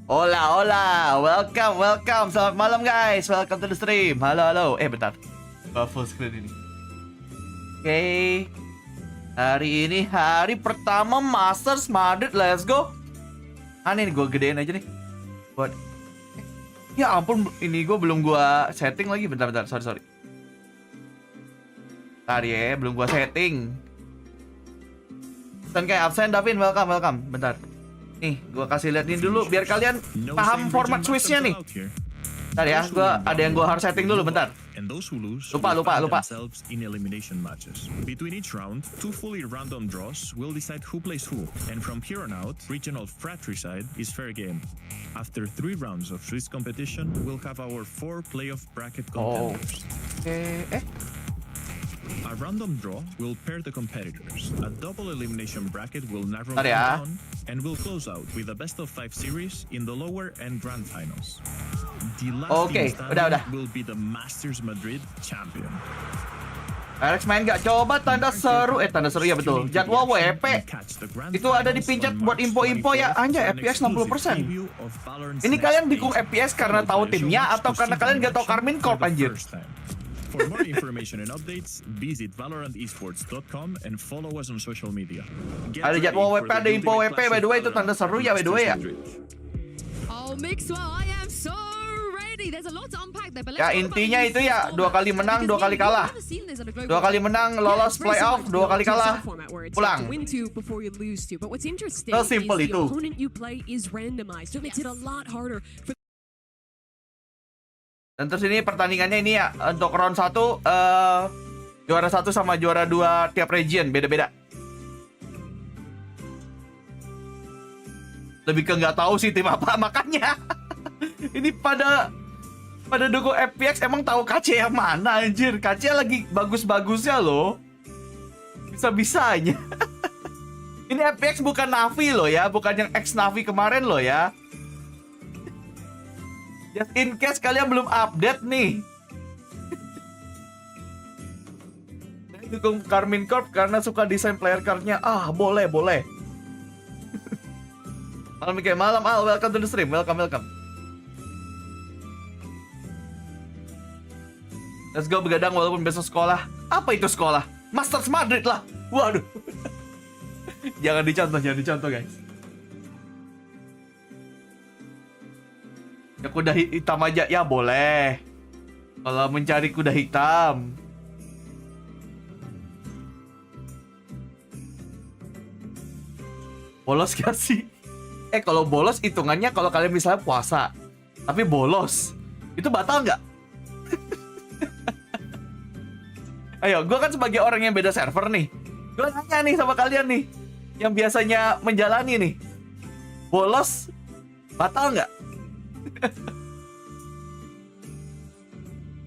Hola, hola, welcome. Selamat malam guys, welcome to the stream. Halo. Bentar, full screen ini. Oke, hari ini hari pertama Masters Madrid, let's go. Aneh nih, gue gedein aja nih. Buat, ya ampun, ini gue belum gue setting lagi. Bentar, sorry. Tadi ya, belum gue setting. Senpai absen, Davin, welcome. Bentar. Nih, gue kasih liatin dulu biar kalian paham format Swissnya nih. Bentar ya, ada yang gue harus setting dulu, bentar. Lupa. In elimination matches. Between each round, 2 fully random draws will decide who plays who, and from here on out, regional fratricide is fair game. After 3 rounds of Swiss competition, we'll have our 4 playoff bracket contenders. A random draw will pair the competitors. A double elimination bracket will narrow them down, and will close out with a best of 5 series in the lower and grand finals. The last team standing will be the Masters Madrid champion. Alex main gak? Coba tanda seru ya, betul. Jadwal WP itu ada dipincet buat info ya. Anjay, FPS 60%. Ini kalian dukung FPS karena tahu timnya atau karena kalian gak tahu Karmin Corp, anjir? For more information and updates, visit valorantesports.com and follow us on social media. Ada jadwal WP, ada info WP, by the way, itu tanda seru ya, by the way ya. Oh, Mixwell, I am so ready. There's a lot to unpack there, but ya intinya itu ya, 2 kali menang, 2 kali kalah. 2 kali menang, lolos playoff, 2 kali kalah, pulang. Sesimpel itu. Dan terus ini pertandingannya ini ya, untuk round 1 juara 1 sama juara 2 tiap region beda-beda. Lebih ke nggak tahu sih tim apa, makanya ini pada dukung FPX emang tahu KC yang mana, anjir. KC lagi bagus-bagusnya loh, bisa-bisanya. Ini FPX bukan Navi loh ya, bukan yang ex Navi kemarin loh ya. Just in case kalian belum update nih. Saya dukung Karmin Corp karena suka desain player card-nya. Boleh. Malam, welcome to the stream. Welcome. Let's go begadang walaupun besok sekolah. Apa itu sekolah? Masters Madrid lah. Waduh. Jangan dicontoh guys. Ya kuda hitam aja ya boleh. Kalau mencari kuda hitam. Bolos gak sih? Kalau bolos hitungannya kalau kalian misalnya puasa tapi bolos, itu batal nggak? Ayo, gue kan sebagai orang yang beda server nih, gue nanya nih sama kalian nih yang biasanya menjalani nih, bolos batal nggak?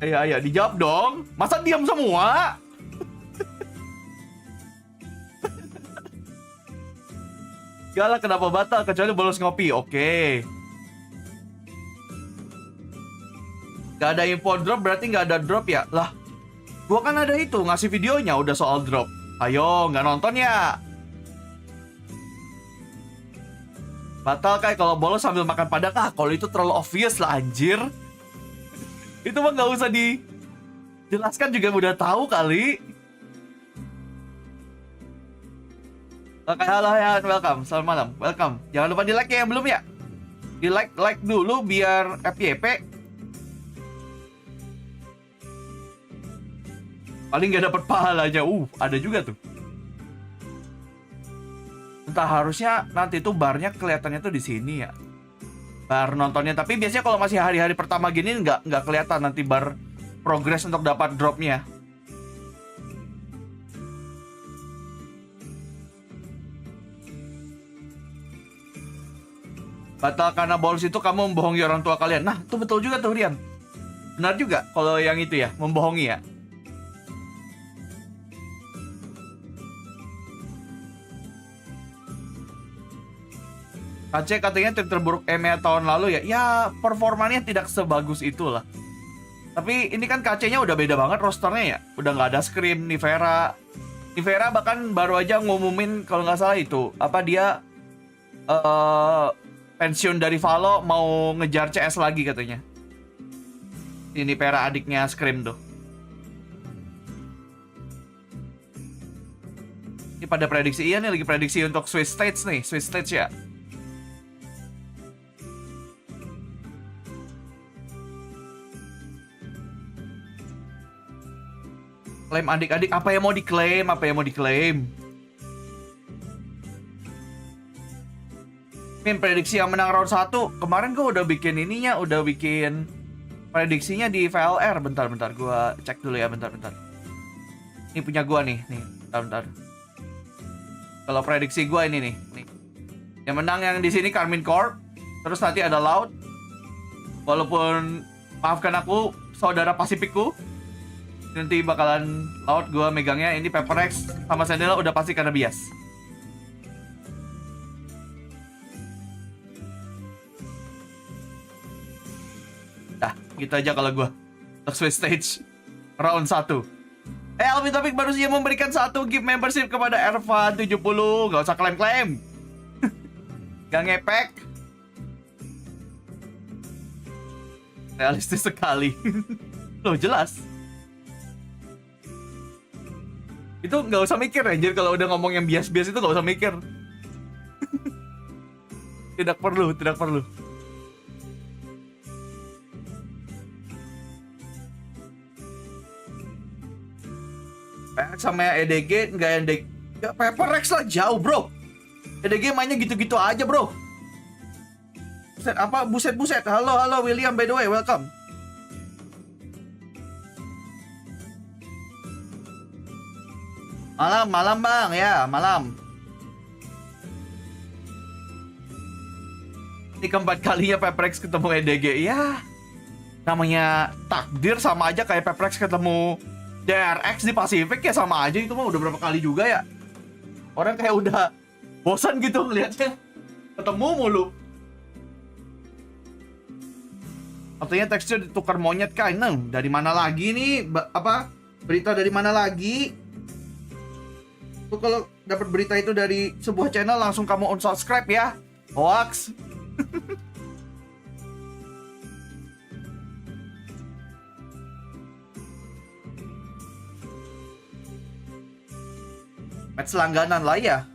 Ayo dijawab dong. Masa diam semua? Gak lah, kenapa batal kecuali bolos ngopi. Oke. Gak ada info drop berarti gak ada drop ya? Lah, gua kan ada itu ngasih videonya udah soal drop. Ayo, gak nonton ya? Batal kayak kalau bolos sambil makan padang. Kalau itu terlalu obvious lah, anjir. Itu mah nggak usah dijelaskan juga udah tahu kali. Oke, halo ya, welcome. Selamat malam, welcome. Jangan lupa di like ya yang belum ya. Di like dulu biar FYP. Paling nggak dapat pahalanya. Ada juga tuh. Entah, harusnya nanti tuh barnya kelihatannya tuh di sini ya, bar nontonnya. Tapi biasanya kalau masih hari-hari pertama gini nggak kelihatan nanti bar progress untuk dapat dropnya. Batal karena bolos itu kamu membohongi orang tua kalian. Nah, itu betul juga tuh, Rian. Benar juga kalau yang itu ya, membohongi ya. KC katanya tim terburuk EMEA tahun lalu ya. Ya, performanya tidak sebagus itulah. Tapi ini kan KC-nya udah beda banget rosternya ya. Udah nggak ada Scream, Nivera bahkan baru aja ngumumin kalau nggak salah itu. Apa dia pensiun dari Valo mau ngejar CS lagi katanya. Ini Pera adiknya Scream tuh. Ini pada prediksi, iya nih lagi prediksi untuk Swiss Stage nih, Swiss Stage ya. Klaim adik-adik, apa yang mau diklaim, apa yang mau diklaim. Min, prediksi yang menang round 1, kemarin gue udah bikin ininya, udah bikin prediksinya di VLR. Bentar, gue cek dulu ya, bentar. Ini punya gue nih, bentar. Kalau prediksi gue ini nih. Yang menang yang di sini Karmin Corp, terus nanti ada Loud. Walaupun maafkan aku, saudara Pasifik,ku, nanti bakalan Loud gue megangnya. Ini Paperex sama Sandela udah pasti karena bias. Dah, gitu aja kalau gue. Swiss Stage round 1. Alvin Topik baru saja memberikan 1 gift membership kepada Ervan 70. Gak usah klaim-klaim. Gak ngepek. Realistis sekali. Loh, jelas. Itu gak usah mikir anjir, kalau udah ngomong yang bias-bias itu gak usah mikir. Tidak perlu. Sama EDG nggak EDG ya, Paperex lah jauh bro. EDG mainnya gitu-gitu aja bro. Buset. Halo William, by the way, welcome. Malam bang, ya malam. Ini keempat kalinya Paperex ketemu EDG. Ya namanya takdir, sama aja kayak Paperex ketemu DRX di Pasifik ya, sama aja. Itu mah udah berapa kali juga ya. Orang kayak udah bosan gitu ngeliatnya ketemu mulu. Artinya tekstur ditukar monyet kan. Dari mana lagi nih? Berita dari mana lagi? Tuh kalau dapat berita itu dari sebuah channel langsung kamu unsubscribe ya. Hoax. Match langganan lah ya.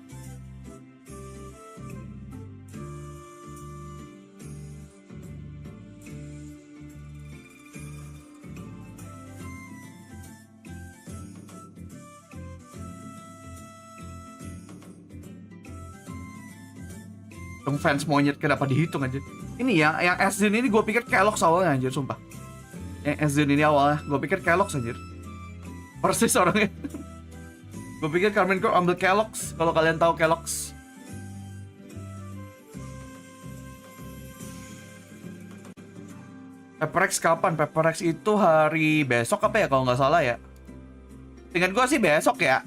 Yang fans monyet kenapa dihitung aja. Ini yang S-Zin ini gue pikir Kellogg's awalnya anjir, sumpah. Yang S-Zin ini awalnya gue pikir Kellogg's anjir. Persis orangnya. Gue pikir Karmin Corp ambil Kellogg's, kalau kalian tahu Kellogg's. Paperex kapan? Paperex itu hari besok apa ya kalau nggak salah ya. Dengan gue sih besok ya.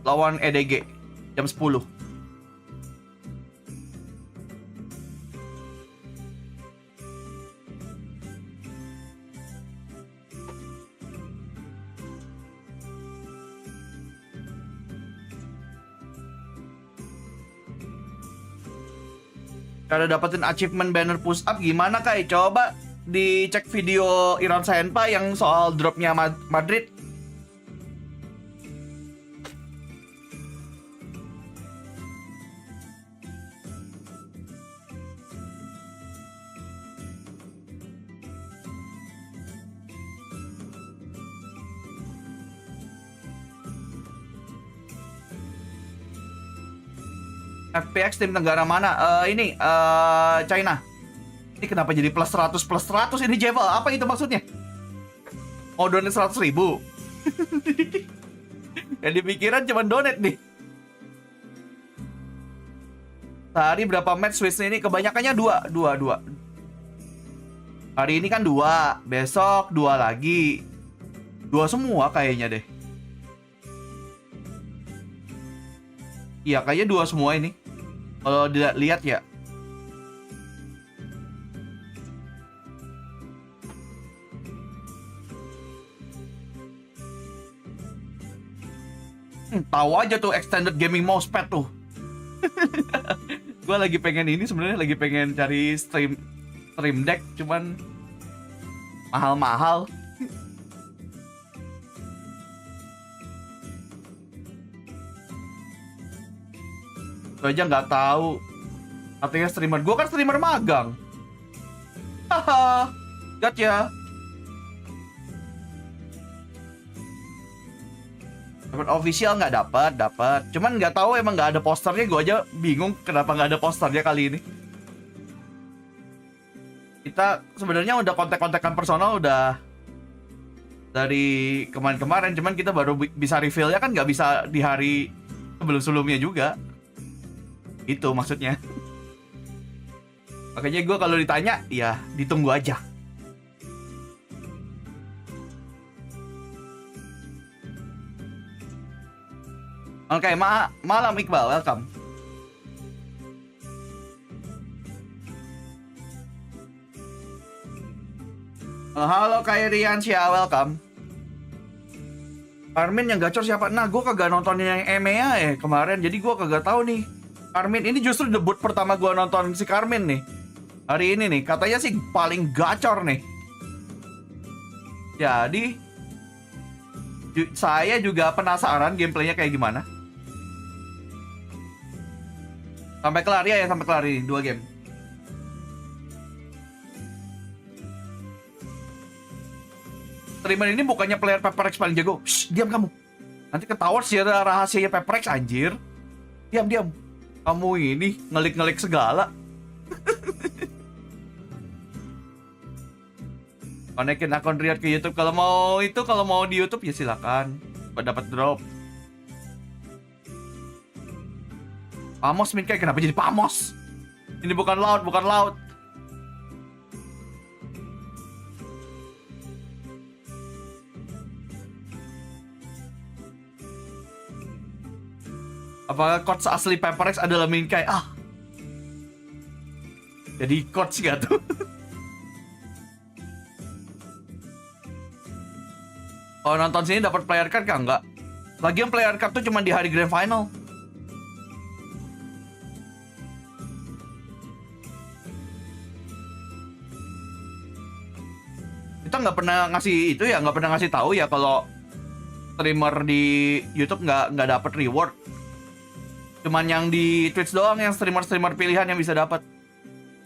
Lawan EDG jam 10. Kalau dapetin achievement banner push up gimana Kai? Coba dicek video Irsen yang soal dropnya Madrid. FPX tim Tenggara mana? China. Ini kenapa jadi plus 100 ini Jevel? Apa itu maksudnya? Mau donate 100.000? Yang dipikiran cuma donate nih. Sehari berapa match Swiss ini? Kebanyakannya 2. Hari ini kan 2, besok 2 lagi. 2 semua kayaknya deh. Iya, kayaknya 2 semua ini. Kalau lihat ya. Tahu aja tuh extended gaming mousepad tuh. Gue lagi pengen ini sebenarnya, lagi pengen cari stream deck, cuman mahal-mahal. Gue aja nggak tahu. Artinya streamer, gue kan streamer magang. Haha, gotcha. Dapat official nggak dapat. Cuman nggak tahu, emang nggak ada posternya. Gue aja bingung kenapa nggak ada posternya kali ini. Kita sebenarnya udah kontak-kontakan personal udah dari kemarin-kemarin. Cuman kita baru bisa reveal-nya kan nggak bisa di hari sebelum-sebelumnya juga. Itu maksudnya. Makanya gue kalau ditanya, ya ditunggu aja. Oke, malam Iqbal, welcome. Halo Kalian, welcome. Armin yang gacor siapa? Nah, gue kagak nontonin yang EMEA kemarin, jadi gue kagak tahu nih. Carmen ini justru debut pertama gue nonton si Carmen nih. Hari ini nih, katanya sih paling gacor nih. Jadi saya juga penasaran gameplaynya kayak gimana. Sampai kelar ya, sampai kelar ini 2 game. Streamer ini bukannya player Paper X paling jago. Shh, diam kamu. Nanti ketahuan sih rahasianya Paper X, anjir. Diam. Kamu ini ngelik-ngelik segala. Konekin akun Riyad ke YouTube. Kalau mau di YouTube ya silakan. Dapat drop. Pamos Min, kayak kenapa jadi Pamos? Ini bukan laut. Apakah coach asli Paper X adalah Minkai? Jadi coach gak tuh? Oh, nonton sini dapat player card kan? Enggak. Lagian player card tuh cuma di hari grand final. Kita nggak pernah ngasih itu ya, nggak pernah ngasih tahu ya kalau streamer di YouTube nggak dapat reward. Cuman yang di Twitch doang yang streamer pilihan yang bisa dapat.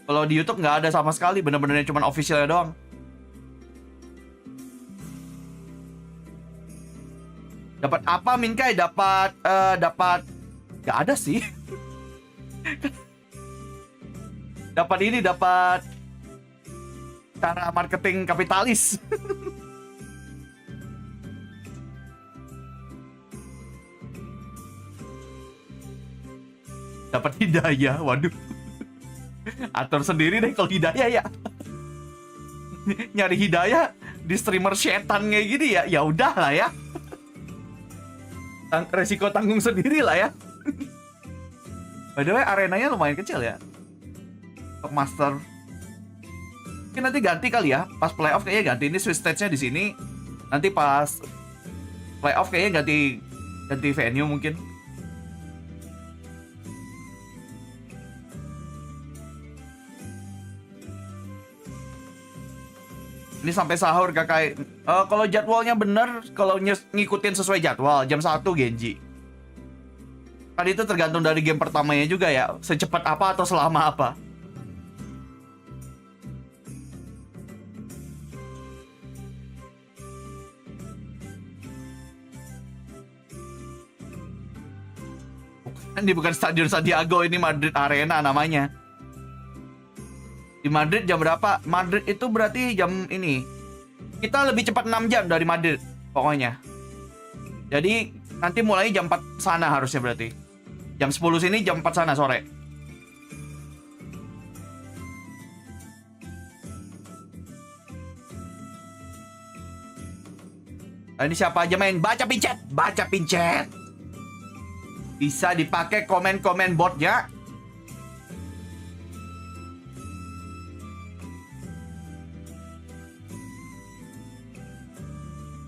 Kalau di YouTube nggak ada sama sekali, bener-bener cuman officialnya doang. Dapat apa Minkai? Dapat nggak ada sih. dapat cara marketing kapitalis. Dapat hidayah, waduh. Atur sendiri deh kalau hidayah ya. Nyari hidayah di streamer setan kayak gini ya, ya udah lah ya. Resiko tanggung sendiri lah ya. By the way, arenanya lumayan kecil ya. Untuk master. Mungkin nanti ganti kali ya. Pas playoff kayaknya ganti, ini switch stage-nya di sini. Nanti pas playoff kayaknya ganti venue mungkin. Ini sampai sahur kakak. Kalau jadwalnya bener, kalau ngikutin sesuai jadwal jam 1 Gen.G. Kan itu tergantung dari game pertamanya juga ya, secepat apa atau selama apa. Ini bukan Stadion Santiago, ini Madrid Arena namanya. Di Madrid jam berapa? Madrid itu berarti jam ini. Kita lebih cepat 6 jam dari Madrid pokoknya. Jadi nanti mulai jam 4 sana harusnya berarti. Jam 10 sini, jam 4 sana sore. Nah, ini siapa aja main? Baca pincet. Bisa dipakai komen-komen botnya.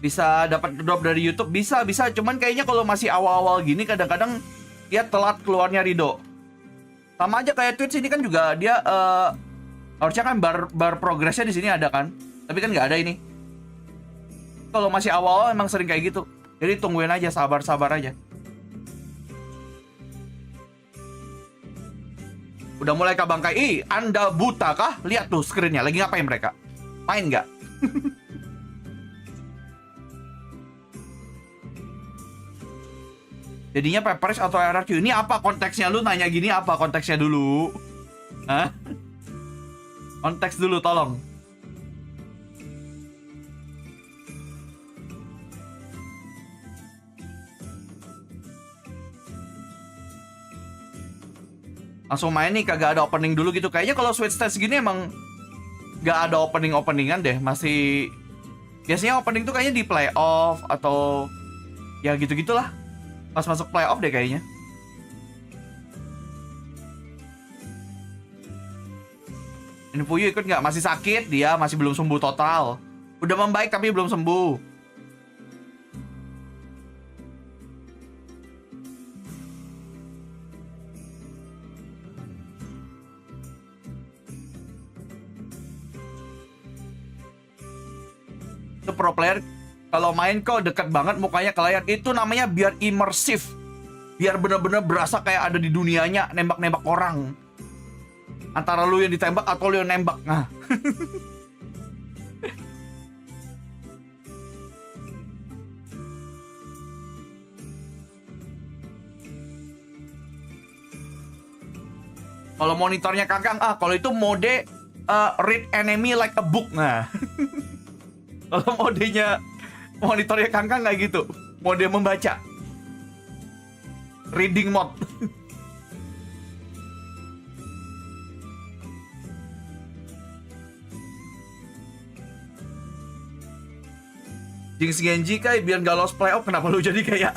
Bisa dapat drop dari YouTube, bisa. Cuman kayaknya kalau masih awal-awal gini kadang-kadang dia telat keluarnya Rido. Sama aja kayak Twitch ini kan juga dia harusnya kan bar progresnya di sini ada kan, tapi kan nggak ada ini. Kalau masih awal-awal emang sering kayak gitu. Jadi tungguin aja, sabar-sabar aja. Udah mulai kabangkai. Ih, Anda buta kah? Lihat tuh screen-nya. Lagi ngapain mereka? Main nggak? Jadinya Peppers atau RRQ. Ini apa konteksnya? Lu nanya gini apa konteksnya dulu? Hah? Konteks dulu tolong. Langsung main nih, kagak ada opening dulu gitu. Kayaknya kalau Switch Test gini emang gak ada opening-openingan deh. Masih biasanya opening tuh kayaknya di playoff atau ya gitu-gitulah. Pas masuk playoff deh kayaknya. Ini Fuyu ikut nggak? Masih sakit dia, masih belum sembuh total. Udah membaik tapi belum sembuh. Itu pro player kalau main kok deket banget mukanya ke layar. Itu namanya biar imersif. Biar bener-bener berasa kayak ada di dunianya, nembak-nembak orang. Antara lu yang ditembak atau lu yang nembak. Nah. Kalau monitornya Kakang, kalau itu mode read enemy like a book. Nah. Kalau modenya monitornya Kakang kayak gitu, mode membaca. Reading mode. Gen.G kayak biar gak lost playoff. Kenapa lu jadi kayak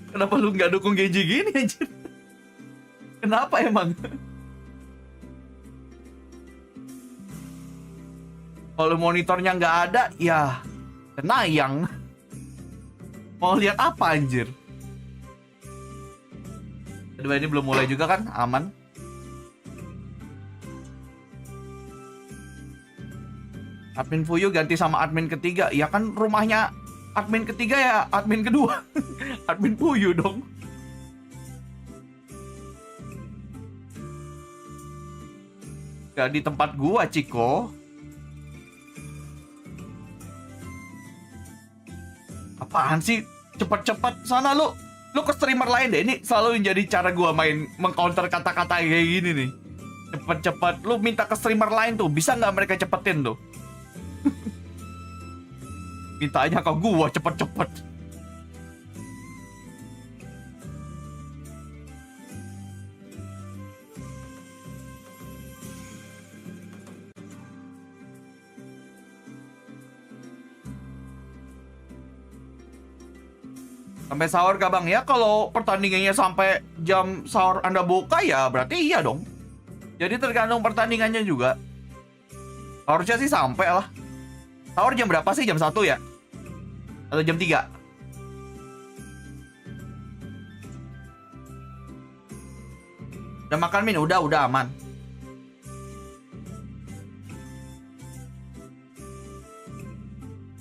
kenapa lu gak dukung Gen.G gini anjir? Kenapa emang? Kalau monitornya nggak ada, ya kenayang. Mau lihat apa anjir? Kedua ini belum mulai juga kan? Aman. Admin Fuyu ganti sama admin ketiga. Ya kan rumahnya admin ketiga ya admin kedua. Admin Fuyu dong. Gak di tempat gua, Ciko. Apaan sih? Cepet-cepet sana lu. Lu ke streamer lain deh. Ini selalu yang jadi cara gua main mengcounter kata-kata kayak gini nih. Cepet-cepet. Lu minta ke streamer lain tuh. Bisa nggak mereka cepetin tuh? Minta aja ke gua cepet-cepet. Sampai sahur gak bang? Ya kalau pertandingannya sampai jam sahur Anda buka ya berarti iya dong. Jadi tergantung pertandingannya juga. Harusnya sih sampai lah. Sahur jam berapa sih? Jam 1 ya? Atau jam 3? Udah makan Min? Udah aman.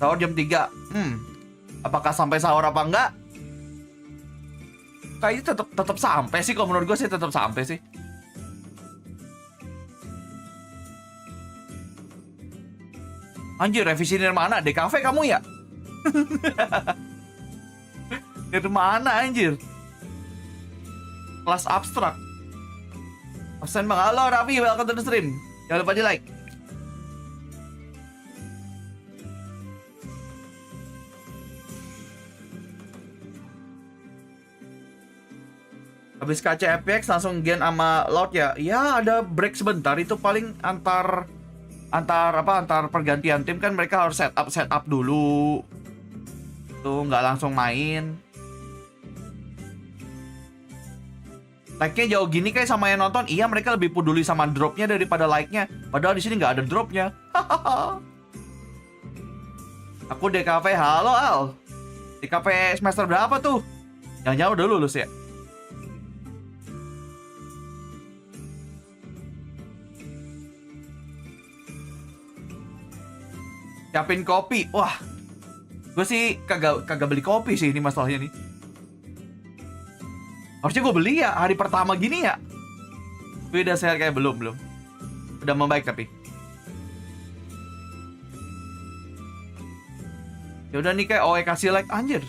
Sahur jam 3. Apakah sampai sahur apa enggak? Kayaknya tetap sampai sih. Kalau menurut gue sih tetap sampai sih. Anjir, revisi dari mana? DKV kamu ya? Dari mana anjir? Kelas abstrak. Absen bang. Halo Raffi, welcome to the stream. Jangan lupa di like. Habis kaca FPX langsung gen sama loud ya. Ya ada break sebentar. Itu paling antar pergantian tim kan mereka harus setup dulu. Tuh nggak langsung main. Like-nya jauh gini kayak sama yang nonton. Iya, mereka lebih peduli sama drop-nya daripada like-nya. Padahal di sini nggak ada drop-nya. Aku DKV. Halo Al. DKV semester berapa tuh? Jangan-jangan udah lulus ya? Siapin kopi. Wah, gue sih kagak beli kopi sih ini masalahnya nih. Harusnya gue beli ya hari pertama gini ya. Gue udah sehat kayak belum. Udah membaik tapi. Ya udah nih kayak OE kasih like anjir.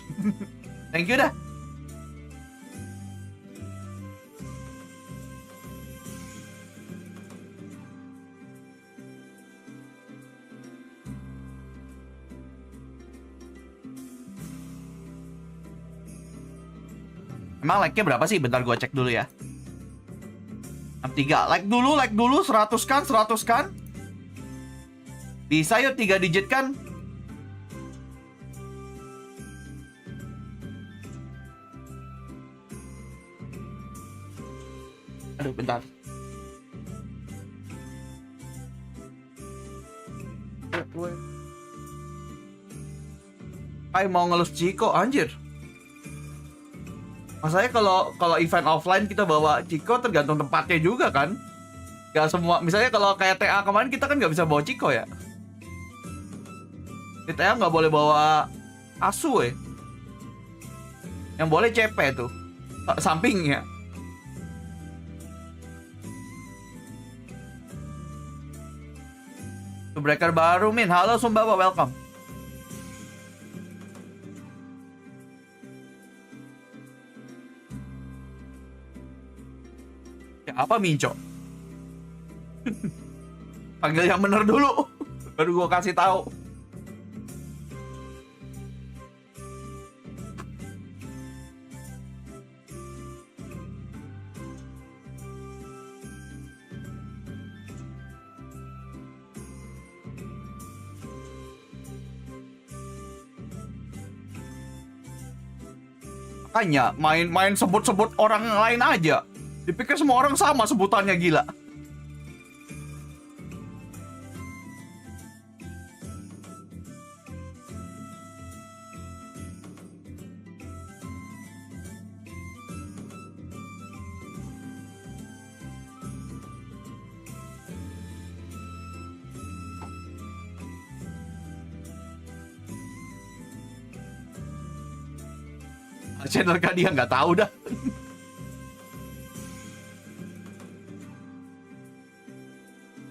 Thank you dah. Emang like-nya berapa sih? Bentar gue cek dulu ya. 63. Like dulu 100 kan. Bisa yuk 3 digit kan? Aduh, bentar. Mau ngelus Ciko, anjir. Masalahnya kalau event offline kita bawa Ciko tergantung tempatnya juga kan. Gak semua, misalnya kalau kayak TA kemarin kita kan nggak bisa bawa Ciko ya. Di TA nggak boleh bawa Asu ya. Yang boleh CP tuh, sampingnya. Breaker baru Min, halo Sumbawa, welcome. Ya apa Minco? Panggil yang bener dulu, baru gua kasih tahu. Makanya main sebut-sebut orang lain aja. Dipikir semua orang sama sebutannya, gila. Channel kan dia nggak tahu dah.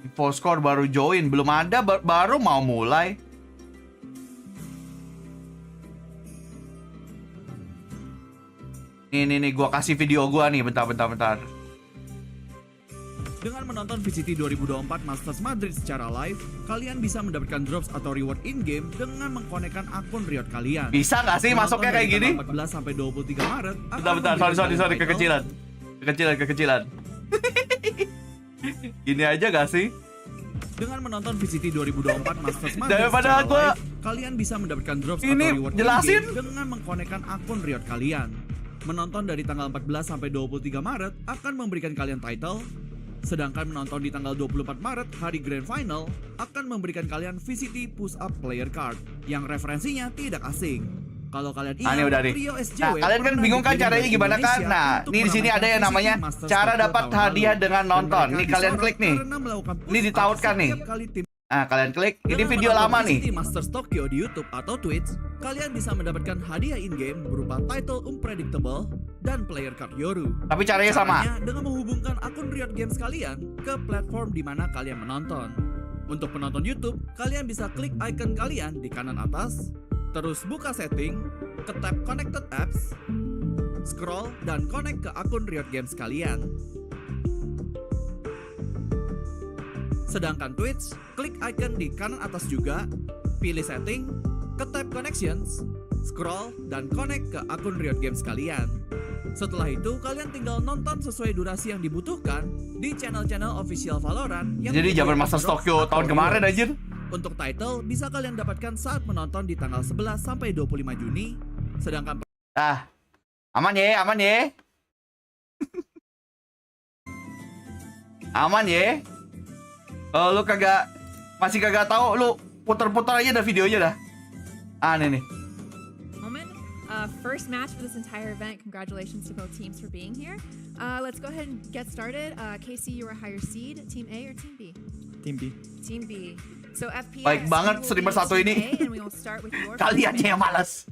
Infoscore baru join, belum ada, baru mau mulai. Nih, gua kasih video gua nih, bentar. Dengan menonton VCT 2024 Masters Madrid secara live, kalian bisa mendapatkan drops atau reward in-game dengan mengkonekkan akun Riot kalian. Bisa nggak sih masuknya kayak gini? 14 sampai 23 Maret. Bentar, sorry, kekecilan. Gini aja gak sih? Dengan menonton VCT 2024 Masters Madrid Daripada secara gua live, kalian bisa mendapatkan drops ini atau reward jelasin in-game dengan mengkonekkan akun Riot kalian. Menonton dari tanggal 14 sampai 23 Maret akan memberikan kalian title. Sedangkan menonton di tanggal 24 Maret, hari Grand Final, akan memberikan kalian VCT Push Up Player Card yang referensinya tidak asing. Kalau kalian ingat, udah nih. trio SJW Nah, kalian kan bingung kan caranya gimana kan? Nah, ini di sini ada yang namanya cara dapat hadiah dengan nonton. Nih kalian klik nih. Ini ditautkan nih. Nah, kalian klik. Ini video lama nih. Masters Tokyo di YouTube atau Twitch, kalian bisa mendapatkan hadiah in-game berupa title Unpredictable dan player card Yoru. Tapi caranya sama. Dengan menghubungkan akun Riot Games kalian ke platform di mana kalian menonton. Untuk penonton YouTube, kalian bisa klik icon kalian di kanan atas, terus buka setting, ke tab Connected Apps, scroll dan connect ke akun Riot Games kalian. Sedangkan Twitch, klik icon di kanan atas juga, pilih setting, ke tab Connections, scroll, dan connect ke akun Riot Games kalian. Setelah itu, kalian tinggal nonton sesuai durasi yang dibutuhkan di channel-channel official Valorant yang Jadi zaman Masters Tokyo tahun kemarin anjir. Untuk title, bisa kalian dapatkan saat menonton di tanggal 11 sampai 25 Juni. Sedangkan aman ya. Aman ya. Kalau lu masih kagak tahu, lu putar-putar aja dah videonya dah. Nih. Moment. First match for this entire event. Congratulations to both teams for being here. Let's go ahead and get started. Casey, you are higher seed. Team A or Team B? Team B. Team B. So FPS, Baik banget you will streamer be satu team ini. A, and we will start with your Kalian band. yang malas.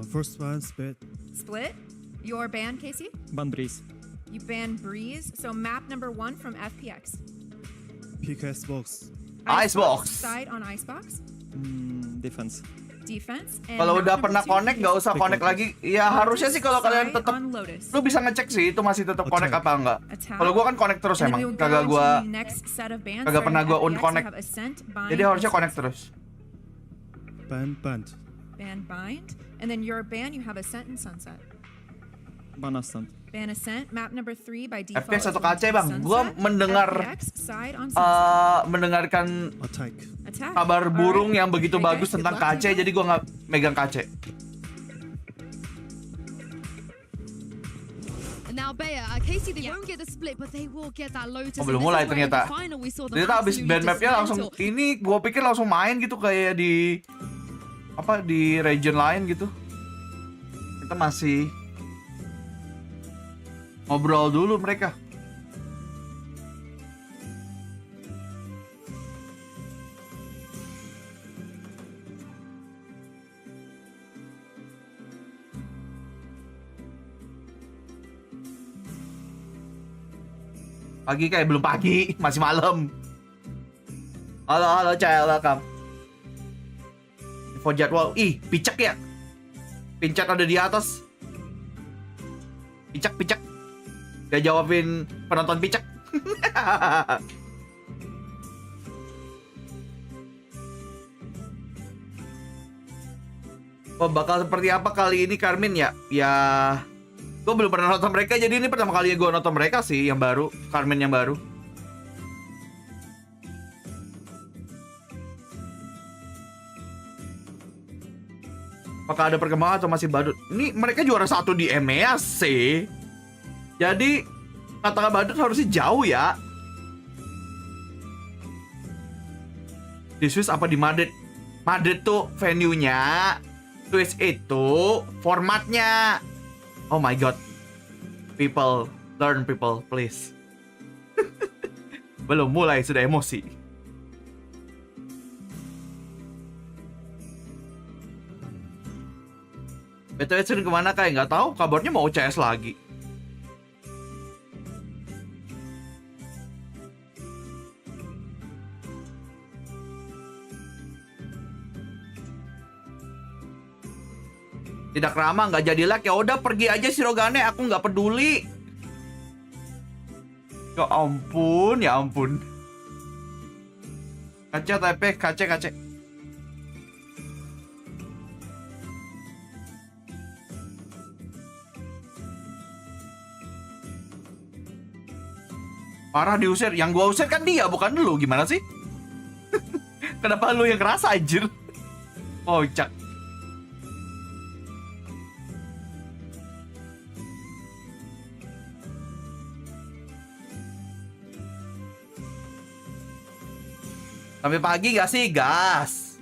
First one, split. Split. Your band, Casey? Boundaries. You ban Breeze. So map number 1 from FPX. PKS box. Icebox. Side on Icebox. Defense. Defense. And Kalau map udah number pernah 2 connect nggak is usah connect lagi. Ya harusnya sih kalau kalian side tetap on Lotus. lu bisa ngecek sih itu masih tetap connect apa enggak. Attack. Kalau gua kan connect terus And then emang. we will go Kagak into gua the next set of bands. kagak pernah Starting gua with FPX, unconnect. we have Ascent, Bind, Jadi harusnya and connect terus. Band. Ban Bind. And then your band, you have Ascent and Sunset. Banastan. Ban Ascent. Map number 3 by default. FPX atau is KC bang. Sunset. Gua mendengar FPX, side on Sunset. mendengarkan Attack. Attack. kabar burung yang begitu Okay, bagus guys, tentang good luck, KC, jadi gua nggak megang KC. And now Bea, Casey, they won't get the split, but they will get that Lotus. Oh, And belum this mulai is where in the ternyata. final we saw them Ternyata abis absolutely band mapnya langsung dismantle. ini gua pikir langsung main gitu kayak di apa di region lain gitu. Kita masih ngobrol dulu mereka. Pagi kayak belum pagi, masih malam. Halo Cel, welcome. Info jadwal, picek ya? Pincet ada di atas. Picek. Gak jawabin penonton picek. Oh, bakal seperti apa kali ini Karmin ya? Ya, gue belum pernah nonton mereka, jadi ini pertama kali gue nonton mereka sih, yang baru, Karmin yang baru. Apakah ada perkembangan atau masih badut? Ini mereka juara 1 di EMEA sih. Jadi kata badut harusnya jauh ya. Di Swiss apa di Madrid? Madrid tuh venue-nya, Swiss itu formatnya. Oh my god. People, learn people, please. Belum mulai sudah emosi. BTW Irsen kemana kayak nggak tahu, kabarnya mau CS lagi. Tidak ramah, nggak jadi like, ya udah pergi aja si Rogane, aku nggak peduli. Ya ampun, ya ampun. Kaca TP, kaca. Parah diusir, yang gua usir kan dia, bukan lu, gimana sih? Kenapa lu yang kerasa anjir? Kocak. Sampai pagi gak sih? Gas.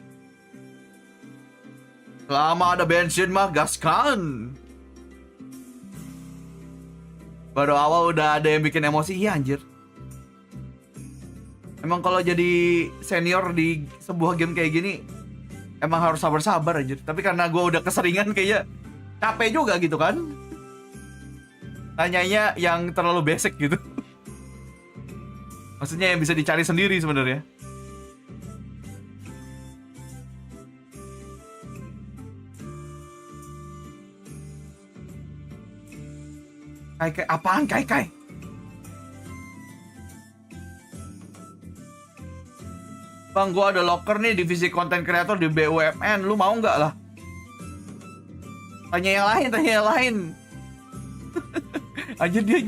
Selama ada bensin mah gaskan. Baru awal udah ada yang bikin emosi, iya anjir. Emang kalau jadi senior di sebuah game kayak gini, emang harus sabar-sabar anjir. Tapi karena gue udah keseringan kayaknya capek juga gitu kan. Tanyanya yang terlalu basic gitu. Maksudnya yang bisa dicari sendiri sebenarnya. Kai, apaan Kai? Bang, gua ada locker nih divisi konten kreator di BUMN, lu mau nggak lah? Tanya yang lain. Aja dia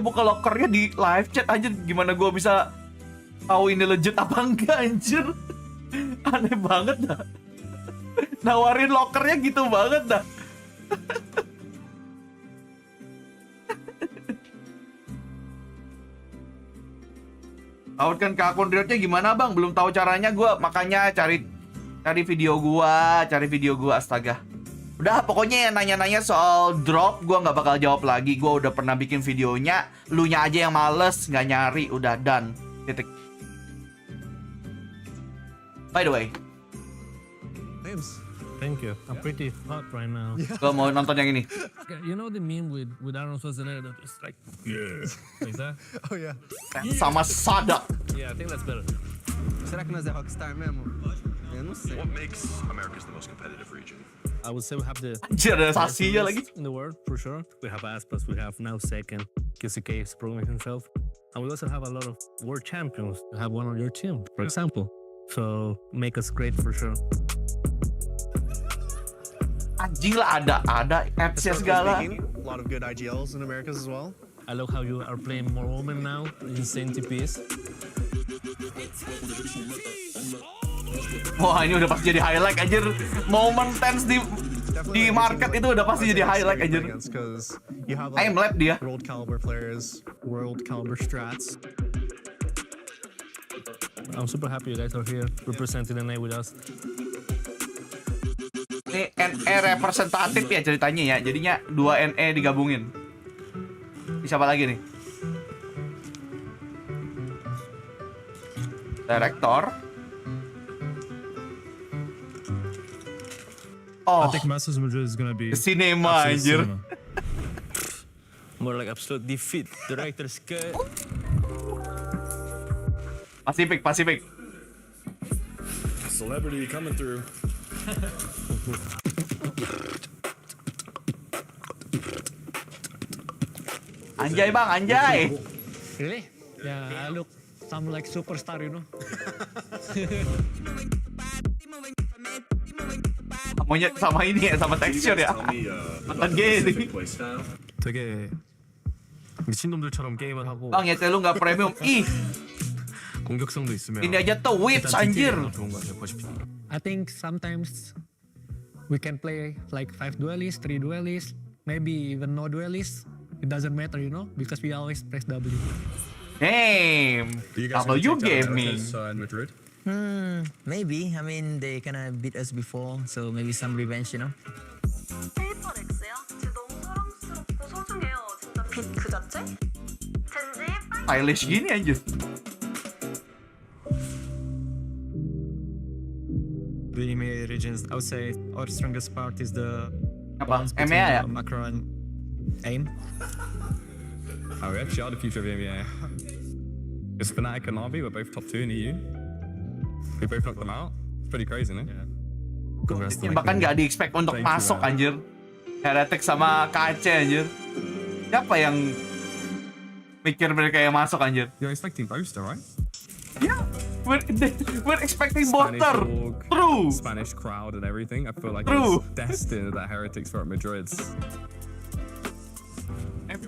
buka lockernya di live chat aja, gimana gua bisa tahu ini legit apa enggak anjir? Aneh banget dah. Nawarin lockernya gitu banget dah. Outkan ke akun Riotnya gimana bang? Belum tahu caranya gua, makanya cari video gua, astaga. Udah pokoknya yang nanya-nanya soal drop gua nggak bakal jawab lagi. Gua udah pernah bikin videonya, lu nya aja yang males nggak nyari, udah done. Titik. By the way, Thank you. I'm pretty hot right now. gue mau nonton yang ini. You know the meme with Arnold Schwarzenegger that is like, yeah, like that? Oh yeah. Sama Sadak. Yeah, I think that's better. Será que nós é rockstar mesmo? Eu não sei. What makes America's the most competitive region? I would say we have the Anjir, ada sasinya lagi. in the world for sure. We have Aspas, we have now second. QCK is proving himself. And we also have a lot of world champions. You have one on your team, for example. So make us great for sure. Anjing lah, ada apps-nya segala. A lot of good IGLs in Americas as well. I love how you are playing more women now in Senpai piece. Wah, ini udah pasti jadi highlight anjir. Momen tense di market itu udah pasti jadi highlight anjir. I'm lab dia. World caliber players, world caliber strats. I'm super happy you guys are here representing NA with us. Ini NE representatif ya ceritanya ya. Jadinya 2 NE digabungin. Ini siapa lagi nih? Director. Oh, I think Masters Madrid is gonna be cinema anjir. More like absolute defeat. Director's cut. Pacific. Celebrity coming through. Anjay bang, anjay. Really? Yeah, I look some like superstar, you know. Monyet sama ini ya, sama texture ya. Mantan gini. 되게 미친놈들처럼 게임을 하고 Bang ya lu nggak premium. Ih, 공격성도 있으면 ini aja tuh wits anjir. 좋은 것 같아요. 보십시오. I think sometimes we can play like 5 duelists, 3 duelists, maybe even no duelists. It doesn't matter, you know, because we always press W. Damn. W gaming. In Madrid? Maybe. I mean, they kind of beat us before, so maybe some revenge, you know? 페이퍼 넥스야? 쟤 너무 사랑스럽고 소중해요. 진짜 빛 그 자체? 젠지 Stylish gini anjir. The EMEA regions, I would say our strongest part is the Apa? balance between EMEA ya? macro and aim. Oh, we actually are the future of EMEA. Because Fnatic and Navi were both top 2 in EU. We both knocked them out. It's pretty crazy, no? Bahkan nggak di-expect untuk masuk anjir. Heretic sama KC anjir. Siapa yang mikir mereka yang masuk anjir? You're expecting Boaster, right? Yeah, we're expecting Boaster. org, True. Spanish crowd and everything. I feel like True. it's destined that Heretics were at Madrid.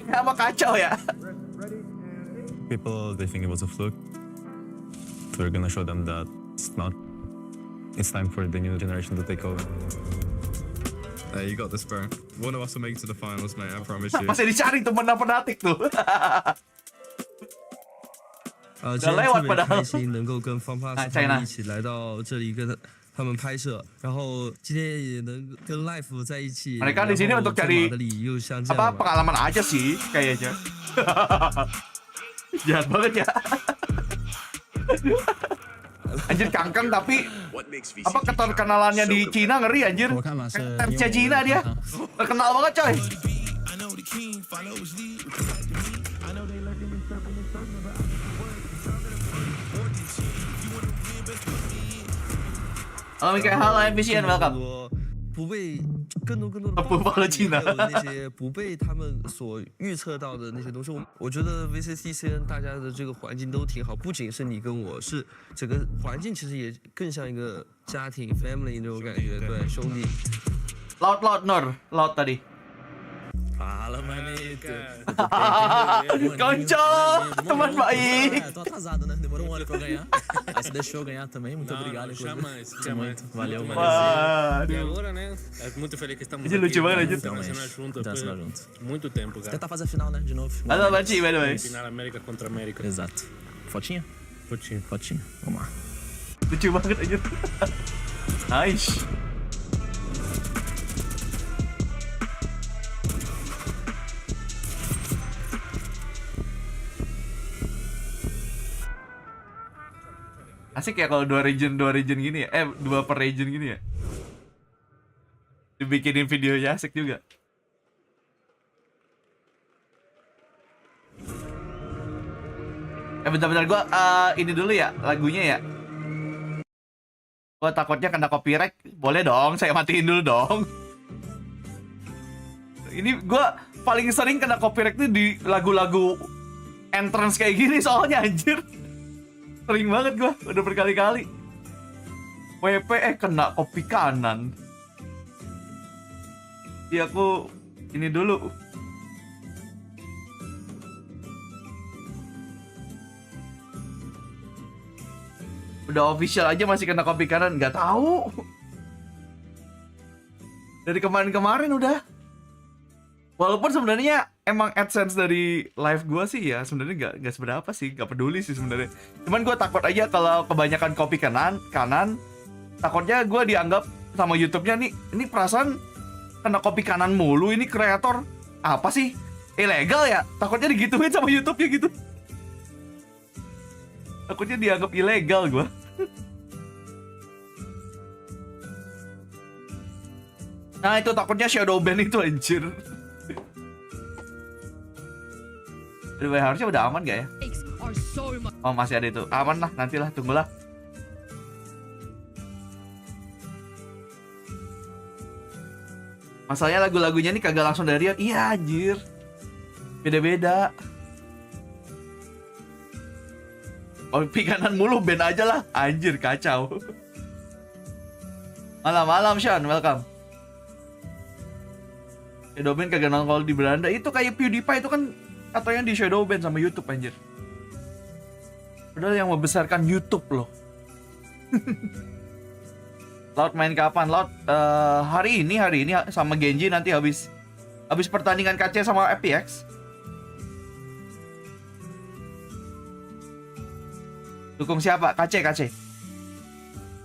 Apa kacau ya? People, they think it was a fluke. So we're gonna show them that it's not. It's time for the new generation to take over. You got this, bro. One of us will make it to the finals, mate. I promise you. Masih dicari temen Fnatic tuh. 今天特别开心能够跟方帕斯他们一起来到这里跟他们拍摄，然后今天也能跟 Life 在一起。 Mereka di sini untuk cari apa pengalaman aja sih kayaknya. Jahat banget ya. Anjir kangkang tapi apa keterkenalannya di Cina ngeri anjir. Fansnya Cina dia. Terkenal banget coy. Halo Mika, halo MVC and welcome. 不被更多不报了技能，还有那些不被他们所预测到的那些东西，我觉得 VCT Seiren 大家的这个环境都挺好，不仅是你跟我，是整个环境其实也更像一个家庭 family 那种感觉，对兄弟。Laut Nur tadi. Halo manito. Konco, teman baik. Tô atrasado, né? Demorou 1 hora pra eu ganhar. Aí você deixou eu ganhar também, muito obrigado. Jamais. Valeu, mano. E agora, né? É muito feliz que estamos aqui. Internacional junto. Internacional junto. Muito tempo, cara. Tentar fazer a final, né? De novo. Halo Baci, by the way. Final América contra América. Exato. Fotinha? Fotinho. Vamos lá. Lucu banget anjir. Nice. Asik ya kalau 2 region gini ya. 2 per region gini ya. Dibikinin videonya asik juga. Bentar-bentar gue ini dulu ya lagunya ya. Gue takutnya kena copyright. Boleh dong, saya matiin dulu dong. Ini gue paling sering kena copyright tuh di lagu-lagu entrance kayak gini soalnya anjir. Sering banget gue, udah berkali-kali. WP kena copy kanan. Iya aku ini dulu. Udah official aja masih kena copy kanan, nggak tahu. Dari kemarin-kemarin udah. Walaupun sebenarnya emang AdSense dari live gue sih ya sebenarnya nggak seberapa sih, nggak peduli sih sebenarnya. Cuman gue takut aja kalau kebanyakan copy kanan, takutnya gue dianggap sama YouTube-nya nih, ini perasaan kena copy kanan mulu, ini kreator apa sih? Ilegal ya? Takutnya digituin sama YouTube-nya gitu. Takutnya dianggap ilegal gue. Nah itu takutnya shadow ban itu anjir. Aduh, harusnya udah aman gak ya? Oh masih ada itu. Aman lah, nantilah, tunggulah. Masalahnya lagu-lagunya nih kagak langsung dari Riot. Iya anjir. Beda-beda. Copy kanan mulu, ban aja lah. Anjir, kacau. Malam-malam, Sean. Welcome. Shadow ban kagak nongol di beranda. Itu kayak PewDiePie itu kan katanya di shadow ban sama YouTube, anjir. Padahal yang membesarkan YouTube loh. Loud main kapan? Loud hari ini sama Gen.G nanti habis pertandingan KC sama FPX. Dukung siapa? KC.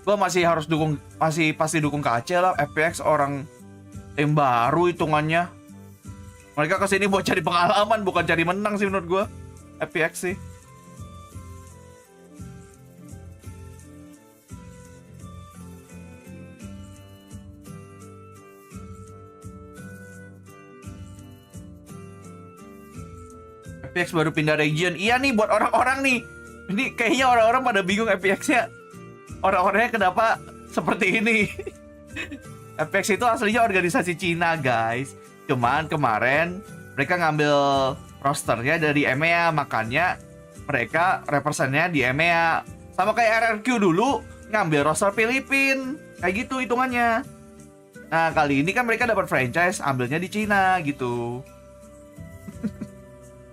Gua masih harus dukung, pasti dukung KC lah. FPX orang tim baru hitungannya. Mereka kesini buat cari pengalaman, bukan cari menang sih menurut gua. FPX sih. FPX baru pindah region. Iya nih buat orang-orang nih. Ini kayaknya orang-orang pada bingung FPX-nya. Orang-orangnya kenapa seperti ini? FPX itu aslinya organisasi Cina, guys. Cuman kemarin mereka ngambil rosternya dari EMEA, makanya mereka representnya di EMEA. Sama kayak RRQ dulu ngambil roster Filipin. Kayak gitu hitungannya. Nah, kali ini kan mereka dapat franchise, ambilnya di Cina gitu.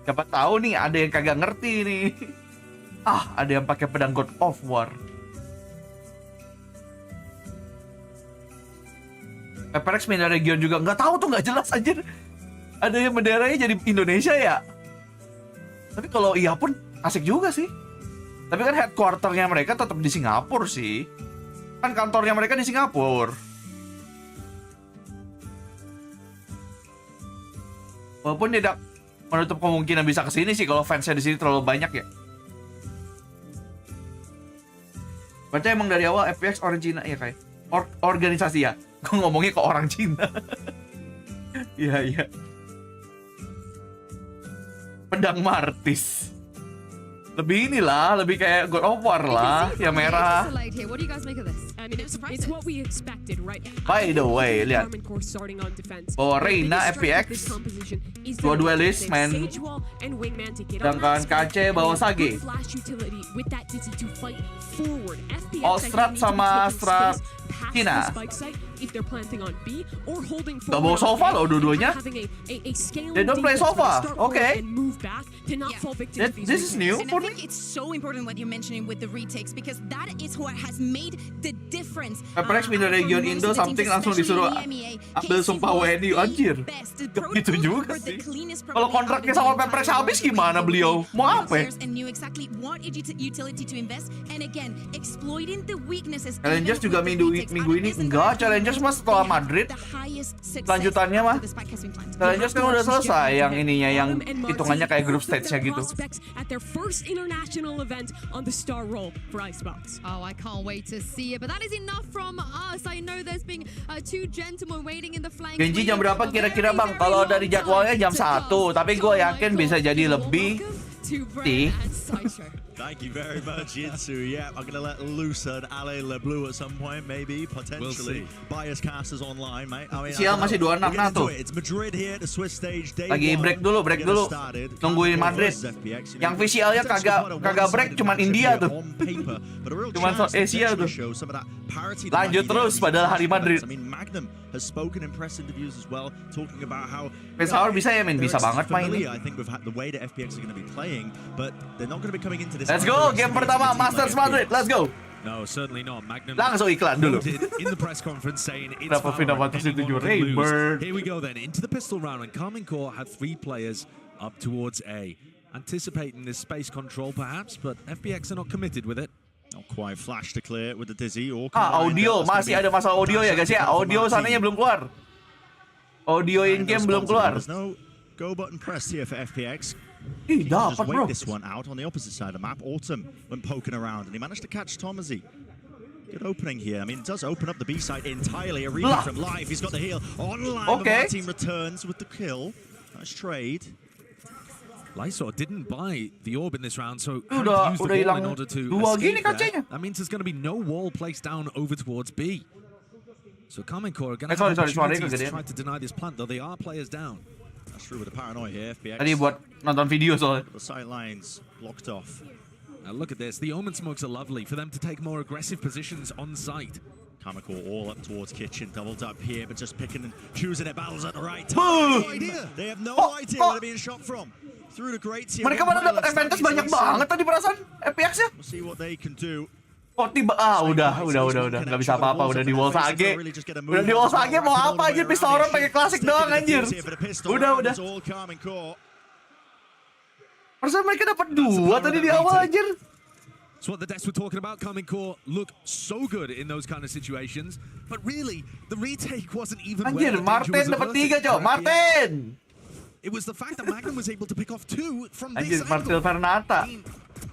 Siapa tahu nih ada yang kagak ngerti nih. Ada yang pakai pedang God of War. FPX beda region juga, nggak tahu tuh, nggak jelas anjir. Ada yang benderanya jadi Indonesia ya. Tapi kalau iya pun asik juga sih. Tapi kan headquarternya mereka tetap di Singapura sih. Kan kantornya mereka di Singapura. Walaupun tidak menutup kemungkinan bisa kesini sih kalau fansnya di sini terlalu banyak ya. Berarti emang dari awal FPX orang Cina ya kayak organisasi ya. Gue ngomongnya ke orang Cina. Iya. Pedang Martis. Lebih inilah, lebih kayak God of War lah, yang merah. By the way, lihat. Bawa Reina FPX, dua duelist main. Sedangkan KC bawa Sage. All strat sama strat Cina. Gak bawa sofa loh dua-duanya. They don't play sofa. Okay. This is new for me. It's so important what you're mentioning with the retakes because that is what has made the difference. FPX pindah region Indo something langsung disuruh ambil sumpah WNI, anjir. Gitu juga sih. Kalau kontraknya sama FPX habis gimana beliau? Mau apa? Challengers juga minggu ini enggak. Challengers Rangers mah setelah Madrid. Lanjutannya mah Rangers kan udah selesai yang ininya, yang hitungannya kayak group stage-nya gitu. At their first international event on the star roll for Icebox. Oh, I can't wait to see it. But that is enough from us. I know there's been two gentlemen waiting in the flank. Gen.G jam berapa kira-kira bang? Kalau dari jadwalnya jam 1, tapi gue yakin bisa jadi lebih. Thank you very much, Yinsu. Yeah, I'm going to let loose an Ale Le Bleu at some point, maybe, potentially. Bias casters online, mate. I mean, Sial masih 26 nah tuh. It's Madrid here, the Swiss stage, day Lagi break dulu. Nungguin Madrid. Yang VCL-nya kagak break, cuman India tuh. Cuman Asia tuh. Lanjut terus padahal hari Madrid. Has spoken in press interviews as well, talking about how Pesawat bisa ya, men, bisa banget main ini. I think with the way that FPX are going to be playing, but they're not going to be coming into this. Let's go, game pertama Masters Madrid. Let's go. No, certainly not. Magnum langsung iklan dulu. In the press conference saying it's Kenapa final fantasy 7 Razer? Here we go then into the pistol round, and Carmine Core had 3 players up towards A, anticipating this space control perhaps, but FPX are not committed with it. Not quite flash to clear with the dizzy or audio masih ada masalah audio ya guys ya. Audio sananya belum keluar. Audio in game belum keluar. There's no go button pressed here for FPX. Ih, dapat bro. This one out on the opposite side of the map. Autumn when poking around, and he managed to catch Tomazi. Good opening here. I mean, it does open up the B side entirely. A reboot from Live. He's got the heal online. Okay. The team returns with the kill. Nice trade. Lysor didn't buy the orb in this round, so udah hilang in order to dua gini kacanya. That means there's going to be no wall placed down over towards B. So Carmine Core are going to try to deny this plant, though they are players down. That's true with the paranoia here. FPX. Tadi buat nonton video soalnya. The sight lines blocked off. Now look at this. The omen smokes are lovely for them to take more aggressive positions on site. Carmine Core all up towards kitchen, doubled up here, but just picking and choosing their battles at the right time. No idea. They have no idea where they're being shot from. Mereka mana dapat advantage banyak banget tadi perasaan FPX-nya. Kok tiba udah nggak bisa apa-apa, udah di wall sage. Udah di wall sage mau apa aja, pistol orang pakai klasik doang anjir. Udah. Perasaan mereka dapat 2 tadi di awal anjir. So what the devs were talking about, Carmine Core look so good in those kind of situations, but really the retake wasn't even. Anjir, Martin dapat 3 coy, Martin. It was the fact that Magnum was able to pick off 2 from this angle. Martil Fernata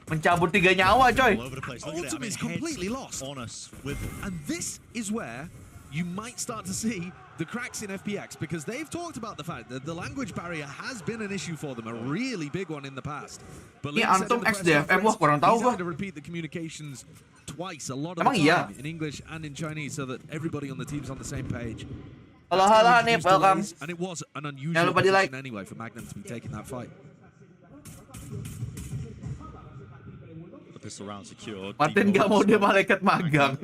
mencabut 3 nyawa coy. Ultim is completely lost. And this is where you might start to see the cracks in FPX, because they've talked about the fact that the language barrier has been an issue for them, a really big one in the past. But ini Antum XDFM wah kurang tahu gua. To repeat the communications twice, a lot of the time in English and in Chinese, so that everybody on the team's on the same page. Halo nih, welcome. And it was an unusual position anyway for Magnum to be taking that fight. The pistol round secured. Martin gak mau dia malaikat magang.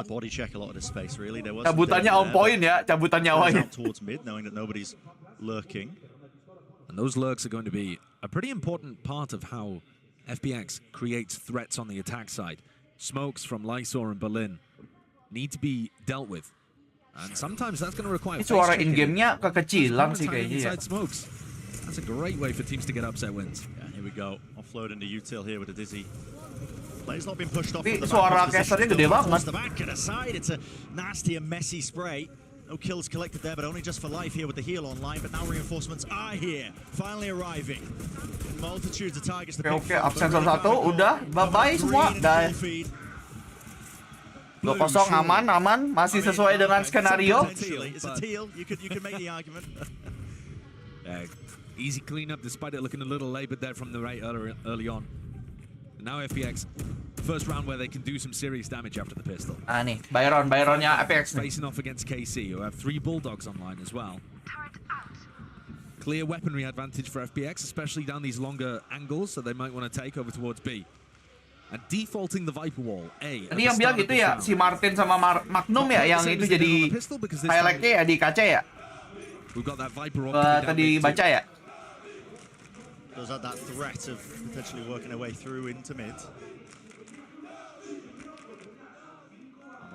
Body check a lot of the space really. There was cabutannya on point ya, cabutan nyawanya. Towards mid, knowing that nobody's lurking. And those lurks are going to be a pretty important part of how FPX creates threats on the attack side. Smokes from Lysor and Berlin need to be dealt with. And sometimes that's going to require. Suara in game-nya kekecilan sih kayaknya ya. That's a great way for teams to get upset wins. Yeah, here we go. Offload into util here with a dizzy. Players not been pushed off. Suara casternya gede banget. The back and aside, it's a nasty and messy spray. No kills collected there, but only just for life here with the heal online. But now reinforcements are here, finally arriving. Multitudes of targets to pick from. Absen 1, udah, bye-bye semua. Dah. 2-0 aman, masih sesuai dengan skenario. Easy cleanup despite it looking a little labored there from the right early on. And now FPX, first round where they can do some serious damage after the pistol. Nih, Byronnya FPX facing off against KC, who have 3 Bulldogs online as well. Clear weaponry advantage for FPX, especially down these longer angles, so they might want to take over towards B. And defaulting the Viper Wall, A. Tadi yang bilang gitu ya, si Martin sama Magnum ya, yang itu jadi highlight-nya ya di kaca ya. Tadi baca ya. Does have that threat of potentially working their way through into mid.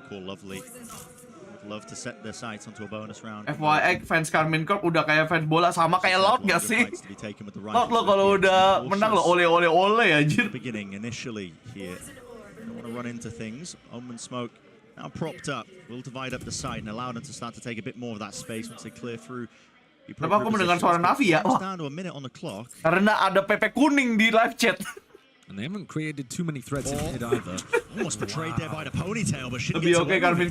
Cool, lovely. Love to set their sights onto a bonus round. FYI, fans Carmine Corp udah kayak fans bola, sama kayak Loud gak sih? Loud lo kalau udah menang lo ole anjir. Beginning initially here. Don't want to run into things. Omen smoke now propped up, will divide up the site and allow them to start to take a bit more of that space once they clear through. Kenapa aku mendengar suara Navi ya? Oh, karena ada PP kuning di live chat. And they haven't created too many threats in mid either. Almost betrayed there by the ponytail, but shouldn't Lebih oke Karmin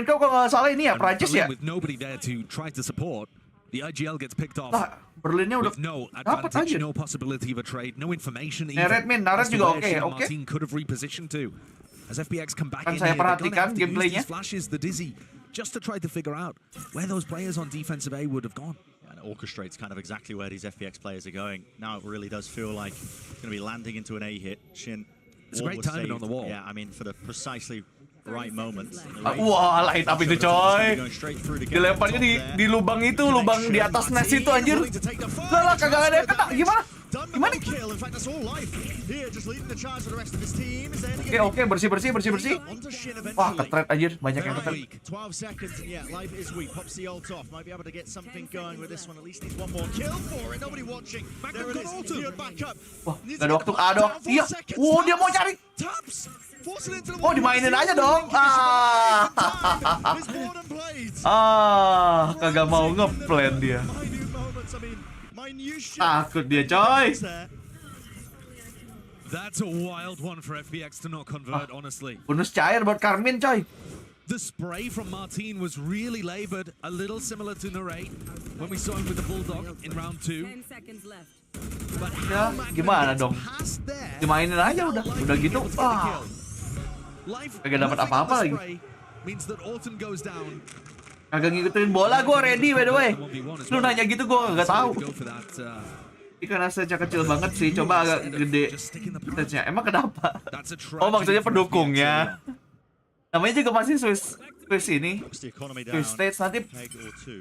kau nggak salah ini ya, Prancis ya? With nobody there to try to support, the IGL gets picked off. Nah, Berlinnya udah with no advantage, no possibility of a trade, no information. Naret juga oke. Martin could have repositioned to. As FBX come back in Saya here, perhatikan gameplaynya. Flashes the dizzy just to try to figure out where those players on defensive A would have gone. And it orchestrates kind of exactly where these FBX players are going. Now it really does feel like it's going to be landing into an A hit. Shin, it's a great timing on the wall. Yeah, I mean for the precisely right moment. Wah, light up itu coy. Dilemparnya di lubang itu, lubang di atas nest itu anjir. Lah kagak ada yang kena. Gimana? Gimana? Oke, bersih. Wah, ketret anjir, banyak yang ketret. Wah, gak ada waktu. Iya. Dia mau cari. Oh, dimainin aja dong. Kagak mau ngeplan dia. Takut dia, coy. That's a wild one for FBX to not convert, honestly. Bonus cair buat Karmin, coy. The spray from Martin was really labored, a little similar to Narrate when we saw him with the Bulldog in round 2. 10 seconds left. Ya, gimana dong? Dimainin aja udah gitu. Kagak dapat apa-apa lagi. Kagak ngikutin bola, gue ready by the way. Lu nanya gitu gue gak tahu. Ini karena stage kecil banget sih, coba agak gede stage-nya. Emang kenapa? Oh, maksudnya pendukungnya. Namanya juga masih Swiss ini. Swiss stage, nanti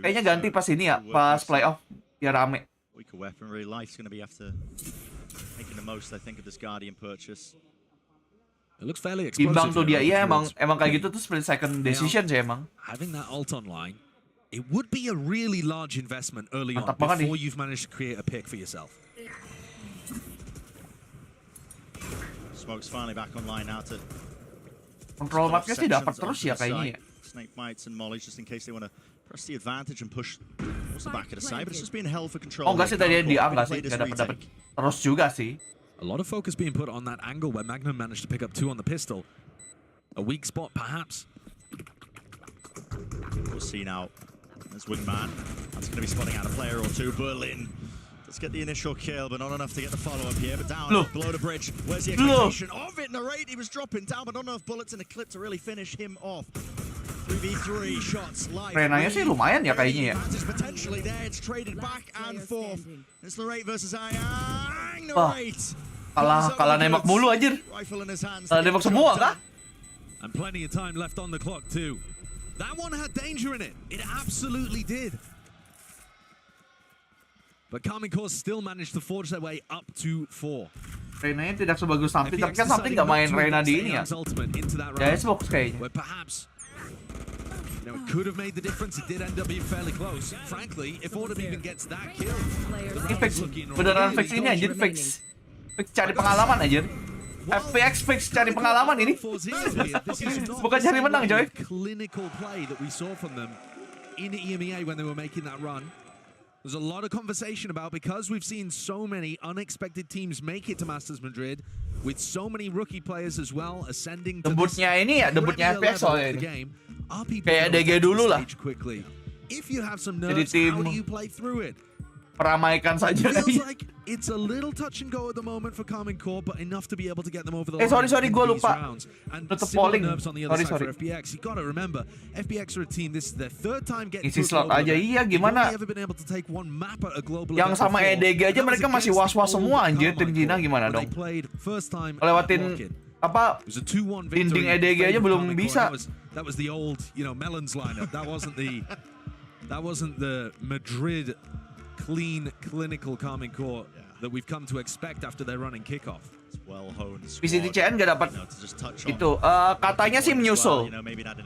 kayaknya ganti pas ini ya, pas playoff. Ya rame. Imbang tuh dia, iya emang kayak gitu tuh split second decision sih emang. Having that ult online, it would be a really large investment early on before you've managed to create a pick for yourself. Smoke's finally back online now to kontrol mapnya sih dapat terus ya kayaknya. Snake bites and mollies just in case they want to press the advantage and push the back of the side, but it's just been hell for control. Oh enggak sih tadi dia enggak sih, enggak dapat terus juga sih. A lot of focus being put on that angle where Magnum managed to pick up 2 on the pistol. A weak spot, perhaps. We'll see now. There's Wingman. That's going to be spotting out a player or two. Berlin. Let's get the initial kill, but not enough to get the follow-up here. But down below the bridge. Where's the expectation of it? Narrate, he was dropping down, but not enough bullets in the clip to really finish him off. 3v3 shots live. Renanya sih lumayan ya kayaknya ya. Potentially there. It's traded back and forth. It's Narrate versus Ayang. Narrate. Kalah nembak mulu anjir. Kalah nembak semua kah? And plenty of time left on the clock too. That one had danger in it. It absolutely did. But Karmin Core still managed to forge their way up to 4. Reina-nya tidak sebagus Something, tapi kan Something nggak main Reina di ini ya. Ya Xbox kayaknya. It could have made the difference. It did end up being fairly close. Frankly, if Autumn even gets that kill, ini fix, beneran fix ini anjir, fix cari pengalaman anjir. FPX fix cari pengalaman ini. Bukan cari menang, coy. Clinical play that we saw from them in EMEA when they were making that run. There's a lot of conversation about, because we've seen so many unexpected teams make it to Masters Madrid with so many rookie players as well ascending to debutnya ini ya, debutnya FPX soalnya ini. Kayak DG dulu lah. If you have some nerves, how do you play through it? Meramaikan saja. Feels like it's a little touch and go at the moment for Karmin Core, but enough to be able to get them over the line. Sorry, gue lupa. Tutup polling. Sorry. For FBX, you gotta remember, FBX are a team. This is their 3rd time getting isi slot aja, iya gimana? Yang sama EDG aja mereka masih was-was semua anjir, tim Cina gimana dong? Lewatin apa dinding EDG aja belum bisa. That was the old, Melons lineup. That wasn't the Madrid clean, clinical Karmin Core that we've come to expect after their running kickoff. VCT CN gak dapat itu. Katanya sih menyusul.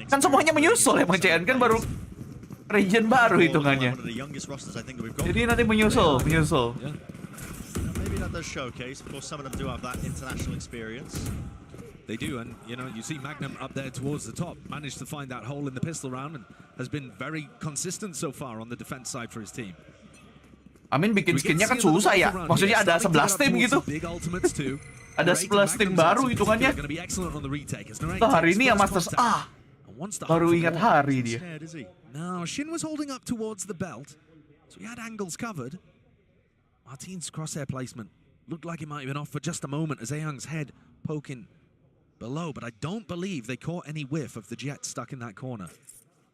Kan semuanya menyusul emang CN kan baru region baru hitungannya. Jadi nanti menyusul. Maybe that does showcase. Of course, some of them do have that international experience. They do, and you know, you see Magnum up there towards the top, managed to find that hole in the pistol round and has been very consistent so far on the defense side for his team. Amin bikin skinnya kan susah ya. Maksudnya ada 11 tim gitu. Ada 11 tim baru hitungannya. Hari ini ya Masters A. Baru ingat hari dia. Now Shin was holding up towards the belt, so he had angles covered. Martin's crosshair placement looked like it might have been off for just a moment as Ayoung's head poking below, but I don't believe they caught any whiff of the jet stuck in that corner.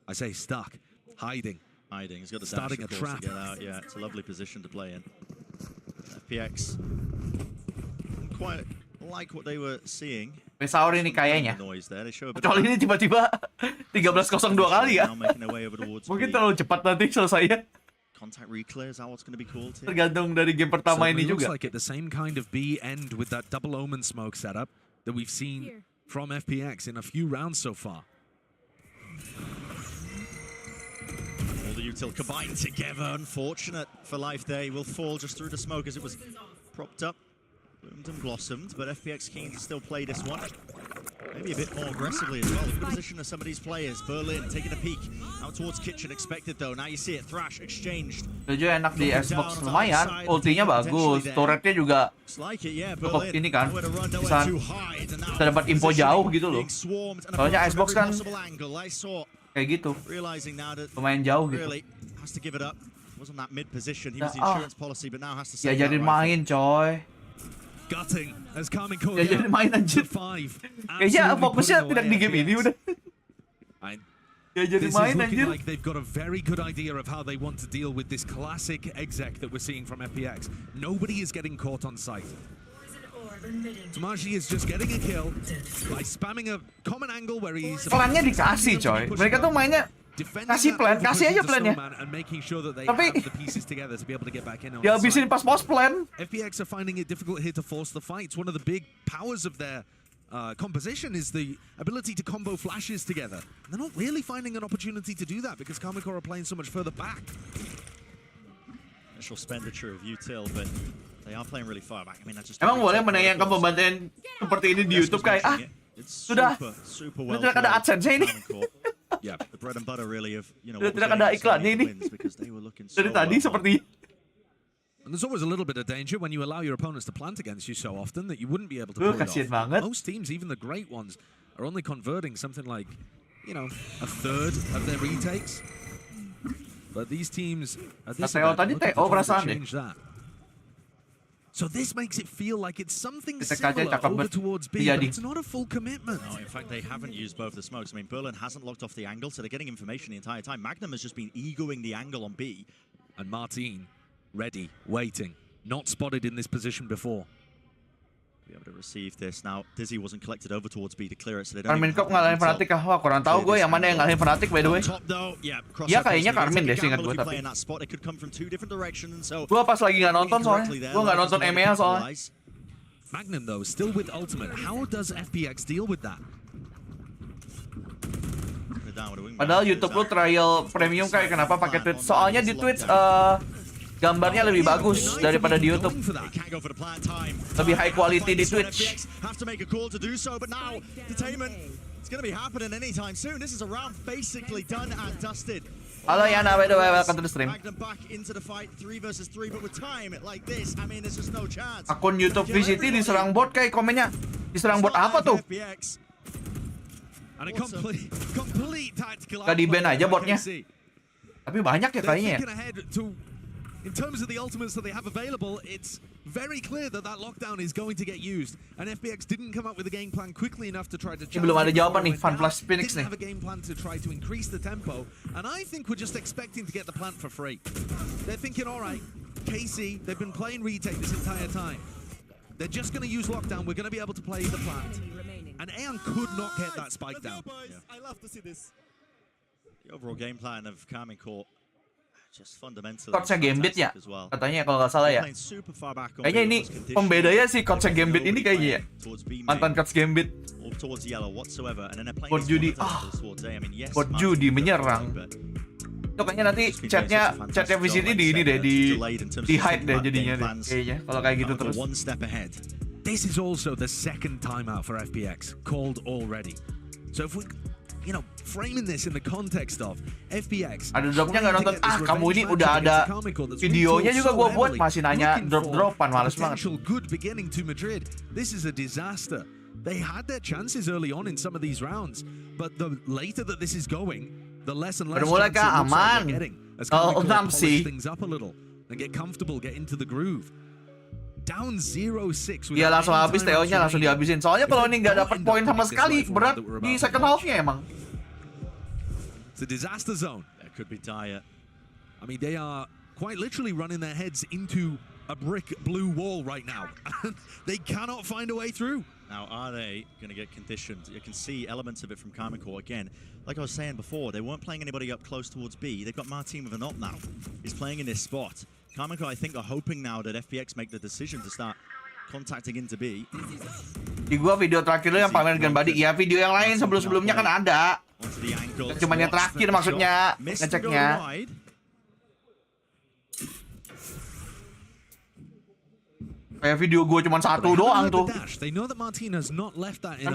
I say stuck, hiding. Hiding. He's got the starting dash, a trap. to get out. Yeah, it's a lovely position to play in. FPX quite like what they were seeing. Pesaur ini kayaknya. Kecuali ini tiba-tiba 13-02 kali ya. Mungkin terlalu cepat nanti selesainya. Contact reclear, is that what's going to be called here? Tergantung dari game pertama ini juga. Looks like it the same kind of B end with that double omen smoke setup that we've seen from FPX in a few rounds so far. All the util combined together. Unfortunate for life there. He will fall just through the smoke as it was propped up. Bloomed and blossomed, but FPX keen to still play this one. Maybe a bit more aggressively as well. Look at the position of some of these players. Berlin taking a peek out towards kitchen. Expected though. Now you see it. Thrash exchanged. Tujuh enak di Xbox lumayan. Ultinya bagus. Turretnya juga cukup ini kan. Bisa dapat info jauh gitu loh. Soalnya Xbox kan kayak gitu. Lumayan jauh gitu. Ya jadi main coy. Ya jadi main anjir. Kayaknya fokusnya tidak di game ini udah. Ya jadi main anjir. Like they've got a very good idea of how they want to deal with this classic exec that we're seeing from FPX. Nobody is getting caught on sight. Tamashi is just getting a kill by spamming a common angle where he's. Plannya dikasih coy. Mereka tuh mainnya kasih plan, kasih aja plannya. Tapi dihabisin pas post plan. FPX are finding it difficult here to force the fights. One of the big powers of their composition is the ability to combo flashes together. And they're not really finding an opportunity to do that because Kamikor are playing so much further back. Initial expenditure of util, but they are playing really far back. I mean, that's just. Emang boleh menayangkan pembantaian seperti ini di YouTube kayak sudah tidak ada AdSense ini. Yeah, the bread and butter really of, you know, tidak ada iklannya ini. Dari tadi seperti. And there's always a little bit of danger when you allow your opponents to plant against you so often that you wouldn't be able to pull it off. Most teams, even the great ones, are only converting something like, you know, a third of their retakes. But these teams at this event are looking to change that. So this makes it feel like it's something similar over towards B, but it's not a full commitment. No, in fact, they haven't used both the smokes. I mean, Berlin hasn't locked off the angle, so they're getting information the entire time. Magnum has just been egoing the angle on B. And Martin, ready, waiting, not spotted in this position before. Be able to receive this. Now, Dizzy wasn't collected over towards B to clear it, so they don't Carmin kok ngalahin Fnatic kah? Wah, kurang tahu gue yang mana yang ngalahin Fnatic by the way. Iya kayaknya Carmin deh seingat gue tapi. Gue pas lagi nggak nonton soalnya. Gue nggak nonton EMEA soalnya. Magnum though still with ultimate. How does FPX deal with that? Padahal YouTube lu trial premium kayak kenapa pakai Twitch? Soalnya di Twitch gambarnya lebih bagus daripada di YouTube. Lebih high quality di Twitch. Halo Yana, by the way, welcome to the stream. Akun YouTube VCT diserang bot kayak komennya. Diserang bot apa tuh? Gak di-ban aja botnya. Tapi banyak ya kayaknya ya. In terms of the ultimates that they have available, it's very clear that that lockdown is going to get used. And FPX didn't come up with a game plan quickly enough to try to challenge. Belum ada jawaban nih, Fan Plus Phoenix nih. Didn't have a game plan to try to increase the tempo. And I think we're just expecting to get the plant for free. They're thinking, all right, KC, they've been playing retake this entire time. They're just going to use lockdown. We're going to be able to play the plant. And Aeon could not get that spike down. Yeah. I love to see this. The overall game plan of Carmin Court. Coachnya Gambit ya, katanya kalau nggak salah ya. Kayaknya ini pembedanya si Coachnya Gambit ini kayaknya ya. Mantan Coach Gambit. Bot judi, bot judi menyerang. Itu kayaknya nanti chatnya VCT di ini deh, di hide deh jadinya deh. Kayaknya kalau kayak gitu terus. this is also the second timeout for FPX called already. So if we, framing this in the context of FPX. Ada dropnya nggak nonton? Kamu ini udah ada videonya juga gua buat, masih nanya drop-dropan, males banget. Good beginning to Madrid. This is a disaster. They had their chances early on in some of these rounds, but the later that this is going, the less and less Bermula chances kah? it looks like Aman. they're getting. As Kalau Kamiko enam polish sih. things up a little and get comfortable, get into the groove. Down 0-6. Dia langsung habis, TO-nya langsung dihabisin. Soalnya kalau ini nggak dapat poin sama sekali, berat di second half-nya emang. It's a disaster zone. That could be dire. I mean, they are quite literally running their heads into a brick blue wall right now. They cannot find a way through. Now, are they going to get conditioned? You can see elements of it from Kamiko again. Like I was saying before, they weren't playing anybody up close towards B. They've got Martin with an op now. He's playing in this spot. Kamiko, I think, are hoping now that FPX make the decision to start contacting into B. Di gua video terakhir lu yang pamer dengan Badi. Ya, video yang lain sebelum-sebelumnya kan ada. Cuma yang terakhir maksudnya ngeceknya. Kayak video gue cuma satu doang tuh. Kan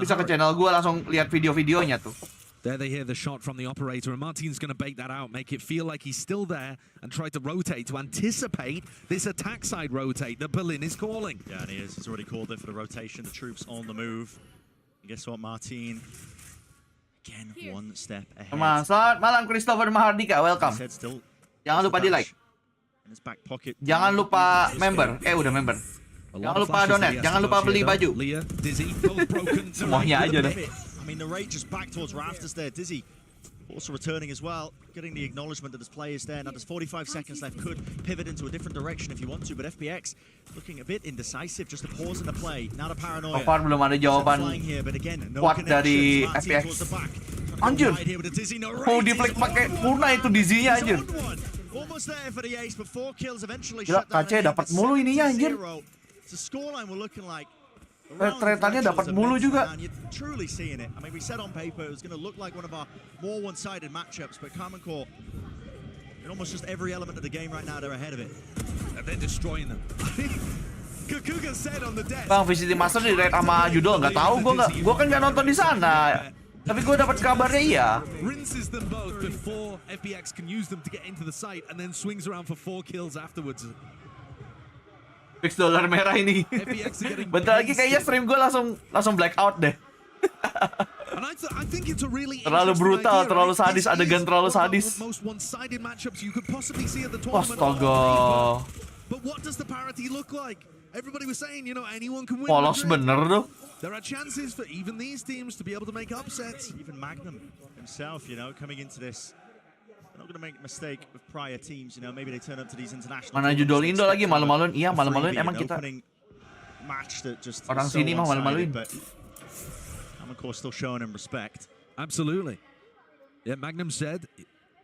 bisa ke channel gue langsung lihat video-videonya tuh. There they hear the shot from the operator, and Martin's going to bake that out, make it feel like he's still there, and try to rotate to anticipate this attack side rotate that Berlin is calling. Yeah, and he is. He's already called it for the rotation. The troops on the move. And guess what, Martin? Again, one step ahead. Selamat malam Christopher Mahardika, welcome. Jangan lupa di like. Jangan lupa member. Udah member. Jangan lupa donate. Jangan lupa beli baju. Semuanya aja deh. I mean, the rate just back towards rafters there. Dizzy also returning as well, getting the acknowledgement that there's players there. Now there's 45 seconds left. Could pivot into a different direction if you want to, but FPX looking a bit indecisive. Just a pause in the play. Now the paranoia. So far belum ada jawaban kuat dari FPX. Anjir. Mau di-flick pakai Purna itu Dizzy-nya anjir. Gila, KC dapat mulu ininya anjir. Tretannya dapat mulu juga. Truly seeing it. I mean, we said on paper it was going to look like one of our more one-sided matchups, but Common Core, in almost just every element of the game right now, they're ahead of it. And they're destroying them. Kukuga said on the desk. Bang, VCT Master di rate sama Judol nggak tahu, gue kan nggak nonton di sana. Tapi gue dapat kabarnya iya. Rinses them both before FPX can use them to get into the site, and then swings around for 4 kills afterwards. Fix dolar merah ini. Bentar lagi kayaknya stream gue langsung blackout deh. Terlalu brutal, terlalu sadis, adegan terlalu sadis. Astaga. Polos bener tuh. There are chances for even these teams to be able to make upsets. Even Magnum himself, coming into this. They're not going to make a mistake with prior teams, maybe they turn up to these international. Mana judul Indo lagi malu-maluin? Iya, malu-maluin emang kita. Orang sini mah malu-maluin. I'm of course still showing him respect. Absolutely. Yeah, Magnum said,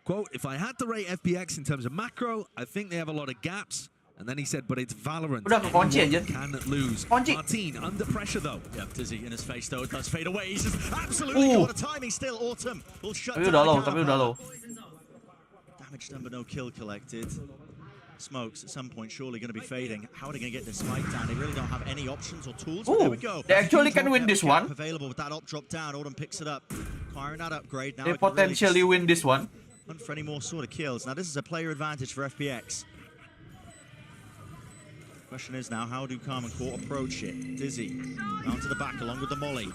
quote, "If I had to rate FPX in terms of macro, I think they have a lot of gaps." And then he said, but it's Valorant. Udah kekunci aja. Can lose. Kunci. Martin under pressure though. Yeah, Dizzy in his face though. It does fade away. He's just absolutely got a timing still. Autumn will shut down. Tapi udah low. Damage done but no kill collected. Smokes at some point surely going to be fading. How are they going to get this spike down? They really don't have any options or tools. There we go. They actually can win this one. Available with that op drop down. Autumn picks it up. Acquiring that upgrade now. They potentially win this one. Hunt for any more sort of kills. Now this is a player advantage for FPX. Question is now, how do Carmen Court approach it? Dizzy, down to the back along with the molly.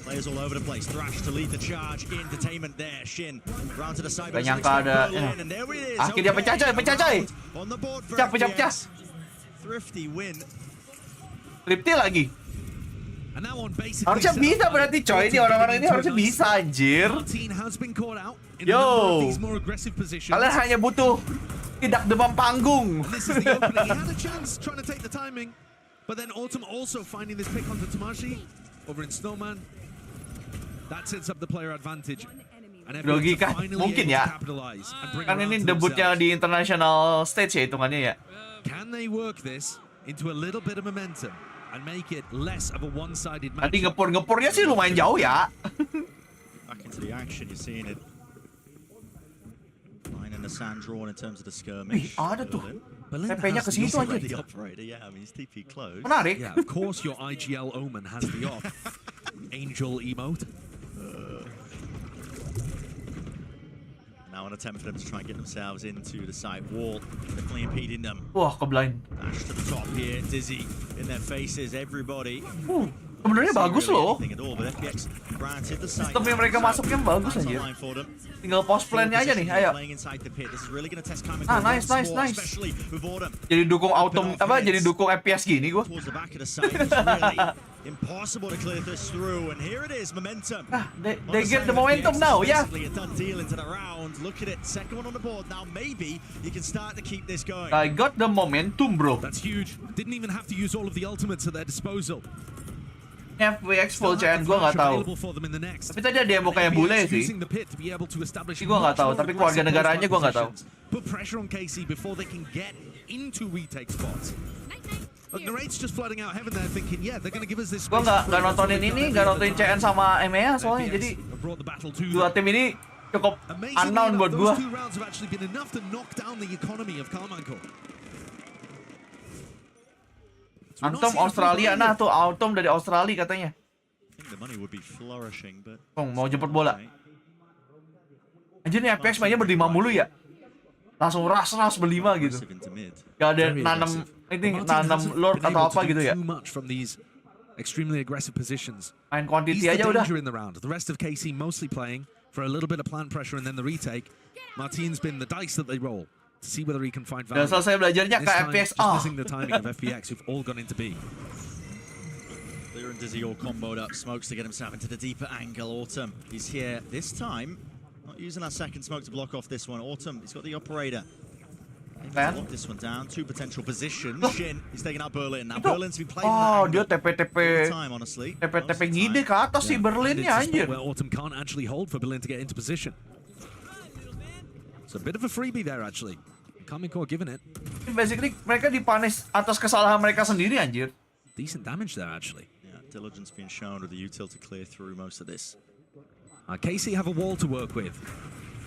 Players all over the place. Thrash to lead the charge. Entertainment there. Shin round to the side. Gak nyangka ada. Akhirnya pecah coy. Pecah. Thrifty win. Thrifty lagi. Harusnya bisa berarti coy. Ini orang-orang ini harusnya bisa anjir. Yo. Kalian hanya butuh tidak demam panggung. But then Autumn also finding this pick onto Tamashi over in Snowman. That sets up the player advantage. Logika mungkin ya. Kan ini debutnya di international stage ya hitungannya ya. Can they work this into a little bit of momentum and make it less of a one-sided match? Nanti ngepur-ngepurnya sih lumayan jauh ya. Back into the action, you're seeing it. Line in the sand drawn in terms of the skirmish. Ada tuh. TP-nya ke situ aja. Menarik. Yeah, of course your IGL Omen has the off angel emote. Now an attempt for them to try and get themselves into the side wall, definitely impeding them. Wah, ke-blind. Dash to the top here, Dizzy in their faces, everybody. Sebenarnya bagus loh. Sistem yang mereka masukin bagus aja. Tinggal post plan-nya aja nih, ayo. Ah, nice. Jadi dukung jadi dukung FPS gini gua. Impossible to clear this through, and here it is, momentum. They get the momentum now, yeah. A done deal into the round. Look at it, second one on the board. Now maybe you can start to keep this going. I got the momentum, bro. That's huge. Didn't even have to use all of the ultimates at their disposal. FPX full CN gua nggak tahu. Tapi tadi ada yang mau kayak bule sih. Ini gua nggak tahu, tapi keluarga negaranya gua nggak tahu. Put pressure on KC before they can get into retake spots. Look, Narrate's just flooding out heaven there thinking, yeah, they're going to give us this. Gua nggak nontonin ini, nggak nontonin CN sama EMEA soalnya, jadi dua tim ini cukup unknown buat gua. Antum Australia, nah tuh Autumn dari Australia katanya. Mau jemput bola. Anjir nih FPX mainnya berlima mulu ya. Langsung ras berlima gitu. Gak ada nanam Lord atau apa gitu ya. Extremely aggressive positions. Main quantity aja udah. The rest of KC mostly playing for a little bit of plant pressure and then the retake. Martin's been the dice that they roll to see whether he can find value. Udah selesai belajarnya ke FPS. Missing the timing of FPX who've all gone into B. Clear and Dizzy all comboed up. Smokes to get himself into the deeper angle. Autumn, he's here this time. Not using that second smoke to block off this one. Autumn, he's got the operator. Lock this one down. Two potential positions. Shin, he's taking out Berlin. Now Berlin's been playing dia TP ngide ke atas sih Berlinnya anjir. Where Autumn can't actually hold for Berlin to get into position. It's a bit of a freebie there actually. Kamiko giving it. Basically mereka dipanis atas kesalahan mereka sendiri anjir. Decent damage there actually. Yeah, diligence being shown with the util to clear through most of this. KC have a wall to work with.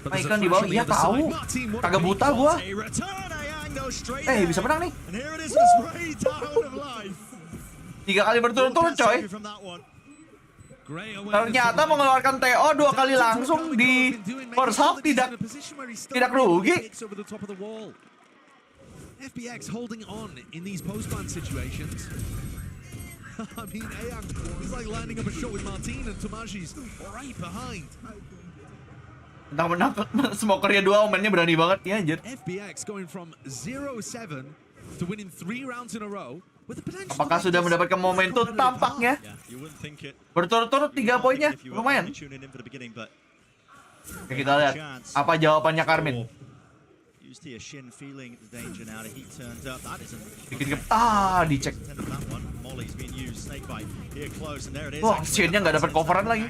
Mainkan di bawah, iya tahu. Kagak buta gua. Bisa menang nih. 3 kali berturut-turut coy. Ternyata mengeluarkan TO 2 kali langsung di first half tidak rugi. FPX holding on in these post-ban situations. I mean, Ayang is like lining up a shot with Martin and Tomaji's right behind. Menang smokernya 2 omennya berani banget ya anjir. FPX going from 0-7 to winning 3 rounds in a row with the potential. Apakah sudah mendapatkan momentum tampaknya? Berturut-turut 3 poinnya lumayan. Oke, kita lihat apa jawabannya Karmin. Dicek. Wah, Shin-nya nggak dapat coveran lagi.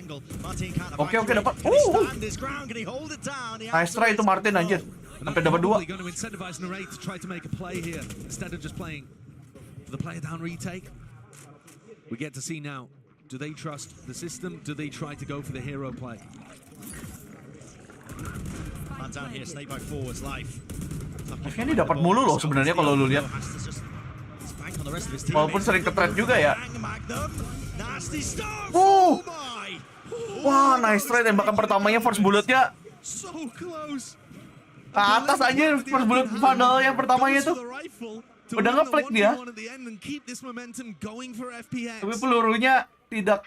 Oke, dapat. Nice try itu Martin anjir. Sampai dapat 2. We get to see now. Do they trust the system? Do they try to go for the hero play? Down here, Senpai forwards life. Ini dapat mulu loh sebenarnya kalau lu lihat. Walaupun sering ke-trade juga ya. Wah, nice try tembakan pertamanya first bulletnya ke atas aja. First bullet funnel yang pertamanya tuh udah nge-flick dia. Tapi pelurunya tidak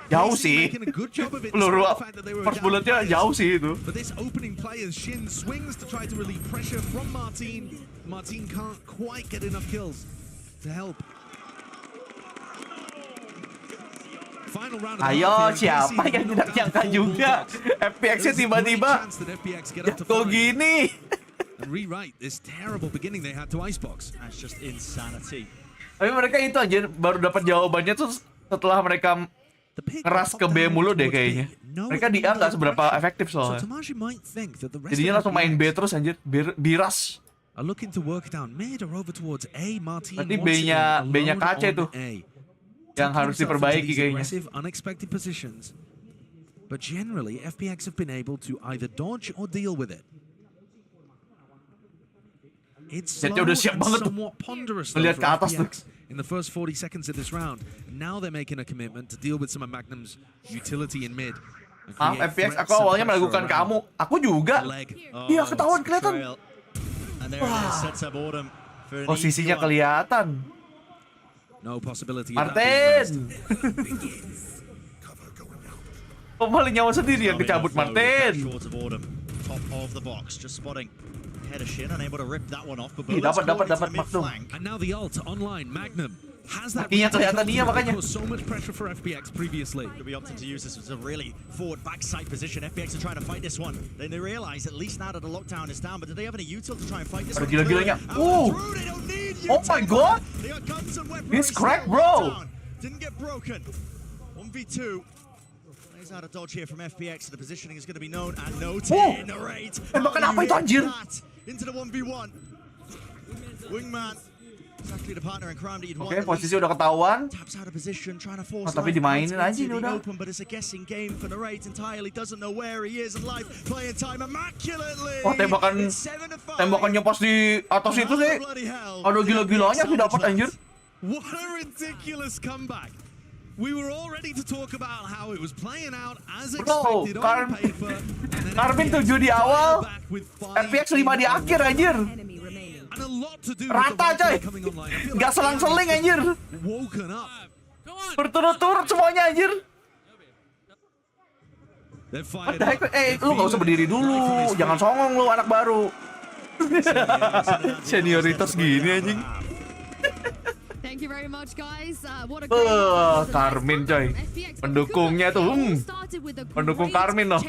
jauh sih. Peluru first bulletnya jauh sih itu. But this opening play as Shin swings to try to relieve pressure from Martin. Martin can't quite get enough kills to help. Ayo, siapa yang tidak nyangka juga FPX-nya tiba-tiba jatuh gini. Rewrite this terrible beginning they had to Icebox. That's just insanity. Tapi mereka itu aja baru dapat jawabannya tuh setelah mereka ngeras ke B mulu deh kayaknya. Mereka di A nggak seberapa efektif soalnya. Jadinya langsung main B terus anjir, biras. Berarti B-nya KC tuh yang harus diperbaiki kayaknya. But generally, FPX have been able to either dodge or deal with it. It's Jetnya slow udah siap and banget tuh. somewhat ponderous though Ngeliat for ke atas tuh. FPX in the first 40 seconds of this round. Now they're making a commitment to deal with some of Magnum's utility in mid. Maaf FPX, aku awalnya meragukan kamu. Aku juga. Iya, ketahuan kelihatan. Posisinya kelihatan. No possibility. Martin. Kok malah nyawa sendiri yang kecabut Martin. Top of the box, just spotting head of Shin, unable to rip that one off. But dapat Magnum. And now the ult online Magnum has that. Kakinya kelihatan dia makanya. So much pressure for FPX previously. Could be opting to use this as a really forward backside position. FPX are trying to fight this one. Then they realize at least now that the lockdown is down, but do they have any util to try and fight this one? Gila-gilanya. Oh my god. He's cracked, bro. Didn't get broken. 1v2. Plays out a dodge here from FPX. The positioning is going to be known and noted in the rate. Tembakan apa itu anjir? Into the 1v1. Wingman. Exactly the partner in crime that you'd want. Oke, posisi udah ketahuan. Taps out of position, trying to force tapi dimainin aja ini udah. open, but it's a guessing game for Narrate entirely. Doesn't know where he is and live playing time immaculately. Wah, tembakannya pas di atas itu sih. Aduh, gila-gilanya sih dapat anjir. What a ridiculous comeback. We were all ready to talk about how it was playing out as expected on paper. Karmin 7 di awal, FPX 5 di akhir anjir. Rata coy. Gak selang-seling anjir. Berturut-turut semuanya anjir. What the heck? Lu gak usah berdiri dulu. Jangan songong lu anak baru. Senioritas gini anjing. Thank you very much, guys. What a Karmin coy. Pendukungnya tuh. Pendukung Karmin loh.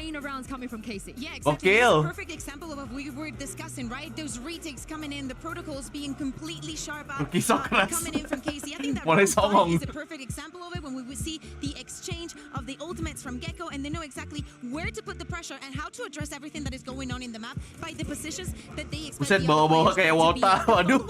Gokil. Perfect example of what we were discussing, right? Those retakes coming in, the protocols being completely sharp out. Coming in from KC. I think that is a perfect example of it when we would see the exchange of the ultimates from Gecko, and they know exactly where to put the pressure and how to address everything that is going on in the map by the positions that they expect. Buset, bawa-bawa kayak Wota. Waduh.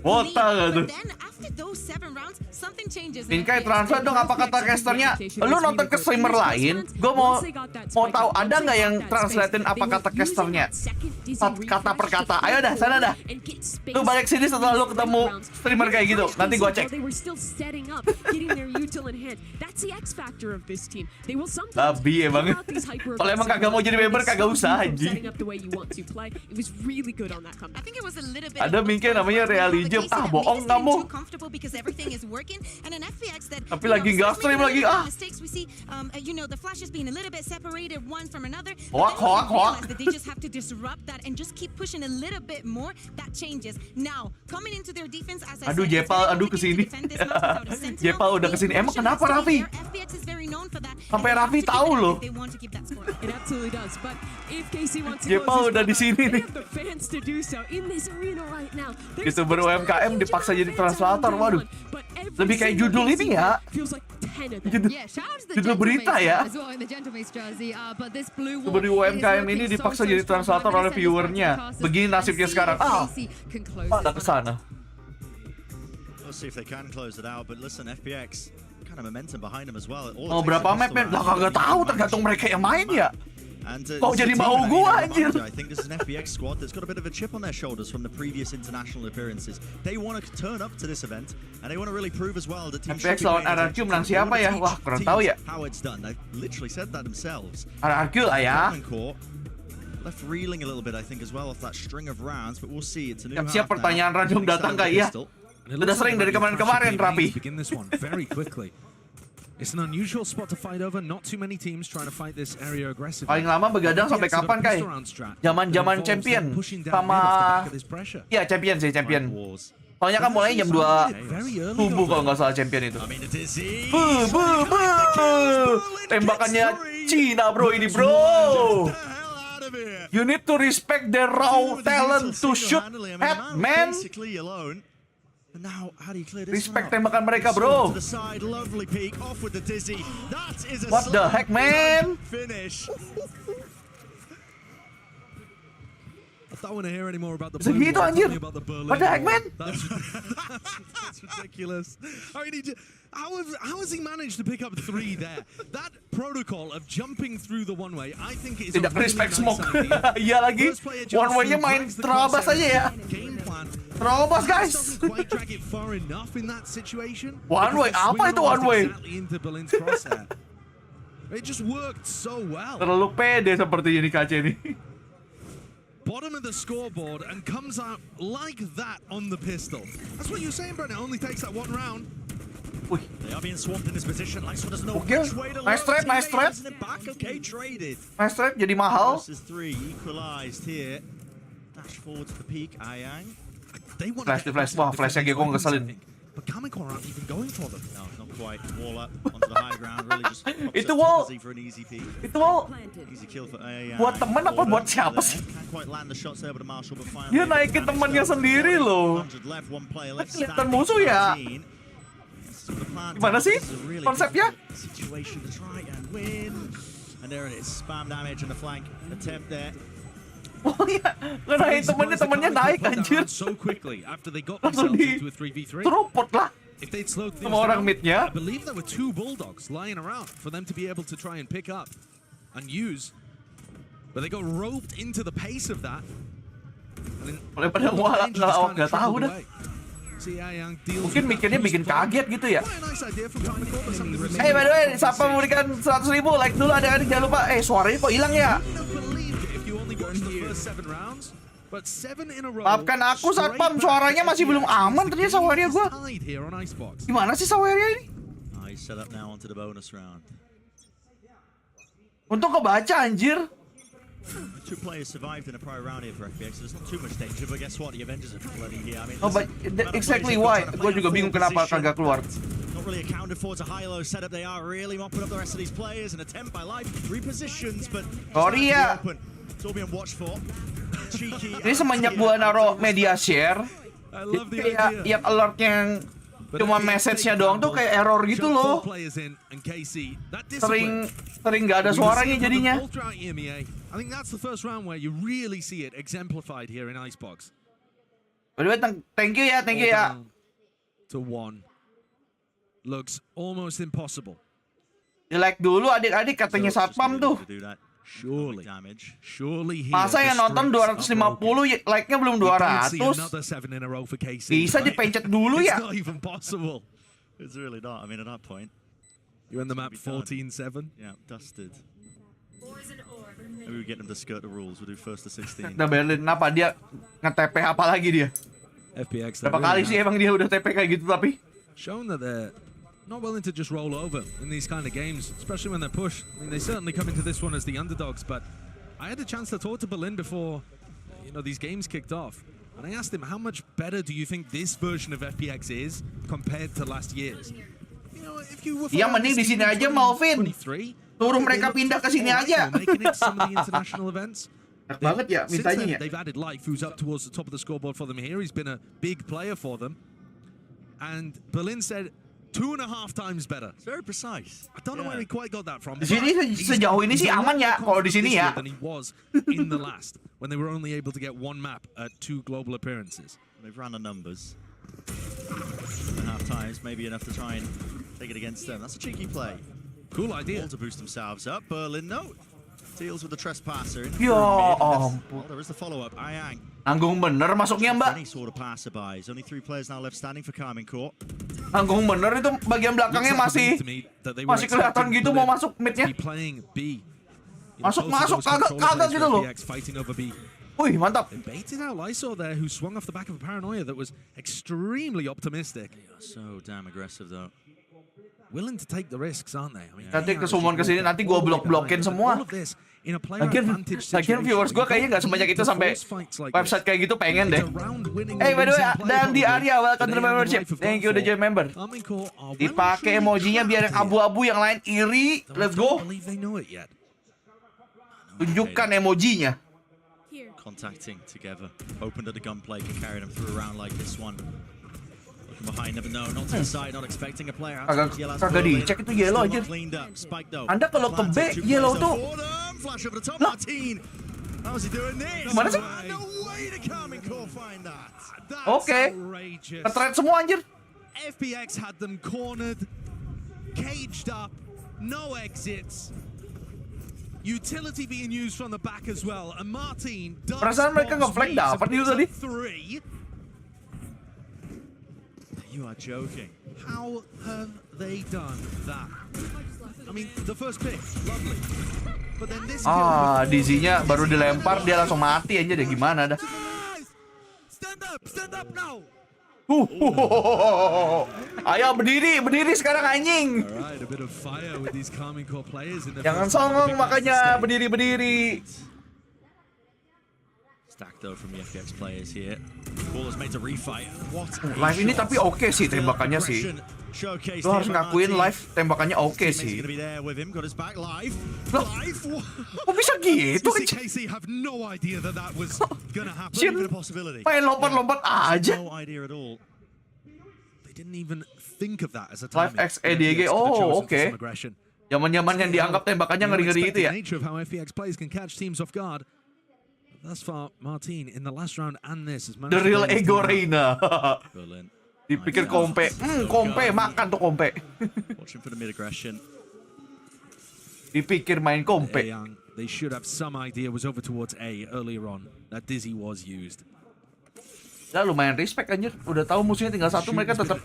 Wota tuh. Then after those 7 rounds, something changes. Inkai translate dong apa kata casternya. Lu nonton ke streamer lain, gue mau tahu ada nggak yang translatein apa kata casternya kata per kata. Ayo dah, sana dah. Lu balik sini setelah lu ketemu streamer kayak gitu. Nanti gue cek. Babi emang. Kalau emang kagak mau jadi member kagak usah anjing. Ada mungkin namanya realism. Ah bohong kamu. Tapi lagi nggak stream lagi ah. Hoak. Aduh Jepal, aduh kesini. Jepal udah kesini. Emang kenapa Raffi? Sampai Raffi tahu loh. Jepal udah di sini nih. YouTuber UMKM dipaksa jadi translator, waduh. Lebih kayak judul ini ya. Judul berita ya. YouTuber di UMKM ini dipaksa jadi translator oleh viewernya. Begini nasibnya sekarang. Pada kesana. Mau berapa map men? Lah kagak tahu, tergantung mereka yang main ya. Kok jadi mau gua anjir? I think this is an FPX squad that's got a bit of a chip on their shoulders from the previous international appearances. They want to turn up to this event and they want to really prove as well that team FPX lawan RRQ menang siapa ya? Wah, kurang tahu ya. How it's done. They literally said that themselves. RRQ lah ya. Left reeling a little bit I think as well off that string of rounds, but we'll see. It's a new siap pertanyaan Rajong datang kah ya? Udah sering dari kemarin-kemarin Rapi. It's an unusual spot to fight over. Not too many teams trying to fight this area aggressively. Paling lama begadang sampai kapan Kai? Zaman-zaman champion sama ya champion sih champion. Soalnya kan mulainya jam 2 subuh kalau nggak salah champion itu. Tembakannya Cina bro ini bro. You need to respect their raw talent to shoot at man. Respect tembakan mereka, bro. What the heck, man? Segitu anjir. What the heck, man? That's ridiculous. I mean, How has he managed to pick up 3 there? That protocol of jumping through the one way, I think is tidak respect smoke. Iya lagi. One way-nya main terabas aja ya. Terabas guys. Quite drag it far enough in that situation. One way, apa itu one way? Exactly into Berlin's crosshair. It just worked so well. Terlalu pede sepertinya nih KC nih. Bottom of the scoreboard and comes out like that on the pistol. That's what you're saying, Brent. It only takes that 1 round. They are being swamped in this position. Like, so doesn't know which way to nice trap, nice trap. Okay, traded. Nice trap, jadi mahal. Versus 3 equalized here. Dash forward to the peak, Ayang. They want flash. Wah, flashnya gue ngeselin. But Kamiko aren't even going for them. No, not quite. Wall up onto the high ground. Really just itu wall. For an easy peek. Itu wall. Easy kill for Ayang. Buat temen apa buat siapa sih? Can't quite land the shots there, but Marshall, but finally. Dia naikin temannya sendiri loh. Kelihatan musuh ya. Gimana sih konsepnya? Situation to try and win. And there it is. Spam damage on the flank attempt there. Oh iya, ngenaik temannya naik anjir. Langsung di teropot lah. Sama orang midnya. I believe there were 2 bulldogs lying around for them to be able to try and pick up and use, but they got roped into the pace of that. Oleh pada nggak tahu dah. Mungkin mikirnya bikin kaget gitu ya. By the way, siapa memberikan 100.000 like dulu ada jangan lupa. Suaranya kok hilang ya? Maafkan aku Satpam, suaranya masih belum aman ternyata Saweria gua. Gimana sih Saweria ini? Untung kebaca anjir. 2 players survived in a prior round here for FPX, so there's not too much danger, but guess what? The Avengers are bloody here. I mean, but exactly why? Gua juga bingung kenapa kagak keluar. Not really accounted for. It's a high-low setup. They are really mopping up the rest of these players. An attempt by Life repositions, but sorry ya. It's all being watched for. Cheeky. Ini semenjak gua naro media share, yang alert yang cuma message-nya doang tuh kayak error gitu loh. Sering nggak ada suaranya jadinya. I think that's the first round where you really see it exemplified here in Icebox. By the way, thank you ya. To 1. Looks almost impossible. Di like dulu adik-adik katanya Satpam tuh. Surely masa yang nonton 250 like-nya belum 200. Bisa dipencet dulu ya. It's not even possible. It's really not. I mean, at that point. You're in the map 14-7? Yeah, dusted. Maybe we get them to skirt the rules. We'll do first to 16. Nah, Berlin, kenapa dia nge-TP apa lagi dia? FPX. Berapa kali sih emang dia udah TP kayak gitu tapi? Shown that they're not willing to just roll over in these kind of games, especially when they're pushed. I mean, they certainly come into this one as the underdogs, but I had a chance to talk to Berlin before, these games kicked off. And I asked him, how much better do you think this version of FPX is compared to last year's? Yang mending di sini aja, Malvin. Suruh mereka pindah ke sini aja. Enak banget ya mintanya ya. They've added Life, who's up towards the top of the scoreboard for them here. He's been a big player for them. And Berlin said 2.5 times better. It's very precise. I don't know where he quite got that from. Di sini sejauh ini sih aman ya kalau di sini ya. Than he was in the last when they were only able to get 1 map at 2 global appearances. They've run the numbers. 2.5 times, maybe enough to try and take it against them. That's a cheeky play. Cool idea. All to boost themselves up. Berlin, no. Deals with the trespasser. Ya ampun. There is the follow-up. Ayang. Nanggung bener masuknya, Mbak. Any sort of passerbys. Only 3 players now left standing for Carmine Court. Nanggung bener itu bagian belakangnya masih kelihatan gitu mau masuk midnya. Masuk kagak gitu loh. Wih, mantap. They baited out Lysor there, who swung off the back of a paranoia that was extremely optimistic. So damn aggressive though. Willing to take the risks, aren't they? I mean, nanti kesumun kesini, nanti gua blok-blokin semua. Lagian viewers gua kayaknya nggak sebanyak itu sampai website kayak gitu pengen deh. By the way, dan di area welcome to the membership. Thank you udah join member. Dipakai emojinya biar yang abu-abu yang lain iri. Let's go. Tunjukkan emojinya. Contacting together. Opened at the gunplay, can carry them through a round like this one. Behind them, no, not to the side, not expecting a player. Kagak dicek itu yellow aja. Anda kalau ke B yellow tuh. Lah. Gimana sih? Oke. Nge-trade semua anjir. FPX had them cornered. caged up, no exits. Utility being used from the back as well, and Martin does. Perasaan mereka nge-flag dapat itu tadi. You are joking. How have they done that? I mean, the first pick, lovely. But then this Dizzy-nya baru dilempar dia langsung mati aja deh, gimana dah. Stand up now. Ayo berdiri sekarang anjing. Jangan songong makanya berdiri. Stack though from the FPX players here. Ball is made to refight. Live ini tapi oke sih tembakannya sih. Lo harus ngakuin live tembakannya oke sih. Loh, kok bisa gitu? Main lompat-lompat aja. Live X EDG, oh oke. Zaman-zaman yang dianggap tembakannya ngeri-ngeri itu ya. Thus far, Martin in the last round and this is the real ego Reina. Dipikir kompe, kompe makan tuh kompe. Watching for the mid aggression. Dipikir main kompe. They should have some idea was over towards A earlier on. That Dizzy was used. Ya lumayan respect anjir. Udah tahu musuhnya tinggal satu, mereka tetap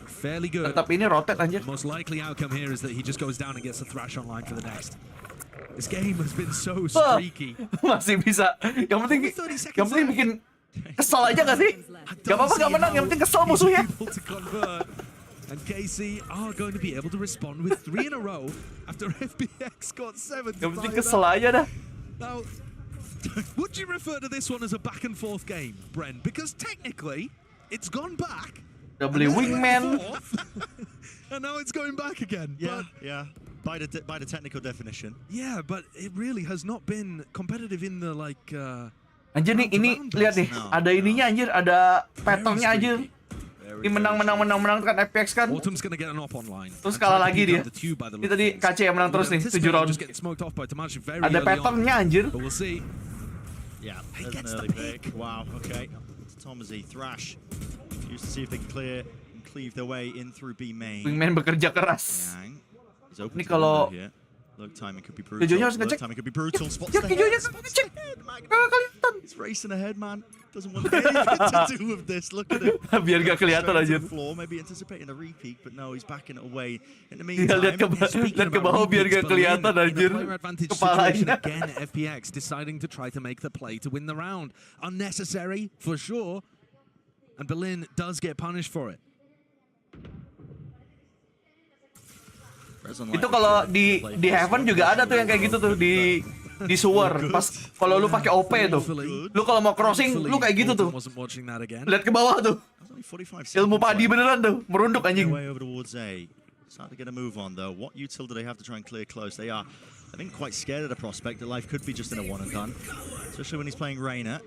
ini rotate anjir. Most likely outcome here is that he just goes down and gets the thrash online for the next. This game has been so streaky. Masih bisa. Yang penting bikin kesel aja gak sih? Gak apa-apa gak menang, yang penting kesel musuhnya. And KC are going to be able to respond with 3 in a row after FPX got 7. Yang penting kesel aja dah. Now, would you refer to this one as a back and forth game, Bren? Because technically, it's gone back. Double wingman. And now it's going back again. Yeah. By the technical definition. Yeah, but it really has not been competitive in the like. Anjir nih, ini lihat nih, ada ininya anjir, ada patternnya anjir. Ini menang kan FPX kan. Terus kalah lagi dia. Ini tadi KC yang menang terus nih 7 round. Ada patternnya anjir. Yeah, there's an early pick. Wow, okay. Tomsy, Thrash. Used to see if they can cleave their way in through B main. Wingman bekerja keras. Ini kalau Kejonya harus ngecek. Ya Kejonya ngecek. Kelihatan. He's racing ahead, man. Doesn't want anything to do with this. Look at it. Biar gak kelihatan aja. Maybe anticipating a repeat, but no, he's backing it away. In the meantime, lihat ke bawah biar gak kelihatan anjir. Kepalanya. Again, FPX deciding to try to make the play to win the round. Unnecessary for sure. And Berlin does get punished for it. Itu kalau di Heaven juga ada tuh yang kayak gitu tuh di sewer. Pas kalau lu pakai OP tuh, lu kalau mau crossing lu kayak gitu tuh. Lihat ke bawah tuh. Ilmu padi beneran tuh, merunduk anjing. Starting to get a move on though. What util do they have to try and clear close? They are, I think, quite scared of the prospect that life could be just in a one and done, especially when he's playing Reina.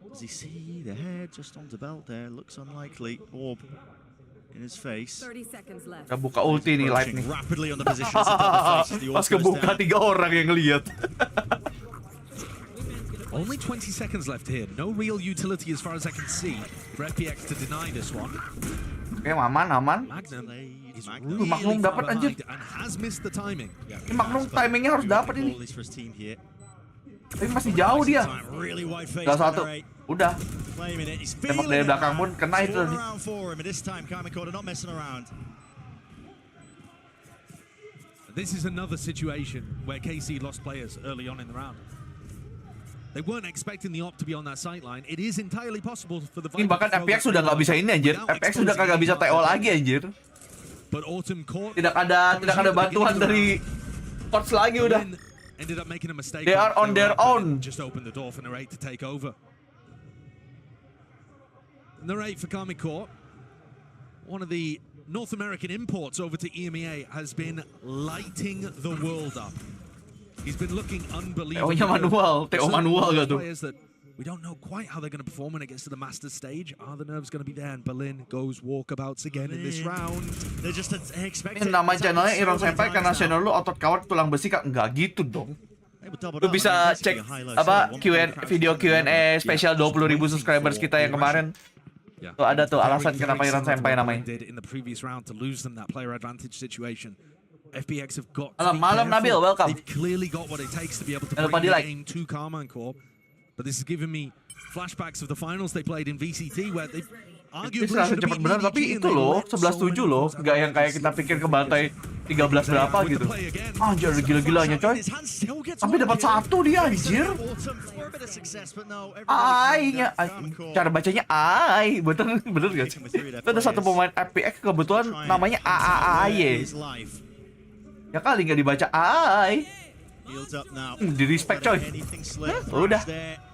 Does he see the head just on the belt there? Looks unlikely. Orb in his face. 30 seconds left. Buka ulti nih live nih. Rapidly on the positions above the face. Pas kebuka 3 orang yang ngeliat. Only 20 seconds left here. No real utility as far as I can see for FPX to deny this one. Oke, aman. Magnum dapat anjir. And has missed the timing. Ini Magnum timingnya harus dapat ini. Tapi masih jauh dia. Udah satu. Udah. Tembak dari belakang pun kena itu tadi. This is another situation where KC lost players early on in the round. They weren't expecting the op to be on that sideline. It is entirely possible for the. Ini bahkan FPX sudah nggak bisa ini anjir. FPX sudah kagak bisa TO lagi anjir. Tidak ada bantuan dari coach lagi udah. Ended up making a mistake. They are on their own. Just opened the door for Narrate to take over. Narrate for Karmic Core, one of the North American imports over to EMEA, has been lighting the world up. He's been looking unbelievable. TO manual gak tuh? We don't know quite how they're going to perform when it gets to the Masters stage. Are the nerves going to be there? And Berlin goes walkabouts again in this round. They're just expecting. Ini nama channelnya Senpai karena channel lu otot kawat tulang besi kak enggak gitu dong. Lu bisa cek apa video Q&A spesial 20.000 subscribers kita yang kemarin. Tuh ada tuh alasan kenapa Senpai namanya. In the previous round to lose them that player advantage situation. FPX have got to be Malam Nabil, careful. welcome. They've clearly got what it takes to be able to Jangan lupa bring di-like. the game to Karma and Corp. But this has given me flashbacks of the finals they played in VCT where they Ini arguably serasa should have cepat beaten benar, Gen.G tapi and itu they loh, let so 11-7 many loh. goals Nggak yang kayak kita pikir kebantai 13 berapa gitu. Anjir, gila-gilanya coy. Sampai dapat 1 dia, anjir. AI-nya, cara bacanya AI. Bener gak sih? Itu ada satu pemain FPX kebetulan namanya AAAY. Ya kali nggak dibaca AI. Di respect coy. Udah.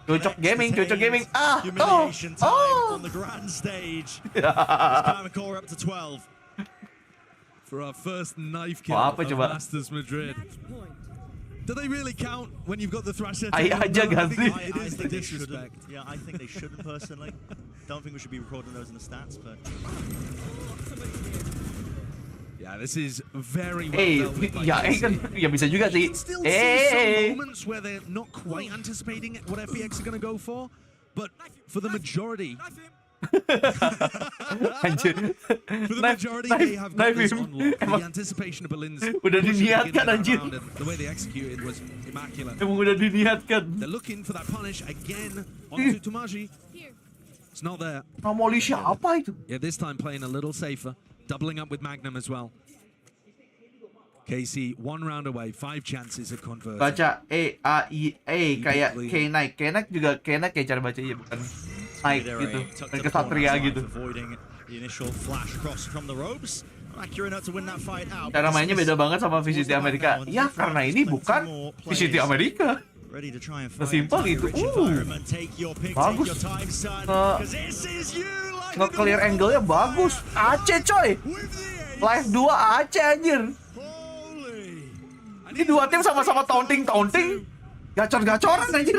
Cocok gaming. Oh. For our first knife kill apa of coba? Masters Madrid. Do they really count when you've got the thrasher? AI aja gak sih? It is the disrespect. Yeah, I think they shouldn't personally. Don't think we should be recording those in the stats, but yeah, this is very well dealt with by ya kan, ya bisa juga sih. Still see some moments where they're not quite anticipating what FPX are going to go for, but for the majority, Anjir. for the majority, they have got this on lock. The anticipation of Berlin's udah diniatkan anjir. the way they executed was immaculate. Emang udah diniatkan. They're looking for that punish again onto Tomaji. It's not there. Nomoli siapa itu? Yeah, this time playing a little safer, doubling up with Magnum as well. KC 1 round away, 5 chances at converting. Baca E-A-I-E kayak K-Night. K-Night juga K-Night kayak cara bacanya bukan Night gitu. Dan kesatria gitu. Cara mainnya beda banget sama VCT Amerika. Ya karena ini bukan VCT Amerika. Sesimpel itu. Bagus. Nge-clear angle-nya bagus. Aceh coy. Live 2 Aceh anjir. Ini dua tim sama-sama taunting. Gacor-gacoran anjir.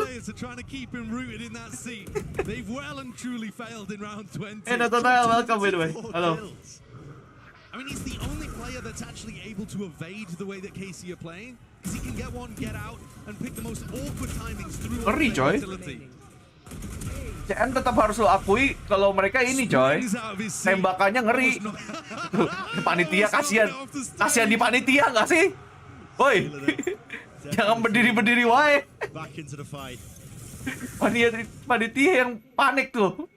Nathanael, welcome by the way. Halo. I mean, he's the only player that's actually able to evade the way that KC are playing, because he can get one, get out, and pick the most awkward timings through. Ngeri coy. CN tetap harus lo akui kalau mereka ini coy. Tembakannya ngeri. Panitia kasihan di panitia nggak sih? Woi. Jangan berdiri wae. Panitia yang panik tuh.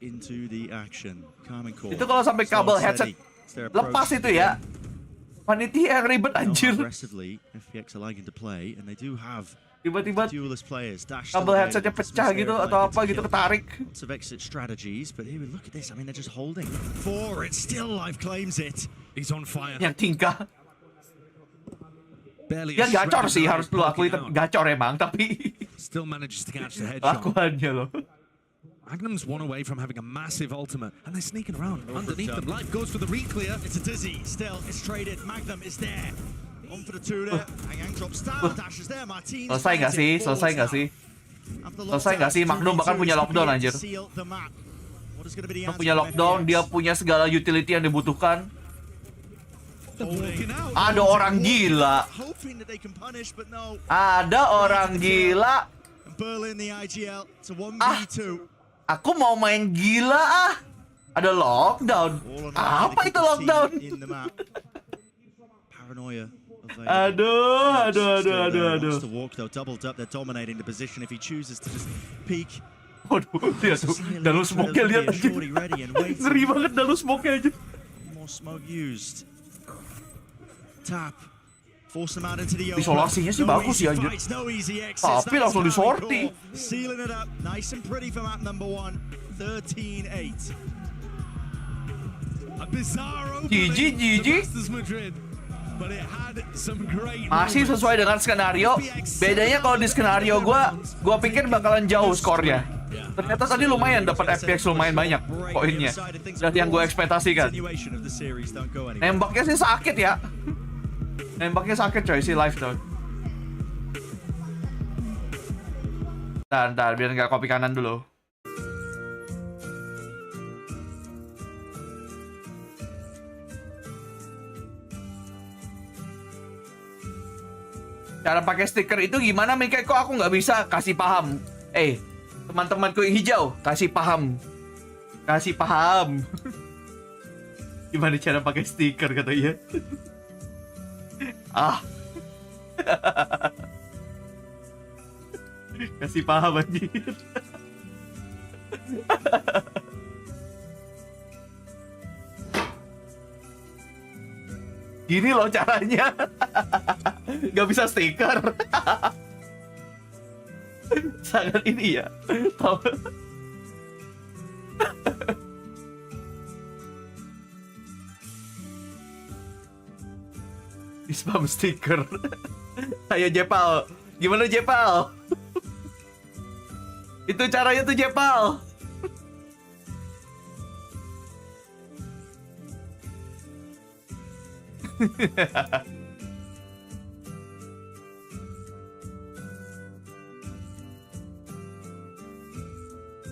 Into the action. Itu kalau sampai kabel headset lepas itu ya. Panitia yang ribet anjir. Tiba-tiba kabel headsetnya pecah gitu atau apa gitu ketarik. He's on fire. Yang tingkah. Ya gacor sih, harus lu akui gacor emang, tapi still manages to catch the headshot. Lakuannya loh. Magnum's one away from having a massive ultimate, and they're sneaking around underneath them. Life goes for the re-clear. It's a dizzy, still, it's traded. Magnum is there. On for the two there. Yang drops down, dashes there. Martinez. Selesai nggak sih? Magnum bahkan punya lockdown anjir. Dia punya lockdown, dia punya segala utility yang dibutuhkan. Ada orang gila. Aku mau main gila. Ada lockdown. Apa itu lockdown? Aduh. Waduh, lihat tuh. Dalam smoke-nya lihat aja. Ngeri banget dalam smoke-nya aja. Isolasinya sih bagus sih anjir. Tapi langsung disorti. GG. Masih sesuai dengan skenario. Bedanya kalau di skenario gua pikir bakalan jauh skornya. Ternyata tadi lumayan dapat FPX lumayan banyak poinnya. Dan yang gue ekspektasikan. Nembaknya sih sakit ya. Nembaknya sakit coy si live tuh. Ntar biar nggak copy kanan dulu. Cara pakai stiker itu gimana Mika? Kok aku nggak bisa kasih paham? Teman-temanku yang hijau, kasih paham. Gimana cara pakai stiker katanya? Ah. Kasih paham anjir. Gini loh caranya. Gak bisa stiker. Sangat ini ya. Di spam stiker. Ayo Jepal. Gimana Jepal? Itu caranya tuh Jepal.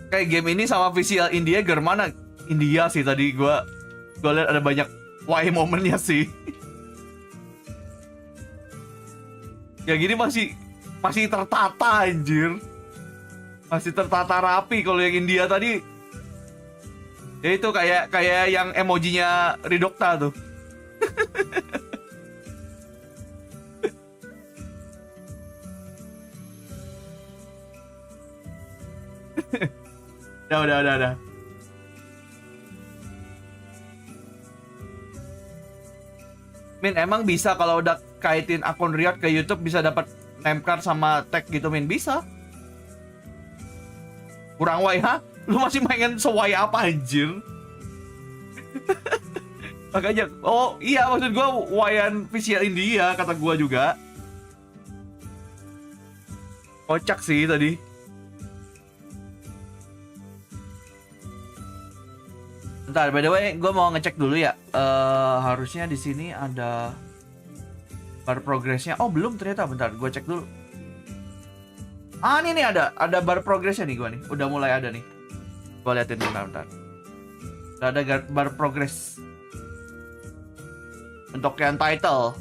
Kayak game ini sama visual India gimana? India sih tadi gua lihat ada banyak why momennya sih. Ya gini masih tertata anjir. Masih tertata rapi. Kalau yang India tadi ya itu kayak yang emojinya Ridokta tuh. Udah. Min, emang bisa kalau udah kaitin akun Riot ke YouTube bisa dapat name card sama tag gitu, Min? Bisa. Kurang wai, ha? Lu masih main sewai apa anjir? Makanya, oh iya maksud gua wayan visual India kata gua juga. Kocak sih tadi. Bentar, by the way, gue mau ngecek dulu ya. Harusnya di sini ada bar progressnya. Oh belum ternyata, bentar, gue cek dulu. Ah ini nih ada bar progressnya nih gue nih. Udah mulai ada nih. Gue liatin bentar. Udah ada bar progress. Untuk yang title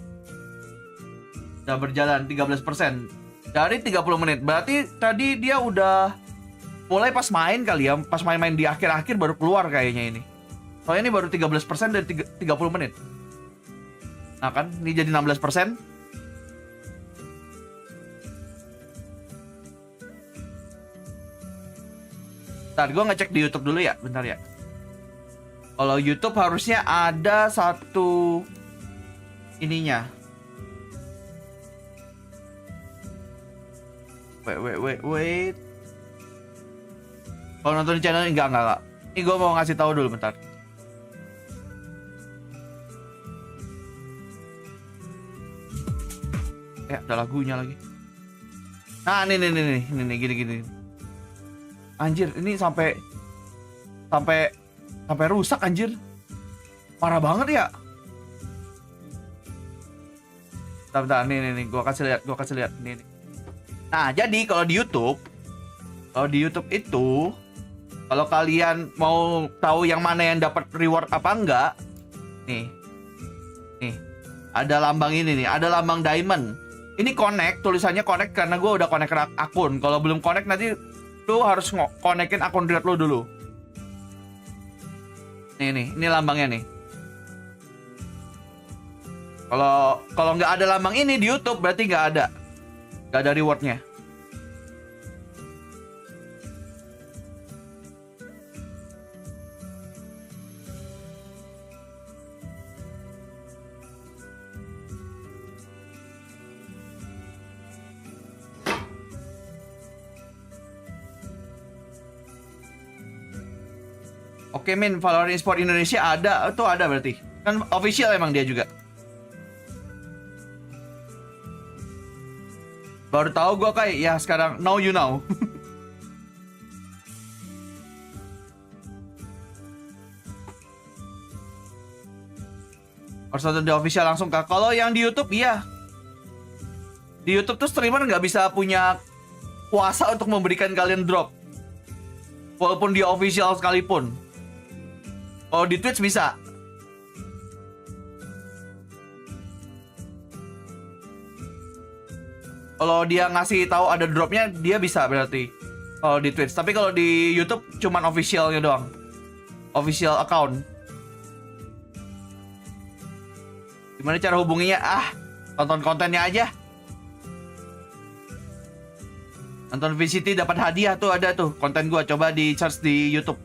udah berjalan 13% dari 30 menit. Berarti tadi dia udah mulai pas main kali ya. Pas main-main di akhir-akhir baru keluar kayaknya ini. Soalnya ini baru 13% dari 30 menit. Nah kan, ini jadi 16%. Bentar, gue ngecek di YouTube dulu ya. Bentar ya. Kalau YouTube harusnya ada satu ininya. Wait. Kalau nonton di channel ini enggak. Ini gue mau ngasih tahu dulu bentar. Ada lagunya lagi. Nah, ini gini. Anjir, ini sampai rusak anjir. Parah banget ya. Bentar, nih, gua kasih lihat nih. Nah, jadi kalau di YouTube itu kalau kalian mau tahu yang mana yang dapat reward apa enggak, nih. Ada lambang ini nih, ada lambang diamond. Ini connect, tulisannya connect karena gue udah connect akun. Kalau belum connect nanti lu harus connectin akun Riot lu dulu. Nih, ini lambangnya nih. Kalau nggak ada lambang ini di YouTube berarti nggak ada rewardnya. Oke, Min, Valorant Esport Indonesia ada berarti. Kan official emang dia juga. Baru tahu gue kayak ya sekarang now you know. Harus nonton di official langsung kak. Kalau yang di YouTube iya. Di YouTube tuh streamer nggak bisa punya kuasa untuk memberikan kalian drop. Walaupun dia official sekalipun. Kalau di Twitch bisa. Kalau dia ngasih tahu ada dropnya, dia bisa berarti. Kalau di Twitch. Tapi kalau di YouTube cuman officialnya doang. Official account. Gimana cara hubunginya? Tonton kontennya aja. Nonton VCT dapat hadiah tuh, ada tuh konten gua, coba di search di YouTube.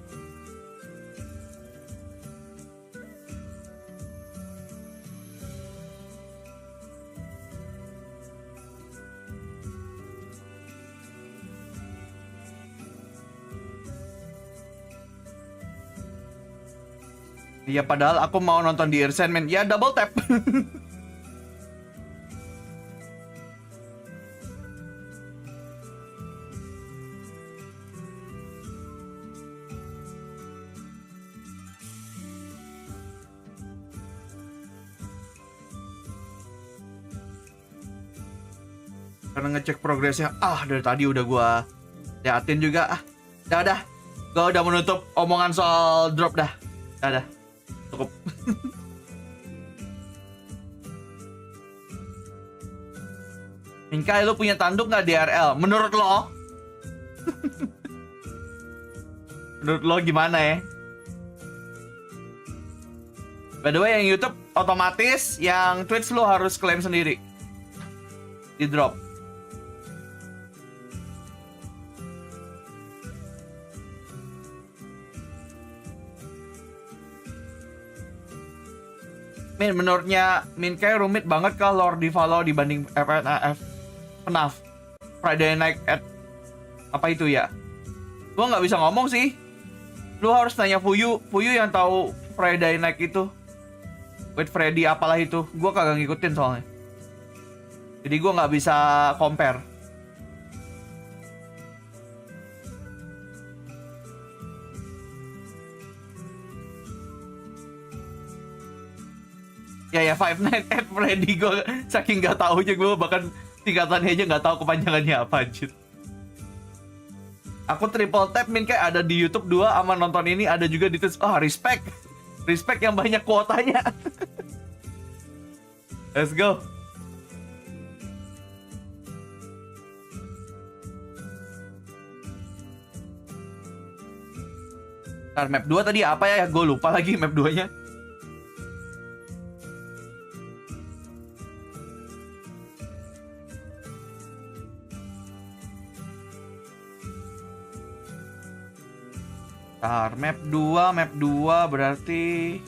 Iya, padahal aku mau nonton di Irsen, men. Ya, double tap. Karena ngecek progresnya, dari tadi udah gua liatin juga. Dah. Gua udah menutup omongan soal drop dah. Dah. Cukup. Minkai, lu punya tanduk nggak DRL? Menurut lo? Menurut lo gimana ya? By the way, yang YouTube otomatis, yang Twitch lo harus klaim sendiri. Di drop. Menurutnya Minkai rumit banget kah lore di follow dibanding FNAF Friday Night at apa itu ya? Gua nggak bisa ngomong sih. Lu harus tanya Fuyu yang tahu Friday Night itu. With Freddy apalah itu. Gua kagak ngikutin soalnya. Jadi gua nggak bisa compare. Ya Five Nights at Freddy, gue saking nggak tahunya, gue bahkan tingkatannya aja nggak tahu kepanjangannya apa, anjir. Aku triple tap, Min, kayak ada di YouTube 2 sama nonton ini, ada juga di Twitch. Respect yang banyak kuotanya. Let's go. Ntar map 2 tadi apa ya? Gue lupa lagi map 2-nya. Ntar, map 2 berarti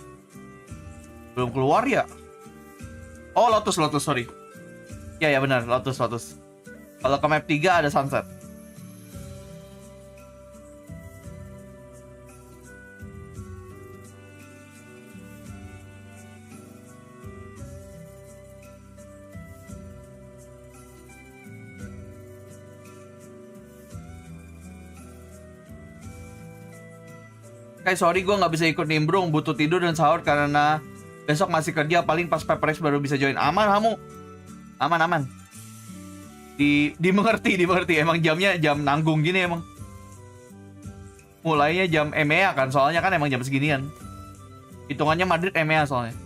belum keluar ya? Oh, Lotus, sorry. Ya benar, Lotus. Kalau ke map 3 ada Sunset. Sorry, gue nggak bisa ikut nimbrung, butuh tidur dan sahur karena besok masih kerja, paling pas paper baru bisa join. Aman kamu, aman. Dimengerti. Emang jamnya jam nanggung gini emang. Mulainya jam EMEA kan, soalnya kan emang jam seginian. Hitungannya Madrid EMEA soalnya.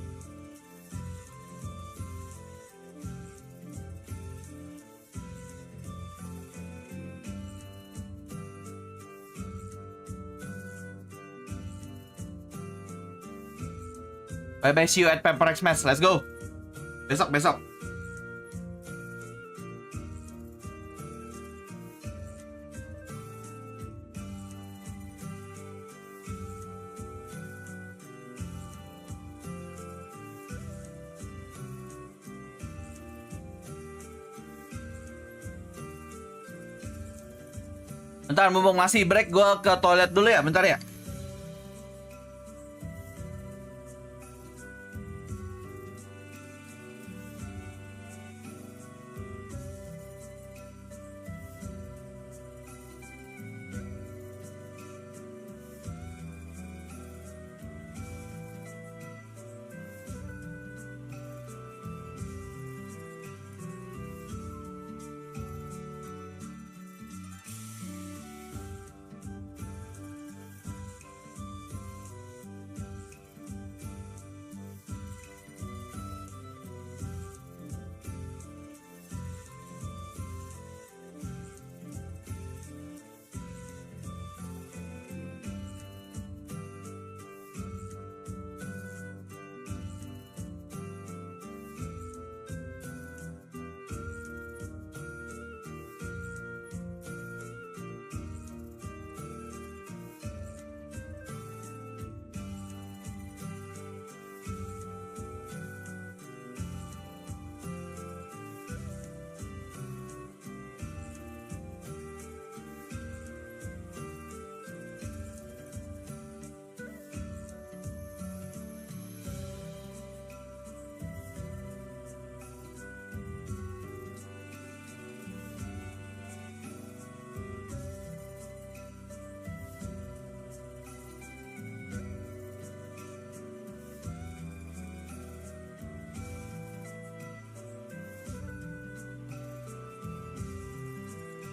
Bye-bye, see you at Paper Xmas. Let's go. Besok. Bentar, mumpung masih break, gue ke toilet dulu ya, bentar ya.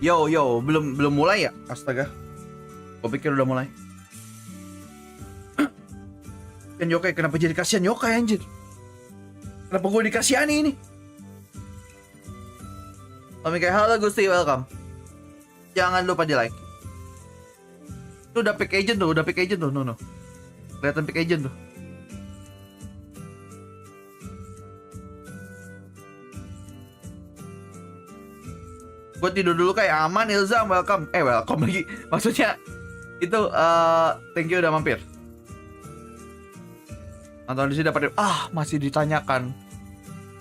Yo, belum mulai ya? Astaga. Gue pikir udah mulai. Kan yokai, kenapa jadi kasihan yokai anjir? Kenapa gue dikasihani ini? Oke, halo Gusti, welcome. Jangan lupa di like. Itu udah pick agent tuh, no. Kelihatan pick agent tuh. Gue tidur dulu kayak aman, Ilzam, welcome. Welcome lagi. Maksudnya itu thank you udah mampir. Nonton di sini dapat masih ditanyakan.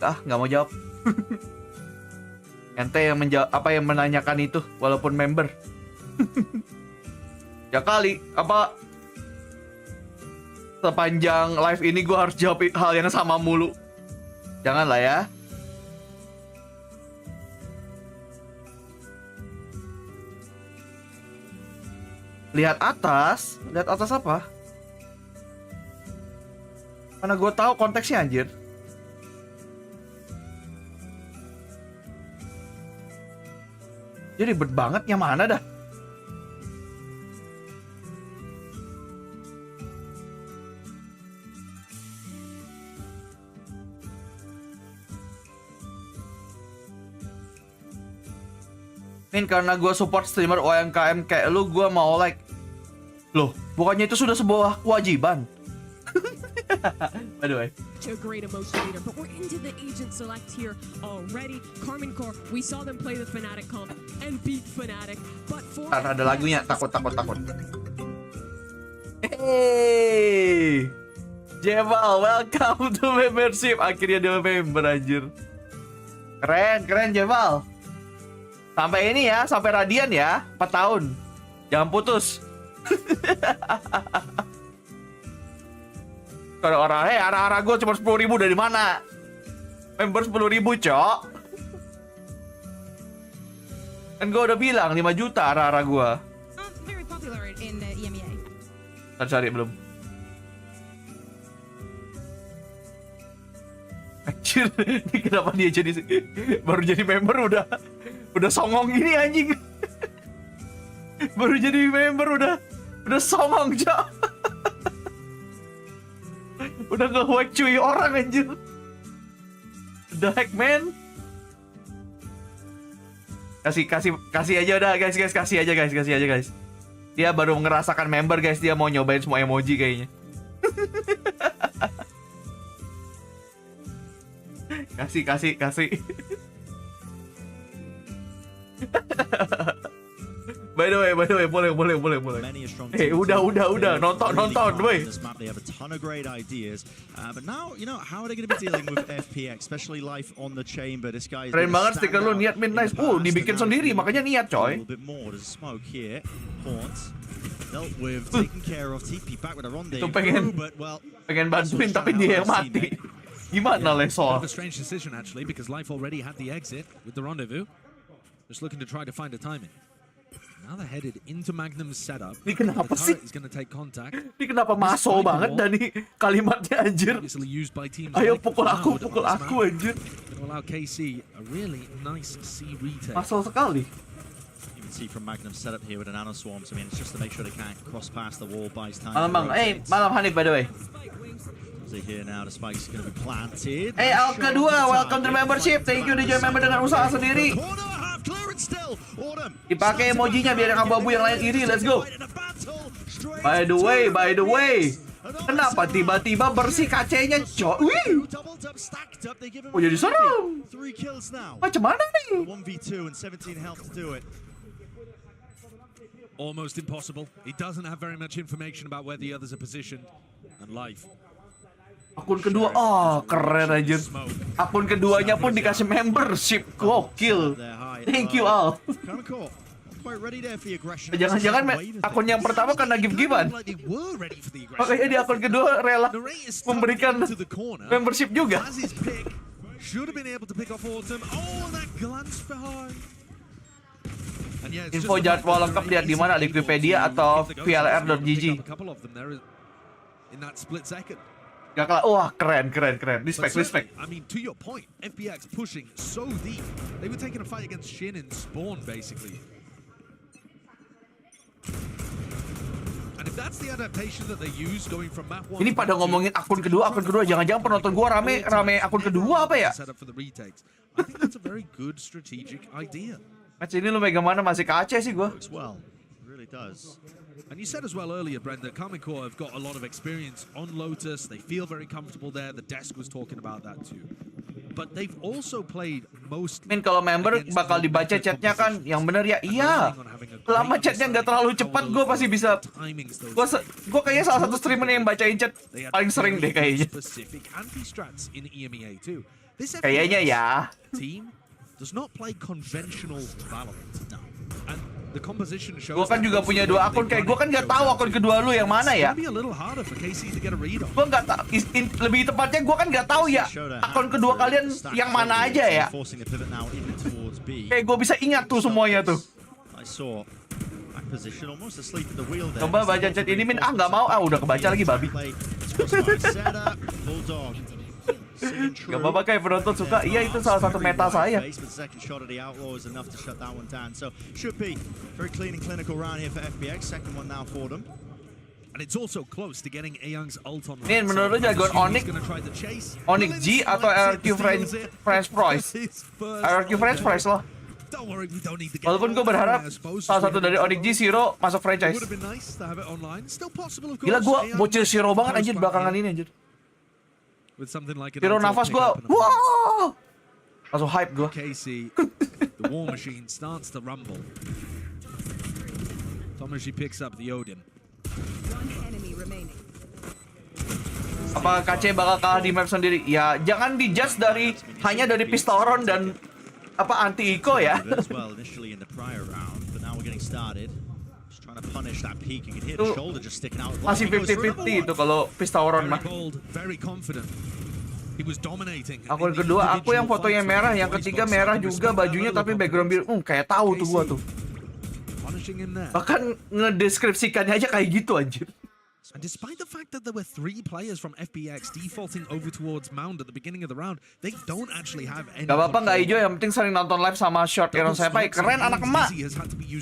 Nggak mau jawab. Ente yang yang menanyakan itu walaupun member. Ya kali apa sepanjang live ini gue harus jawab hal yang sama mulu. Janganlah ya. Lihat atas apa? Mana gue tahu konteksnya anjir. Jadi ribet banget, yang mana dah? Min, karena gue support streamer UMKM kayak lu, gue mau like. Loh, bukannya itu sudah sebuah kewajiban? By the way. A great emotion leader, but we're into the agent select here already. Carmen Core, we saw them play the Fnatic comp and beat Fnatic, but for ada lagunya, takut. Hey, Jemal, welcome to membership. Akhirnya dia member anjir. Keren Jemal. Sampai ini ya, sampai Radian ya, 4 tahun. Jangan putus. Kalau orang, arah-arah gue cuma 10.000 dari mana? Member 10.000, cok. Kan gue udah bilang 5 juta arah-arah gue. Very popular in the EMEA. Cari belum. Anjir, ini kenapa dia baru jadi member udah songong gini anjing. Baru jadi member udah songong, cok. Udah nge-hack cuy orang anjir. The heck man. Kasih aja udah guys, kasih aja guys. Dia baru ngerasakan member guys, dia mau nyobain semua emoji kayaknya. Kasih. By the way, boleh. Udah, nonton, weh. They have a ton of great ideas, but now, how are they going to be dealing with FPX, especially life on the chamber? This guy is keren banget stiker lu, niat min nice. Dibikin sendiri, makanya niat coy. A little bit more. There's smoke here. Horns dealt with, taken care of. TP back with a rendezvous. Pengen bantuin tapi dia yang mati. Gimana Lesor? A strange decision actually, because life already had the exit with the rendezvous. Just looking to try to find a timing. Now they're headed into Magnum's setup. Ini kenapa sih? Ini kenapa masuk banget Dani kalimatnya anjir? Ayo pukul aku anjir. Masuk sekali. You can see from Magnum's setup here with an nano swarms. I mean, it's just to make sure they can't cross past the wall, buys time. Malam bang, malam Hanif by the way. Here now, the spike's going to be planted. Al kedua, welcome to membership. Thank you udah join member dengan usaha sendiri. Dipakai emojinya biar yang abu-abu yang lain iri. Let's go. By the way. Kenapa tiba-tiba bersih kacanya, cok? Wih. Oh jadi serem. Macam mana nih? 1v2 and 17 health to do it. Almost impossible. He doesn't have very much information about where the others are positioned and life. Akun kedua, keren aja. Akun keduanya pun dikasih membership, gokil. Thank you all. Jangan-jangan akun yang pertama karena give-givean. Makanya di akun kedua rela memberikan membership juga. Info jadwal lengkap lihat di mana, di Wikipedia atau VLR.gg. Gak kalah. Wah, keren. Respect. I mean, to your point, FBX pushing so deep. They were taking a fight against Shin in Spawn, basically. And if that's the adaptation that they use going from map 1. Ini pada ngomongin akun kedua. Jangan-jangan penonton gua rame akun kedua apa ya? I think that's a very good strategic idea. Match ini lu megang mana masih kace sih gua. Well, it really does. And you said as well earlier, Brent, that Common Core have got a lot of experience on Lotus. They feel very comfortable there. The desk was talking about that too. But they've also played most. Min kalau member bakal dibaca chatnya kan, yang bener ya. Iya. Lama chatnya nggak terlalu cepat, gue pasti bisa. Gue kayaknya salah satu streamer yang bacain chat paling sering deh kayaknya. Kayaknya ya. Team does not play conventional Valorant. No. And the composition shows. Gue kan juga punya 2 akun, kayak gue kan nggak tahu akun kedua lu yang mana ya. Gue nggak tahu, lebih tepatnya gue kan nggak tahu ya akun kedua kalian yang mana aja ya. Kayak gue bisa ingat tuh semuanya tuh. Coba baca chat ini Min, nggak mau, udah kebaca lagi babi. Gak apa-apa kayak penonton suka, iya itu salah satu meta saya. Min, menurut lu jagoan Onyx G atau RQ French Fries? RQ French Fries loh. Walaupun gue berharap salah satu dari Onyx G Zero masuk franchise. Gila, gue bocil Zero banget anjir belakangan ini anjir. Zero nafas gue, wow, langsung hype gue. The war machine starts to rumble. Tomoshi picks up the Odin. Apa KC bakal kalah di map sendiri? Ya jangan dijudge hanya dari pistol round dan apa anti eco ya. Itu masih 50-50 itu kalau pistol round mah. Akun kedua aku yang fotonya merah, yang ketiga merah juga bajunya tapi background biru. Kayak tahu tuh gua tuh. Bahkan ngedeskripsikannya aja kayak gitu anjir. And despite the fact that there were 3 players from FBX defaulting over towards Mound at the beginning of the round, they don't actually have any. Gak apa-apa nggak hijau, yang penting sering nonton live sama short Ironsenpai. Keren anak emak.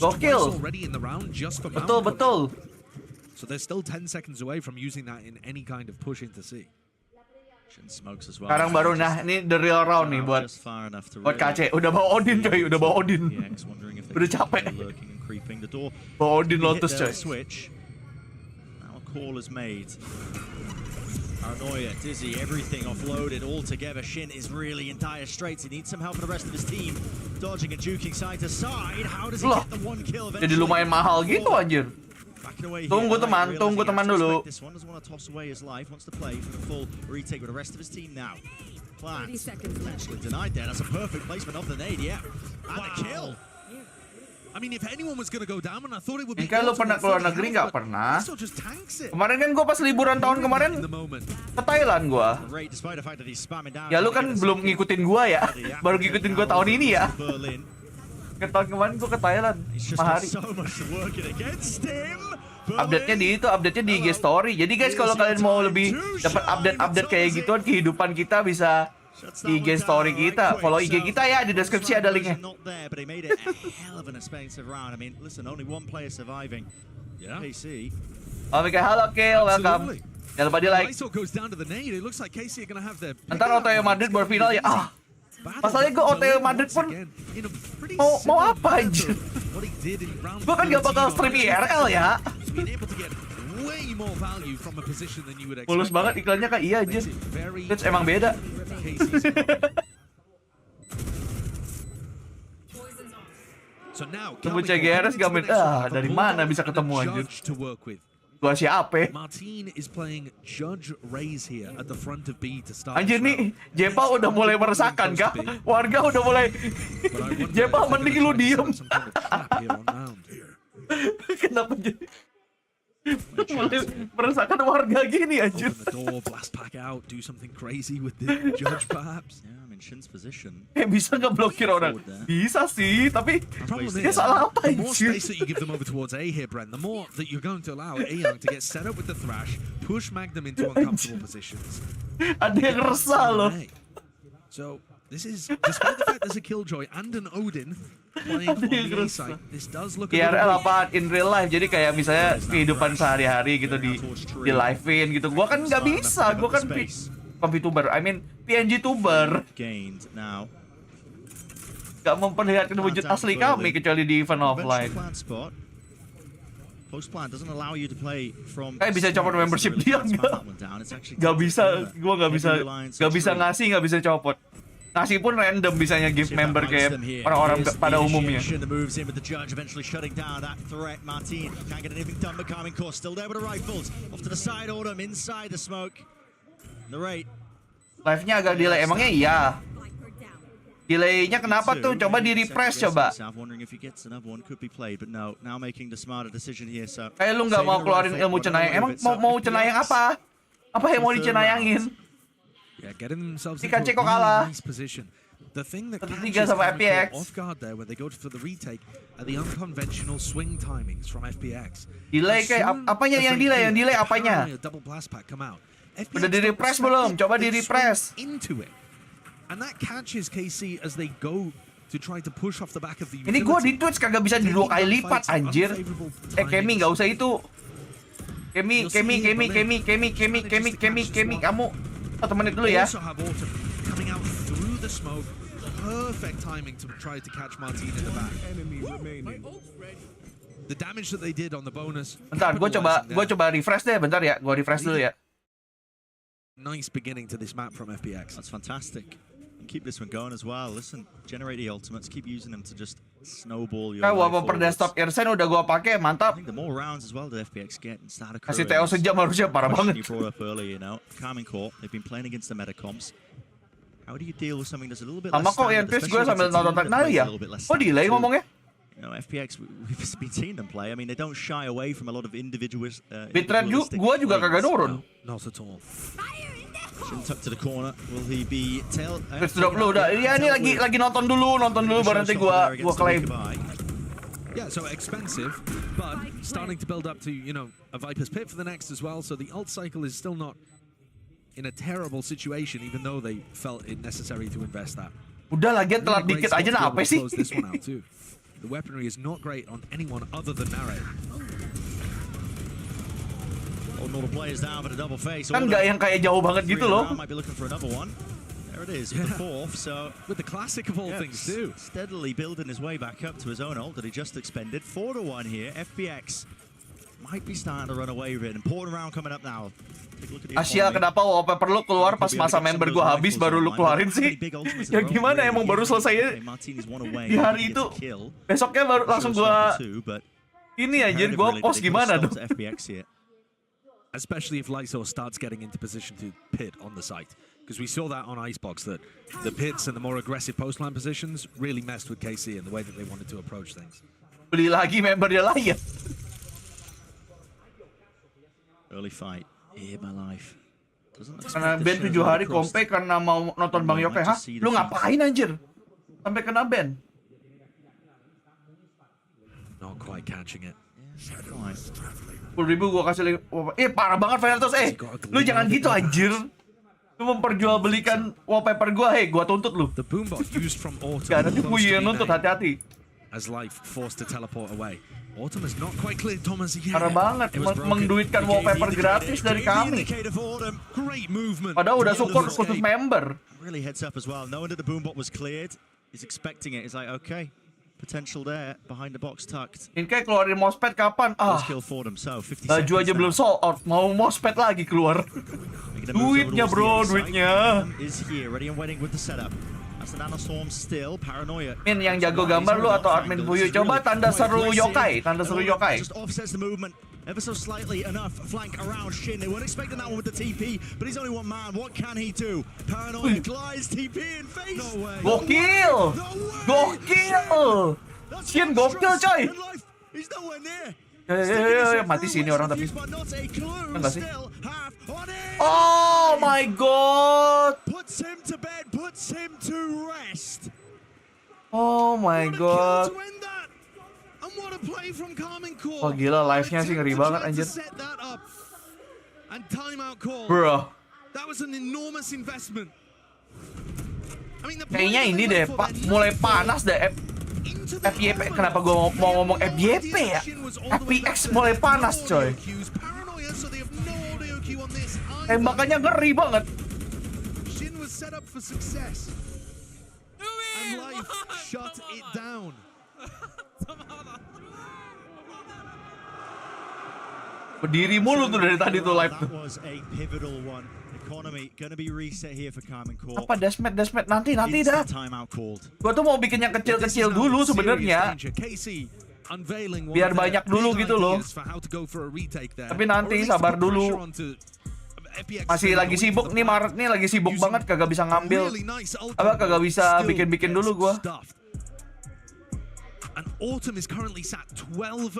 Gokil. Betul. So they're still 10 seconds away from using that in any kind of push into C. Sekarang baru ini the real round nih buat KC. Udah bawa Odin coy, udah bawa Odin. Udah capek. Bawa Odin Lotus coy. Call is made. Paranoia, Dizzy, everything offloaded all together. Shin is really in dire straits. He needs some help from the rest of his team. Dodging and juking side to side. How does he get the 1 kill eventually? Jadi lumayan mahal gitu anjir. Tunggu teman dulu. This one doesn't want to toss away his life. Wants to play for the full retake with the rest of his team now. Plans. Actually denied there. That's a perfect placement of the nade, yeah. And a kill. I mean, if anyone was gonna go down, and I thought it would be. Lu pernah keluar negeri nggak pernah? Kemarin kan gue pas liburan tahun kemarin ke Thailand gue. Ya lu kan belum ngikutin gue ya, baru ngikutin gue tahun ini ya. Ke tahun kemarin gue ke Thailand, Mahari. Update-nya di IG Story. Jadi guys, kalau kalian mau lebih dapat update kayak gituan kehidupan kita, bisa di IG Story kita, follow IG kita ya, di deskripsi ada linknya. Halo Kale, welcome. Jangan lupa di like. Ntar OTW Madrid baru final ya. Masalahnya gue OTW Madrid pun mau apa aja. Gue kan gak bakal stream IRL ya. Mulus banget iklannya kan, iya aja. Terus emang beda. Tunggu CGRS gamen. Dari mana bisa ketemu anjir? Gua siapa? Anjir nih, Jepa udah mulai meresahkan kah? Warga udah mulai. Jepa mending lu diem. Kenapa jadi? Mulai meresahkan warga gini anjir. bisa nggak blokir orang? Bisa sih, tapi dia salah apa The more anjir? space that you give them over towards A here, Brent, the more that you're going to allow A-Young to get set up with the thrash, push Magnum into uncomfortable positions. Ada yang resah loh. So this is, despite the fact there's a Killjoy and an Odin playing on the A side, this does look a little IRL apa in real life, jadi kayak misalnya kehidupan sehari-hari gitu di live-in gitu. Gua kan nggak bisa, gua kan VTuber, I mean PNG tuber. Gak memperlihatkan wujud asli kami kecuali di event offline. Kayak bisa copot membership dia nggak bisa, gua nggak bisa ngasih, nggak bisa copot. Ngasih pun random bisanya gift member kayak orang-orang pada umumnya. Live-nya agak delay, emangnya iya? Delaynya kenapa tuh? Coba di refresh coba. Kayak lu nggak mau keluarin ilmu cenayang. Emang mau cenayang apa? Apa yang mau dicenayangin? Ikan Ceko kalah. Ketiga sama FPX. Delay kayak apanya yang delay? Yang delay apanya? Udah di refresh belum? Coba di refresh. Ini gua di Twitch kagak bisa di 2 kali lipat anjir. Kemi nggak usah itu. Kemi kamu temenin dulu ya. Bentar, gua coba refresh deh, bentar ya. Gua refresh dulu ya. Nice beginning to this map from FPX. That's fantastic. And keep this one going as well. Listen, generate the ultimates, keep using them to just snowball your way forward. Per desktop Irsen udah gua pakai, mantap. The more rounds as well the FPX get and start kasih TO sejam harusnya parah banget. Carmine Corp, they've been playing against the Metacoms. How do you deal with something that's a little bit less standard? Sama kok yang Twitch gue sambil nonton tadi ya. Kok delay ngomongnya? You know, FPX, we've been seeing them play. I mean, they don't shy away from a lot of individuals. Bitrate gue juga kagak nurun. Not at all. Tuck to the corner. Will he be tail? Drop lu udah. Iya ini lagi nonton dulu baru nanti gua claim. Yeah, so expensive, but starting to build up to, you know, a Viper's Pit for the next as well. So the ult cycle is still not in a terrible situation, even though they felt it necessary to invest that. Udah lagi telat dikit aja nah apa sih? The weaponry is not great on anyone other than Narrate. Kan nggak yang kayak jauh banget gitu loh. There it is, with the fourth, so with the classic of all things too. Steadily building his way back up to his own ult that he just expended. 4-1 here. FPX might be starting to run away with it. Important round coming up now. Asia, kenapa wallpaper lu keluar pas masa member gua habis baru lu keluarin sih? Ya gimana, emang baru selesai di hari itu. Besoknya baru langsung gua ini anjir, gua post gimana dong? Especially if Lyso starts getting into position to pit on the site. Because we saw that on Icebox, that the pits and the more aggressive post-line positions really messed with KC and the way that they wanted to approach things. Beli lagi member dia lain. Early fight. Here my life. Karena ban 7 hari kompe karena mau nonton Bang Yokai. Hah? Lu ngapain anjir? Sampai kena ban. Not quite catching it. 10.000 gua kasih parah banget Finaltos. Lu jangan gitu anjir. Lu memperjualbelikan wallpaper gua, gua tuntut lu. The boombot used from Autumn. Gak ada fuyu yang nuntut, hati-hati. As life forced to teleport away. Autumn is not quite clear, Thomas. Parah banget, mengduitkan wallpaper gratis dari kami. Padahal udah support khusus member. Really heads up as well, knowing that the boombot was cleared, he's expecting it. He's like, okay, potential there behind the box tucked. Ini kayak keluarin Mousepad kapan? Baju aja belum sold out, mau Mousepad lagi keluar. Duitnya bro, duitnya. Min yang jago gambar lu atau admin fuyu, coba tanda seru yokai, Ever so slightly enough flank around Shin. They weren't expecting that one with the TP, but he's only one man. What can he do? Paranoia glides TP in face. No way. Gokil. Gokil. Shin gokil coy. He's nowhere near. Ya, mati sini orang tapi. Enggak sih? Oh my god. Puts him to bed, puts him to rest. Oh my god. And what a play from Karmincore. Oh gila, live-nya sih ngeri banget anjir. And timeout call. Bro. That was an enormous investment. Kayaknya ini deh, Pak, mulai panas deh FYP. Kenapa gue mau ngomong FYP ya? FPX mulai panas, coy. Tembakannya ngeri banget. Shin was set up for success. And life shut it down. Berdiri mulu tuh dari tadi tuh live tuh. That was a pivotal one. Economy gonna be reset here for Karmincore. Apa desmet nanti dah. Gua tuh mau bikin yang kecil-kecil dulu sebenarnya. Biar banyak dulu gitu loh. Tapi nanti sabar dulu. Masih lagi sibuk nih, Maret nih lagi sibuk banget, kagak bisa ngambil. Kagak bisa bikin-bikin dulu gua. And Autumn is currently sat 12-3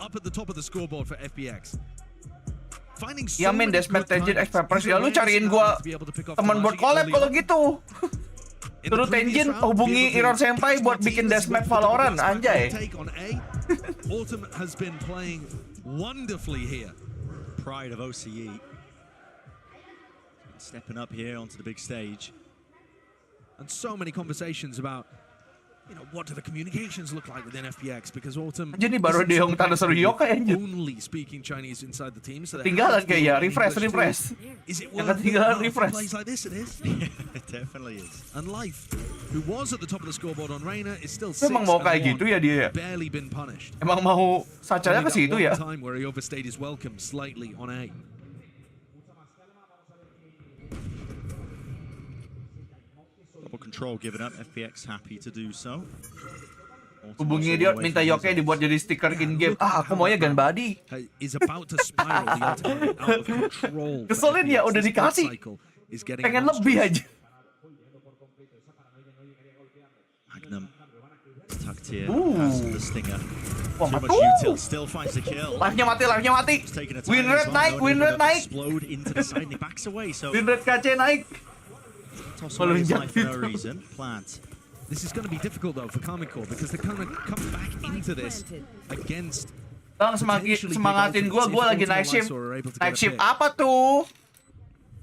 up at the top of the scoreboard for FPX. Ya main Deathmatch Tenjin Express ya, lu cariin gua teman buat collab kalau gitu. Terus Tenjin hubungi ironsenpai buat bikin Deathmatch Valorant, anjay. Autumn has been playing wonderfully here. Pride of OCE. Stepping up here onto the big stage. And so many conversations about, you know, what do the communications look like within FPX, because Autumn jadi baru dia yang tanda seru yokai anjir. Only speaking Chinese inside the team, so tinggalan kayak ya, refresh. Yang ketinggalan refresh. Like this it is. It definitely is. And Life, who was at the top of the scoreboard on Reina, is still emang mau kayak gitu ya dia. Barely been punished. Emang mau sacanya ke situ ya. Time where he overstayed his welcome slightly on A. Control given up, FPX happy to do so. Hubungi dia minta yokai dibuat jadi stiker in game. Aku maunya gun body. Keselin ya udah dikasih. Pengen lebih aja. Magnum tucked here, passing the stinger. Wah, mati. Live-nya mati. Win rate naik. Win rate KC naik. This is going to be difficult though for Karmincore because they're going to come back into this against. Tolong semangatin gue lagi night shift. Night shift apa tuh?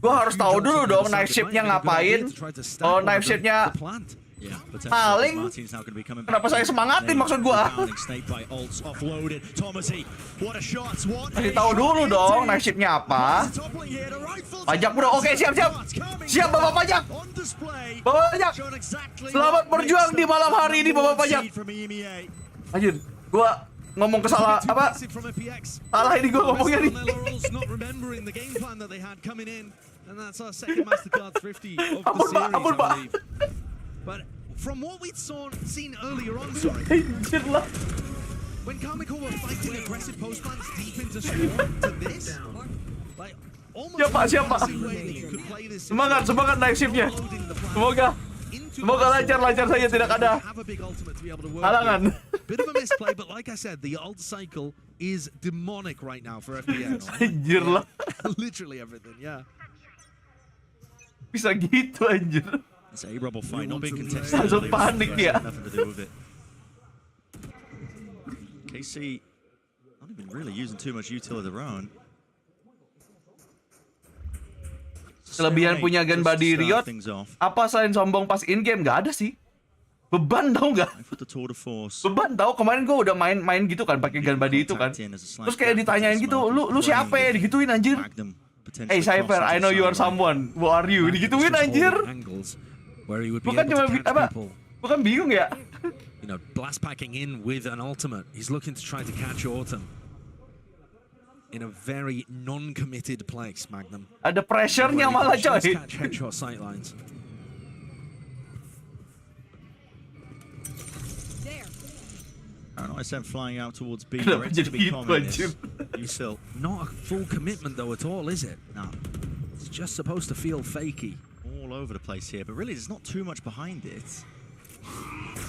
Gue harus tahu dulu dong night shiftnya ngapain. Oh, night shiftnya paling. Kenapa saya semangatin maksud gue? Kasih tahu dulu dong night shiftnya apa. Pajak bro, oke siap. Siap Bapak Pajak. Selamat berjuang di malam hari ini Bapak Pajak. Anjir, gue ngomong kesalah apa? Salah ini gue ngomongnya nih. Ampun Pak. But from what we'd seen earlier on, when Karmincore were fighting aggressive post plants deep into spawn to this, like almost siap Pak. Semangat night shiftnya. Semoga lancar saja, tidak ada halangan. Bit of a misplay, but like I said, the ult cycle is demonic right now for FPX. Anjir lah. Literally everything, yeah. Bisa gitu anjir. It's a rubble fight, not being contested. Langsung panik ya. Nothing to do with it. KC not even really using too much util of their own. Kelebihan punya gun body Riot apa selain sombong pas in game? Gak ada sih. Beban tau gak? Beban tau, kemarin gue udah main gitu kan pakai gun body itu kan. Terus kayak ditanyain gitu, lu siapa ya? Digituin anjir. Hey Cypher, I know you are someone. Who are you? Digituin anjir. Bukan cuma apa? Bukan bingung ya? You know, blast packing in with an ultimate. He's looking to try to catch Autumn in a very non-committed place, Magnum. Ada pressure-nya malah coy. Catch headshot sightlines. Irsen flying out towards B. Ready to be communist. Still not a full commitment though at all, is it? No. It's just supposed to feel fakey. All over the place here, but really there's not too much behind it.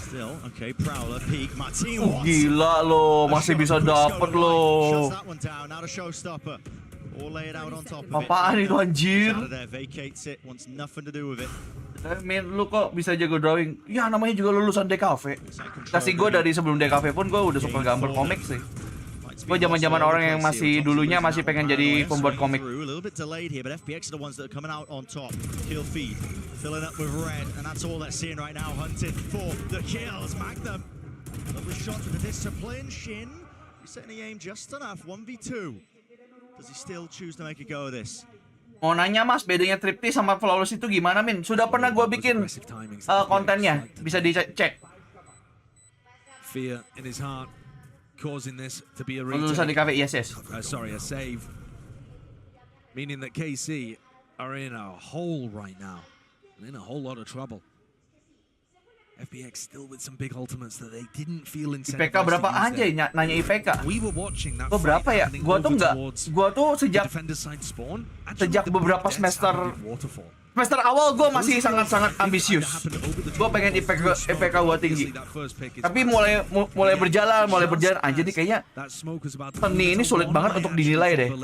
Still, okay, Prowler, peak, Martin. Gila lo, masih bisa dapet lo. Shuts that one down, not a showstopper. or lay it out on top of it. Apaan itu anjir? Out of there, vacates it, wants nothing to do with it. Men, lu kok bisa jago drawing? Ya namanya juga lulusan DKV. Kasih gue dari sebelum DKV pun gue udah suka gambar komik sih. Gue zaman-zaman orang yang masih dulunya masih pengen jadi pembuat komik. A little bit delayed here, but FPX are the ones that are coming out on top. Kill feed, filling up with red, and that's all they're seeing right now. Hunted for the kills. Magnum, lovely shots with the discipline. Shin, he's setting the aim just enough. 1v2. Does he still choose to make a go of this? Mau nanya mas, bedanya Tripti sama Flawless itu gimana Min? Sudah pernah gue bikin kontennya, bisa dicek. Fear in his heart, causing this to be a lulusan di cafe, yes. Sorry, a save. Meaning that KC are in a hole right now, and in a whole lot of trouble. FPX still with some big ultimates that they didn't feel incentivized. IPK berapa aja ya? Nanya IPK. Gua berapa ya? Gua tuh sejak beberapa semester awal gua masih sangat ambisius. Gua pengen IPK gua tinggi. Tapi mulai berjalan anjir nih kayaknya seni ini sulit banget untuk dinilai deh.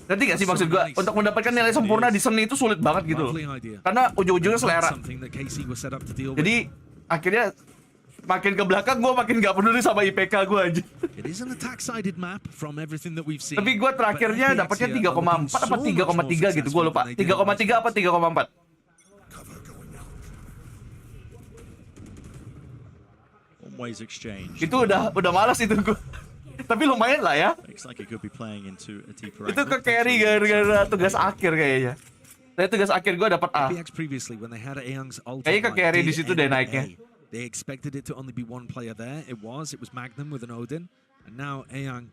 Nanti gak sih maksud gua untuk mendapatkan nilai sempurna di seni itu sulit banget gitu loh. Karena ujung-ujungnya selera. Jadi akhirnya makin ke belakang gue makin gak peduli sama IPK gue aja. Tapi gue terakhirnya dapatnya 3,4 apa 3,3 gitu, gue lupa. 3,3 apa 3,4. Itu udah malas itu gue. Tapi lumayan lah ya. Itu ke carry gara-gara tugas akhir kayaknya. Tapi tugas akhir gue dapat A. Kayaknya ke carry di situ deh naiknya. They expected it to only be one player there. It was Magnum with an Odin, and now Aang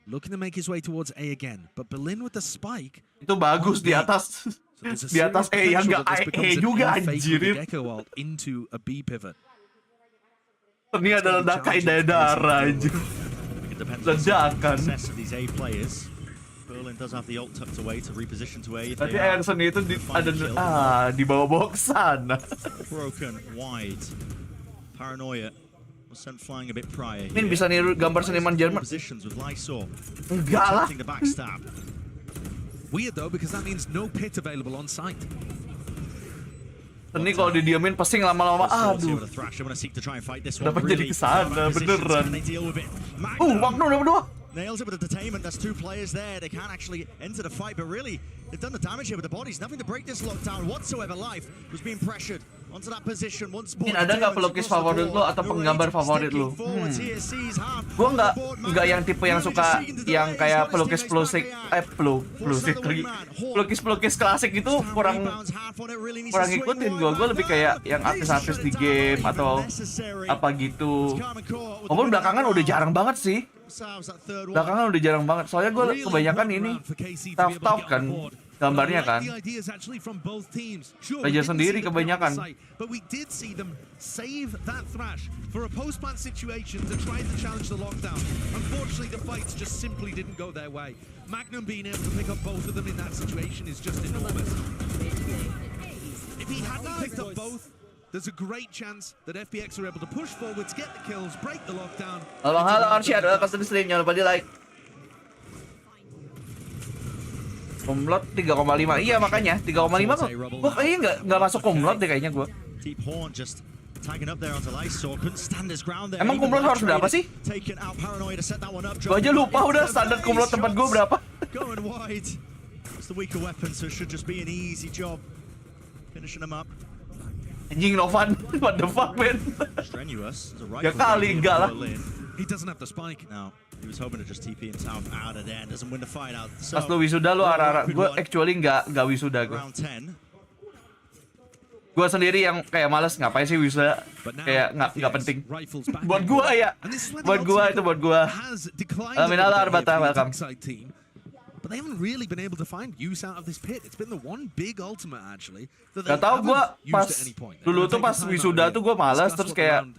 looking to make his way towards A again. But Berlin with the spike. Itu bagus di atas. Di atas E yang nggak E juga anjirin. Into a B pivot. Ini adalah ledakan darah anjir. Ledakan. Berlin does have the ult tucked away to reposition to A. Tapi Irsen itu di bawah ke sana. Broken wide. Paranoia was sent flying a bit prior. Min bisa niru gambar seniman Jerman. Enggak lah. Weird though because that means no pit available on site. Ini kalau didiamin pesing lama-lama, aduh. Dapat jadi kesana beneran. Magnum dapat 2. Nails it with the detainment. That's 2 players there. They can't actually enter the fight, but really, they've done the damage here with the bodies. Nothing to break this lockdown whatsoever. Life was being pressured onto that position once more. Ada nggak pelukis favorit lo atau penggambar favorit lo? Gua nggak yang tipe yang suka yang kayak pelukis klasik itu kurang ngikutin gua. Gua lebih kayak yang artis-artis di game atau apa gitu. Walaupun belakangan udah jarang banget sih. Soalnya gue kebanyakan ini tough kan gambarnya kan. Razer sendiri kebanyakan. Magnum being able to pick up both of them in that situation is just enormous. If he hadn't picked up both, there's a great chance that FPX are able to push forwards, get the kills, break the lockdown. Halo Arctis, welcome to the stream. Jangan lupa di like. Kumlot 3,5. Iya makanya 3,5 kok. Gua kayaknya nggak masuk kumlot deh kayaknya gua. Emang kumlot harus berapa sih? Gua aja lupa udah standar kumlot tempat gua berapa. Anjing Novan, what the fuck man? Ya kali enggak lah. He doesn't have the spike. No, he was hoping to just TP himself out of there and doesn't win the fight out. Pas lu wisuda lu arah-arah, gue actually nggak wisuda gue. Gue sendiri yang kayak males ngapain sih wisuda, kayak nggak penting. Buat gue ya, buat gue. Minala Arbata, welcome. But they haven't really been able to find use out of this pit. It's been the one big ultimate actually. Gak tau gue pas dulu tuh pas wisuda tuh gue malas terus kayak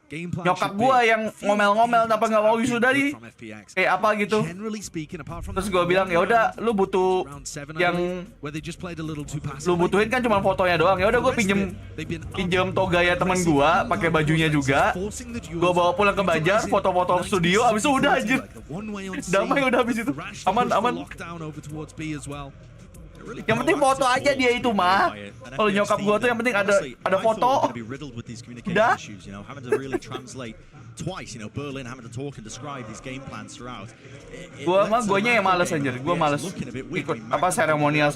nyokap gua yang ngomel-ngomel kenapa nggak mau wisuda di kayak apa gitu. Terus gua bilang ya udah lu butuh yang lu butuhin kan cuma fotonya doang. Ya udah gua pinjem toga ya teman gua pakai bajunya juga. Gua bawa pulang ke Banjar, foto-foto studio, abis itu udah anjir. Damai udah habis itu. Aman. Yang penting foto aja dia itu mah. Kalau nyokap gua tuh yang penting ada foto. Udah. Guanya yang males anjir. Gua males ikut apa seremonial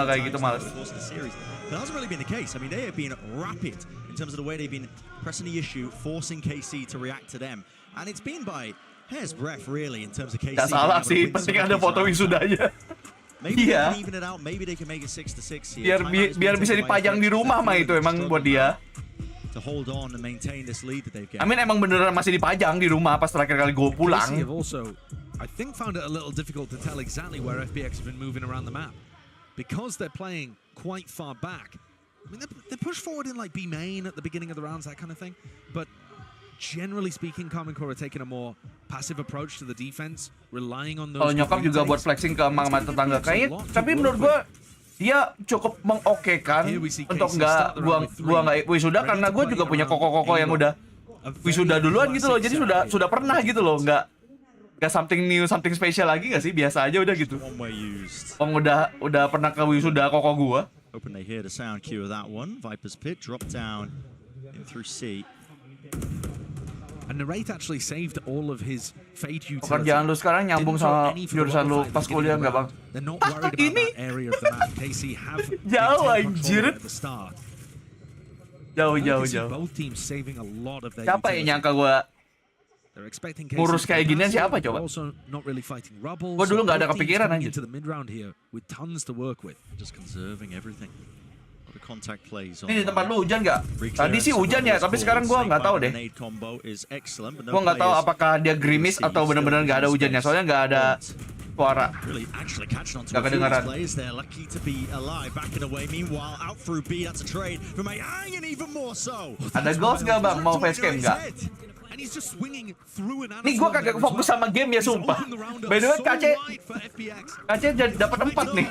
kayak gitu males. But that hasn't really been the case. I mean, they have been rapid in terms of the way they've been pressing the issue, forcing KC to react to them. And it's been by hair's breadth, really, in terms of KC. Gak salah sih, penting ada foto wisudanya. Iya. Biar bisa dipajang di rumah mah itu emang buat dia. Amin emang beneran masih dipajang di rumah pas terakhir kali gue pulang. I think found it a little difficult to tell exactly where FPX have been moving around the map. Because they're playing quite far back. I mean, they push forward in like B main at the beginning of the rounds, that kind of thing. But generally speaking, Common Core are taking a more passive approach to the defense, relying on those. Kalau nyokap juga buat flexing ke mama tetangga kayaknya, tapi menurut gua dia cukup mengokekan untuk gua nggak wisuda karena gua juga punya koko-koko yang udah wisuda duluan gitu loh. Jadi sudah pernah gitu loh, nggak something new, something special lagi nggak sih? Biasa aja udah gitu. Udah pernah ke wisuda koko gua. Hoping they hear the sound cue of that one. Viper's Pit drop down in through C. And Narrate actually saved all of his fade utility. Pekerjaan lu sekarang nyambung sama jurusan lu pas kuliah nggak bang? Ini jauh anjir. Jauh. Siapa yang nyangka gua ngurus kayak ginian siapa coba? Gua dulu nggak ada kepikiran anjir. Ini di tempat lu hujan nggak? Tadi sih hujan ya, tapi sekarang gua nggak tahu deh. Gua nggak tahu apakah dia gerimis atau benar-benar nggak ada hujannya. Soalnya nggak ada suara, nggak kedengaran. Ada ghost nggak bang? Mau facecam nggak? Nih gua kagak fokus sama game ya sumpah. By the way KC dapat 4 nih.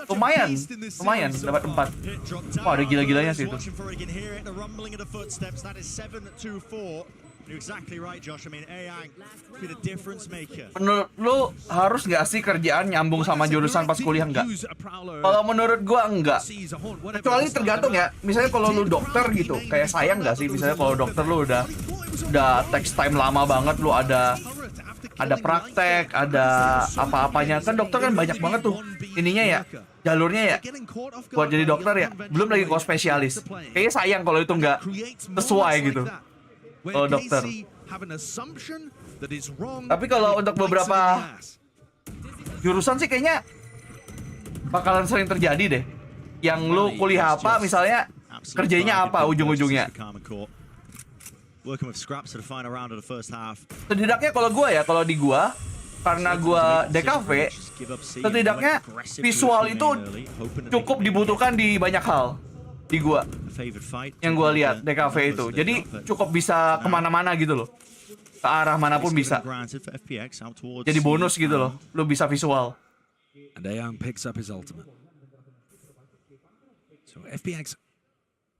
Lumayan dapat 4. Wah ada gila-gilanya sih itu. Menurut lu harus nggak sih kerjaan nyambung sama jurusan pas kuliah nggak? Kalau menurut gua enggak. Kecuali tergantung ya. Misalnya kalau lu dokter gitu, kayak sayang nggak sih? Misalnya kalau dokter lu udah text time lama banget, lu ada praktek, ada apa-apanya. Kan dokter kan banyak banget tuh ininya ya, jalurnya ya buat jadi dokter ya. Belum lagi kalau spesialis. Kayaknya sayang kalau itu nggak sesuai gitu. Kalau dokter. Tapi kalau untuk beberapa jurusan sih kayaknya bakalan sering terjadi deh. Yang lu kuliah apa misalnya, kerjanya apa ujung-ujungnya. Setidaknya kalau di gua karena gua DKV, setidaknya visual itu cukup dibutuhkan di banyak hal di gua. Yang gua lihat DKV itu, jadi cukup bisa kemana-mana gitu loh, ke arah manapun bisa. Jadi bonus gitu loh, lu bisa visual. And Ayang picks up his ultimate. So FPX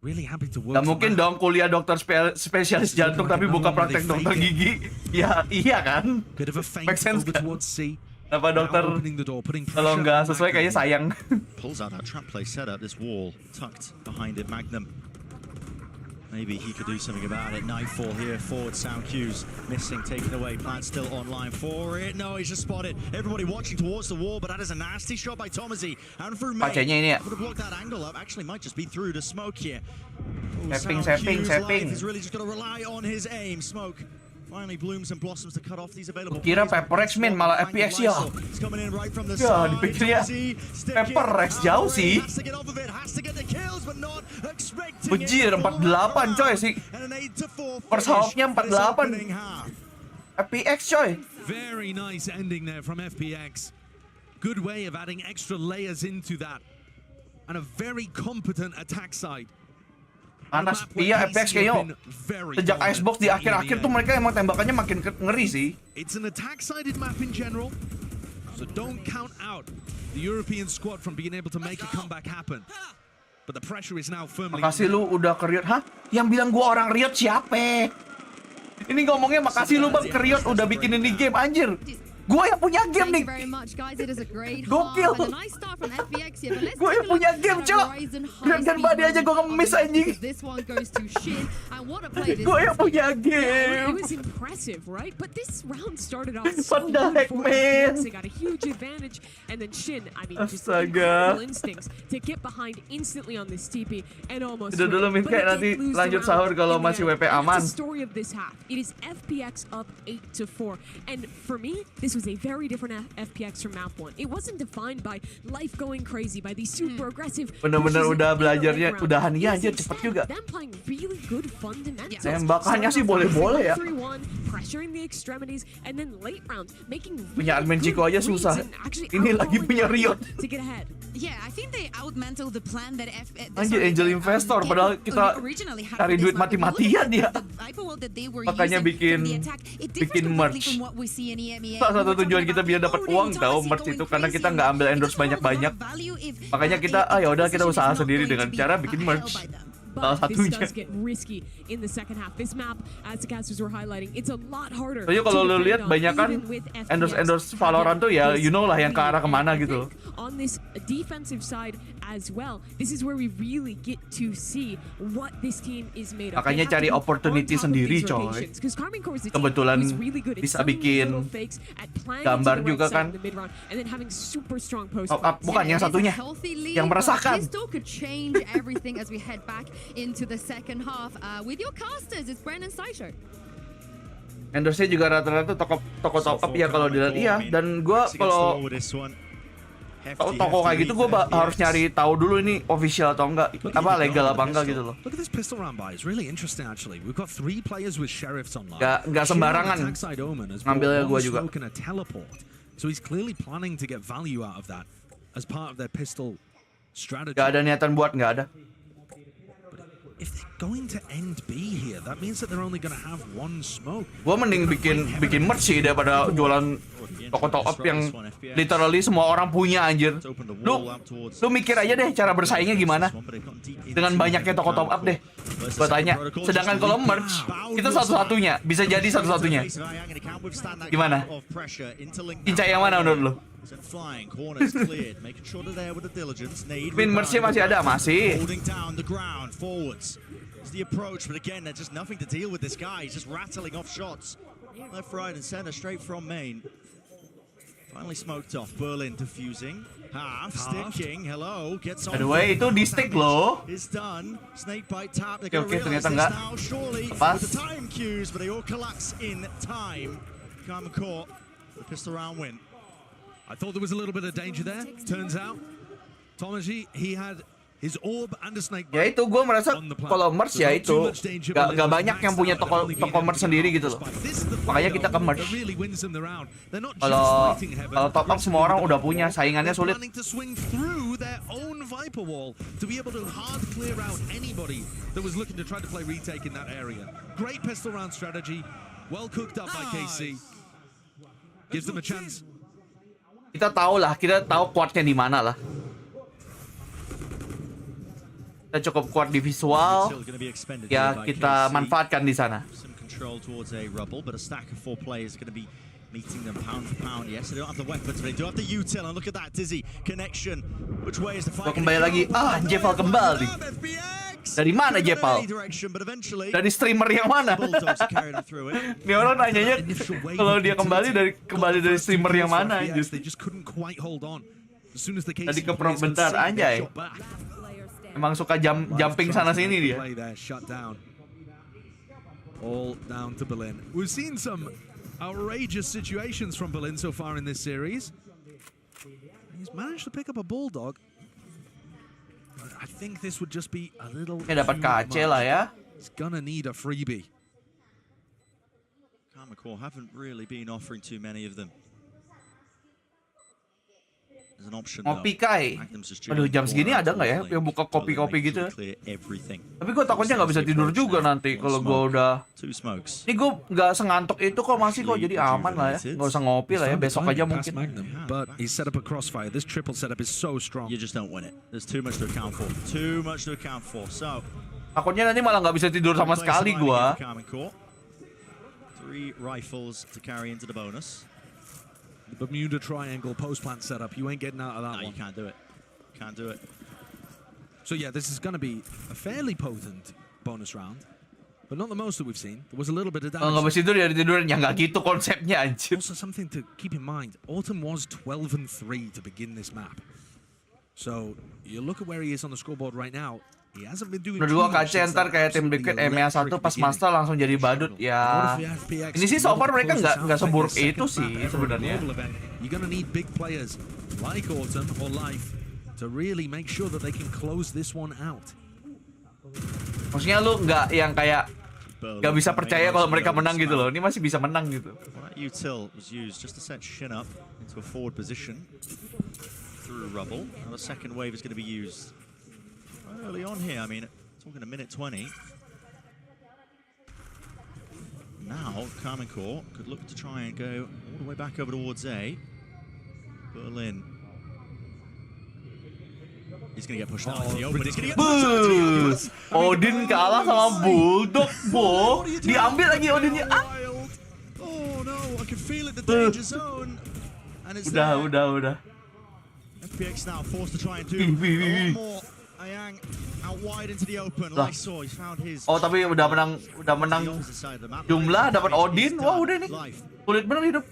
really happy to work. Gak mungkin dong kuliah dokter spesialis jantung tapi buka praktek dokter gigi. Ya iya kan? Make sense kan? Kenapa dokter kalau nggak sesuai kayaknya sayang. Pulls out that trap play setup, this wall tucked behind it, Magnum. Maybe he could do something about it. Nightfall here, forward sound cues. Missing, taken away, plan still online for it. No, he's just spotted. Everybody watching towards the wall, but that is a nasty shot by Tomazi. And through May, ini ya. would have blocked that angle up. Actually, might just be through the smoke here. Sapping. He's really just got to rely on his aim. Smoke finally blooms and blossoms to cut off these available. Kira Pepperex min malah FPX ya. Ya dipikirnya Pepperex jauh sih. Bejir 48 coy sih. First half-nya 48. FPX coy. Very nice ending there from FPX. Good way of adding extra layers into that. And a very competent attack side. Panas. Iya, FPX kayaknya sejak Icebox di akhir-akhir tuh mereka emang tembakannya makin ngeri sih. It's an attack-sided map in general, so don't count out the European squad from being able to make a comeback happen. But the pressure is now firmly. Makasih lu udah ke Riot. Hah? Yang bilang gua orang Riot siapa? Ini ngomongnya makasih lu bang ke Riot udah bikin ini game anjir. Gue yang punya game nih. Gokil. Gue yang punya game, cok. Gerakan body aja gue ngemis anjing. Gue yang punya game. It was impressive, right? But this round started off What the heck, man? They got a huge advantage, and then Shin, I mean, just Astaga. incredible instincts to get behind instantly on this TP and almost. Udah dulu win. Min, kayak nanti lanjut sahur kalau masih WP aman. That's the story of this half. It is FPX up 8-4, and for me, this was a very different FPX from map 1. It wasn't defined by life going crazy, by these super aggressive. Bener-bener udah belajarnya, udah Hania aja cepet juga. Them playing really good fundamentals. Tembakannya sih boleh-boleh ya. 3-1, pressuring the extremities, and then late round making Punya admin Chico aja susah. Ini lagi punya Riot. to get ahead. Yeah, I think they outmental the plan that Anjir, angel investor padahal kita cari duit mati-matian ya. Makanya bikin merch. Salah satu tujuan kita biar dapat uang tahu merch itu karena kita nggak ambil endorse banyak-banyak. Makanya kita ya udah kita usaha sendiri dengan cara bikin merch. Salah But this satunya. does get risky in the second half. This map, as the casters were highlighting, it's a lot harder. Soalnya kalau to lo defend lihat on, banyak kan even with FPX. endorse Valorant tuh ya you know lah yang ke arah kemana gitu. On this defensive side as well, this is where we really get to see what this team is made of. Makanya cari opportunity sendiri coy. Kebetulan bisa bikin gambar juga kan. Top up bukan yang satunya. Yang meresahkan. This still could change everything as we head back into the second half. With your casters, it's Bren and Saisho. Endorse-nya juga rata-rata toko top up ya kalau dilihat iya. Dan gue kalau toko kayak gitu gue harus nyari tahu dulu ini official atau enggak, apa legal apa enggak gitu loh. Look at this pistol round buy. It's really interesting actually. We've got 3 players with sheriffs online. Nggak sembarangan ngambilnya gue juga. So he's clearly planning to get value out of that as part of their pistol strategy. Nggak ada niatan buat, nggak ada. If they're going to end B here, that means that they're only going to have 1 smoke. Gue mending bikin merch sih daripada jualan toko top up yang literally semua orang punya anjir. Lu mikir aja deh cara bersaingnya gimana dengan banyaknya toko top up deh. Gue tanya. Sedangkan kalau merch kita satu-satunya, bisa jadi satu-satunya. Gimana? Cincai yang mana menurut lu? Pin merchnya masih ada, masih. The approach, but again, there's just nothing to deal with this guy. He's just rattling off shots. Left, right, and center, straight from main. Finally smoked off. Berlin diffusing. Half, sticking. Hello, gets on. By the way, itu di stick loh. It's done. Snake bite tap. They're Oke, gonna realize ternyata this enggak. now. Surely, Lepas. with the time cues, but they all collapse in time. Karma caught. The pistol round win. I thought there was a little bit of danger there. Turns out, Tomaji, he had his orb and a snake. Ya itu gue merasa kalau merch ya itu gak banyak yang punya toko merch sendiri gitu loh. Makanya kita ke merch. Kalau top up semua orang udah punya, saingannya sulit. Great pistol round strategy. Well cooked up by KC. Gives them a chance. Kita tahu kuatnya di mana lah. Kita cukup kuat di visual, ya kita manfaatkan di sana. Meeting them pound for pound. Yes, they don't have the weapons, but they do have the util. And look at that, Dizzy connection. Which way is the fight? Kembali lagi. Jepal kembali. Dari mana Jepal? Dari streamer yang mana? Ini orang nanyanya kalau dia kembali dari streamer yang mana? Tadi ke prop bentar anjay. Emang suka jumping sana sini dia. All down to Berlin. We've seen some outrageous situations from Berlin so far in this series. He's managed to pick up a bulldog. But I think this would just be a little. Ya dapat KC lah ya. He's gonna need a freebie. Karma Core haven't really been offering too many of them. as an option. Ngopi kai. Aduh, jam segini ada nggak ya yang buka kopi-kopi gitu? Tapi gue takutnya nggak bisa tidur juga nanti kalau gue udah. Ini gue nggak sengantuk itu kok masih kok, jadi aman lah ya. Nggak usah ngopi lah ya, besok aja mungkin. But he set up a crossfire. This triple setup is so strong. You just don't win it. There's too much to account for. Too much to account for. So. Takutnya nanti malah nggak bisa tidur sama sekali gue. 3 rifles to carry into the bonus. The Bermuda Triangle post plant setup. You ain't getting out of that one. You can't do it. Can't do it. So yeah, this is going to be a fairly potent bonus round, but not the most that we've seen. There was a little bit of damage. Kalau nggak bisa tidur ya tiduran, ya nggak gitu konsepnya anjir. Also something to keep in mind. Autumn was 12-3 to begin this map. So you look at where he is on the scoreboard right now. He hasn't been doing. Menurut gua KC ntar kayak tim deket EMEA 1 pas master langsung jadi badut ya. Ini sih so far mereka nggak seburuk itu sih sebenarnya. You're gonna need big players like Autumn or Life to really make sure that they can close this one out. Maksudnya lu nggak yang kayak nggak bisa percaya kalau mereka menang gitu loh. Ini masih bisa menang gitu. Util was used just to set Shin up into a forward position through rubble. Now the second wave is going to be used early on here. I mean, talking a minute 20. Now, Carmen Core could look to try and go all the way back over towards A. Berlin. He's going to get pushed out into the open. He's going to get pushed out into the open. Odin kalah sama Bulldog, Bo. Diambil lagi Odinnya. Oh no, I can feel it, the danger zone. And it's udah. FPX now forced to try and do a lot more. Ayang out wide into the open. Lysor, he's found his. Oh, tapi udah menang jumlah, dapat Odin. Wah, udah nih. Sulit bener hidup.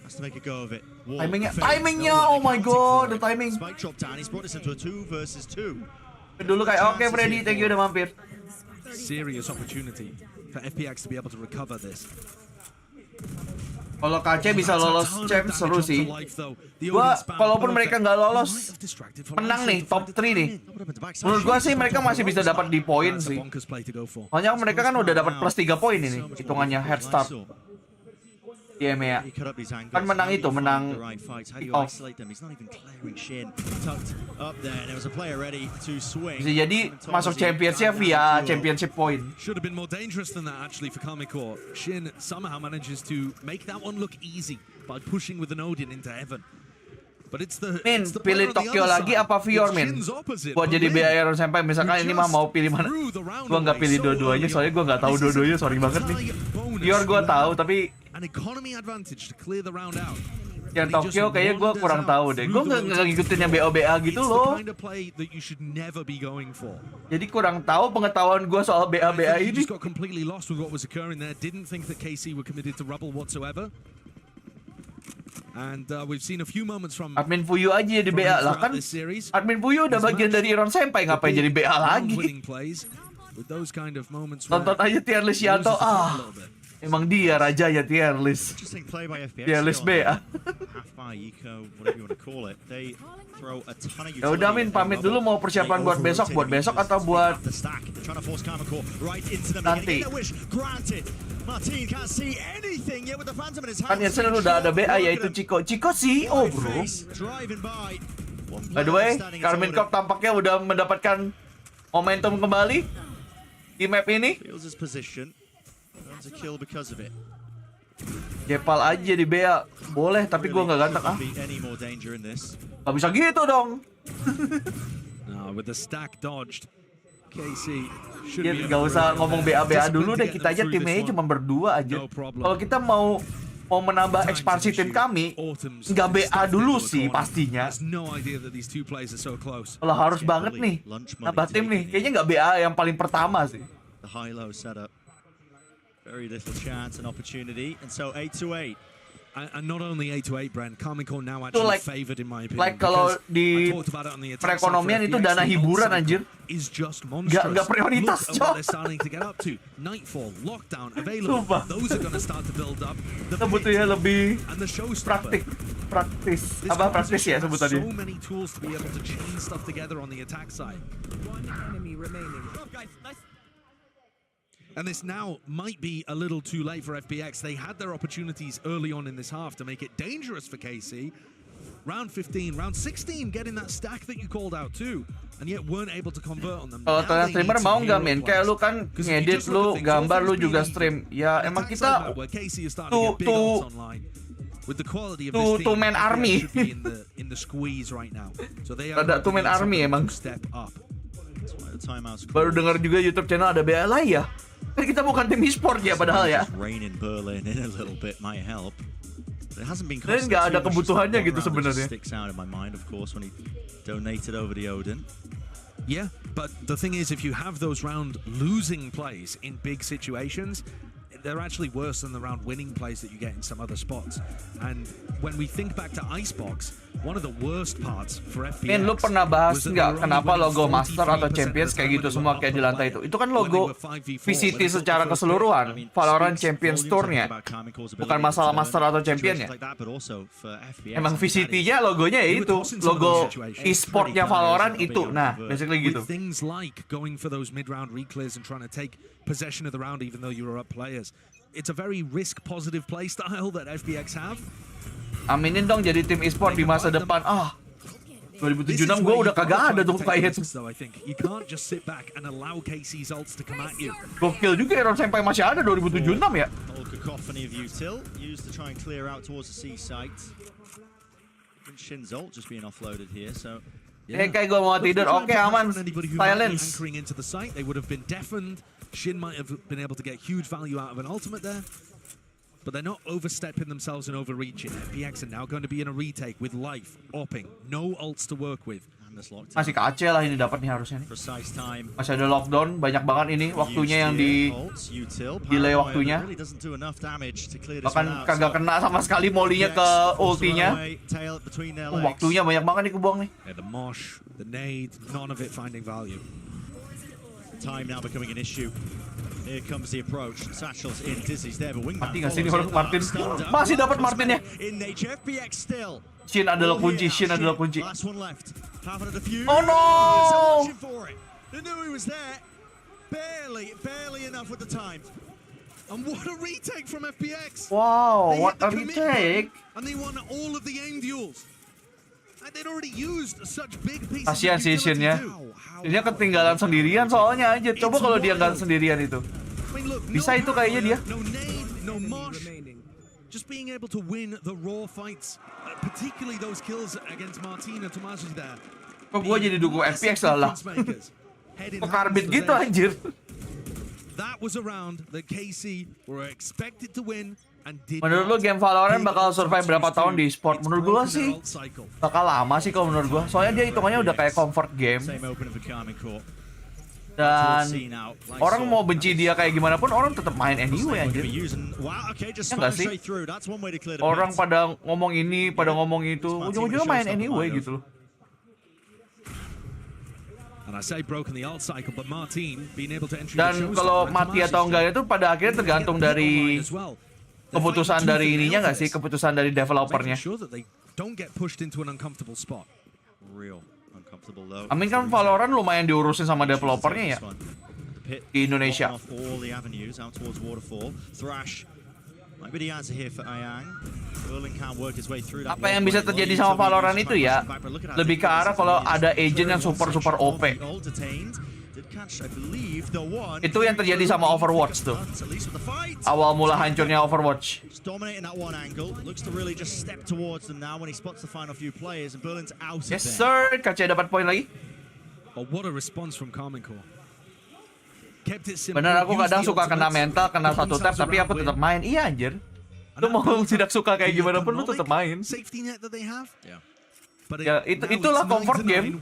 Timingnya, oh my god, the timing. Spike drop down. He's brought this into a 2 versus 2. Dulu kayak oke Freddy, thank you udah mampir. Serious opportunity for FPX to be able to recover this. Kalau KC bisa lolos champ seru sih. Gua kalaupun mereka nggak lolos menang nih top 3 nih. Menurut gua sih mereka masih bisa dapat di poin sih. Soalnya mereka kan udah dapat plus 3 poin ini hitungannya head start. Iya Mea. Kan menang itu, menang off. Bisa jadi masuk championship via championship point. Should have been more dangerous than that actually for Kamiko. Shin somehow manages to make that one look easy by pushing with an Odin into heaven. But it's the pilih Tokyo lagi apa Fior Min? Buat jadi Ironsenpai misalkan ini mah mau pilih mana? Gua nggak pilih dua-duanya soalnya gua nggak tahu dua-duanya, sorry banget nih. Fior gua tahu tapi yang Tokyo kayaknya gue kurang tahu deh. Gue nggak ngikutin yang BO-BA gitu loh. Jadi kurang tahu pengetahuan gue soal BA-BA ini. Admin Fuyu aja di BA lah kan. Admin Fuyu udah bagian dari Ironsenpai, ngapain jadi BA lagi? Tonton aja tier list Yanto. Emang dia raja ya tier list. Tier list BA. Ya udah Min, pamit dulu, mau persiapan buat besok atau buat nanti. Kan Irsen udah ada BA yaitu Ciko CEO bro. By the way, Carmen Corp tampaknya udah mendapatkan momentum kembali di map ini. Jepal aja di BA boleh, tapi gua nggak ganteng Gak bisa gitu dong. Ya, gak usah ngomong BA dulu deh, kita aja timnya cuma berdua aja. Kalau kita mau menambah ekspansi tim kami, nggak BA dulu sih pastinya. Kalau harus banget nih nambah tim nih, kayaknya nggak BA yang paling pertama sih. Very little chance and opportunity, and so 8-8. And not only 8-8, Brand, Carmen Core now actually favored in my opinion. Like kalau di perekonomian itu dana hiburan anjir. Gak prioritas, cok. Kita butuh ya lebih praktis ya sebutannya. And this now might be a little too late for FPX. They had their opportunities early on in this half to make it dangerous for KC. round 15, round 16, getting that stack that you called out too, and yet weren't able to convert on them. Kalau kalian streamer mau nggak Min? Kayak lu kan ngedit, lu gambar, lu juga stream. Ya emang kita two man army. Ada two man army emang. Baru dengar juga YouTube channel ada BLA ya. Kan kita bukan tim e-sport ya padahal ya. Dan nggak ada kebutuhannya gitu sebenarnya. Yeah, but the thing is, if you have those round losing plays in big situations, they're actually worse than the round winning plays that you get in some other spots. And when we think back to Icebox, one of the worst parts for FPX. Min, lu pernah bahas nggak kenapa logo Master atau Champions kayak gitu semua kayak di lantai itu? Itu kan logo VCT secara keseluruhan, Valorant Champions Tour-nya. Bukan masalah Master atau Champion-nya. Emang VCT-nya logonya ya itu, logo e-sport-nya Valorant itu. Nah, basically gitu. Things like going for those mid-round reclears and trying to take possession of the round even though you were up players. It's a very risk-positive play style that FPX have. Aminin dong jadi tim e-sport di masa depan. 2076 gue udah kagak ada tuh kayak itu. Gokil juga Ironsenpai masih ada 2076 ya. Kayak gue mau tidur, oke aman. Silence. Shin might have been able to get huge value out of an ultimate there, but they're not overstepping themselves and overreaching. FPX are now going to be in a retake with life, opping, no ults to work with. Masih kacau lah ini dapat nih harusnya nih. Masih ada lockdown, banyak banget ini waktunya yang di delay waktunya. Bahkan kagak kena sama sekali molinya ke ultinya. Waktunya banyak banget nih kebuang nih. The mosh, the nade, none of it finding value. Time now becoming an issue. Here comes the approach. Satchel's in, Dizzy's there, but Wingman. Mati nggak sih ini orang Martin? Masih dapat Martinnya. Shin adalah kunci. Shin adalah kunci. Oh no! They knew he was there. Barely enough with the time. And what a retake from FPX. Wow, what a retake. And they won all of the aim duels. Kasihan sih Shin-nya. Dia ketinggalan sendirian soalnya aja. Coba kalau dia nggak sendirian itu. Bisa itu kayaknya dia. Just being able to win the raw fights, particularly those kills against Martin and Tomas there. Kok gua jadi dukung FPX lah. Kok karbit gitu anjir. That was a round that KC were expected to win. Menurut lu game Valorant bakal survive berapa tahun di e-sport? Menurut gua sih bakal lama sih kalau menurut gua. Soalnya dia hitungannya udah kayak comfort game. Dan orang mau benci dia kayak gimana pun orang tetap main anyway anjir. Ya nggak sih? Orang pada ngomong ini, pada ngomong itu, ujung-ujungnya main anyway gitu loh. Dan kalau mati atau enggak itu pada akhirnya tergantung dari keputusan dari ininya nggak sih, keputusan dari developernya. Amin kan Valorant lumayan diurusin sama developernya ya di Indonesia. Apa yang bisa terjadi sama Valorant itu ya lebih ke arah kalau ada agent yang super OP. Itu yang terjadi sama Overwatch tuh. Awal mula hancurnya Overwatch. Yes sir, KC dapat poin lagi. Bener, aku kadang suka kena mental, kena satu tap, tapi aku tetap main. Iya anjir. Lu mau tidak suka kayak gimana pun lu tetap main. Ya itulah comfort game.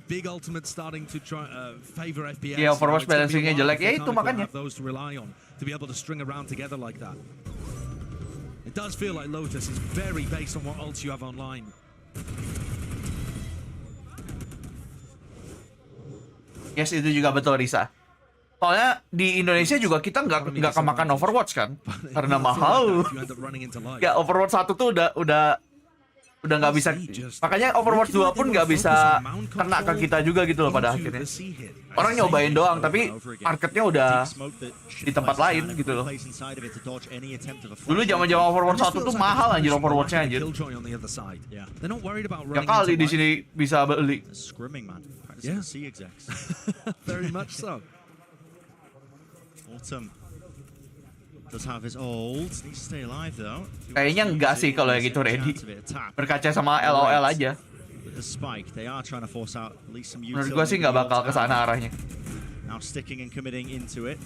Big ultimate starting to try favor FPX. Ya Overwatch balancingnya jelek ya itu makanya. To be able to string around together like that. It does feel like Lotus is very based on what ults you have online. Yes, itu juga betul Risa. Soalnya di Indonesia juga kita nggak kemakan Overwatch kan, karena mahal. Ya Overwatch 1 tuh udah udah nggak bisa, makanya Overwatch 2 pun nggak bisa kena ke kita juga gitu loh pada akhirnya. Orang nyobain doang, tapi marketnya udah di tempat lain gitu loh. Dulu zaman-zaman Overwatch 1 tuh mahal anjir Overwatch-nya anjir. Ya kali di sini bisa beli. Very much so. Autumn does have his ult. Needs to stay alive though. Kayaknya enggak sih kalau yang gitu ready. Berkaca sama LOL aja. Menurut gua sih nggak bakal ke sana arahnya. Now sticking and committing into it.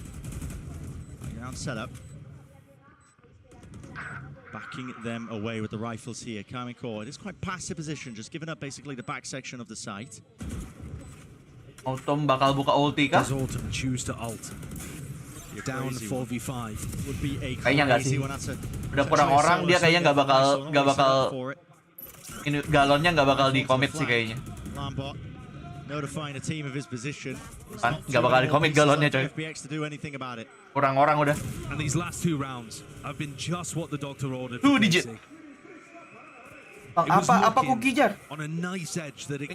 Ground setup. Backing them away with the rifles here. Kamiko, it is quite passive position, just giving up basically the back section of the site. Autumn bakal buka ulti kah? Does Autumn choose to ult? Down 4v5 would be a kayaknya nggak sih. Udah kurang orang, dia kayaknya nggak bakal ini galonnya nggak bakal di commit sih kayaknya. Kan nggak bakal di commit galonnya coy. Kurang orang udah. 2 digit. Apa cookie jar?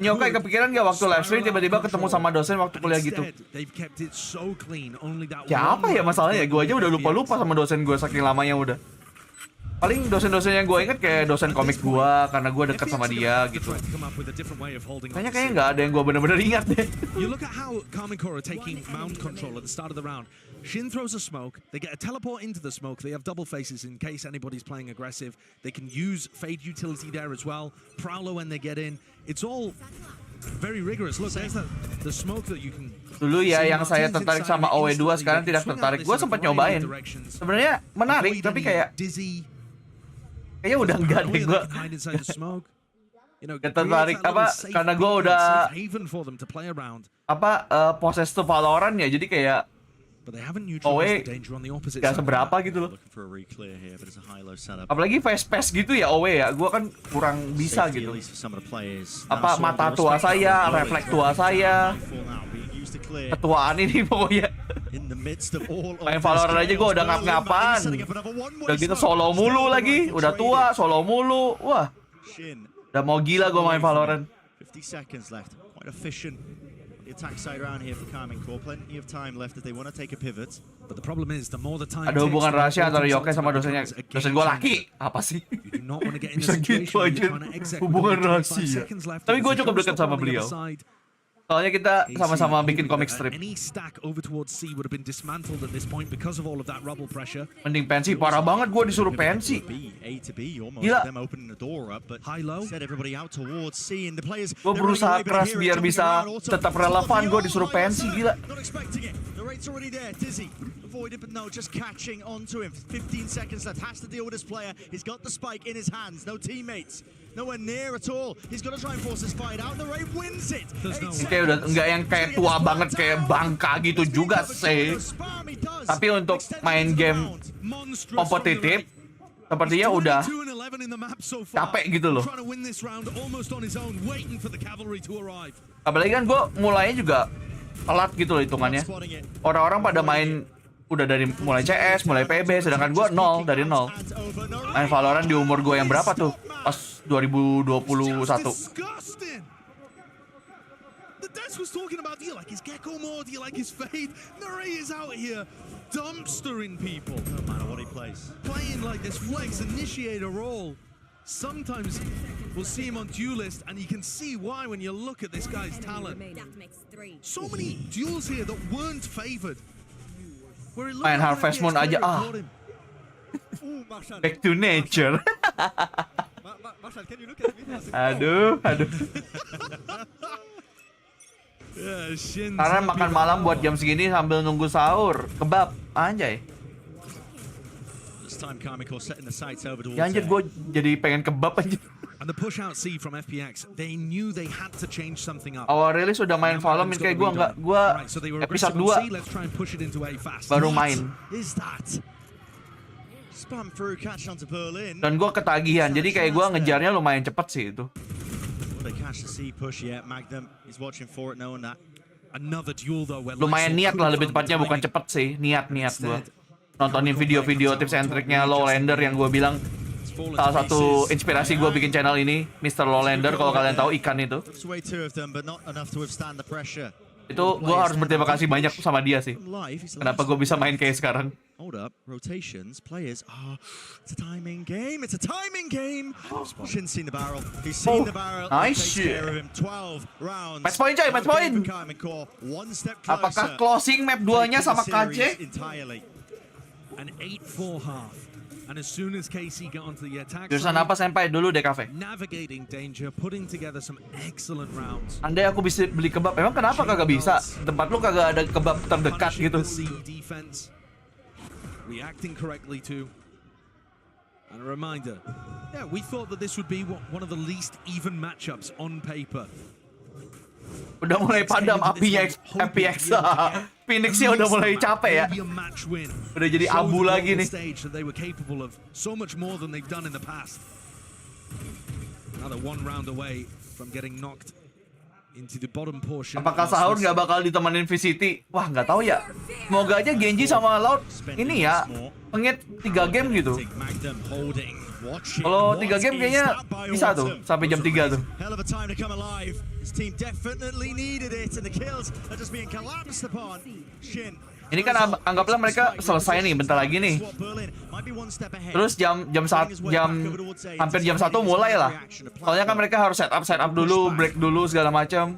Yokai kepikiran gak waktu live stream tiba-tiba ketemu sama dosen waktu kuliah gitu? Ya apa ya masalahnya? Gue aja udah lupa-lupa sama dosen gue saking lamanya udah. Paling dosen-dosen yang gue inget kayak dosen komik gue karena gue deket sama dia gitu. Kayaknya nggak ada yang gue bener-bener ingat deh. Shin throws a smoke, they get a teleport into the smoke, they have double faces in case anybody's playing aggressive. They can use Fade utility there as well, Prowler when they get in. It's all very rigorous. Look, there's the smoke that you can... Dulu ya yang saya tertarik sama OW2 sekarang tidak tertarik. Gue sempat nyobain. Sebenarnya menarik tapi kayaknya udah enggak deh gue. Gak tertarik apa karena gue udah possess to Valorant ya jadi kayak OW gak seberapa gitu loh. Apalagi fast pass gitu ya OW ya, gue kan kurang bisa gitu. Apa mata tua saya, refleks tua saya, ketuaan ini pokoknya. Main Valorant aja gue udah ngap-ngapan. Udah gitu solo mulu lagi, udah tua solo mulu. Wah, udah mau gila gue main Valorant. 50 seconds left, quite efficient. The attack side around here for Kalian, plenty of time left if they want to take a pivot. But the problem is the more the time. Ada hubungan rahasia antara Yokai sama dosennya. Dosen gue laki. Apa sih? Bisa gitu aja hubungan rahasia. Tapi gue cukup dekat sama beliau. Soalnya kita sama-sama bikin komik strip. Mending pensi, parah banget gue disuruh pensi. Gila. Gue berusaha keras biar bisa tetap relevan, gue disuruh pensi, gila. Avoided, but no, just catching onto him. 15 seconds left. Has to deal with this player. He's got the spike in his hands. No teammates. Nowhere near at all. He's got to try and force this fight out. The Ray wins it. Kayak udah enggak yang kayak tua banget kayak bangka gitu juga sih. Tapi untuk main game kompetitif sepertinya udah capek gitu loh. Apalagi kan gue mulainya juga telat gitu loh hitungannya. Orang-orang pada main udah dari mulai CS, mulai PB, sedangkan gue dari nol. Main Valorant di umur gue yang berapa tuh? Pas 2021. Was talking about, do you like his Gecko more? Do you like his Fade? Nurray is out here dumpstering people. No matter what he plays. Playing like this flex initiator role. Sometimes we'll see him on duelist and you can see why when you look at this guy's talent. So many duels here that weren't favored. Main Harvest Moon aja back to nature. Aduh. Karena makan malam buat jam segini sambil nunggu sahur, kebab, anjay. Ya anjir, gue jadi pengen kebab aja. Awal rilis udah main Valorant kayak gue episode 2 baru main. Dan gue ketagihan, jadi kayak gue ngejarnya lumayan cepet sih itu. Lumayan niat lah lebih tepatnya, bukan cepet sih, niat gue. Nontonin video-video tips and triknya Lowlander yang gue bilang salah satu inspirasi gue bikin channel ini, Mr. Lowlander, kalau kalian tahu ikan itu. Itu gue harus berterima kasih banyak sama dia sih. Kenapa gue bisa main kayak sekarang? Hold up, rotations, players. It's a timing game. It's a timing game. Shin's seen the barrel. He's seen the barrel. Nice shit. 12 rounds. Match point coy, match point. Apakah closing map 2-nya sama KC? An 8-4 half. And as soon as KC got onto the attack, jurusan apa Senpai dulu deh Cafe? Navigating danger, putting together some excellent rounds. Andai aku bisa beli kebab, emang kenapa kagak bisa? Tempat lu kagak ada kebab terdekat gitu. Reacting correctly too. And a reminder, yeah, we thought that this would be one of the least even matchups on paper. Udah mulai padam apinya FPX. Phoenix-nya udah mulai capek ya. Udah jadi abu lagi nih. Apakah sahur nggak bakal ditemenin VCT? Wah, nggak tahu ya. Semoga aja Gen.G sama Loud ini ya pengit 3 game gitu. Kalau 3 game kayaknya bisa tuh sampai jam 3 tuh. Ini kan anggaplah mereka selesai nih bentar lagi nih. Terus hampir jam 1 mulai lah. Soalnya kan mereka harus set up dulu, break dulu segala macam.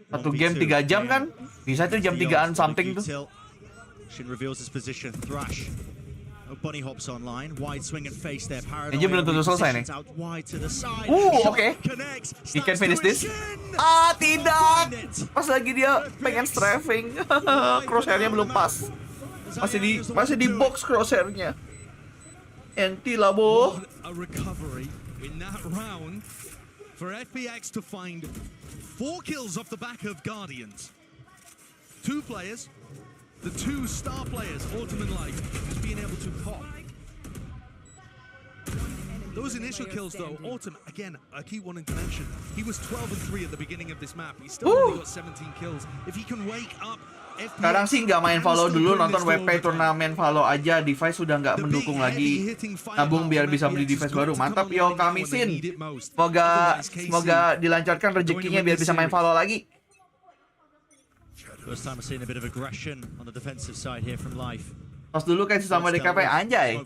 Satu game 3 jam kan? Bisa tuh jam 3-an something tuh. Shin reveals his position. Thrash. Bunny hops online. Wide swing and face there. Ini belum tentu selesai nih. Oke. He can finish this. Ah, tidak. Pas lagi dia pengen strafing. Crosshairnya belum pas. Masih di box crosshairnya. Enti lah, bo. A recovery in that round for FPX to find 4 kills off the back of Guardians. 2 players. The 2 star players, Autumn and Light, just being able to pop. Those initial kills though, Autumn, again, I keep wanting to mention, he was 12-3 at the beginning of this map. He still only got 17 kills. If he can wake up... Sekarang sih nggak main follow dulu, nonton WP turnamen follow aja. Device sudah nggak mendukung lagi. Nabung biar bisa beli device baru. Mantap yo Kamisin. Semoga dilancarkan rezekinya biar bisa main follow lagi. First time I've seen a bit of aggression on the defensive side here from Life. Pas dulu kayak sama DKP anjay.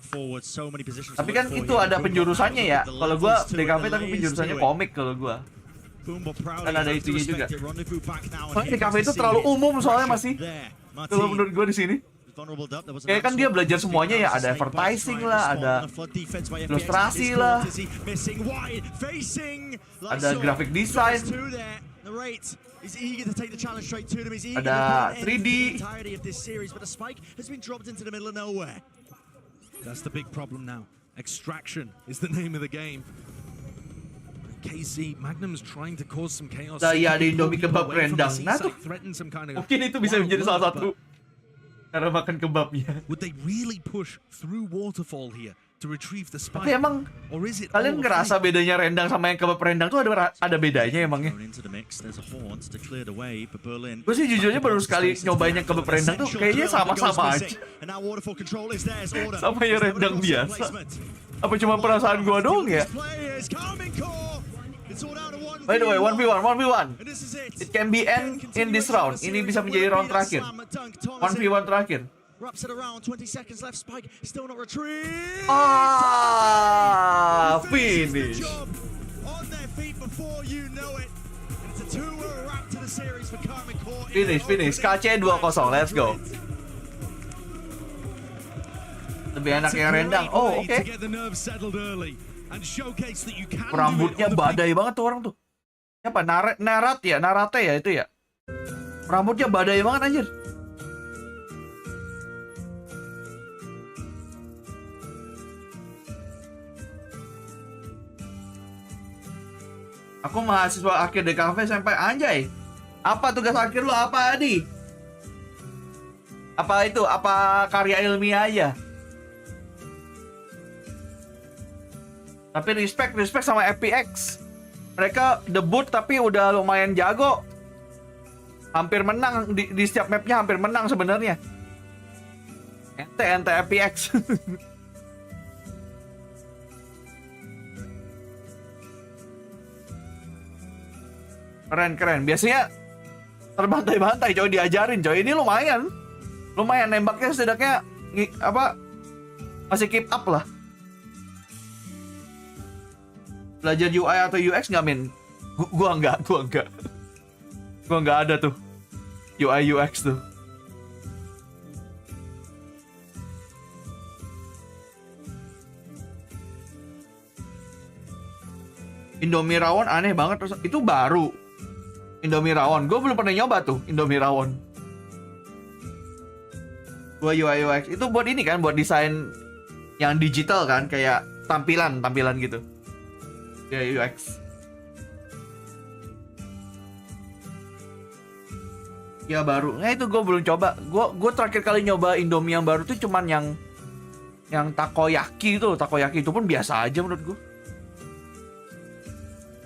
Tapi kan itu ada penjurusannya ya. Kalau gua DKP tapi penjurusannya komik kalau gua. Kan ada itunya juga. DKP itu terlalu umum soalnya masih. Kalau menurut gua di sini. Kayak kan dia belajar semuanya ya, ada advertising lah, ada ilustrasi lah, ada graphic design. He's eager to take the challenge straight to them. He's eager Ada to 3D. entirety of this series, but a spike has been dropped into the middle of nowhere. That's the big problem now. Extraction is the name of the game. KC Magnum's trying to cause some chaos. Saya di Indomie kebab rendang. Nah tuh, mungkin itu bisa menjadi salah satu cara makan kebabnya. Would they really push through waterfall here to retrieve the spike? Tapi emang kalian ngerasa bedanya rendang sama yang kebab rendang tuh ada bedanya emangnya? Gue sih jujurnya baru sekali nyobain yang kebab rendang tuh kayaknya sama-sama aja. Sama yang rendang biasa. Apa cuma perasaan gua doang ya? By the way, 1v1. It can be end in this round. Ini bisa menjadi round terakhir. 1v1 terakhir. Wraps it around, 20 seconds left. Spike still not retrieved. Finish. On their feet before you know it. It's a 2-0 wrap to the series for Karmic Core. Finish. KC 2-0. Let's go. Lebih enak yang rendang. Oh, oke. Rambutnya badai banget tuh orang tuh. Apa? Narate ya itu ya. Rambutnya badai banget anjir. Aku mahasiswa akhir DKV sampai anjay. Apa tugas akhir lu apa, Adi? Apa itu? Apa karya ilmiah aja? Tapi respect sama FPX. Mereka debut tapi udah lumayan jago. Hampir menang di setiap mapnya, hampir menang sebenarnya. ente FPX. Keren. Biasanya terbantai-bantai coy, diajarin coy. Ini lumayan nembaknya setidaknya masih keep up lah. Belajar UI atau UX nggak Min? Gua nggak ada tuh UI UX tuh. Indomie rawon aneh banget, terus itu baru. Indomie rawon, gue belum pernah nyoba tuh Indomie rawon. Gua UI UX itu buat ini kan, buat desain yang digital kan, kayak tampilan gitu. Ya UX. Ya baru. Nah itu gue belum coba. Gue terakhir kali nyoba Indomie yang baru tuh cuman yang takoyaki itu. Takoyaki itu pun biasa aja menurut gue.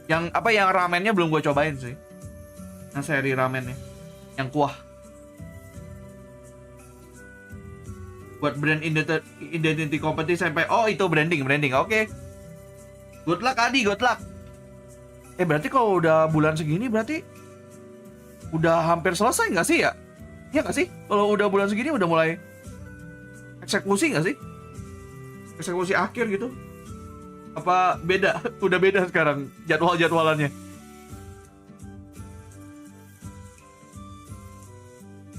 Yang ramennya belum gue cobain sih. Yang seri ramennya, yang kuah. Buat brand identity company Senpai. Oh itu branding. Oke. Good luck Adi, good luck. Berarti kalau udah bulan segini berarti udah hampir selesai nggak sih ya? Iya nggak sih? Kalau udah bulan segini udah mulai eksekusi nggak sih? Eksekusi akhir gitu? Apa beda? Udah beda sekarang jadwalannya?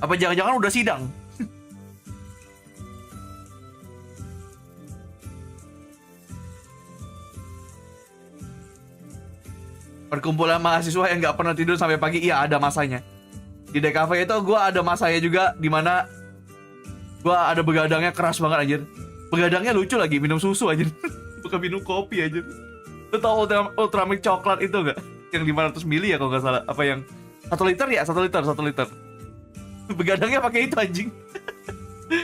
Apa jangan-jangan udah sidang? Perkumpulan mahasiswa yang nggak pernah tidur sampai pagi, iya ada masanya. Di DKV itu gue ada masanya juga, dimana gue ada begadangnya keras banget anjir. Begadangnya lucu lagi, minum susu anjir. Bukan minum kopi anjir. Lu tau Ultramilk coklat itu gak? Yang 500 mili ya kalau nggak salah. Apa yang 1 liter ya? 1 liter. Begadangnya pakai itu anjing.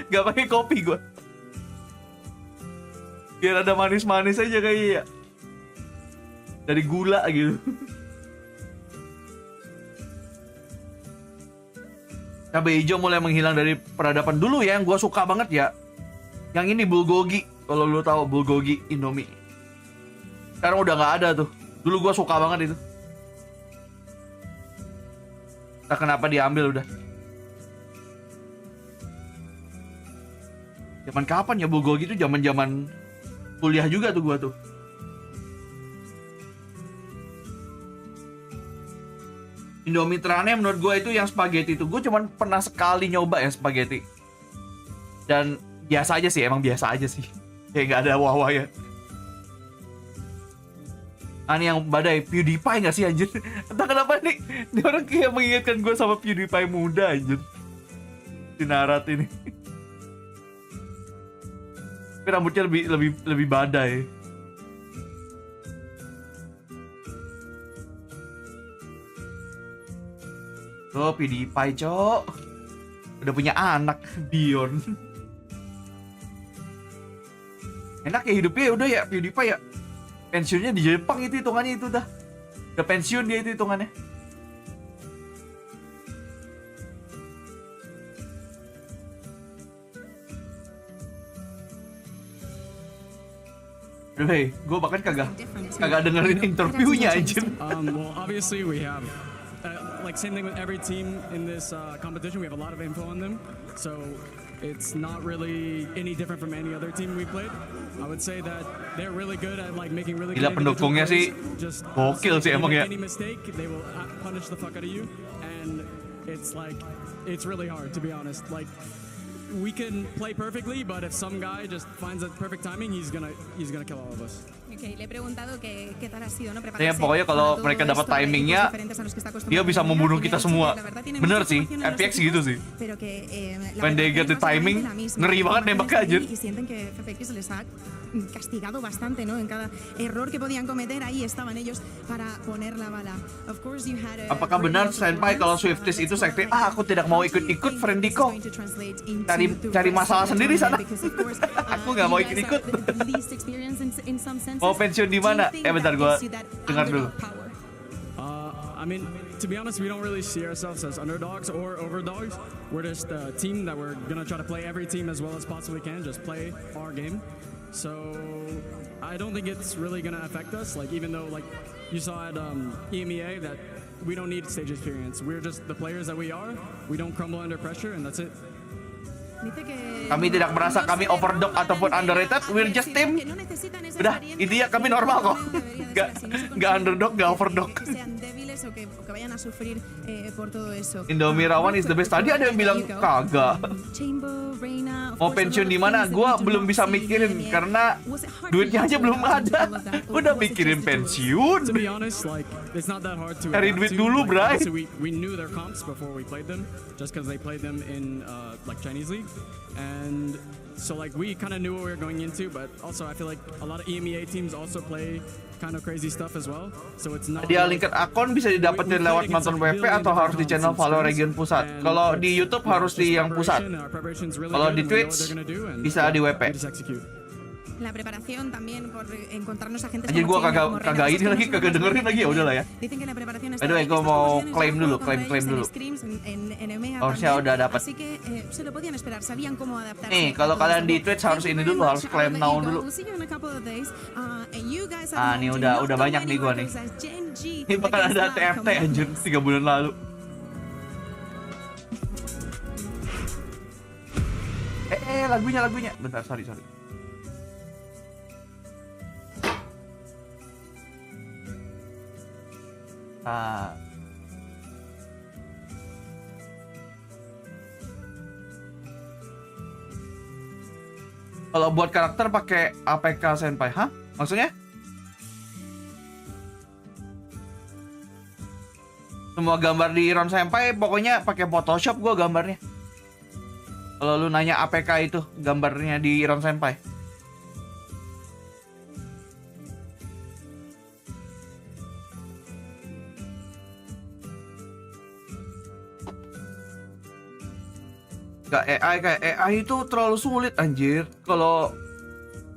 Gak pakai kopi gue. Biar ada manis-manis aja kayaknya ya. Dari gula gitu. Cabai hijau mulai menghilang dari peradaban. Dulu ya yang gue suka banget ya, yang ini bulgogi. Kalau lu tahu bulgogi Indomie, sekarang udah nggak ada tuh. Dulu gue suka banget itu. Entah kenapa diambil udah. Zaman kapan ya bulgogi itu? Zaman kuliah juga tuh gue tuh. Indomie teraneh menurut gue itu yang spaghetti itu. Gue cuman pernah sekali nyoba yang spaghetti. Dan biasa aja sih, emang biasa aja sih. Kayak gak ada wah-wah ya. Ini yang badai, PewDiePie gak sih anjir? Entah kenapa nih, ini orang kayak mengingatkan gue sama PewDiePie muda anjir. Si Narat ini. Tapi rambutnya lebih badai. Oh, PewDiePie, cok. Udah punya anak, Dion. Enak ya hidupnya, udah ya, PewDiePie ya. Pensiunnya di Jepang itu hitungannya itu dah. Udah pensiun dia itu hitungannya. Aduh, hey, gue bahkan kagak dengerin interviewnya anjir. Well, obviously we have like same thing with every team in this competition. We have a lot of info on them, so it's not really any different from any other team we played. I would say that they're really good at like making really good pendukungnya sih gokil sih emang ya. Any mistake, they will punish the fuck out of you, and it's really hard to be honest. Like we can play perfectly, but if some guy just finds the perfect timing, he's gonna kill all of us. Okay, le he preguntado qué tal ha sido, ¿no? Ya, pokoknya kalau mereka dapat timingnya, dia bisa membunuh kita semua. Bener sih, FPX gitu sih. When they get the timing, ngeri banget nembaknya aja. Castigado bastante, ¿no? En cada error que podían cometer, ahí estaban ellos para poner la bala. Of course you had Apakah benar Senpai kalau Swifties itu sekte? Aku tidak mau ikut-ikut, Friendiko. Cari masalah sendiri sana. Aku nggak mau ikut-ikut. Mau pensiun di mana? Bentar, gua dengar dulu. I mean, to be honest, we don't really see ourselves as underdogs or overdogs. We're just a team that we're gonna try to play every team as well as possibly can, just play our game. So I don't think it's really gonna affect us. Like even though like you saw at EMEA that we don't need stage experience. We're just the players that we are. We don't crumble under pressure, and that's it. Kami tidak merasa kami overdog ataupun underrated. We're just team. Udah, intinya kami normal kok. Gak underdog, gak overdog. Indomie Rawan is the best. Tadi ada yang bilang kagak. Mau pensiun di mana? Gua belum bisa mikirin karena duitnya aja belum ada. Udah mikirin pensiun. Cari duit dulu, bray. We knew their comps before we played them, just because they played them in like Chinese league, and so like we kind of knew what we were going into. But also I feel like a lot of EMEA teams also play kind of crazy stuff as well. So it's not. Dia link akun bisa didapetin lewat nonton WP atau harus di channel follow region pusat. Kalau di YouTube harus di yang pusat. Kalau di Twitch bisa di WP. La preparación también por encontrarnos a gente. Aja gua kagak ini lagi, kagak dengerin lagi, ya udahlah ya. Aduh, gua mau claim dulu. Harusnya udah dapat. Nih, kalau kalian di Twitch harus ini dulu, harus claim now dulu. Ah, nih udah banyak nih gua nih. Ini bakal ada TFT anjir 3 bulan lalu. Lagunya. Bentar, sorry. Kalau buat karakter pakai APK Senpai, hah? Maksudnya? Semua gambar di Senpai pokoknya pakai Photoshop gua gambarnya. Kalau lu nanya APK itu gambarnya di Senpai. Kayak AI itu terlalu sulit anjir. Kalau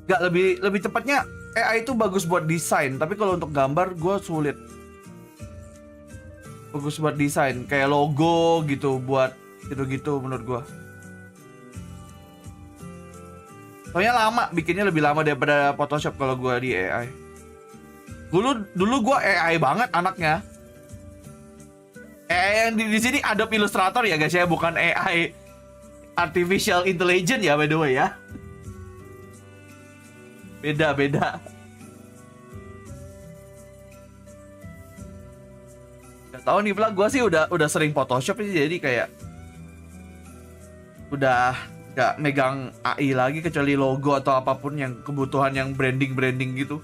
nggak lebih tepatnya AI itu bagus buat desain, tapi kalau untuk gambar gue sulit. Bagus buat desain kayak logo gitu, buat gitu menurut gue. Soalnya lama, bikinnya lebih lama daripada Photoshop kalau gue di AI. Dulu gue AI banget anaknya. AI yang di sini Adobe Illustrator ya guys ya, bukan AI Artificial Intelligence ya by the way ya. Beda. Gak tau nih vlog, gue sih udah sering Photoshop sih, jadi kayak udah gak megang AI lagi kecuali logo atau apapun yang kebutuhan yang branding gitu.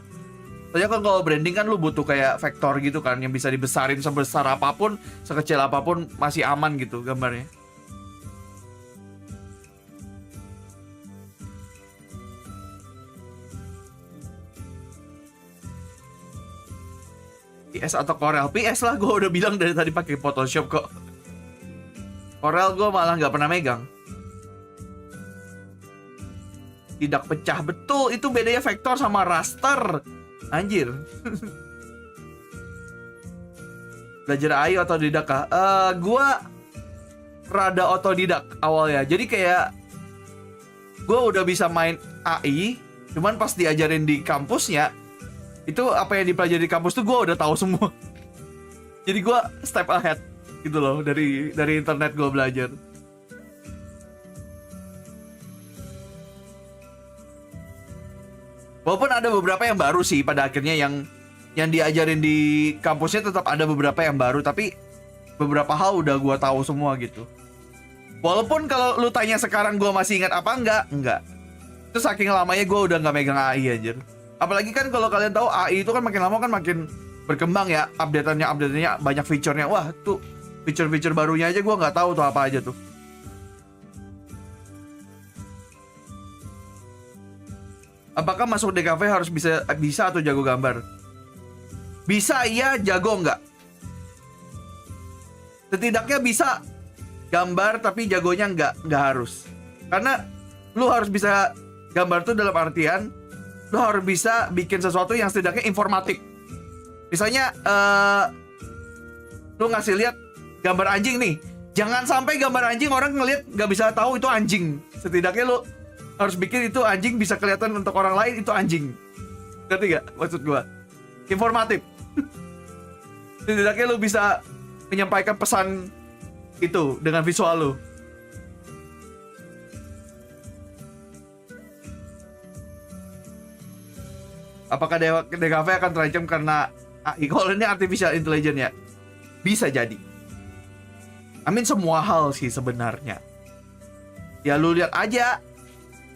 Soalnya kan kalau branding kan lu butuh kayak vektor gitu kan, yang bisa dibesarin sebesar apapun, sekecil apapun masih aman gitu gambarnya. PS atau Corel? PS lah, gue udah bilang dari tadi pakai Photoshop kok. Corel gue malah nggak pernah megang. Tidak pecah, betul. Itu bedanya vektor sama raster. Anjir. Belajar AI otodidak kah? Gue rada otodidak awalnya. Jadi kayak gue udah bisa main AI, cuman pas diajarin di kampusnya, itu apa yang dipelajari di kampus tuh gue udah tahu semua. Jadi gue step ahead gitu loh dari internet gue belajar. Walaupun ada beberapa yang baru sih pada akhirnya yang diajarin di kampusnya tetap ada beberapa yang baru, tapi beberapa hal udah gue tahu semua gitu. Walaupun kalau lu tanya sekarang gue masih ingat apa enggak. Itu saking lamanya gue udah nggak megang AI anjir. Apalagi kan kalau kalian tahu AI itu kan makin lama kan makin berkembang ya, update-nya banyak fiturnya. Wah, tuh fitur-fitur barunya aja gue nggak tahu tuh apa aja tuh. Apakah masuk DKV harus bisa atau jago gambar? Bisa iya, jago nggak? Setidaknya bisa gambar tapi jagonya nggak harus. Karena lu harus bisa gambar tuh dalam artian lo harus bisa bikin sesuatu yang setidaknya informatif. Misalnya, lo Lu ngasih lihat gambar anjing nih. Jangan sampai gambar anjing orang ngelihat nggak bisa tahu itu anjing. Setidaknya lu harus bikin itu anjing bisa kelihatan untuk orang lain itu anjing. Ngerti gak maksud gua? Informatif. Setidaknya lu bisa menyampaikan pesan itu dengan visual lu. Apakah DKV akan terancam karena AI? Kalau ini artificial intelligence ya, bisa jadi. Semua hal sih sebenarnya. Ya lu lihat aja,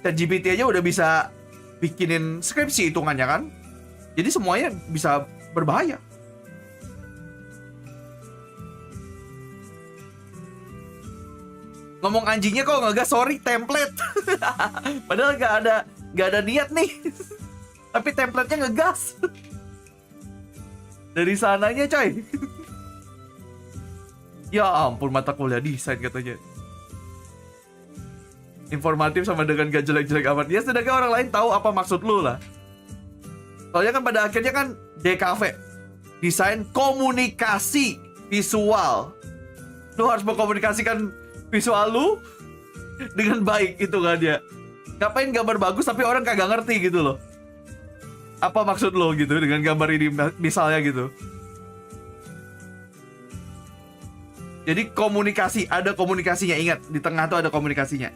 ChatGPT aja udah bisa bikinin skripsi hitungannya kan. Jadi semuanya bisa berbahaya. Ngomong anjingnya kok ngegas, sorry template. Padahal gak ada niat nih. Tapi template-nya ngegas. Dari sananya coy. Ya ampun, mata kuliah desain katanya. Informatif sama dengan gak jelek-jelek amat. Ya sedangkan orang lain tahu apa maksud lu lah. Soalnya kan pada akhirnya kan DKV, desain komunikasi visual. Lu harus mengkomunikasikan visual lu dengan baik itu kan ya. Ngapain gambar bagus tapi orang kagak ngerti gitu loh. Apa maksud lo gitu dengan gambar ini misalnya gitu. Jadi komunikasi, ada komunikasinya, ingat di tengah tuh ada komunikasinya.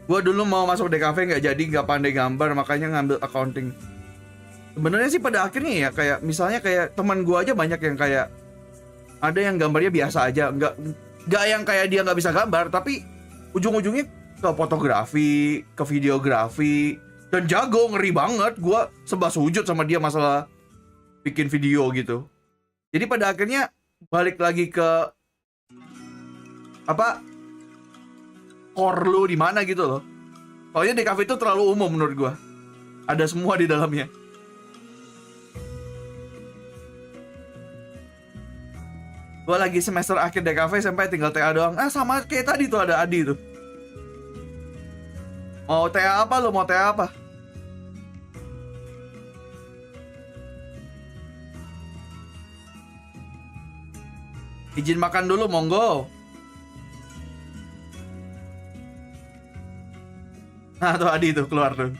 Gua dulu mau masuk DKV nggak jadi, nggak pandai gambar, makanya ngambil accounting. Sebenarnya sih pada akhirnya ya kayak misalnya kayak teman gua aja banyak yang kayak ada yang gambarnya biasa aja, nggak yang kayak dia nggak bisa gambar, tapi ujung-ujungnya ke fotografi, ke videografi, dan jago, ngeri banget. Gua sembah sujud sama dia masalah bikin video gitu. Jadi pada akhirnya balik lagi ke apa? Core lu di mana gitu loh. Soalnya DKV itu terlalu umum menurut gua. Ada semua di dalamnya. Gua lagi semester akhir DKV sampai tinggal TA doang. Sama kayak tadi tuh ada Adi tuh. Mau TA apa lu? Mau TA apa? Izin makan dulu, monggo. Nah tuh Adi tuh keluar tuh.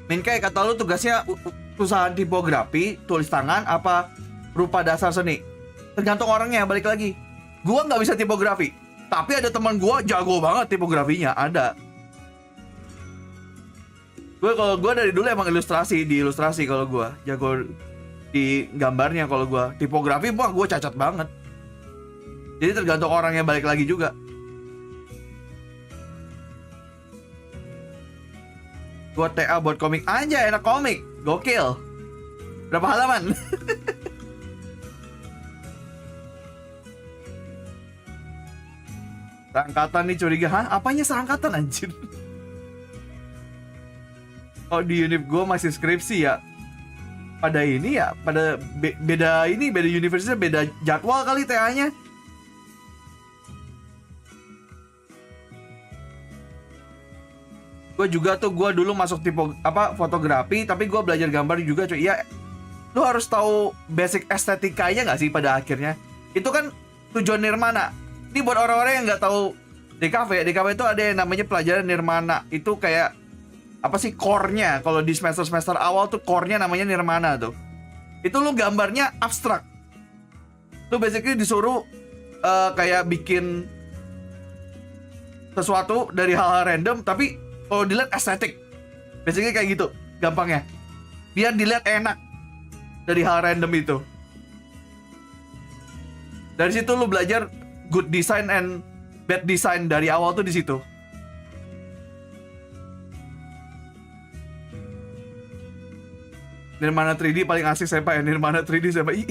Minkai, kata lu tugasnya usaha tipografi, tulis tangan, apa rupa dasar seni? Tergantung orangnya, balik lagi. Gua nggak bisa tipografi, tapi ada teman gua jago banget tipografinya, ada. Kalau gue dari dulu emang di ilustrasi kalau gue jago di gambarnya. Kalau gue tipografi gue cacat banget. Jadi tergantung orangnya, balik lagi juga. Gue TA buat komik aja, enak komik, gokil. Berapa halaman? Seangkatan nih curiga, hah? Apanya seangkatan anjir? Oh di univ gue masih skripsi ya. Pada ini ya, pada beda universitas, beda jadwal kali TA-nya. Gue juga tuh, gue dulu masuk fotografi, tapi gue belajar gambar juga cuy. Ya, lu harus tahu basic estetikanya nggak sih pada akhirnya? Itu kan tujuan nirmana. Ini buat orang-orang yang nggak tahu DKV itu ada yang namanya pelajaran nirmana. Itu kayak apa sih core-nya? Kalau di semester awal tuh core-nya namanya nirmana tuh. Itu lu gambarnya abstrak. Lu basically disuruh kayak bikin sesuatu dari hal-hal random, tapi kalau dilihat estetik. Basically kayak gitu, gampangnya. Biar dilihat enak dari hal random itu. Dari situ lu belajar good design and bad design dari awal tuh di situ. Nirmana 3D paling asik Senpai, Nirmana 3D Senpai.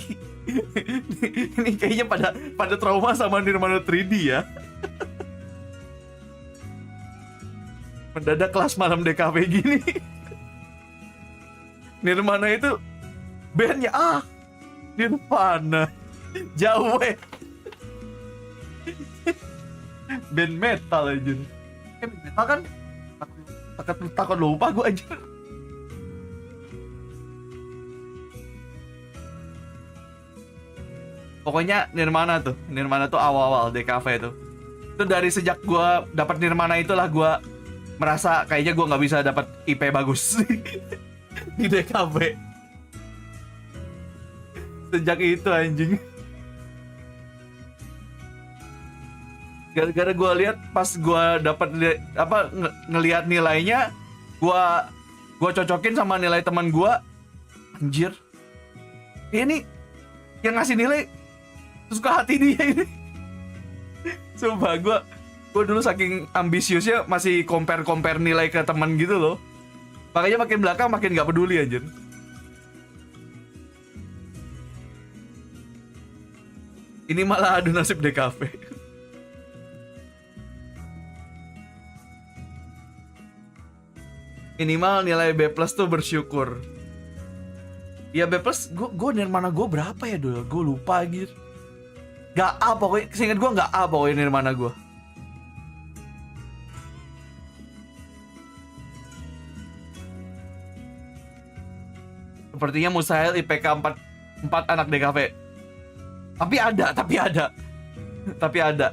Ini kayaknya pada trauma sama Nirmana 3D ya. Mendadak kelas malam DKV gini. Nirvana itu bandnya Nirvana jauh band metal aja. Band metal kan takut lupa gue aja. Pokoknya Nirvana tuh awal-awal DKV itu dari sejak gue dapat Nirvana itulah gue merasa kayaknya gue nggak bisa dapat IP bagus di DKV. Sejak itu anjing. Gara-gara gue lihat pas gue dapat ngelihat nilainya, gue cocokin sama nilai teman gue, anjir. Ini yang ngasih nilai suka hati dia ini. Sumpah gue dulu saking ambisiusnya masih compare nilai ke teman gitu loh. Makanya makin belakang makin nggak peduli anjir. Ini malah adu nasib DKV. Minimal nilai B+ tuh bersyukur. Ya B+, gue Nirvana gue berapa ya dulu? Gue lupa gitu. Gak A pokoknya, seingat gue gak A pokoknya Nirvana gue. Sepertinya mustahil IPK 4 anak DKV. Tapi ada.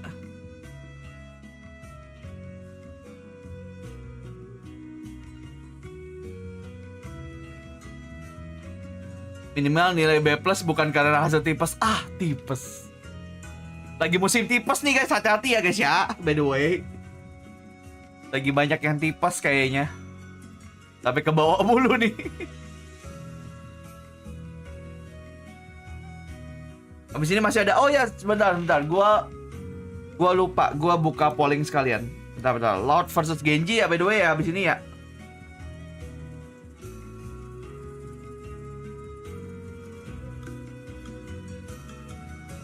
Minimal nilai B+ bukan karena hasil tipes. Tipes. Lagi musim tipes nih guys, hati-hati ya guys ya. By the way, lagi banyak yang tipes kayaknya. Tapi ke bawah mulu nih. Habis ini masih ada. Oh ya, sebentar. Gua lupa. Gua buka polling sekalian. Bentar. Lord versus Gen.G ya by the way ya habis ini ya.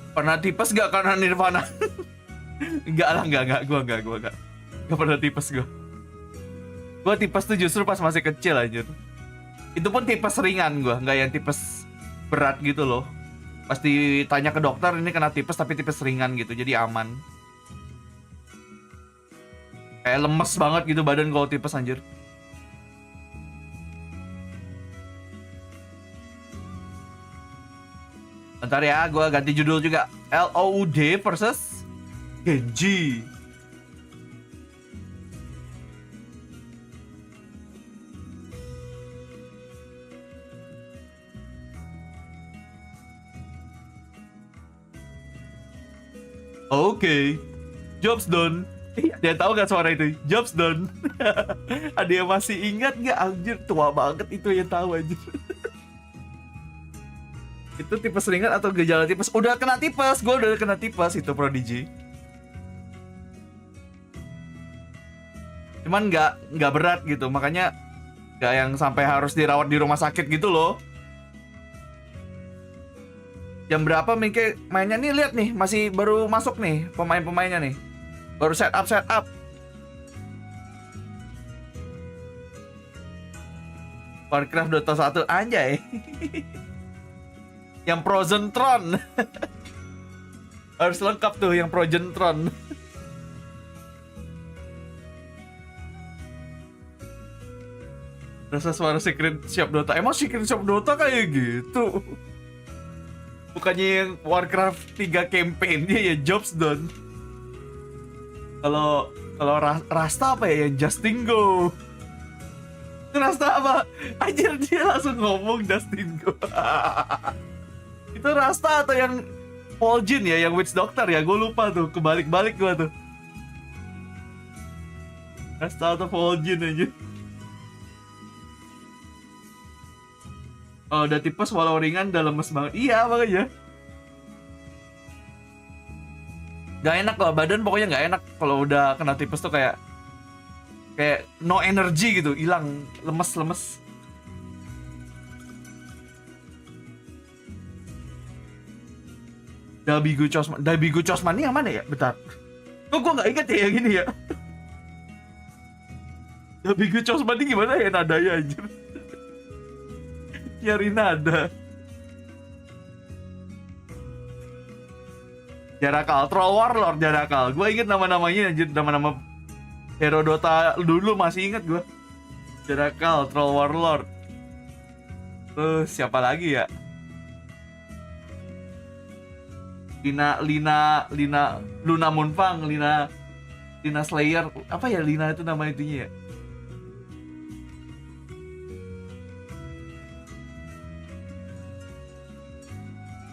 Pernah tipes gak karena Nirvana? Enggak. Gua enggak pernah tipes gua. Gua tipes tuh justru pas masih kecil aja. Itu pun tipes ringan gua, enggak yang tipes berat gitu loh. Pas ditanya ke dokter ini kena tipes tapi tipes ringan gitu, jadi aman. Kayak lemes banget gitu badan kalau tipes anjir. Bentar ya, gue ganti judul juga. LOUD versus Gen.G. Oke. Jobs done. Dia tahu gak suara itu? Jobs done. Ada yang masih ingat gak? Anjir, tua banget itu yang tahu anjir. Itu tipes ringan atau gejala tipes? Udah kena tipes, gue udah kena tipes itu Prodigy. Cuman nggak berat gitu, makanya nggak yang sampai harus dirawat di rumah sakit gitu loh. Jam berapa mainnya nih? Lihat nih, masih baru masuk nih pemain-pemainnya nih, baru set up. Warcraft Dota 1 anjay. Yang Frozen Throne. Harus lengkap tuh yang Frozen Throne. Rasa suara Secret Shop Dota. Emang Secret Shop Dota kayak gitu? Bukannya yang Warcraft 3 campaign-nya ya Jobs done. Kalau Rasta apa ya yang Justin Go. Rasta apa? Anjir dia langsung ngomong Justin Go. Itu Rasta atau yang Vol'jin ya, yang Witch Doctor ya, gue lupa tuh, kebalik-balik gue tuh. Rasta atau Vol'jin aja. Oh, udah tipes walau ringan, udah lemes banget. Iya makanya. Gak enak lah, badan pokoknya gak enak kalau udah kena tipes tuh kayak no energy gitu, hilang, lemes. Dabigu Cosman ini yang mana ya? Bentar. Kok gue gak inget ya yang ini ya? Dabigu Cosman ini gimana ya nadanya anjir? Nyari nada. Jarakal, Troll Warlord Jarakal. Gue inget nama-namanya anjir, nama-nama hero Dota dulu masih inget gue. Jarakal, Troll Warlord. Terus siapa lagi ya? Luna Moonfang, Lina Slayer. Apa ya Lina itu nama itunya ya?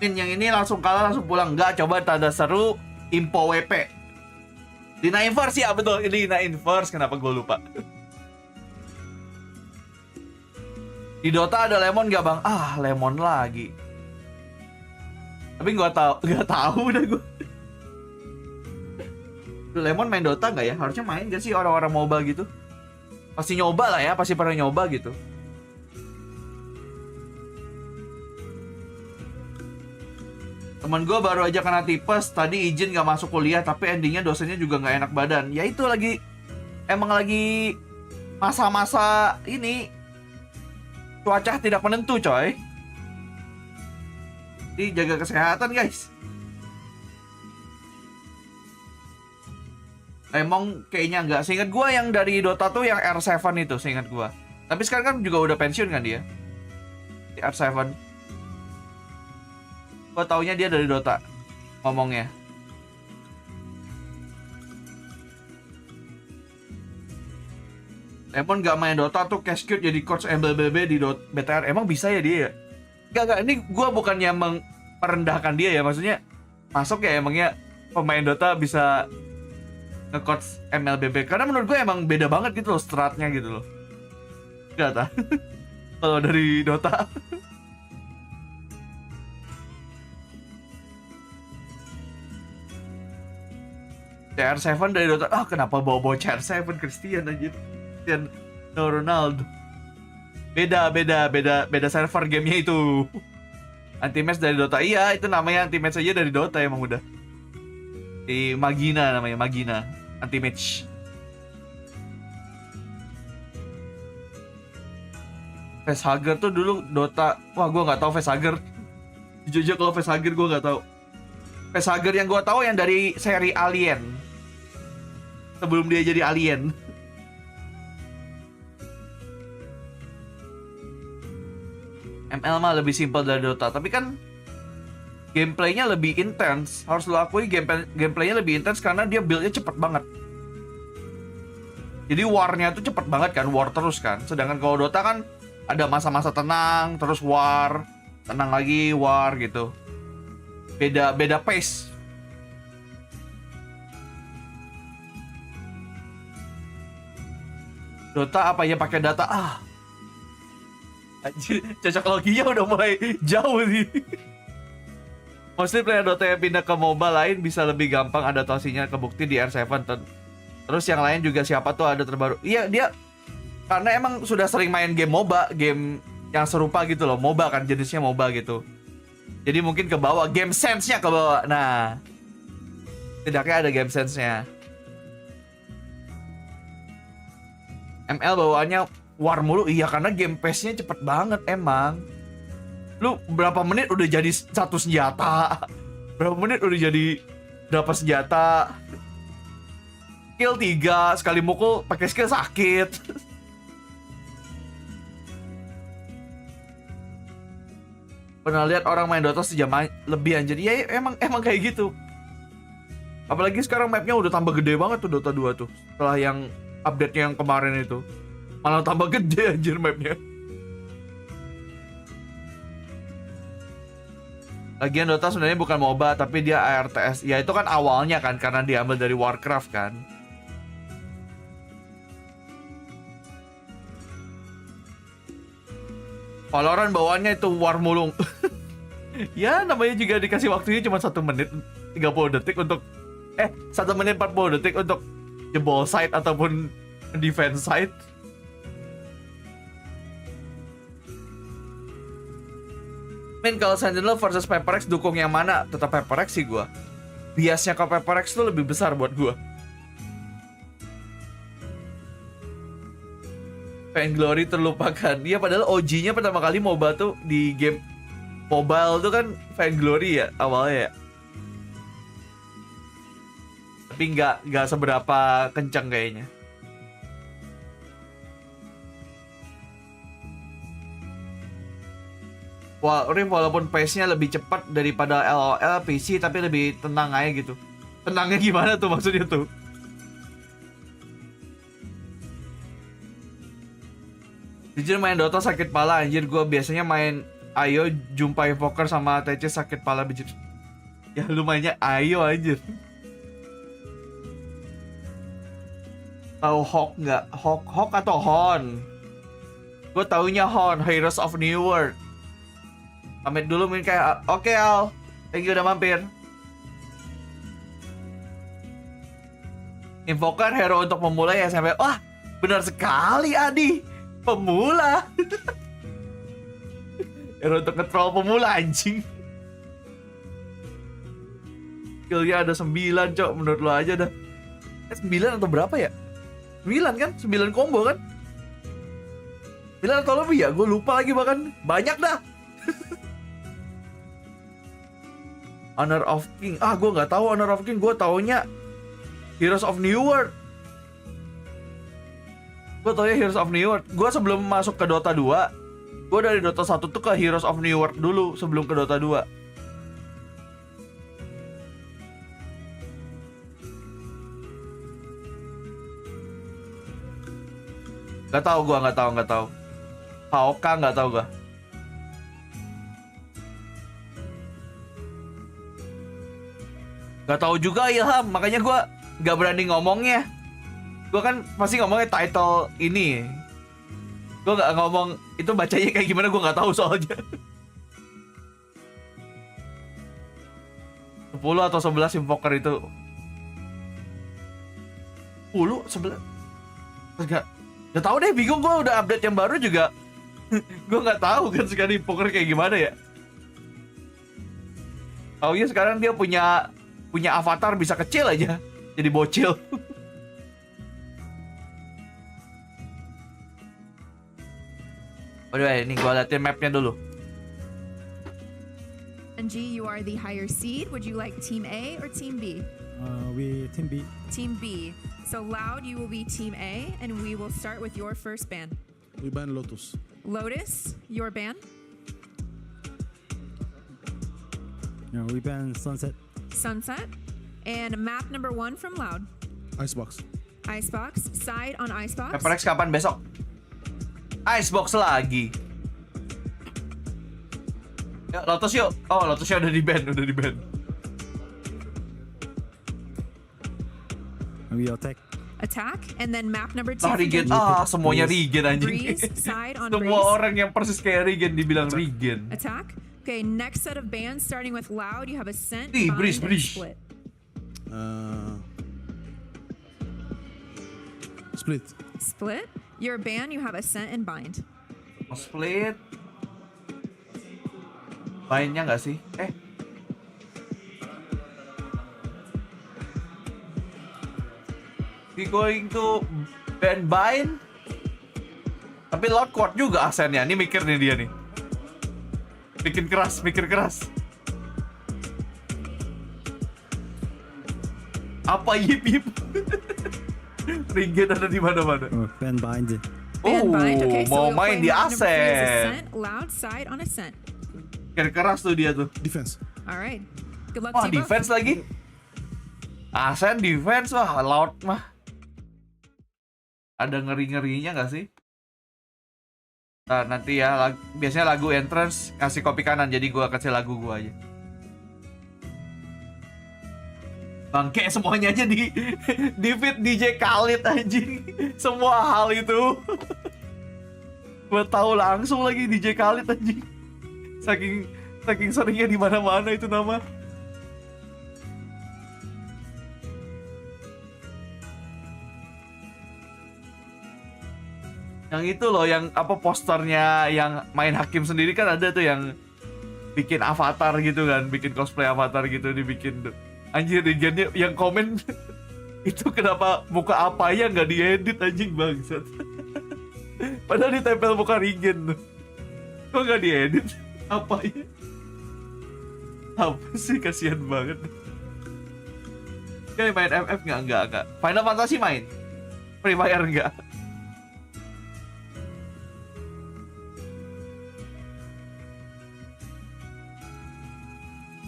Yang ini langsung kalah langsung pulang. Enggak, coba tanda seru infowp. Lina Inverse ya betul, Lina Inverse. Kenapa gue lupa? Di Dota ada Lemon gak bang? Ah, Lemon lagi. Tapi nggak tahu udah gue. Lemon main Dota nggak ya? Harusnya main gak sih orang-orang MOBA gitu? Pasti nyoba lah ya, pasti pernah nyoba gitu. Temen gue baru aja kena tipes, tadi izin gak masuk kuliah, tapi endingnya dosennya juga gak enak badan. Ya itu emang lagi masa-masa ini cuaca tidak menentu coy. Jadi jaga kesehatan guys. Emang kayaknya enggak. Seingat gue yang dari Dota tuh yang R7 itu, seingat gue. Tapi sekarang kan juga udah pensiun kan dia, di R7. Gue taunya dia dari Dota ngomongnya. Lemon gak main Dota tuh cash cute jadi coach MLBB di BTR. Emang bisa ya dia ya? Gak, ini gue bukannya merendahkan dia ya. Maksudnya masuk ya emangnya pemain Dota bisa nge-coach MLBB. Karena menurut gue emang beda banget gitu loh stratnya gitu loh. Gak tau. Kalau dari Dota. CR7 dari Dota. Ah, kenapa bawa-bawa CR7 Christian aja. Christian Ronaldo. Beda server gamenya itu. Anti-match dari Dota. Iya, itu namanya anti-match aja dari Dota emang udah. Di Magina namanya, Magina. Anti-match. Facehugger tuh dulu Dota. Wah, gue nggak tahu Facehugger. Jujur kalau Facehugger gue nggak tahu. Facehugger yang gue tahu yang dari seri Alien. Sebelum dia jadi Alien. ML mah lebih simpel dari Dota, tapi kan gameplaynya lebih intens. Harus lo akui gameplaynya lebih intens karena dia build-nya cepet banget. Jadi war-nya tuh cepet banget kan, war terus kan. Sedangkan kalau Dota kan ada masa-masa tenang, terus war, tenang lagi, war gitu. Beda pace. Dota apa ya pakai data? Ah. Anjir, cocok loginya udah mulai jauh sih. Mostly player Dota yang pindah ke MOBA lain bisa lebih gampang adaptasinya, kebukti di R7. Terus yang lain juga siapa tuh ada terbaru. Iya, dia karena emang sudah sering main game MOBA, game yang serupa gitu loh. MOBA kan jenisnya MOBA gitu. Jadi mungkin ke bawah, game sense-nya ke bawah. Nah, tidaknya ada game sense-nya. ML bawaannya war mulu, iya karena game pace-nya cepet banget emang. Lu berapa menit udah jadi satu senjata. Berapa menit udah jadi berapa senjata. Skill 3, sekali mukul pakai skill sakit. Pernah lihat orang main Dota sejam lebih anjir. Ya emang kayak gitu. Apalagi sekarang mapnya udah tambah gede banget tuh Dota 2 tuh. Setelah yang update-nya yang kemarin itu. Malah tambah gede anjir mapnya. Lagian Dota sebenarnya bukan MOBA tapi dia Arctis. Ya itu kan awalnya kan karena diambil dari Warcraft kan. Valorant bawaannya itu war mulung. Ya namanya juga dikasih waktunya cuma 1 menit 30 detik untuk 1 menit 40 detik untuk jebol site ataupun defense site. Men kalau Sentinel versus PaperX dukung yang mana? Tetap PaperX sih gua. Biasnya ke PaperX tuh lebih besar buat gua. Vainglory terlupakan. Iya, padahal OG-nya pertama kali MOBA tuh di game mobile tuh kan Vainglory ya awalnya ya. Tapi nggak seberapa kencang kayaknya. Walaupun pace-nya lebih cepat daripada LOL PC, tapi lebih tenang aja gitu. Tenangnya gimana tuh maksudnya tuh? Jujur main Dota sakit pala anjir. Gue biasanya main Ayo, jumpa Invoker sama TC sakit pala bijir. Ya lu mainnya Ayo anjir. Tahu Hawk nggak? Hawk atau Hon? Gue taunya Hon, Heroes of New World. Pamit dulu main kayak oke Al. Thank you udah mampir. Invoker hero untuk pemula ya sampai. Wah, benar sekali Adi. Pemula. Hero untuk nge-troll pemula anjing. Skillnya ada 9 cok, menurut lo aja dah. 9 atau berapa ya? 9 kan? 9 combo kan? 9 atau lebih ya? Gue lupa lagi bahkan. Banyak dah. Honor of King. Ah, gue nggak tahu Honor of King. Gue taunya Heroes of New World. Gue taunya Heroes of New World. Gue sebelum masuk ke Dota 2, gue dari Dota 1 tuh ke Heroes of New World dulu sebelum ke Dota 2. Gak tau gue, gak tau. Haoka gak tau gue. Gak tau juga Ilham, makanya gue gak berani ngomongnya. Gue kan pasti ngomongnya title ini. Gue gak ngomong itu bacanya kayak gimana, gue gak tahu soalnya. 10 atau 11 Invoker itu. 10? 11? Gak tau deh, bingung. Gue udah update yang baru juga. Gue gak tahu kan sekarang Invoker kayak gimana ya. Taunya sekarang dia punya avatar bisa kecil aja. Jadi bocil. Waduh, ini gue liatin mapnya dulu. Gen.G, you are the higher seed. Would you like Team A or Team B? We Team B. Team B. So Loud, you will be Team A, and we will start with your first ban. We ban Lotus. Lotus, your ban. No, we ban Sunset. Sunset. And map number 1 from Loud. Icebox. Icebox. Side on Icebox. FRX kapan besok? Icebox lagi. Ya, Lotus yuk. Oh, Lotusnya udah di-ban, We attack. Attack. And then map number 2. Ah, Regen. Semuanya Regen anjing. Side on Semua Breeze. orang yang persis kayak Regen dibilang Regen. Attack. Okay, next set of bans starting with Loud. You have Ascent, Breeze, Bind, and Split. Split. Split. Your ban, you have Ascent and Bind. Split. Bindnya nggak sih? We going to ban Bind. Tapi Lord Quad juga Ascennya. Ini mikir nih dia nih. Mikir keras. Apa yip? Regen ada di mana-mana. Ban Bind. Ban Bind. Okay, so mau we'll main play di map number 3 is Ascent. Ascent. Loud side on Ascent. Mikir keras tuh dia tuh. Defense. Alright. Good luck Wah, to you both. defense lagi. Ascent defense, wah Loud mah. Ada ngeri-ngerinya nggak sih? Nah, nanti ya, biasanya lagu entrance kasih kopi kanan, jadi gua kasih lagu gua aja. Bangke semuanya aja di feed DJ Khalid anjing. Semua hal itu. Gua tahu langsung lagi DJ Khalid anjing. Saking seringnya di mana-mana itu nama. Yang itu loh, yang apa posternya yang main hakim sendiri kan ada tuh yang bikin avatar gitu kan, bikin cosplay avatar gitu dibikin. Anjir, Regennya yang komen itu kenapa muka apa ya nggak diedit anjing bangsat. Padahal ditempel muka Regen tuh. Kok nggak diedit? Apa ya? Apa sih, kasihan banget. Kayak main FF enggak. Final Fantasy main. Free Fire enggak.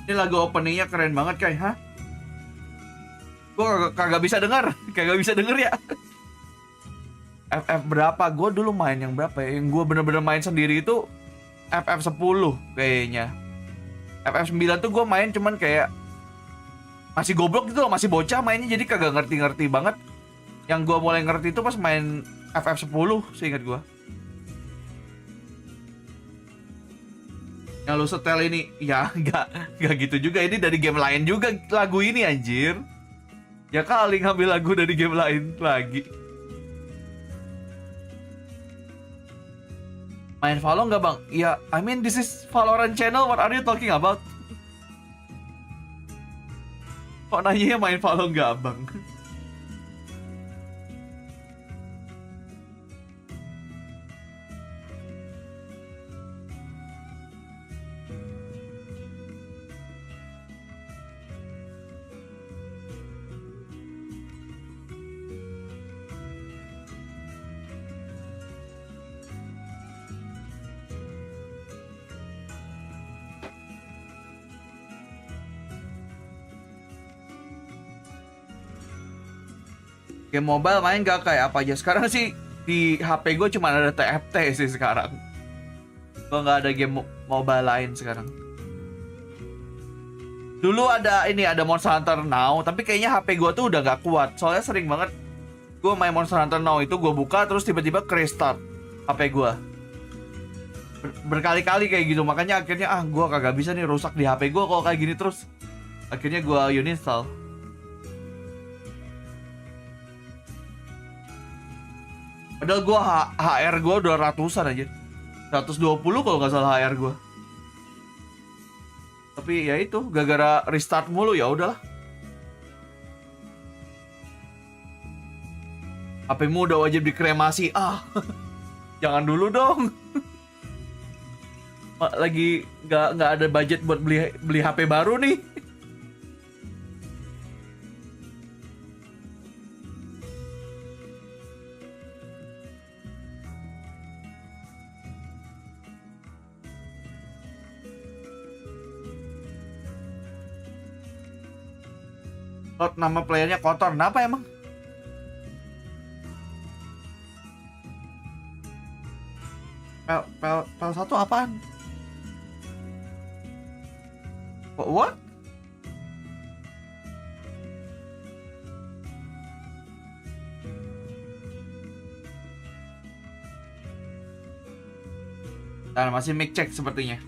Ini lagu openingnya keren banget kayak, hah? Gue kagak bisa denger ya. FF berapa? Gue dulu main yang berapa ya? Yang gue bener-bener main sendiri itu FF 10 kayaknya. FF 9 tuh gue main cuman kayak masih goblok gitu loh, masih bocah mainnya, jadi kagak ngerti-ngerti banget. Yang gue mulai ngerti itu pas main FF 10 seingat gue. Yang lu setel ini, ya nggak gitu juga. Ini dari game lain juga lagu ini anjir. Ya kali ngambil lagu dari game lain lagi. Main Valo nggak bang? Ya, I mean this is Valorant channel. What are you talking about? Kok nanya main Valo nggak bang? Game mobile main gak kayak apa aja? Sekarang sih di HP gue cuma ada TFT sih sekarang. Gue gak ada game mobile lain sekarang. Dulu ada Monster Hunter Now, tapi kayaknya HP gue tuh udah gak kuat. Soalnya sering banget gue main Monster Hunter Now itu, gue buka terus tiba-tiba restart HP gue. Berkali-kali kayak gitu, makanya akhirnya gue kagak bisa nih, rusak di HP gue kalau kayak gini terus. Akhirnya gue uninstall. Padahal gue HR gue 200-an aja, 120 kalau nggak salah HR gue. Tapi ya itu gara-gara restart mulu, ya udahlah. HP-mu udah wajib dikremasi. Jangan dulu dong. Lagi nggak ada budget buat beli HP baru nih. Nama playernya kotor, kenapa emang? Pel 1 apaan? What? Dan masih mic check sepertinya.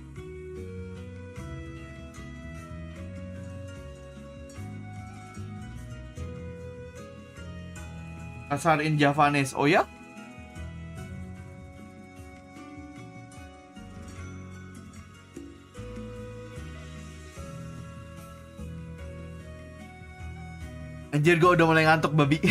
Kasar in Javanese, oh ya? Anjir, gue udah mulai ngantuk babi.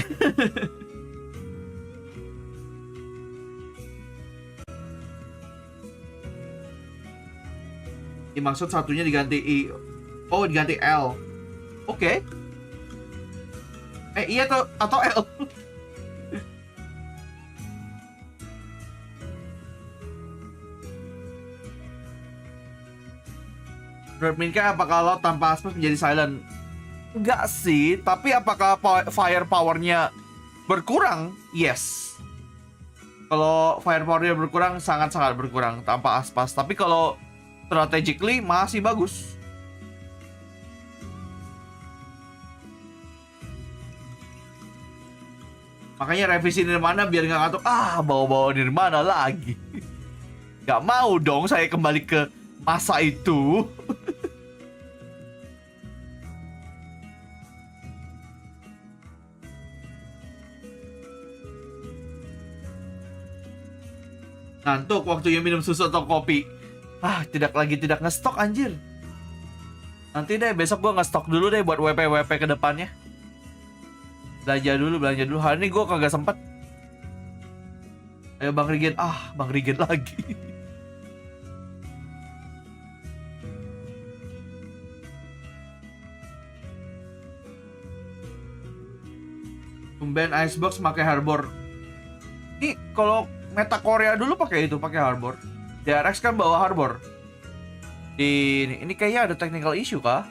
Maksud satunya diganti I. Oh, diganti L. Oke. Iya atau L. Berminka apakah lo tanpa aspas menjadi silent? Enggak sih, tapi apakah fire powernya berkurang? Yes. Kalau fire powernya berkurang, sangat-sangat berkurang tanpa aspas. Tapi kalau strategically masih bagus. Makanya revisi Nirvana biar nggak ngantuk. Bawa-bawa Nirvana lagi. Gak mau dong saya kembali ke masa itu. Ngantuk waktunya minum susu atau kopi. Tidak ngestok anjir. Nanti deh besok gue ngestok dulu deh buat WP ke depannya. Belanja dulu. Hari ini gue kagak sempet. Ayo Bang Rigen. Bang Rigen lagi. Tumben Icebox pakai Harbor. Ini kalau meta Korea dulu pakai Harbor. DRX kan bawa Harbor. Ini kayaknya ada technical issue kah?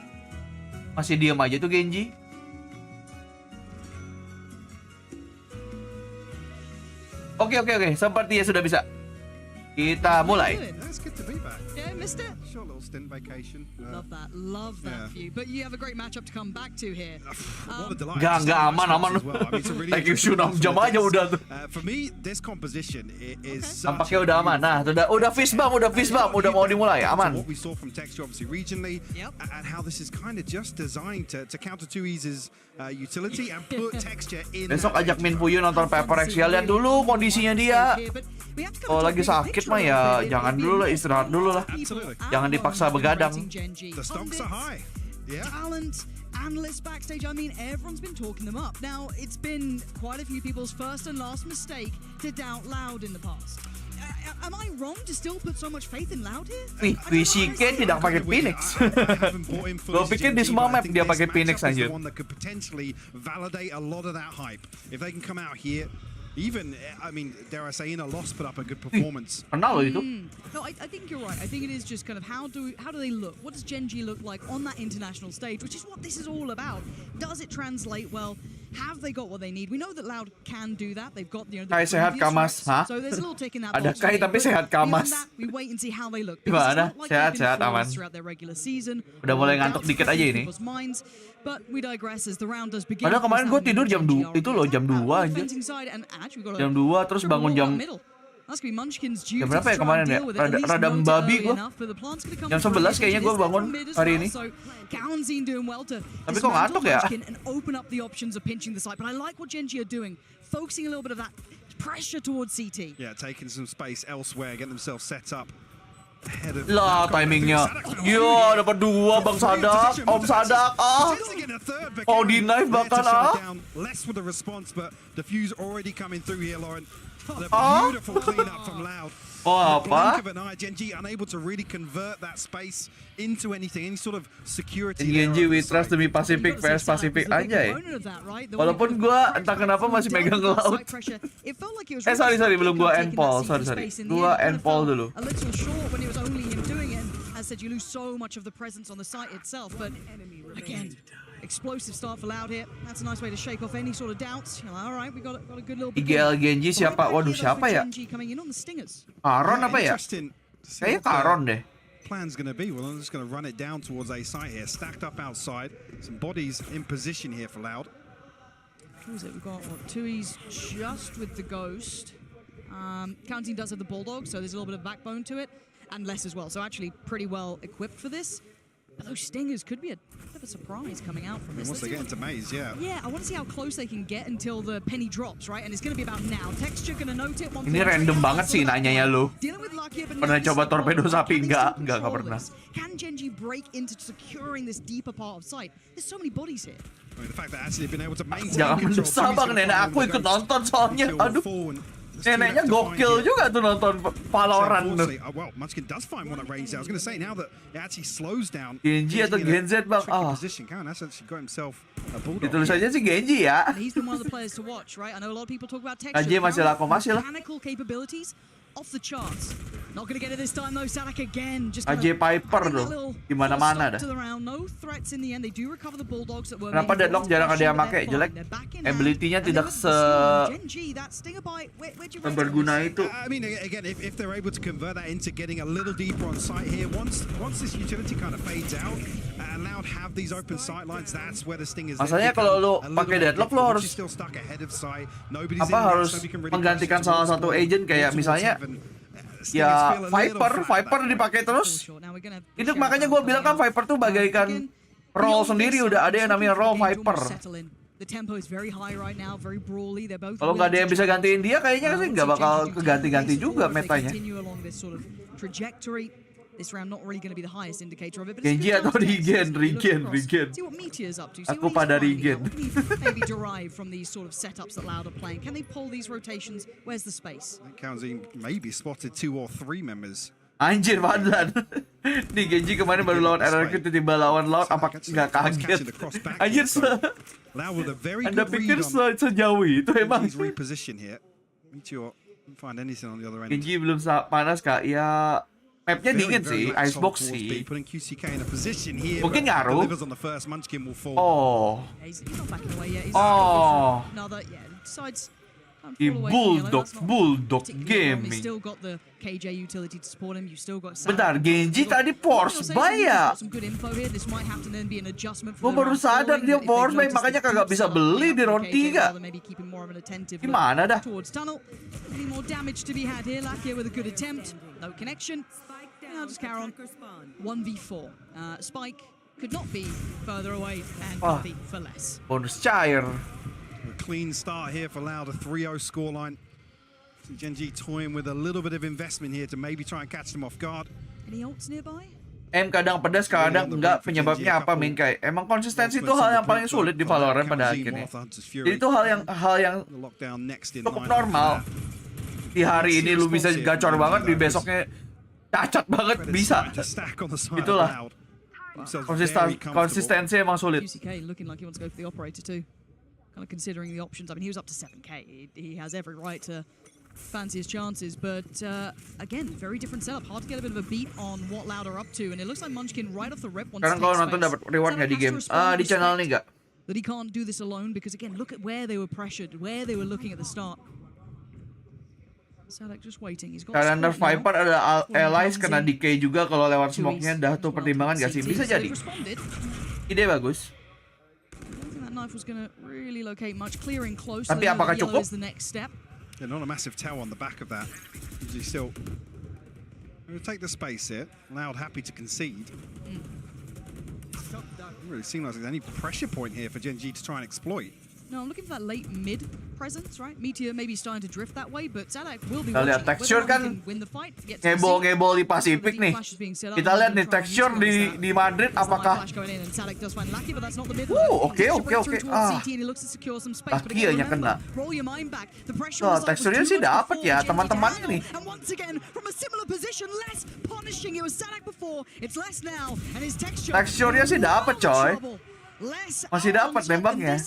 Masih diam aja tuh Gen.G. Oke. Sepertinya sudah bisa. Kita mulai. That's good to be back. Yeah, missed it. Short little stint vacation. Love that view. But you have a great matchup to come back to here. What a delight. Enggak aman. Thank you, 6 jam aja udah tuh. For me, this composition is Tampaknya udah aman. Nah, udah fist bump, udah mau dimulai, aman. What we saw from Texture obviously regionally, and how this is kind of just designed to counter 2E's utility and put Texture in. Besok ajak Min Fuyu nonton Paper X ya, lihat dulu kondisinya dia. Kalau lagi sakit mah ya jangan dulu lah, istirahat dulu lah. Jangan dipaksa begadang. The stocks are high. Talent, analysts backstage, I mean, everyone's been talking them up. Now, it's been quite a few people's first and last mistake to doubt Loud in the past. Am I wrong to still put so much faith in Loud here? Wih, VCT tidak pakai Phoenix. Gue pikir di semua map dia pakai Phoenix aja. One that could potentially validate a lot of that hype. If they can come out here, even, I mean, dare I say, in a loss, put up a good performance. Kenal loh itu. No, I think you're right. I think it is just kind of how do they look? What does Gen.G look like on that international stage, which is what this is all about. Does it translate well? Have they got what they need? We know that Loud can do that. They've got the Kai sehat Kamas, hah? So there's a little tick in that Ada box. Kai tapi sehat Kamas. We wait and see how they look. Gimana? Sehat aman. Udah mulai ngantuk dikit aja ini. But we digress as the round does begin. Padahal kemarin gue tidur jam 2, itu loh jam 2 aja. Jam 2 terus bangun jam berapa ya kemarin ya? Rada babi gue. Jam 11 kayaknya gue bangun hari ini. Tapi kok ngantuk ya? But I like what Gen.G are doing, focusing a little bit of that pressure towards CT. Yeah, taking some space elsewhere, getting themselves set up. Lah timingnya. Yo, dapat 2 Bang Sadak, Om Sadak. Oh, di knife bahkan Less with the response, but the fuse already coming through here, Lauren. The beautiful cleanup from Loud. Oh, apa? Gen.G unable to really convert that space into anything, any sort of security. Gen.G we trust demi Pacific vs Pacific aja ya. Walaupun gua entah kenapa masih megang Loud. Sorry belum gua endpol. Sorry. Gua endpol dulu. A little short when it was only him doing it. As said, you lose so much of the presence on the site itself, but again, explosive start for Loud here. That's a nice way to shake off any sort of doubts. All right, we got a good little bit. IGL Gen.G siapa? Waduh, siapa ya? Karon apa ya? Kayaknya Karon deh. Plan's going to be, well, I'm just going to run it down towards A site here, stacked up outside. Some bodies in position here for Loud. We've got 2E's just with the Ghost. Counting does have the Bulldog, so there's a little bit of backbone to it, and less as well. So actually pretty well equipped for this. But those stingers could be a bit of a surprise coming out from this. Once they get into maze, yeah. Yeah, I want to see how close they can get until the penny drops, right? And it's going to be about now. Texture going to note it. Ini random banget sih nanyanya lu. Pernah coba torpedo sapi? Enggak pernah. Can Gen.G break into securing this deeper part of sight? There's so many bodies here. I mean, the fact that actually been able to maintain Jangan mendesak Bang, nenek aku ikut nonton soalnya. Aduh. Neneknya gokil juga tuh nonton Valorant. Well, Munchkin does find one at range. I was going to say now that it actually slows down. Gen.G atau Gen Z Bang? Ditulis aja sih Gen.G ya. KJ masih lah. Off the charts. Not gonna get it this time though. Sadak again. Just AJ Piper tuh di mana-mana dah. No threats in the end. They do recover the Bulldogs that were. Kenapa Deadlock jarang ada yang pakai? Jelek. Ability-nya tidak berguna itu. I mean, again, if they're able to convert that into getting a little deeper on site here, once this utility kind of fades out, and Loud have these open sight lines, that's where the sting is. Masalahnya kalau lo pakai Deadlock lo harus menggantikan salah satu agent kayak misalnya ya Viper dipakai terus. Itu makanya gue bilang kan Viper tuh bagaikan role sendiri, udah ada yang namanya role Viper. Kalau nggak ada yang bisa gantiin dia, kayaknya sih nggak bakal keganti-ganti juga metanya. This round not really going to be the highest indicator of it, but Gen.G atau regen. See what Meteor's up to. Aku pada regen. What can you maybe derive from these sort of setups that Loud are playing? Can they pull these rotations? Where's the space? Counting maybe spotted 2 or 3 members. Anjir, Fadlan. Nih Gen.G kemarin baru lawan RRQ, tiba-tiba lawan Loud, apa nggak kaget? Anjir, Anda pikir sejauh itu emang? Gen.G belum panas kak, ya mapnya dingin sih, icebox sih. Mungkin ngaruh. Di Bulldog Gaming. Bentar, Gen.G tadi force buy ya? Gue baru sadar dia force buy, makanya kagak bisa beli di round 3. Gimana dah? Now just carry on. 1v4. Spike could not be further away and copy for less. Bonus cair. A clean start here for Loud, a 3-0 scoreline. Gen.G toying with a little bit of investment here to maybe try and catch them off guard. Any ults nearby? Kadang pedas, kadang enggak. Penyebabnya apa, Mingkai? Emang konsistensi itu hal yang paling sulit di Valorant pada akhirnya. Jadi itu hal yang cukup normal. Di hari ini lu bisa gacor banget, di besoknya cacat banget bisa. Itulah. Konsistensi emang sulit. UCK looking like he wants to go for the operator too. Kind of considering the options. I mean, he was up to 7k. He has every right to fancy his chances, but again, very different setup. Hard to get a bit of a beat on what Loud are up to, and it looks like Munchkin right off the rip wants to take space. Sekarang kalau nonton dapat reward nggak di game? Di channel ini nggak? That he can't do this alone because again, look at where they were pressured, where they were looking at the start. Sadek just waiting. He's got Karena Viper ada allies kena decay juga kalau lewat smoke-nya, dah tuh pertimbangan gak sih? Bisa jadi. Ide bagus. Tapi apakah cukup? Yeah, not a massive tell on the back of that. Usually still going to take the space here. Loud happy to concede. Doesn't really seem like there's any pressure point here for Gen.G to try and exploit. No, I'm looking for that late mid presence, right? Meteor maybe starting to drift that way, but Sadek will be watching. Kita lihat texture kan ngebol di Pasifik nih. Kita lihat nih texture di Madrid apakah oke. Lakianya kena. Oh, teksturnya sih dapat ya teman-teman nih. Teksturnya sih dapat coy. Masih dapat nembaknya.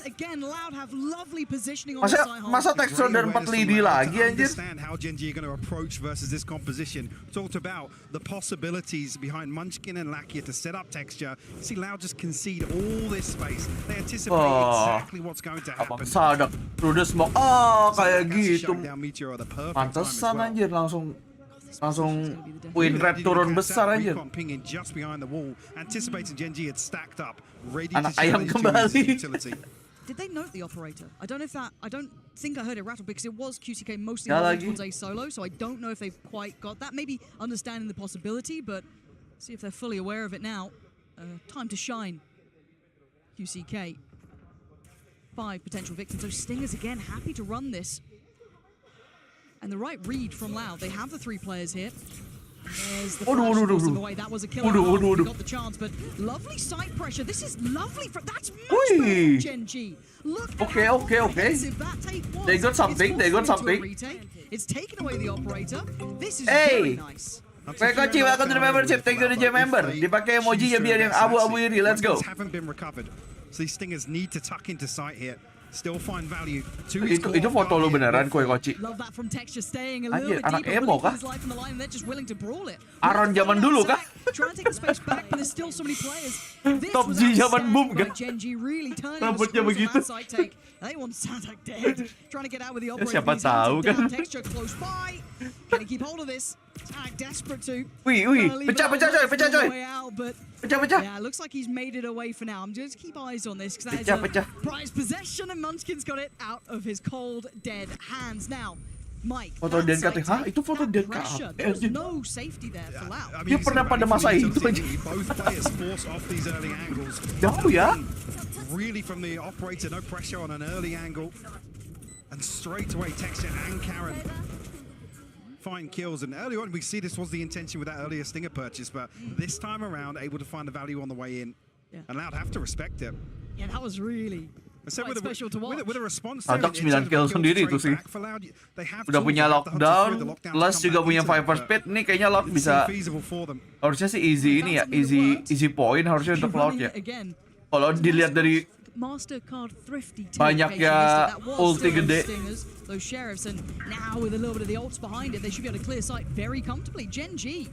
Masa tekstur dan 4 lidi lagi anjir. How Gen.G are going to approach versus this composition. Talked about the possibilities behind Munchkin and Lakia to set up texture. See Loud just concede all this space. They anticipate exactly what's going to happen. Sadak through the smoke. Kayak gitu. Pantesan anjir langsung win rate turun besar aja. Anak ayam kembali. Did they note the operator? I don't think I heard it rattle because it was QCK mostly towards a solo, so I don't know if they've quite got that. Maybe understanding the possibility, but see if they're fully aware of it now. Time to shine. QCK. 5 potential victims. So Stingers again happy to run this. And the right read from Loud. They have the 3 players here. There's the flash in the way. That was a killer. He got the chance, but lovely side pressure. This is lovely. That's much better from Gen.G. Look okay. They got something. It's taken away the operator. This is very nice. Koci, welcome to the membership. Thank you to the member. Dipakai emoji ya biar yang abu-abu ini. Let's go. Haven't been recovered. So these Stingers need to tuck into sight here. Still find value. Itu foto lu beneran, Koci. Anjir, anak emo kah? Aron zaman dulu kah? Top G zaman boom kah? Rambutnya begitu. Siapa tahu kan? Wih, pecah coy. Pecah. Yeah, looks like he's made it away for now. I'm just keep eyes on this because that is a prized possession and Munchkin's got it out of his cold, dead hands. Now, Mike. Foto dan kata, hah? Itu foto dan kata. There's no safety there for Loud. Dia pernah pada masa itu aja. Jauh ya? Really from the operator, no pressure on an early angle. And straight away, Texture and Karen find kills. And early on, we see this was the intention with that earlier Stinger purchase, but this time around, able to find the value on the way in. And Loud have to respect it. Yeah, that was really quite special to watch. With a response Adobe 9 kill sendiri itu sih. Udah punya lockdown, plus juga punya Viper Speed. Nih kayaknya Loud bisa, harusnya sih easy ini ya, easy point harusnya untuk Loud ya. Kalau dilihat dari banyaknya ulti gede. Those sheriffs, and now with a little bit of the ults behind it, they should be able to clear sight very comfortably. Gen.G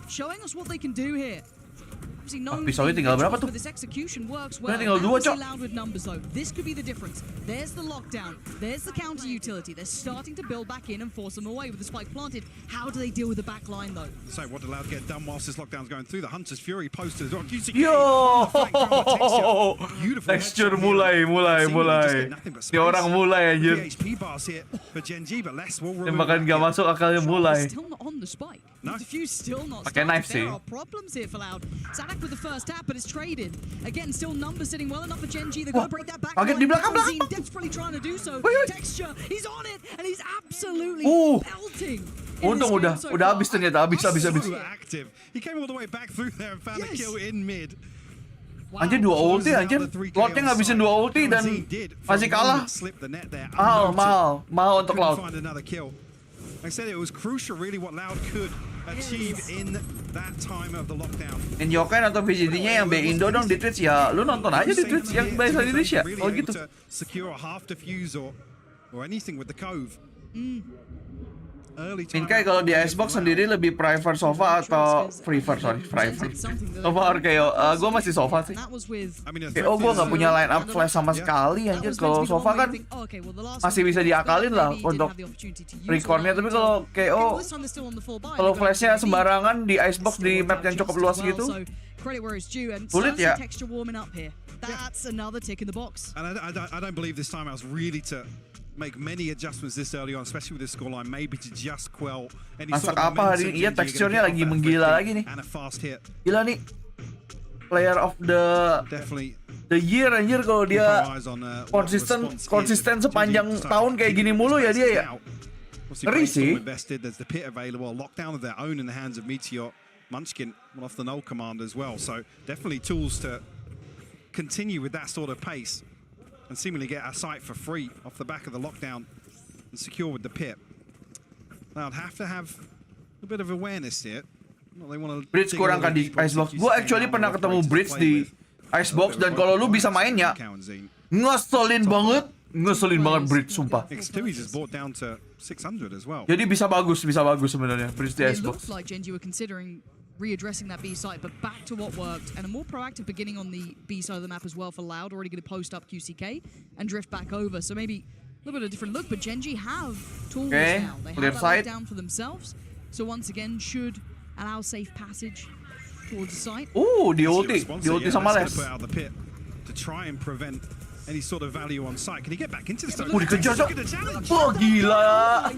showing us what they can do here. Pisaunya tinggal berapa tuh? Tinggal 2, Cok. This could be the difference. There's the lockdown. There's the counter utility. They're starting to build back in and force them away with the spike planted. How do they deal with the back line though? So what allowed get done whilst this lockdown's going through? The Hunter's Fury posted as well. Yo, texture mulai. Ini orang mulai anjir. Tembakan gak masuk akalnya mulai. Pakai knife sih. With the first tap, but it's traded. Again, still numbers sitting well enough for Gen.G. They're going to break that back. Kaget di belakang. Desperately trying to do so. Texture, he's on it, and he's absolutely pelting. Untung udah habis ternyata, habis. Active. He came all the way back through there and found a kill in mid. Anjir 2 ulti anjir. Loudnya ngabisin 2 ulti dan masih kalah. Mahal untuk Loud. Like I said, it was crucial really what Loud could achieve in that time of the lockdown. And yokai atau VCT-nya yang Indo dong di Twitch ya, lu nonton aja di Twitch yang bahasa Indonesia. Oh gitu. Secure a half defuse or anything with the cove. Senpai kalau di Xbox sendiri lebih prefer sofa atau prefer sofa or kayak gue masih sofa sih. Kayak gue nggak punya line up flash sama sekali anjir. Kalau sofa kan masih bisa diakalin lah untuk recordnya, tapi kalau KO kalau flashnya sembarangan di Xbox di map yang cukup luas gitu sulit ya. And I don't believe this time I was really to make many adjustments this early on, especially with this scoreline, maybe to just quell any sort of apa hari ini? Iya, teksturnya lagi menggila lagi nih. Gila nih. Player of the year anjir kalau dia konsisten sepanjang tahun kayak gini mulu ya dia ya. Ngeri sih. There's the pit available, a lockdown of their own in the hands of Meteor. Munchkin, one off the null command as well, so definitely tools to continue with that sort of pace and seemingly get our site for free off the back of the lockdown and secure with the pit. Now I'd have to have a bit of awareness here. Bridge kurang kan di Icebox. Gue actually pernah ketemu Bridge di Icebox dan kalau lu bisa mainnya ngeselin banget Bridge sumpah. Jadi bisa bagus sebenarnya Bridge di Icebox. Readdressing that B site, but back to what worked, and a more proactive beginning on the B side of the map as well for Loud. Already going to post up QCK and drift back over, so maybe a little bit of a different look. But Gen.G have tools now. They have that down for themselves, so once again should allow safe passage towards the site. Di ulti sama Les. To try and prevent any sort of value on site. Can he get back into the dikejar, Cok. Oh, gila.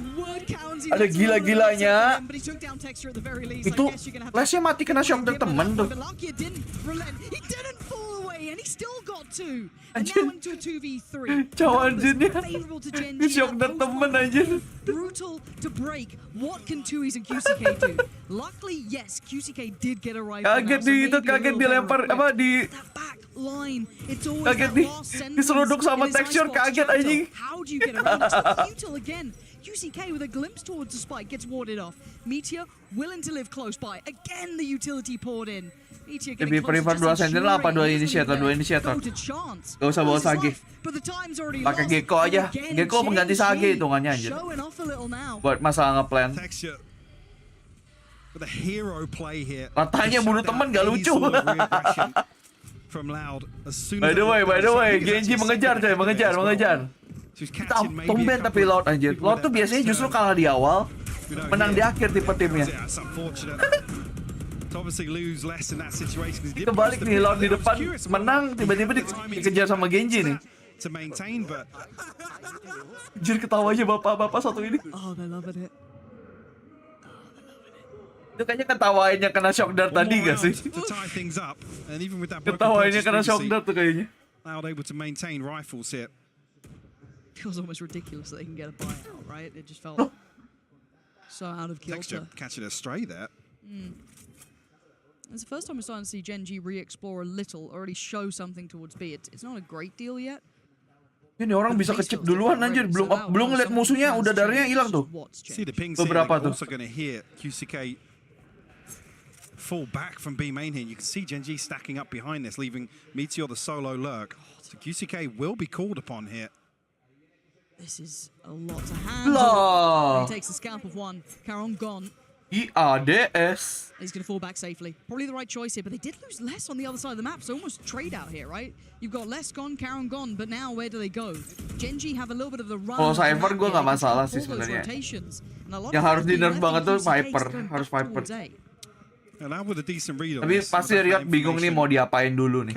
Ada gila-gilanya. Itu Lesnya mati kena shock dari temen tuh. Anjir. Cawan jinnya. Ini shock dari temen anjir. Brutal to break. What can Tui's and QCK do? Luckily, yes, QCK did get a rifle. Kaget dilempar apa di kaget diseruduk sama texture, kaget anjing. How do you get around this? Util again. QCK with a glimpse towards the spike gets warded off. Meteor willing to live close by. Again the utility poured in. Meteor lebih prefer 2 sentinel apa 2 initiator? Gak usah bawa Sage. Pakai Gecko aja. Gecko pengganti Sage hitungannya anjir. Buat masalah ngeplan. Ratanya bunuh temen gak lucu. By the way, Gen.G mengejar coy, mengejar. Kita tumben tapi Loud anjir. Loud tuh biasanya justru kalah di awal, menang di akhir tipe timnya. Kita balik nih, Loud di depan menang, tiba-tiba dikejar sama Gen.G nih. Anjir, ketawa aja bapak-bapak satu ini. Oh, they loving it. Itu kayaknya ketawainnya kena shock dart tadi gak sih? Ketawainnya kena shock dart tuh kayaknya. Feels almost ridiculous that they can get a buyout, right? It just felt So out of kilter. Catching a stray there. It's the first time we're starting to see Gen.G re-explore a little, already show something towards B. It's not a great deal yet. Ini orang bisa kecip duluan anjir, belum ngeliat musuhnya udah darahnya hilang tuh. See the pings beberapa tuh. Also going to hear QCK fall back from B main here. You can see Gen.G stacking up behind this, leaving Meteor the solo lurk. So QCK will be called upon here. This is a lot to handle. He takes the scalp of one. ke-1 gone. IADS. He's going to fall back safely. Probably the right choice here, but they did lose less on the other side of the map, so almost trade out here, right? You've got less gone, ke-1 gone, but now where do they go? Gen.G have a little bit of the run. Kalau Cypher gue nggak masalah sih sebenarnya. Yang harus di nerf banget tuh Viper, harus Viper. Tapi pasti Riot bingung nih mau diapain dulu nih.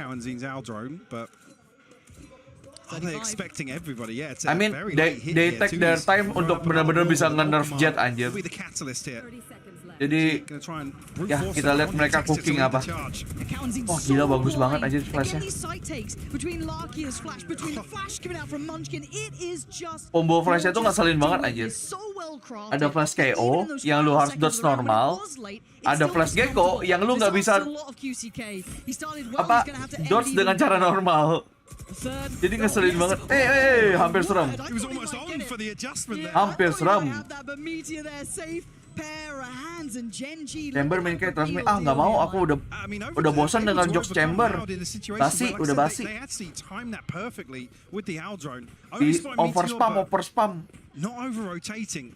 I mean, they take their time untuk benar-benar bisa nge-nerf Jet anjir. Jadi ya kita lihat mereka cooking apa. Oh gila bagus banget anjir flashnya. Combo flashnya tuh ngeselin banget anjir. Ada flash KO yang lu harus dodge normal. Ada flash gecko yang lu nggak bisa apa dodge dengan cara normal. Jadi ngeselin banget. Hampir seram. Hampir seram. Chamber main kayak transmit. Nggak mau. Aku udah bosan dengan jokes Chamber. Basi, udah basi. Di over spam. Not over rotating.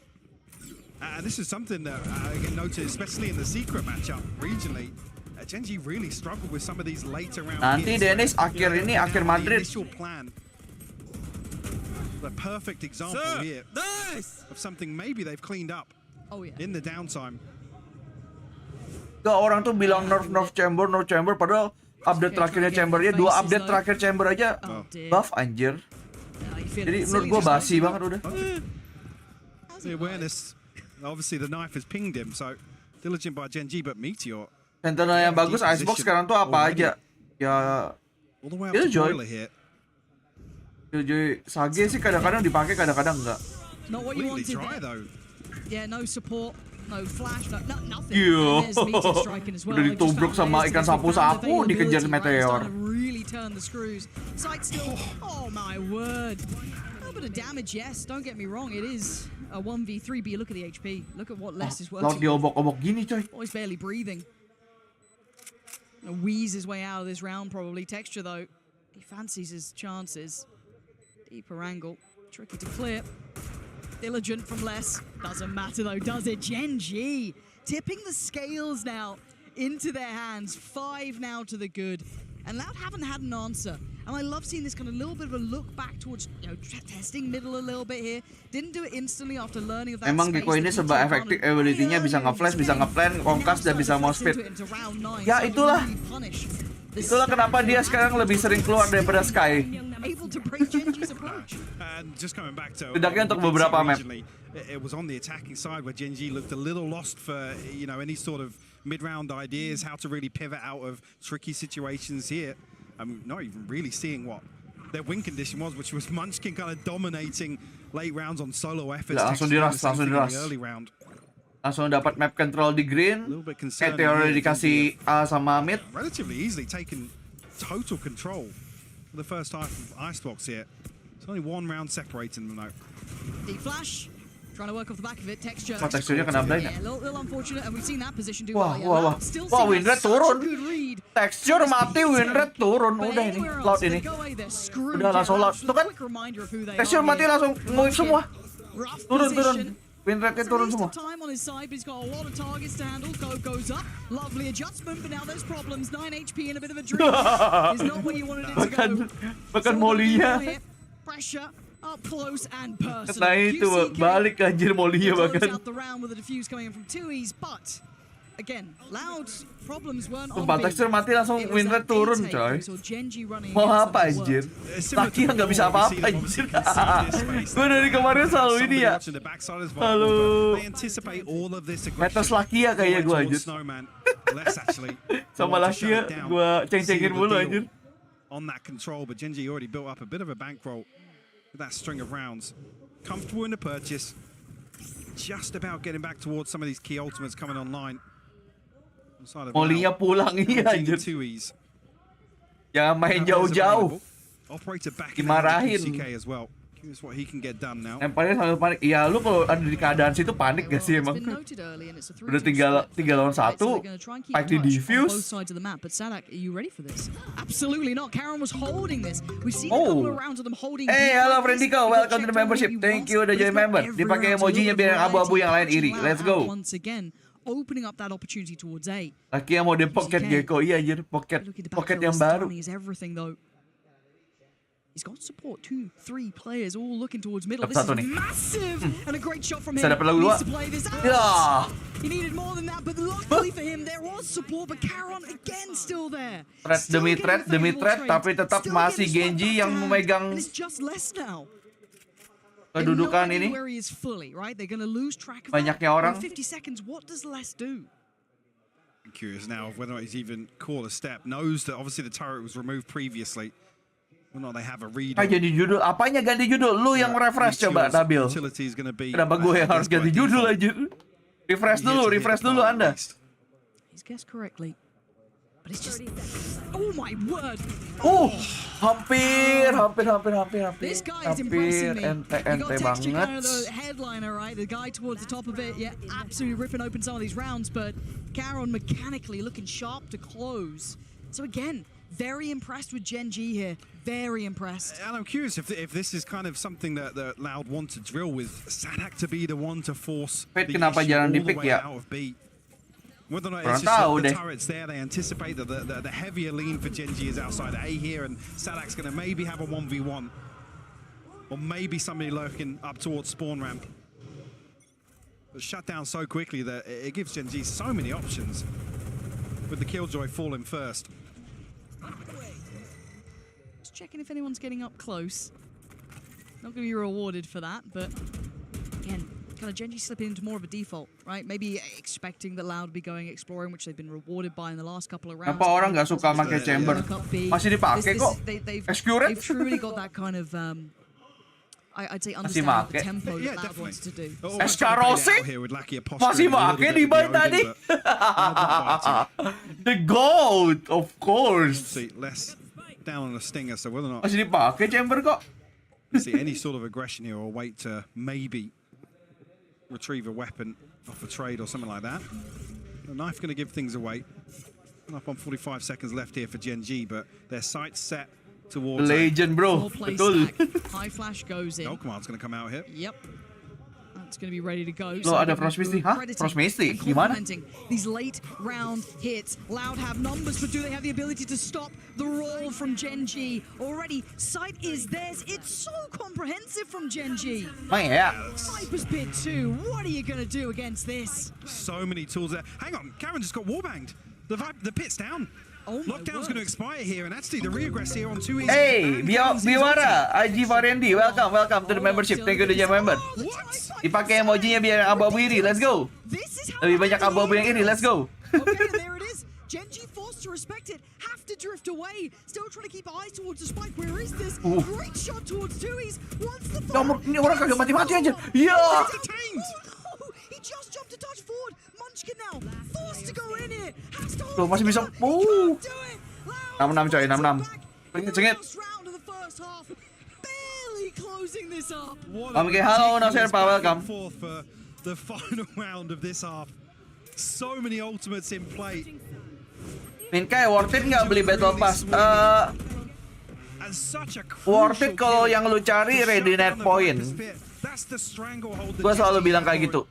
This is something that I noticed, especially in the secret matchup regionally. Gen.G really struggled with some of these later round. Nanti Dennis akhir Madrid. The perfect example here of something maybe they've cleaned up in the downtime. Gak orang tuh bilang nerf chamber, padahal update terakhirnya chambernya 2 update terakhir chamber aja buff anjir. Jadi menurut gua basi banget udah. The awareness, obviously the knife has pinged him, so diligent by Gen.G, but Meteor. Sentinel yang bagus Icebox sekarang tuh apa aja? Ya Killjoy Sage sih kadang-kadang dipakai, kadang-kadang enggak. Not what you wanted there. Yeah, no support, no flash, nothing. Udah ditubruk sama ikan sapu-sapu dikejar meteor. Really turn the screws. Sight still. Oh my word. A little bit of damage, yes. Don't get me wrong. It is a 1v3, but you look at the HP. Look at what Les is working. Laut diobok-obok gini, coy. Oh, he's barely breathing. Wheeze his way out of this round, probably. Texture, though, he fancies his chances. Deeper angle. Tricky to clear. Diligent from Les. Doesn't matter, though, does it? Gen.G tipping the scales now into their hands. 5 now to the good. And Loud haven't had an answer. And I love seeing this kind of little bit of a look back towards, testing middle a little bit here. Didn't do it instantly after learning of that. Emang Gecko ini serba efektif, ability-nya bisa nge-flash, bisa nge-plan, kongkas, dan bisa mousepad. Ya itulah. Itulah kenapa dia sekarang lebih sering keluar daripada Sky. Tidaknya untuk beberapa map. It was on the attacking side where Gen.G looked a little lost for, any sort of mid-round ideas, how to really pivot out of tricky situations here. I'm not even really seeing what their win condition was, which was Munchkin kind of dominating late rounds on solo efforts. Langsung diras. Langsung dapat map control di green. Meteor dikasih A sama mid. Relatively easily taken total control for the first half of Icebox here. It's only 1 round separating them though. Deep flash. Trying to work off the back of it, texture. Teksturnya kena blind ya? A little unfortunate, and we've seen that position do wah. Wah, win rate turun. Tekstur mati, win rate turun. Udah ini, Loud ini. Udah langsung Loud. Tuh kan? Tekstur mati langsung move semua. Turun. Win rate turun semua. Time on his side, but he's got a lot of targets to handle. Goes up. Lovely adjustment, but now there's problems. 9 HP and a bit of a dream. Is not what you wanted it to go. Bahkan Molly-nya. Pressure. Up close and personal. Nah itu balik anjir Molly-nya bahkan. Sumpah tekstur mati langsung win rate turun coy. Mau apa anjir? Lucky nggak bisa apa-apa anjir. Gue dari kemarin selalu ini ya. Halo. Metas Lucky ya kayak gue anjir. Sama Lucky ya gue ceng-cengin mulu anjir. On that control, but Gen.G already built up a bit of a bankroll with that string of rounds. Comfortable in the purchase. just about getting back towards some of these key ultimates coming online. Molly-nya pulang, iya anjir. Jangan main jauh-jauh. Dimarahin. Senpai sambil panik. Iya, lu kalau ada di keadaan situ panik gak sih emang? Udah tinggal 3 lawan 1, pack di diffuse. Halo Friendiko, welcome to the membership. Thank you udah join member. Dipakai emojinya biar yang abu-abu yang lain iri. Let's go. Opening up that opportunity towards A. Laki yang mode pocket gecko, iya anjir, pocket yang baru. He's got support 2, 3 players all looking towards middle. This is massive and a great shot from him. Saya dapat lagu 2. Ya. He needed more than that, but luckily for him there was support. But ke-1 again still there. Threat demi threat, tapi tetap masih Gen.G yang memegang kedudukan ini. Banyaknya orang. I'm curious now of whether or not he's even called a step. Knows that obviously the turret was removed previously. Whether or not they have a read. Jadi judul, apanya ganti judul? Lu yang refresh coba, Nabil. Kenapa gue yang harus ganti judul aja? Refresh dulu Anda. He's guessed correctly. But it's just, oh my word! Hampir. This guy is impressing me. Ente Texture, banget. the headliner, right? The guy towards the top of it, yeah, absolutely ripping open some of these rounds. But ke-1 mechanically looking sharp to close. So again, very impressed with Gen.G here. Very impressed. And I'm curious if this is kind of something that Loud want to drill with Sadak to be the one to force the issue all the way out of B. Whether or not it's just the turrets there, they anticipate that the heavier lean for Gen.G is outside A here, and Sadak's going to maybe have a 1v1. Or maybe somebody lurking up towards spawn ramp. But shut down so quickly that it gives Gen.G so many options. With the Killjoy falling first. Just checking if anyone's getting up close. Not going to be rewarded for that, but again, kind of Gen.G slipping into more of a default, right? Maybe expecting that Loud be going exploring, which they've been rewarded by in the last couple of rounds. Apa orang nggak suka pakai chamber? Masih dipakai kok. They've truly got that kind of, I'd say, understand the tempo that Loud wants to do. Escarose? Masih pakai di ban tadi? The GOAT, of course. Less down on the stinger, so whether or not masih dipakai chamber kok. See any sort of aggression here or wait to maybe retrieve a weapon off a trade or something like that. The knife going to give things away. Up on 45 seconds left here for Gen.G, but their sights set towards legend, bro. Betul. High flash goes in. Gold Command's going to come out here. Yep. That's going to be ready to go. Lo ada Frost Misty, hah? Frost Misty, gimana? These late round hits. Loud have numbers, but do they have the ability to stop the roll from Gen.G? Already, sight is theirs. It's so comprehensive from Gen.G. Yeah. Viper's Pit 2. What are you going to do against this? So many tools there. Hang on, ke-1 just got warbanged. The pit's down. Lockdown's going to expire here, and actually the regress here on 2 easy. Hey, Biwara, IG Varendi, welcome to the membership. Thank you udah jadi member. Dipakai emojinya biar abu-abu iri, let's go. Lebih banyak abu-abu yang iri, let's go. Okay, there it is. Gen.G forced to respect it, have to drift away. Still trying to keep eyes towards the spike. Where is this? Great shot towards Tui's. Once the ini orang kagak mati-mati aja. Iya. He just jumped a touch forward. Munchkin now forced to go in here. Loh, masih bisa. 6-6 coy, 6-6. Cengit. Barely closing this up. Oke, halo Mousepad, welcome. For the final round of this half. So many ultimates in play. Min kayak worth it nggak beli Battle Pass? Worth it kalau yang lu cari ready net point. Gua selalu bilang kayak gitu.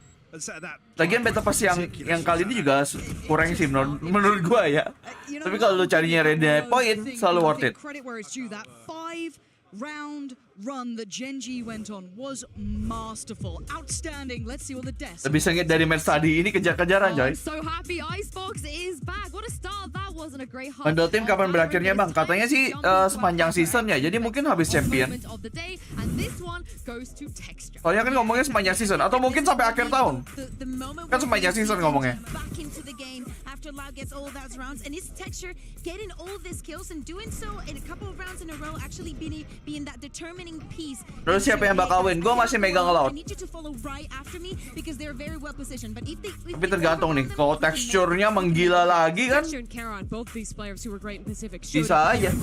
Lagian Battle Pass yang kali ini juga kurang sih menurut gua ya. Tapi kalau lu carinya ready net point selalu worth it. Round run that Gen.G went on was masterful, outstanding. Let's see what the desk. Lebih sengit dari match tadi ini kejar-kejaran, coy. So happy Icebox is back. What a start that was and a great half. Bundle team kapan berakhirnya, Bang? Katanya sih sepanjang season ya. Jadi mungkin habis champion. Soalnya kan ngomongnya sepanjang season atau mungkin sampai akhir tahun. Kan sepanjang season ngomongnya. after Loud gets all of those rounds, and his texture getting all these kills and doing so in a couple of rounds in a row, actually being that determining piece. Terus siapa yang bakal win? Gue masih megang Loud. I need you to follow right after me because they're very well positioned. But tapi tergantung nih, kalau teksturnya menggila lagi kan bisa aja.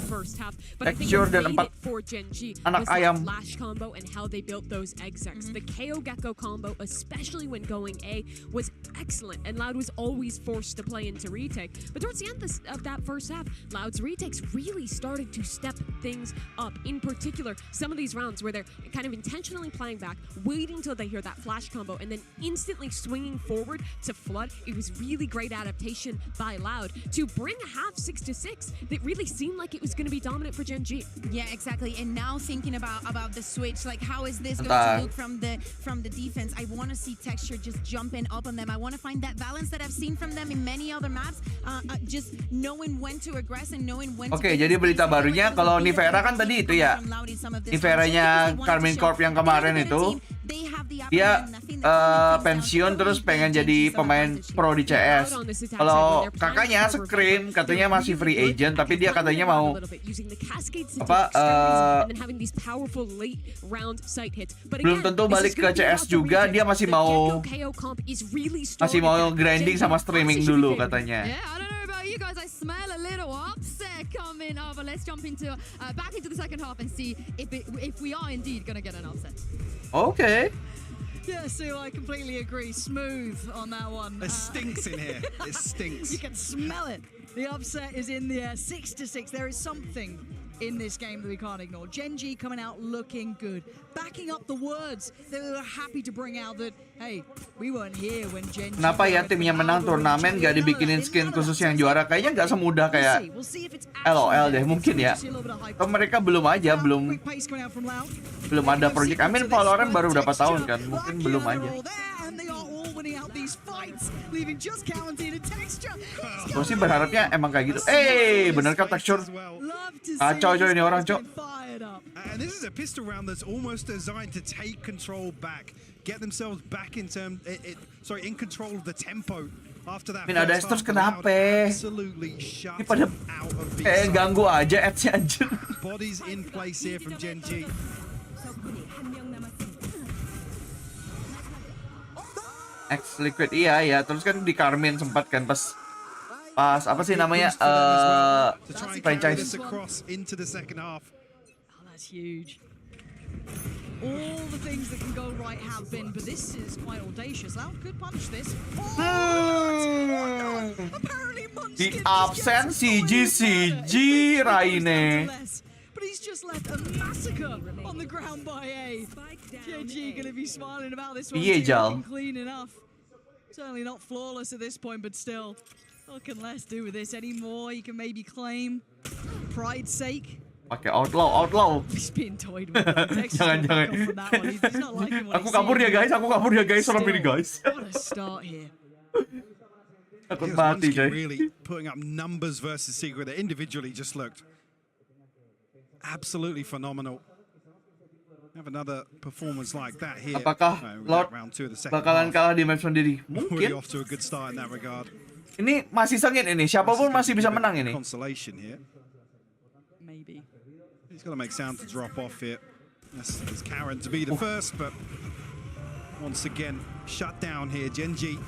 Tekstur dan 4 anak ayam. Flash combo and how they built those execs. The KO Gecko combo, especially when going A, was excellent, and Loud was always forced to play into retake. But towards the end of that first half, Loud's retakes really started to step things up. In particular, some of these rounds where they're kind of intentionally playing back, waiting till they hear that flash combo, and then instantly swinging forward to flood. It was really great adaptation by Loud to bring a half 6-6 that really seemed like it was going to be dominant for Gen.G. Yeah, exactly. And now thinking about the switch, like how is this going to look from the defense? I want to see texture just jumping up on them. I want to find that balance that I've seen from them in many other maps. Just knowing when to aggress and knowing when. Oke, jadi berita barunya kalau Nivera kan tadi itu ya. Niveranya Karmin Corp yang kemarin itu dia pensiun terus pengen jadi pemain pro di CS. Kalau kakaknya Scream katanya masih free agent, tapi dia katanya mau belum tentu balik ke CS juga. Dia masih mau grinding sama streaming dulu katanya. You guys, I smell a little upset coming up, but let's jump into back into the second half and see if we are indeed gonna get an upset. Okay. Yeah, Sue, I completely agree. Smooth on that one. It stinks in here. It stinks. You can smell it. The upset is in the air. 6-6. There is something in this game that we can't ignore. Gen.G coming out looking good, backing up the words they were happy to bring out that, hey, we weren't here when Gen.G. Kenapa ya timnya menang turnamen gak dibikinin skin khusus yang juara? Kayaknya gak semudah kayak LOL deh mungkin ya. Atau mereka belum ada project. I mean Valorant baru berapa tahun kan? Mungkin belum aja. Gue sih berharapnya emang kayak gitu. Bener kan tekstur? Kacau coy ini orang cok. And this is a pistol round that's almost designed to take control back, get themselves back in control of the tempo. After that, ada terus kenapa? Ini pada ganggu aja ads-nya anjir. Bodies in place here from Gen.G. X Liquid iya, terus kan di Carmen sempat kan pas apa sih namanya franchise. Oh, that's huge. All the things that can go right have been, but this is quite audacious. Loud could punish this. Apparently Di absen CG Raine. But he's just left a massacre on the ground by A. Gen.G gonna be smiling about this one. Clean enough. Certainly not flawless at this point, but still. What can less do with this anymore? You can maybe claim pride's sake. Pakai outlaw. He's being toyed with. Jangan. Aku kabur ya guys, serem ini guys. What a start here. Takut mati coy. Really putting up numbers versus Secret that individually just looked absolutely phenomenal. Have another performance like that here. Apakah Lord bakalan kalah di match sendiri? Mungkin. Off to a good start in that regard. Ini masih sengit ini. Siapapun masih bisa menang ini. Consolation here. Maybe. He's got to make sound to drop off here. That's Karen to be the first, but once again shut down here. Gen.G.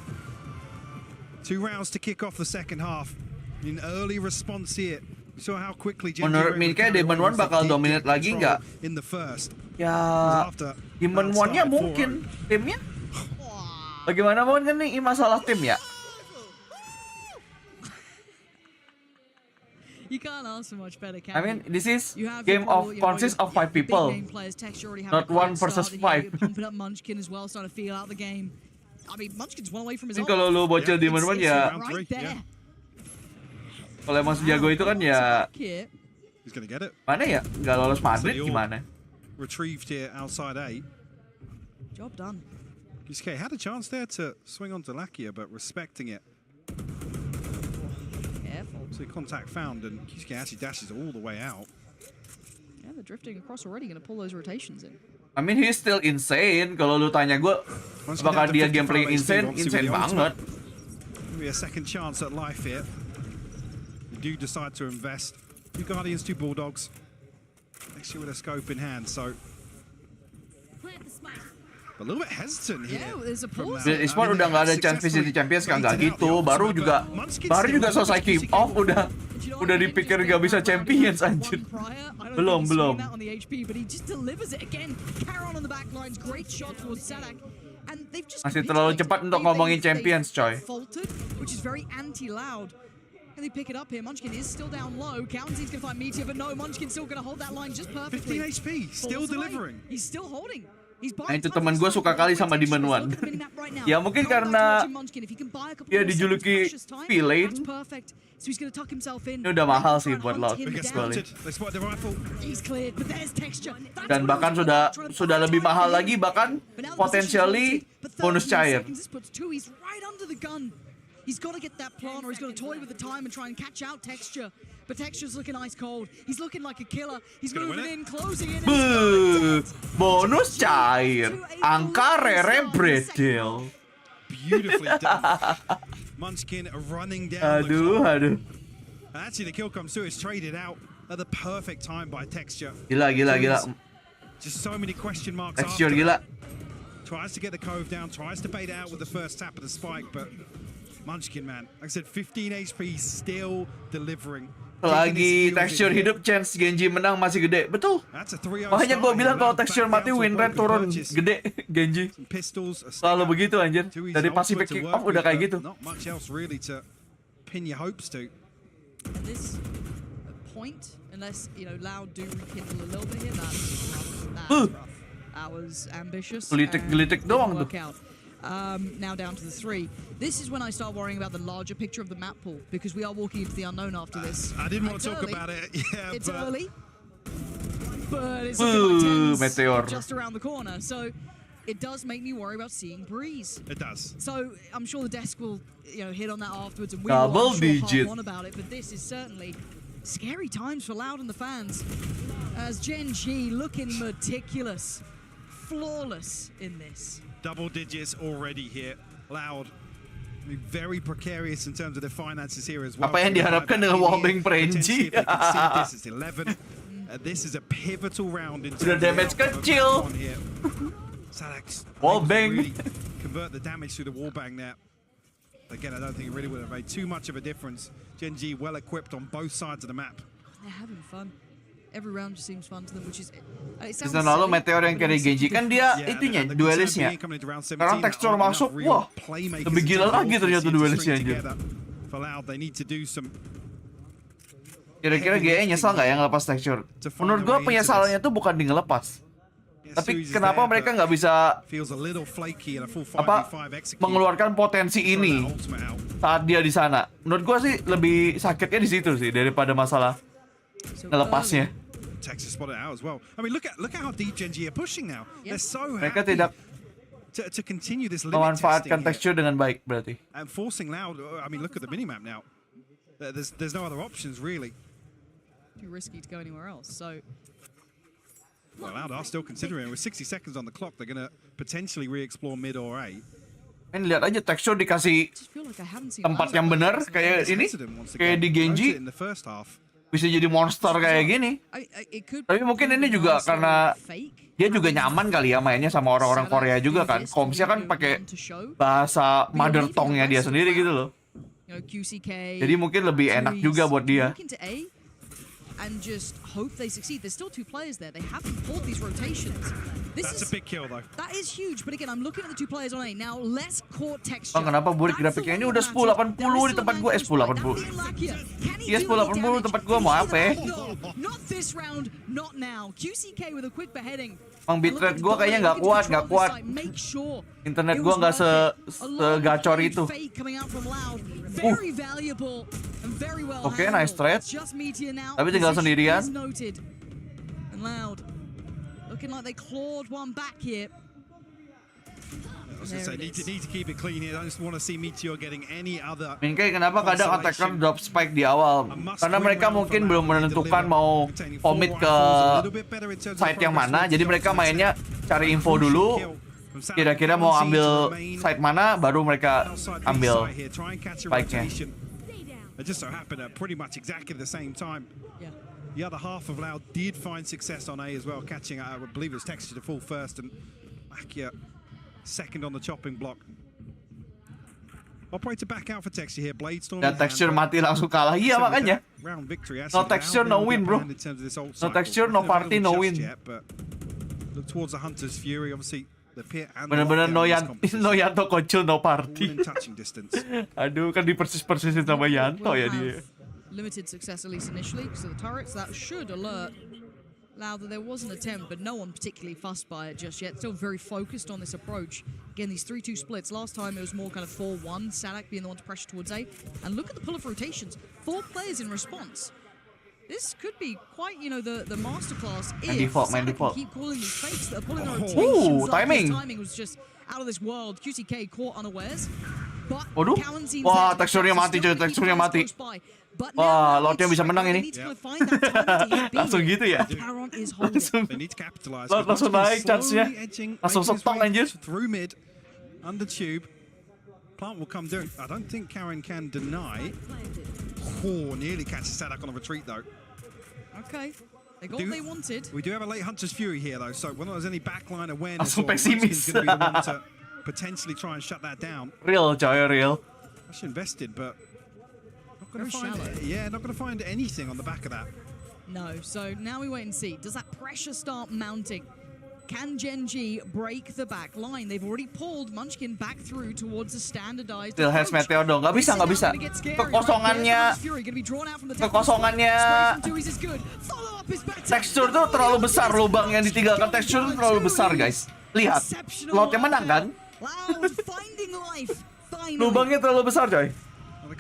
2 rounds to kick off the second half. In early response here. So how quickly Gen.G. Menurut Minka Demon One bakal dominate lagi nggak? In the first. Ya, Demon One-nya mungkin timnya. Bagaimana mau kan nih masalah tim ya? You can't ask for much better, can I mean, this is you have game of consists of 5 people, not 1 versus 5. Pumping up Munchkin as well, starting to feel out the game. I mean, Munchkin's one away from his own. Kalau lu bocil Demon One ya, right there. kalau emang sejago itu kan ya, He's gonna get it. Mana ya? Nggak lolos Madrid gimana? Retrieved here outside A. Job done. Kisuke had a chance there to swing onto Lakia, but respecting it. Careful. So contact found, and Kisuke actually dashes all the way out. Yeah, they're drifting across already, gonna pull those rotations in. I mean, he's still insane. Kalau lu tanya gue, apakah dia gameplay insane banget. Maybe a second chance at life here. You do decide to invest. 2 Guardians, 2 Bulldogs. Next year with a scope in hand, so... A little bit hesitant here. Ispan udah nggak ada chance VCT Champions kan, nggak gitu. Baru juga selesai kick off udah dipikir nggak bisa Champions anjir. Belum. Masih terlalu cepat untuk ngomongin Champions, coy. Can they pick it up here? Munchkin is still down low. County's gonna find Meteor, but no, Munchkin's still gonna hold that line just perfectly. 15 HP, still delivering. He's still holding. Nah, itu teman gue suka kali sama Demon One. Ya mungkin karena dia dijuluki V-Lane. Ini udah mahal sih buat Loud. Dan bahkan sudah lebih mahal lagi, bahkan potentially bonus cair. He's got to get that plan, or he's got to toy with the time and try and catch out Texture. But Texture's looking ice cold. He's looking like a killer. He's moving in, closing in. Bonus cair. Angka rare bredel. Beautifully done. Munchkin running down. Aduh. Actually, the kill comes through. It's traded out at the perfect time by Texture. Gila. Just so many question marks. Texture gila. Tries to get the cove down. Tries to bait it out with the first tap of the spike, but Munchkin, man, like I said, 15 HP, still delivering. Lagi Texture hidup, chance Gen.G menang masih gede. Betul. Makanya gue bilang kalau Texture mati, win rate turun gede Gen.G. Selalu begitu anjir. Dari Pacific kick off udah kayak gitu. Not much else really to pin your hopes to. At this point, unless Loud do rekindle a little bit here, that's rough. That was ambitious. Gelitik doang tuh. Now down to the 3. This is when I start worrying about the larger picture of the map pool, because we are walking into the unknown after this. I didn't want to talk about it. Yeah, it's early, but it's looking like Meteor just around the corner. So it does make me worry about seeing Breeze. It does. So I'm sure the desk will hit on that afterwards, and we double will digit on about it. But this is certainly scary times for Loud and the fans, as Gen.G looking meticulous, flawless in this. Double digits already here. Loud. Very precarious in terms of their finances here as well. Apa yang diharapkan dengan wallbang Frenzy? This is 11. This is a pivotal round in terms of damage kecil. Wallbang. Really convert the damage through the wallbang there. Again, I don't think it really would have made too much of a difference. Gen.G well equipped on both sides of the map. They're having fun. Every round just seems fun to them, which is. Season lalu Meteor yang carry Gen.G kan dia itunya duelisnya. Sekarang Texture masuk, wah lebih gila lagi ternyata duelisnya anjir. Kira-kira GE nyesal nggak ya ngelepas Texture? Menurut gua penyesalannya tuh bukan di ngelepas, tapi kenapa mereka nggak bisa mengeluarkan potensi ini saat dia di sana? Menurut gua sih lebih sakitnya di situ sih daripada masalah ngelepasnya. Texas spotted out as well. I mean, look at how deep Gen.G are pushing now. They're so mereka happy tidak to continue this limit memanfaatkan testing Texture dengan baik berarti. And forcing Loud. I mean, look at the minimap now. There's no other options really. Too risky to go anywhere else. So. Well, Loud are still considering. With 60 seconds on the clock, they're going to potentially re-explore mid or A. Men lihat aja Texture dikasih tempat yang benar kayak ini, kayak di Gen.G. Bisa jadi monster kayak gini. Tapi mungkin ini juga karena dia juga nyaman kali ya mainnya sama orang-orang Korea juga kan. Komsnya kan pakai bahasa mother tongue-nya dia sendiri gitu loh. Jadi mungkin lebih enak juga buat dia. And just hope they succeed. There's still 2 players there. They haven't pulled these rotations. That's a big kill though. That is huge, but again, I'm looking at the 2 players on A. Now, less court texture. Kenapa burik grafiknya ini udah 1080 di tempat gue? 1080. Iya 1080 tempat gue mau apa? Not this round, not now. QCK with a quick beheading. Bitrate gue kayaknya nggak kuat. Internet gue nggak segacor itu. Oke, nice trade. Tapi tinggal sendirian. Looking like they clawed one back here. Need to keep it clean here. I just want to see Meteor getting any other. Mingkai kenapa kadang attacker drop spike di awal? Karena mereka mungkin belum menentukan mau commit ke site yang mana. Jadi mereka mainnya cari info dulu, Kira-kira mau ambil side mana, baru mereka ambil spike-nya. It just so happened at pretty much exactly the same time. Yeah. The other half of Loud did find success on A as well, catching, I believe it was Texture to fall first, and Lakia second on the chopping block. Operator back out for Texture here, Blade Storm. Dan Texture mati langsung kalah, iya makanya. No Texture, no win, bro. No Texture, no party, no win. Look towards the Hunter's Fury, obviously. Bener-bener no Yanto kocil, no party. Aduh, kan dipersis-persisin sama Yanto ya dia. Limited success at least initially because of the turrets. That should alert Loud that there was an attempt, but no one particularly fussed by it just yet. Still very focused on this approach. Again, these 3-2 splits. Last time it was more kind of 4-1, Sadak being the one to pressure towards A. And look at the pull of rotations. 4 players in response. This could be quite, you know, the masterclass if Sadak can keep calling these fakes that are pulling the rotations. Timing. His timing was just out of this world. QCK caught unawares. But Waduh, Cowan seems wah teksturnya mati coy, teksturnya mati. Wah, Lordnya bisa menang ini. Langsung gitu ya. Langsung. Lord langsung naik chance-nya. Langsung stok anjir. Through mid, under tube. Plant will come down. I don't think Karen can deny. Oh, nearly catches Sadak on a retreat though. Okay. They got what they wanted. We do have a late Hunter's Fury here though, so when there's any backline awareness, langsung pesimis. Going to be the one to potentially try and shut that down. Real, coy, real. Actually invested, but not going to find it. Yeah, not going to find anything on the back of that. No, so now we wait and see. Does that pressure start mounting? Can Gen.G break the back line? They've already pulled Munchkin back through towards the standardized. Still has Meteor dong. Nggak bisa. Kekosongannya tekstur tuh terlalu besar, lubang yang ditinggalkan tekstur tuh terlalu besar, guys. Lihat, Loudnya menang kan? Lubangnya terlalu besar, coy.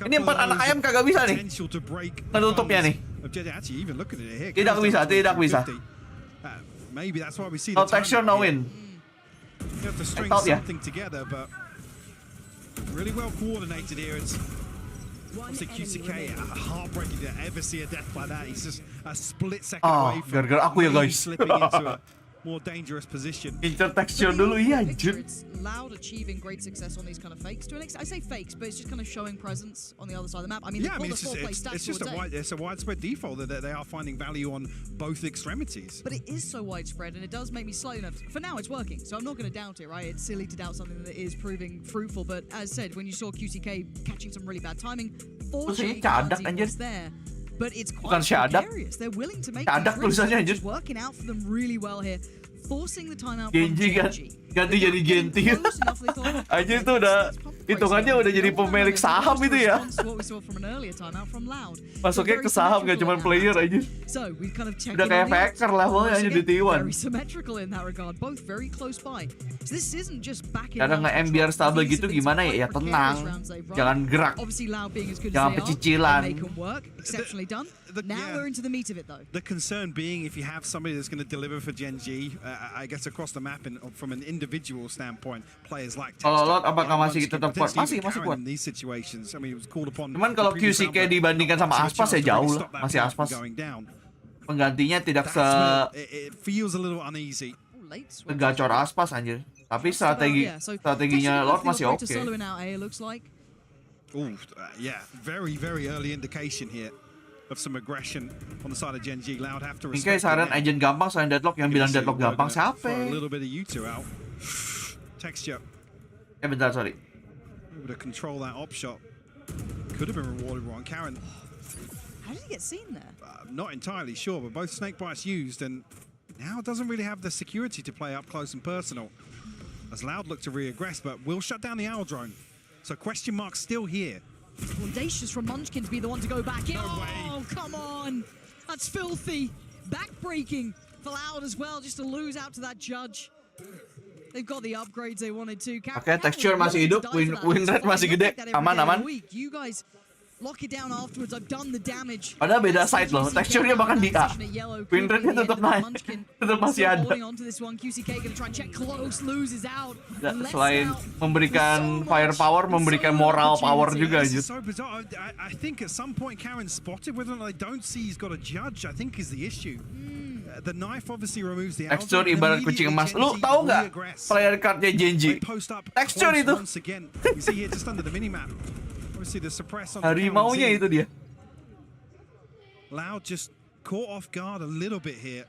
Ini 4 anak ayam kagak bisa nih menutupnya nih. Tidak bisa. No texture, no win. You have to string something together, but really well coordinated here. It's obviously QCK, heartbreaking to ever see a death like that. He's just a split second away from gara-gara aku ya, guys. slipping into a more dangerous position. Incer texture dulu, iya anjir. It's Loud achieving great success on these kind of fakes. I say fakes, but it's just kind of showing presence on the other side of the map. I mean, it's just a widespread default that they are finding value on both extremities. But it is so widespread, and it does make me slightly nervous. For now, it's working, so I'm not going to doubt it, right? It's silly to doubt something that is proving fruitful, but as said, when you saw QCK catching some really bad timing, fortunately, was there. But it's quite precarious. They're willing to make it working out for them really well here. Forcing the timeout from Gen.G. Ganti jadi Gen.G. Aja itu udah hitungannya udah jadi pemilik saham itu ya. Masuknya ke saham gak cuma player aja. Udah kayak faker levelnya aja di T1. Kadang nge-M biar stabil gitu gimana ya? Ya tenang, jangan gerak, jangan pecicilan. Now we're into the meat of it though. The concern being if you have somebody that's going to deliver for Gen.G, I guess across the map and from an individual standpoint, players like kalau Lord apakah masih tetap kuat? Masih kuat. Cuman kalau QCK dibandingkan sama Aspas ya jauh lah, masih Aspas. Penggantinya tidak gacor Aspas anjir. Tapi strateginya Lord masih oke. Yeah, very early indication here of some aggression on the side of Gen.G. Loud have to respect. Seiren agent gampang selain deadlock, yang bilang deadlock gampang siapa? A little bit of you two out. Texture. Bentar, sorry. Able to control that op shot. Could have been rewarded wrong. Karen. How did he get seen there? Not entirely sure, but both snake bites used, and now doesn't really have the security to play up close and personal. As Loud look to re-aggress, but will shut down the owl drone. So question mark still here. Audacious from Munchkin to be the one to go back in. Oh, come on. That's filthy. Backbreaking for Loud as well, just to lose out to that judge. They've got the upgrades they wanted to. Oke, texture masih hidup, win rate masih gede, aman. You guys lock it down afterwards. I've done the damage. Padahal beda side loh, texture-nya bahkan di A. Win rate-nya tetap naik, tetap masih ada. Selain memberikan firepower, memberikan moral power juga aja. I think at some point Karen spotted whether or not they don't see he's got a judge, I think is the issue. The knife obviously removes the Texture ibarat kucing emas. Lu tahu nggak player cardnya Gen.G? Texture itu. You see here just under the minimap. Obviously the suppress on Harimaunya itu dia. Loud just caught off guard a little bit here.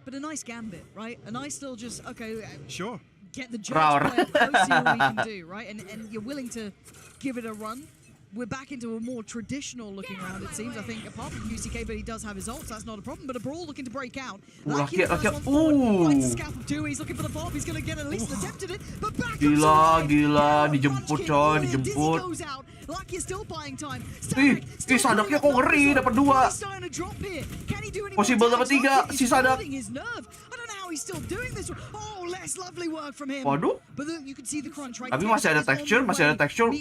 But a nice gambit, right? A nice little just, okay, sure. Get the judge player close, see what we can do, right? And you're willing to give it a run. We're back into a more traditional looking round, it seems. I think apart from UCK, but he does have his ults, that's not a problem. But a brawl looking to break out. Lucky finds the scalp of two, he's looking for the pop, he's going to get at least an attempt at it. But back Gila, dijemput coy, dijemput. Lucky is still buying time. Ih, Sadoknya kok ngeri, dapat 2. Possible dapat 3, si Sadok. He's still doing this. Oh, less lovely work from him. Waduh. But you can see the crunch right. Tapi masih ada texture.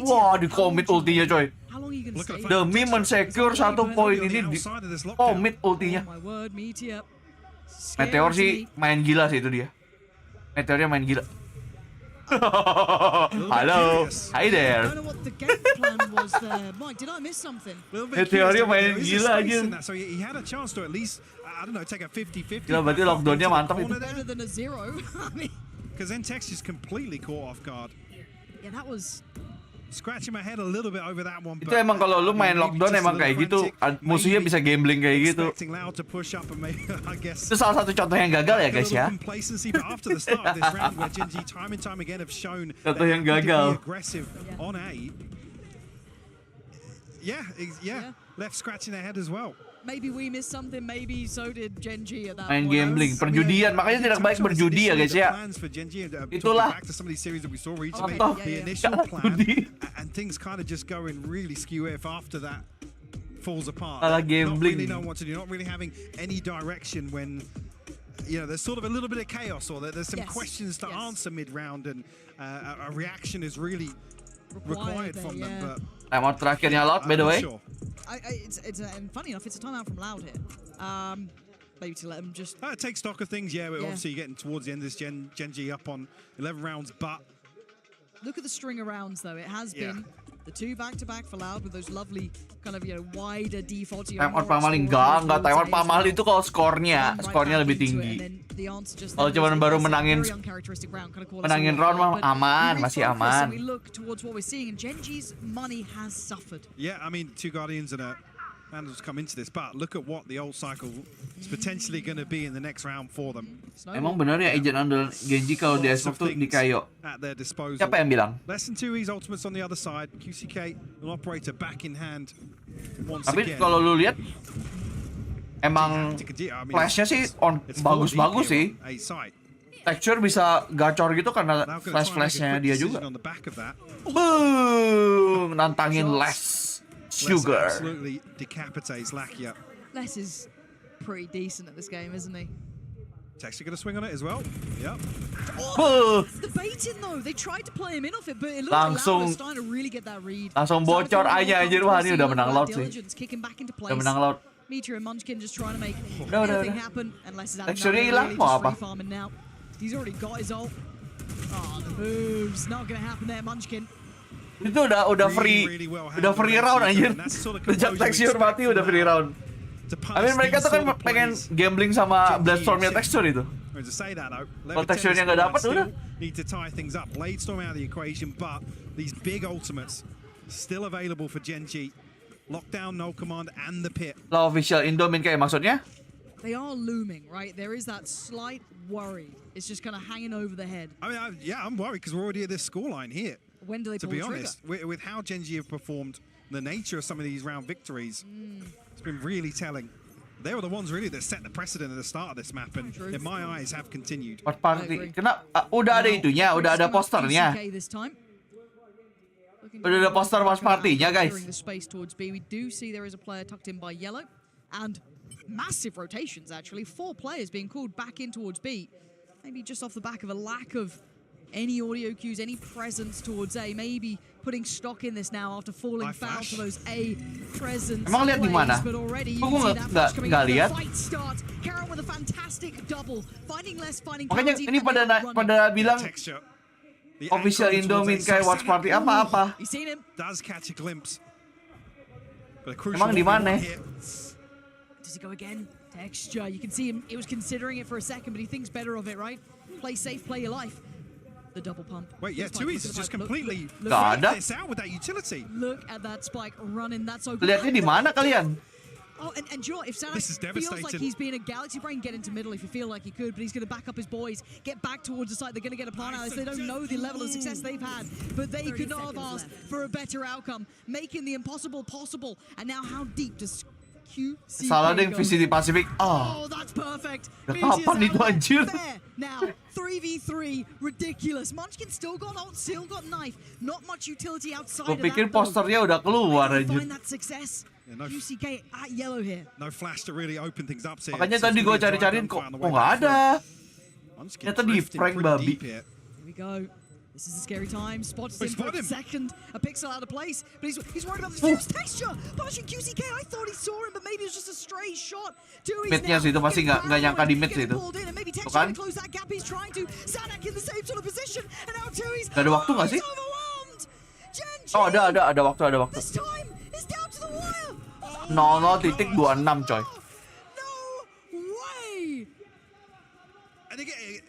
Wah, di commit ultinya coy. Demi mensecure 1 poin ini di commit ultinya. Meteor sih main gila sih itu dia. Meteornya main gila. Halo, hi there. Meteornya main gila aja. I don't know, take a 50-50. Gila, berarti lockdownnya mantap itu. Because then Tex is completely caught off guard. Yeah, that was scratching my head a little bit over that one. Itu emang kalau lu main lockdown emang kayak gitu, musuhnya bisa gambling kayak gitu. Itu salah satu contoh yang gagal ya guys ya. Contoh yang gagal. Yeah, left scratching their head as well. Maybe we missed something, maybe so did Gen.G at that main point. Gambling, perjudian, makanya tidak baik berjudi ya guys ya. Itulah contoh and things kind of just going really skew if after that falls apart. Malah gambling. Not really know what to do, not really having any direction when there's sort of a little bit of chaos or there's some questions to answer mid-round and a reaction is really required from them. But timeout terakhirnya Loud, by the way. And funny enough, it's a timeout from Loud here. Maybe to let them just take stock of things. Yeah, we're obviously getting towards the end of this Gen.G up on 11 rounds, but look at the string of rounds though. It has been the 2 back-to-back for Loud with those lovely kind of wider defaults. Timeout Pamali enggak timeout Pamali itu kalau skornya lebih tinggi. Kalau cuma baru menangin round mah aman, masih aman. Yeah, I mean 2 Guardians and a Vandals come into this, but look at what the old cycle is potentially going to be in the next round for them. Emang benar ya agent andalan Gen.G kalau di Xbox tuh di Kayo. Siapa yang bilang? Less than 2 E's ultimates on the other side. QCK will operate a back in hand once Tapi again. kalau lu lihat emang flashnya sih bagus-bagus sih. Texture bisa gacor gitu karena flashnya dia juga. Boom, nantangin Les Sugar. Absolutely decapitates Lakia. Les is pretty decent at this game, isn't he? He's actually going to swing on it as well. Yep. Oh, the baiting though. They tried to play him in off it, but it looked like Loud was starting to really get that read. Langsung bocor aja anjir, wah ini udah menang Loud sih. Udah menang Loud. Meteor and Munchkin just trying to make anything happen, and Les is out of hilang mau apa? Now. He's already got his ult. Oh, the moves not going to happen there, Munchkin. Itu udah free round anjir. Sejak Texture mati udah free round. I mean mereka tuh kan pengen gambling sama Bladestormnya Texture itu. Kalau Texture-nya nggak dapat udah. Need to tie things up. Bladestorm out of the equation, but these big ultimates still available for Gen.G. Lockdown, no command, and the pit. Lah official Indomin kayak maksudnya? They are looming, right? There is that slight worry. It's just kind of hanging over the head. I mean, I'm worried because we're already at this scoreline here. When do they pull the trigger? To be honest, with how Gen.G have performed, the nature of some of these round victories, it's been really telling. They were the ones really that set the precedent at the start of this map, and in my eyes have continued. Party, udah ada itunya, udah ada posternya. Udah ada poster watch party-nya guys. The space towards B, we do see there is a player tucked in by yellow, and massive rotations actually. 4 players being called back in towards B. Maybe just off the back of a lack of any audio cues, any presence towards A, maybe putting stock in this now after falling foul to those A presence. Emang lihat di mana? But already you Kok see nggak lihat? fight start. Karen with a fantastic double, finding less, finding makanya ini pada bilang official Indomin kayak watch party apa-apa. Does catch a glimpse. Emang di mana? Does he go again? Texture. You can see him. He was considering it for a second, but he thinks better of it, right? Play safe, play your life. The double pump. Wait, yeah, Tui's is just completely Gak ada. this out with that utility. Look at that spike running. That's so good. Lihatnya di mana kalian? Oh, and you know what? If Sadak This is feels like devastating. he's being a galaxy brain, get into middle if you feel like he could, but he's going to back up his boys, get back towards the site. They're going to get a plan out. They don't know the level of success they've had, but they could not have asked for a better outcome, making the impossible possible. And now how deep does QC Salah deh VCT Pacific. Oh, that's perfect. Kapan itu anjir? Now 3v3, ridiculous. Munchkin still got ult, still got knife. Not much utility outside Gue of pikir that. posternya udah keluar anjir. Find that success. QCK at yellow here. No flash to really open things up here. Makanya tadi gue cari-cariin kok nggak ada. Ternyata di prank babi. Here we go. This is a scary time. Spots him for a second. A pixel out of place. But he's worried about the fuse texture. Punching QCK. I thought he saw him, but maybe it was just a stray shot. Midnya sih itu pasti nggak nyangka di mid sih itu. Tuh kan? Gak ada waktu nggak sih? Oh ada waktu. 00.26 coy.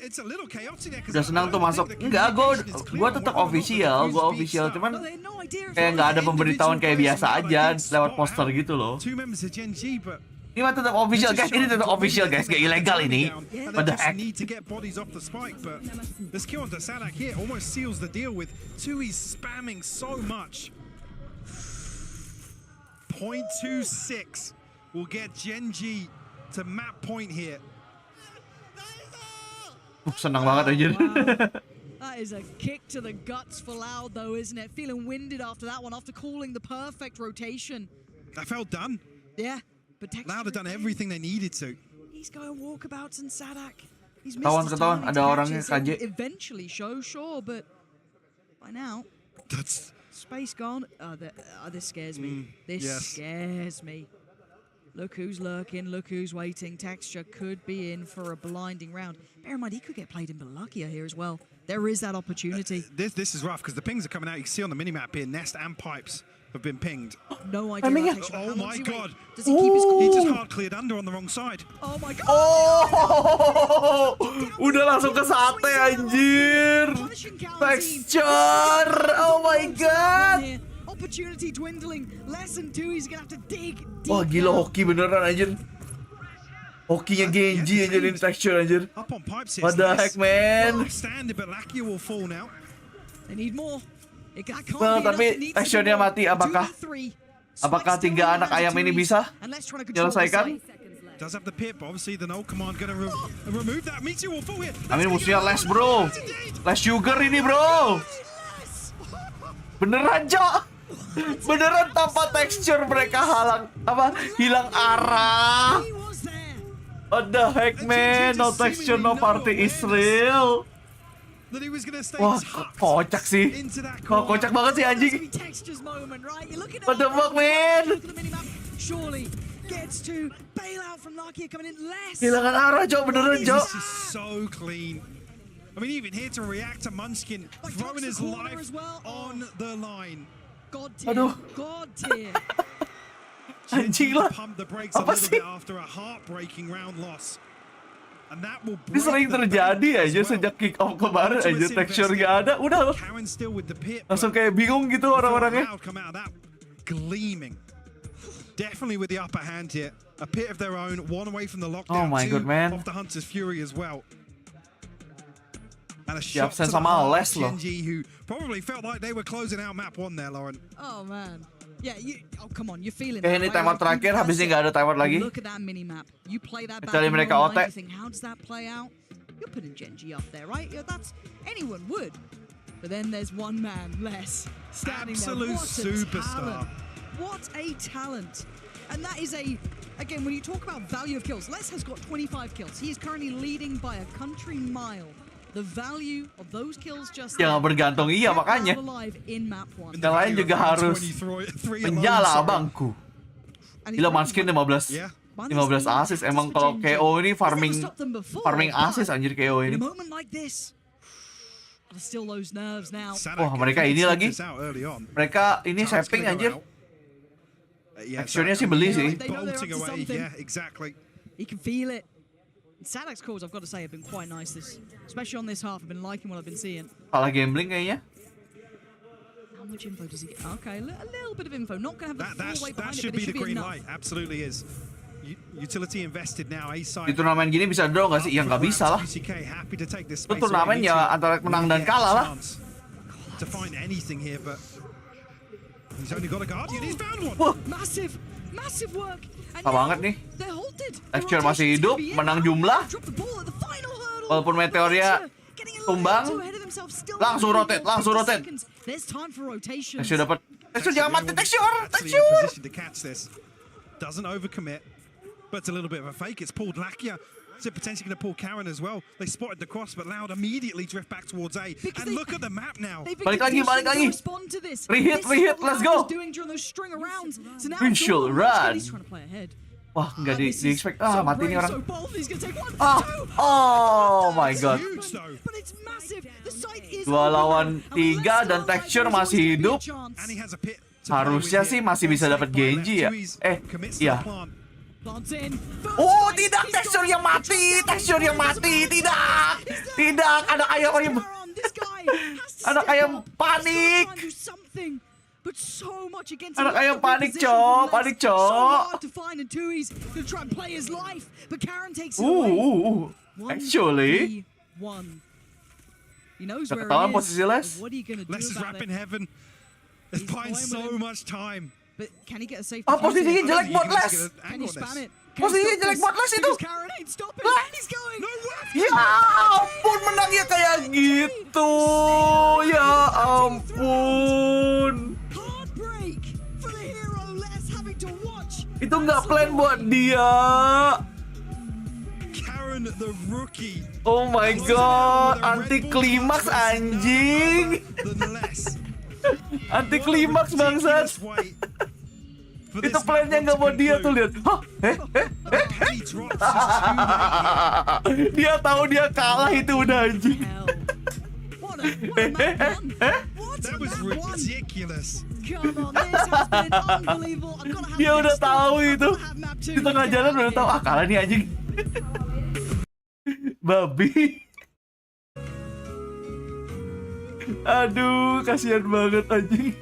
Udah senang tuh masuk. Enggak, gue tetap official, cuman kayak nggak ada pemberitahuan kayak biasa aja lewat poster gitu loh. Ini mah tetap official guys, ini tetap official guys, kayak ilegal ini. What the heck? Need to get bodies off the spike, but this kill onto Sadak here almost seals the deal with Tui spamming so much. 0.26 will get Gen.G to map point here. Senang banget aja. That is a kick to the guts for Loud though, isn't it? Feeling winded after that one, after calling the perfect rotation. I felt done. Yeah, but Loud had done everything they needed to. He's going walkabouts and Sadak. He's missed his Ketahuan, timing ada to orangnya catch it. KJ. Eventually show, sure, but by now, that's space gone. This scares me. This scares me. Look who's lurking, look who's waiting. Texture could be in for a blinding round. Bear in mind, he could get played in Balakia here as well. There is that opportunity. This is rough because the pings are coming out. You can see on the minimap here, Nest and Pipes have been pinged. No idea. Oh my god. Does he keep his cool? He just hard cleared under on the wrong side. Oh my god. Oh, udah langsung ke sate anjir. Texture. Oh my god. Opportunity dwindling. Less than 2. He's gonna have to dig. Wah gila hoki beneran anjir. Hokinya Gen.G anjir ini texture anjir. What the heck man? They need more. Well, tapi texture-nya mati. Apakah 3 anak ayam ini bisa menyelesaikan? Does have the pit, but obviously the null command gonna remove that. Meteor will fall here. I mean musuhnya less bro. Less sugar ini bro. Beneran Cok. Beneran tanpa texture mereka hilang arah. What the heck man? No texture, no party is real. Wah, kocak sih. Wah, kocak banget sih anjing. What the fuck man? Hilangan arah Cok, beneran Cok. This is so clean. I mean, even here to react to Munchkin, throwing his life on the line. God tier. Aduh. God tier. Anjing lah. Pump the brakes a little bit after a heartbreaking round loss. And that will Ini sering terjadi aja sejak kick off kemarin aja texture gak ada, udah langsung kayak bingung gitu orang-orangnya. Gleaming. Definitely with the upper hand here. A pit of their own, one away from the lockdown, Oh my god, man. off the Hunter's Fury as well. And a Di shot to absen the sama heart Les of loh. Gen.G, who probably felt like they were closing out map 1 there, Lauren. Oh man. Yeah, come on, you're feeling Kayak ini timer terakhir, habisnya nggak ada timer lagi. Look at that mini map. You play that back Kecuali in mereka online, OT. you think, how does that play out? You're putting Gen.G up there, right? Yeah, that's anyone would. But then there's one man less standing Absolute there. What a superstar. talent. What a talent. And that is again, when you talk about value of kills, Les has got 25 kills. He is currently leading by a country mile. The value of those kills just Jangan bergantung, iya makanya. Yang lain juga harus menyala abangku. Gila Munchkin 15 assist. Emang kalau KO ini farming assist anjir KO ini. Wah mereka ini lagi. Mereka ini sapping anjir. Texture-nya sih beli sih. They know they're up Bolting to away, something. yeah, exactly. He can feel it. Sadak's calls, I've got to say, have been quite nice. Especially on this half, I've been liking what I've been seeing. Kalah gambling kayaknya. How much info does he get? Okay, a little bit of info. Not going to have the full weight That behind it, should but be it the should be green enough. light. Absolutely is. Utility invested now. A side. Di turnamen gini bisa draw nggak sih? Ya nggak bisa lah. UCK happy to take this Itu space turnamen away. ya antara menang dan kalah lah. To find anything here, but he's only got a guardian. He's found one. Wah, Massive work. And Susah banget nih. they're halted. Texture masih hidup, menang jumlah. Walaupun meteornya tumbang, langsung rotate. There's time for rotation. Texture dapat. Texture jangan mati, Actually in a position to catch this. Doesn't overcommit, but it's a little bit of a fake. It's pulled Lakia. So potentially going to pull Karen as well. They spotted the cross, but Loud immediately drift back towards A. And look at the map now. Balik lagi. Reheat, let's go. Crucial run. Wah, nggak di-expect. Mati nih orang. Oh my god. 2 lawan 3 dan Texture masih hidup. Harusnya sih masih bisa dapat Gen.G ya. Iya. Oh, tidak, Texture yang mati. Tidak, anak ayam panik. Anak ayam panik, cok. Actually. Ketahuan posisi Les. Les is wrapped in heaven. It's buying so much time. But can he get a safe? Posisinya jelek buat Les. Can he span it? Posisinya jelek buat Les itu. He's going. Ya ampun, menangnya kayak gitu. Ya ampun. Itu nggak plan buat dia. Karen the rookie. Oh my god, anti klimaks anjing. Anti klimaks bangsat. Itu plannya nggak buat dia tuh, lihat. Dia tahu dia kalah itu udah anjing. That was ridiculous. Dia udah tahu itu. Di tengah jalan udah tahu, kalah nih anjing. Babi. Aduh, kasihan banget anjing.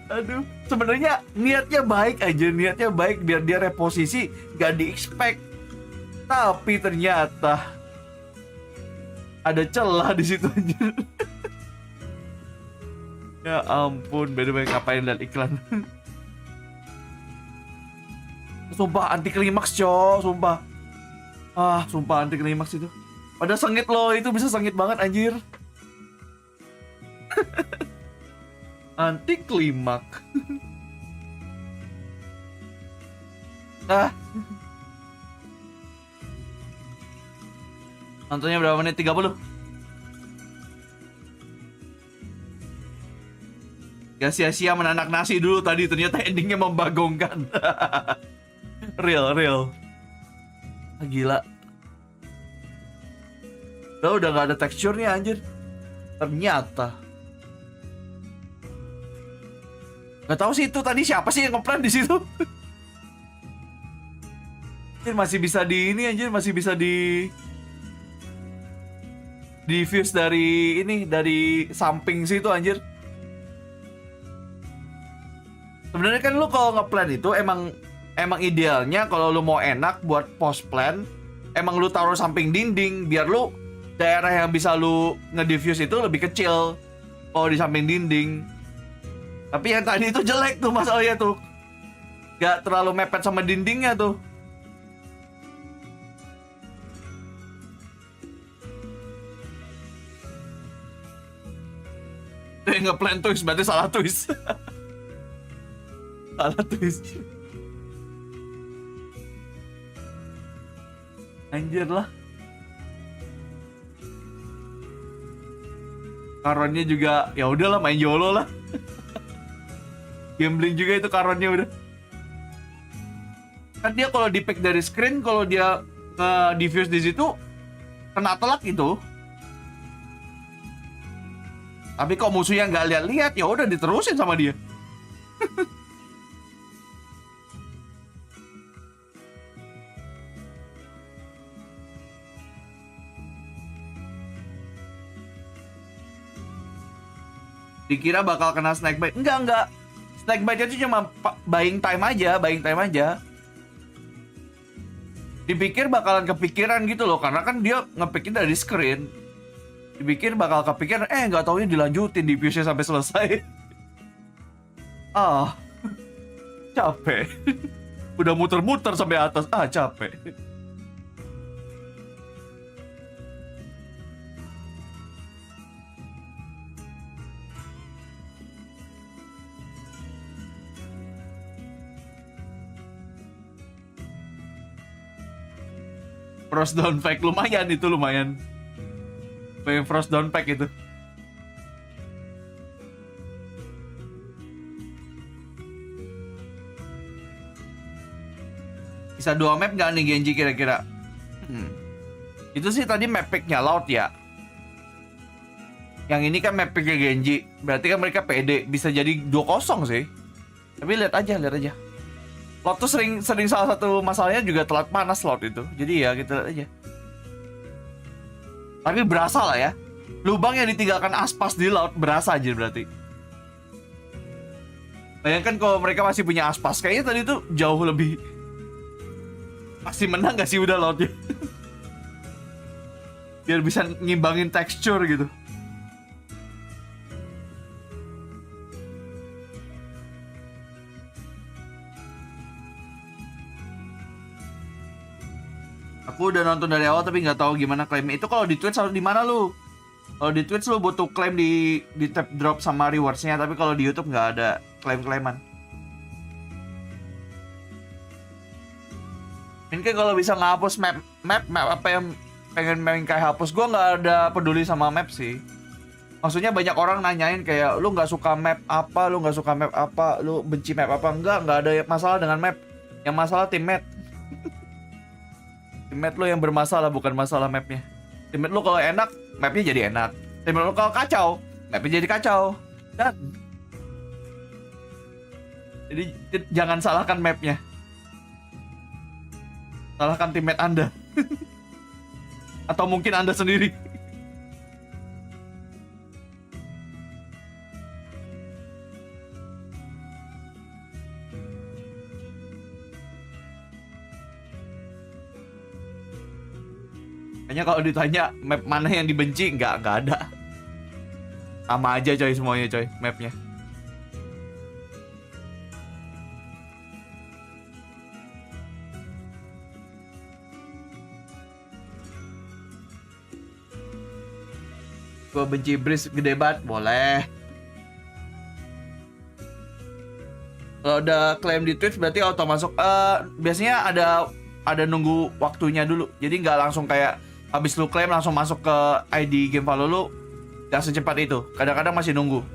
Aduh, sebenarnya niatnya baik biar dia reposisi, gak di-expect. Tapi ternyata ada celah di situ anjir. Ya ampun, beda ngapain lihat iklan. Sumpah anti klimaks, cok, sumpah. Sumpah anti klimaks itu. Padahal sengit loh, itu bisa sengit banget anjir. Anti klimak. Nontonnya berapa menit? 30. Gak sia-sia menanak nasi dulu tadi, ternyata endingnya membagongkan. Real. Gila. Udah gak ada teksturnya anjir. Ternyata. Gak tahu sih itu tadi siapa sih yang ngeplan di situ. Masih bisa di ini anjir, masih bisa di diffuse dari ini, dari samping situ anjir. Sebenarnya kan lu kalau ngeplan itu emang idealnya kalau lu mau enak buat post plan, emang lu taruh samping dinding biar lu daerah yang bisa lu nge-diffuse itu lebih kecil kalau di samping dinding. Tapi yang tadi itu jelek tuh masalahnya tuh. Gak terlalu mepet sama dindingnya tuh. Itu yang nge-plan twist, berarti salah twist. Salah twist. Anjir lah. Karonnya juga ya udahlah, main YOLO lah. Gambling juga itu karonnya udah. Kan dia kalau di pick dari screen, kalau dia diffuse di situ kena telak gitu. Tapi kok musuhnya nggak lihat-lihat, ya udah diterusin sama dia. Dikira bakal kena snackbite. Enggak. Snackbite itu cuma buying time aja. Dipikir bakalan kepikiran gitu loh, karena kan dia ngepikin dari screen. Dipikir bakal kepikiran, nggak taunya dilanjutin di fuse-nya sampai selesai. Capek. Udah muter-muter sampai atas, capek. Frost down pack lumayan. Pengen frost down pack itu. Bisa 2 map nggak nih Gen.G kira-kira? Itu sih tadi map picknya Loud ya. Yang ini kan map picknya Gen.G. Berarti kan mereka pede. Bisa jadi 2-0 sih. Tapi lihat aja. Lot tuh sering salah satu masalahnya juga telat panas Lot itu. Jadi ya kita lihat aja. Tapi berasa lah ya. Lubang yang ditinggalkan aspas di laut berasa aja berarti. Bayangkan kalau mereka masih punya aspas, kayaknya tadi tuh jauh lebih. Pasti menang gak sih udah lautnya? Biar bisa ngimbangin tekstur gitu. Aku udah nonton dari awal tapi nggak tahu gimana klaimnya. Itu kalau di Twitch harus di mana lu? Kalau di Twitch lu butuh klaim di tab drop sama rewards-nya, tapi kalau di YouTube nggak ada klaim-klaiman. Mungkin kalau bisa ngapus map apa yang pengen main kayak hapus, gua nggak ada peduli sama map sih. Maksudnya banyak orang nanyain kayak lu nggak suka map apa, lu benci map apa? Nggak ada masalah dengan map. Yang masalah teammate. Teammate lo yang bermasalah, bukan masalah mapnya. Teammate lo kalau enak, mapnya jadi enak. Teammate lo kalau kacau, mapnya jadi kacau. Dan jadi jangan salahkan mapnya. Salahkan teammate Anda. Atau mungkin Anda sendiri. Kayaknya kalau ditanya map mana yang dibenci, nggak ada. Sama aja coy semuanya coy mapnya. Gue benci Breeze gede banget, boleh. Kalau udah klaim di Twitch berarti auto masuk. Biasanya ada nunggu waktunya dulu. Jadi nggak langsung kayak habis lu klaim langsung masuk ke ID game follow lu. Gak secepat itu. Kadang-kadang masih nunggu.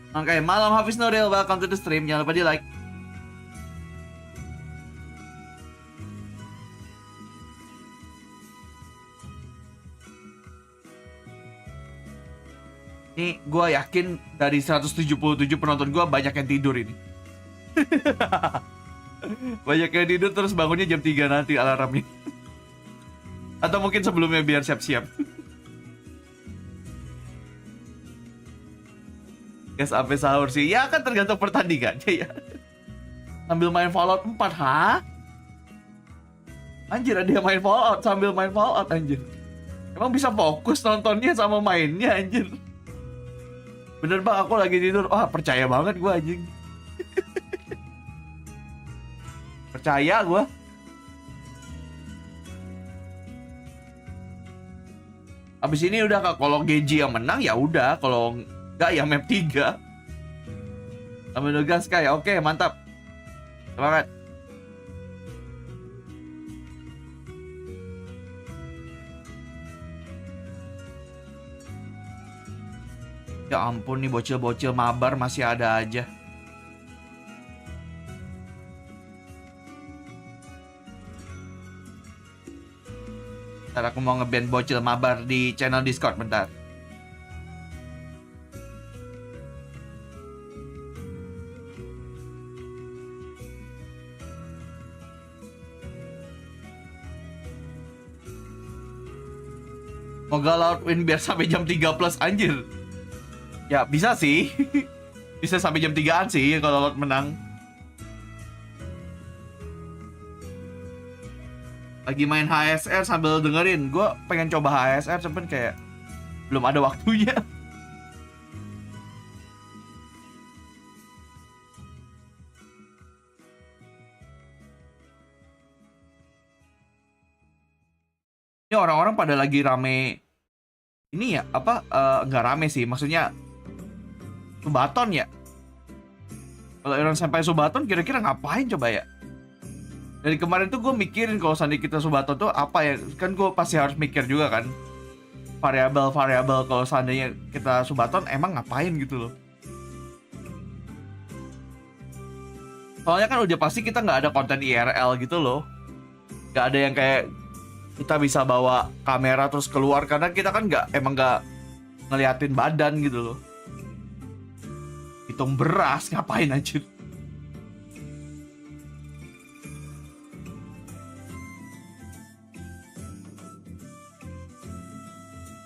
Oke, malam Hafiz Nuril, welcome to the stream. Jangan lupa di like. Ini gue yakin dari 177 penonton gue banyak yang tidur ini. Banyak yang tidur terus bangunnya jam 3 nanti alarmnya. Atau mungkin sebelumnya biar siap-siap. Guys, sampai sahur sih. Ya kan tergantung pertandingannya ya. Sambil main Fallout 4, ha? Anjir, ada yang main Fallout sambil main Fallout, anjir. Emang bisa fokus nontonnya sama mainnya, anjir. Bener bang, aku lagi tidur. Wah, percaya banget gue anjing. Percaya gue. Abis ini udah kak, kalau Gen.G yang menang ya udah, kalau enggak ya map 3. Ambil gas kayak oke, mantap. Semangat. Ya ampun nih bocil-bocil mabar masih ada aja. Ntar aku mau nge-ban bocil mabar di channel Discord bentar. Mau galau win biar sampai jam 3 plus anjir. Ya bisa sih. Bisa sampai jam 3-an sih kalau Laut menang. Lagi main HSR sambil dengerin. Gue pengen coba HSR cuman kayak belum ada waktunya. Ini orang-orang pada lagi rame. Ini ya apa nggak rame sih, maksudnya Subaton ya. Kalau Ironsenpai Subaton kira-kira ngapain coba ya? Dari kemarin tuh gue mikirin kalau sandi kita Subaton tuh apa ya, kan gue pasti harus mikir juga kan variabel-variabel kalau seandainya kita Subaton emang ngapain gitu loh. Soalnya kan udah pasti kita nggak ada konten IRL gitu loh, nggak ada yang kayak kita bisa bawa kamera terus keluar, karena kita kan emang nggak ngeliatin badan gitu loh. Hitung beras ngapain anjir.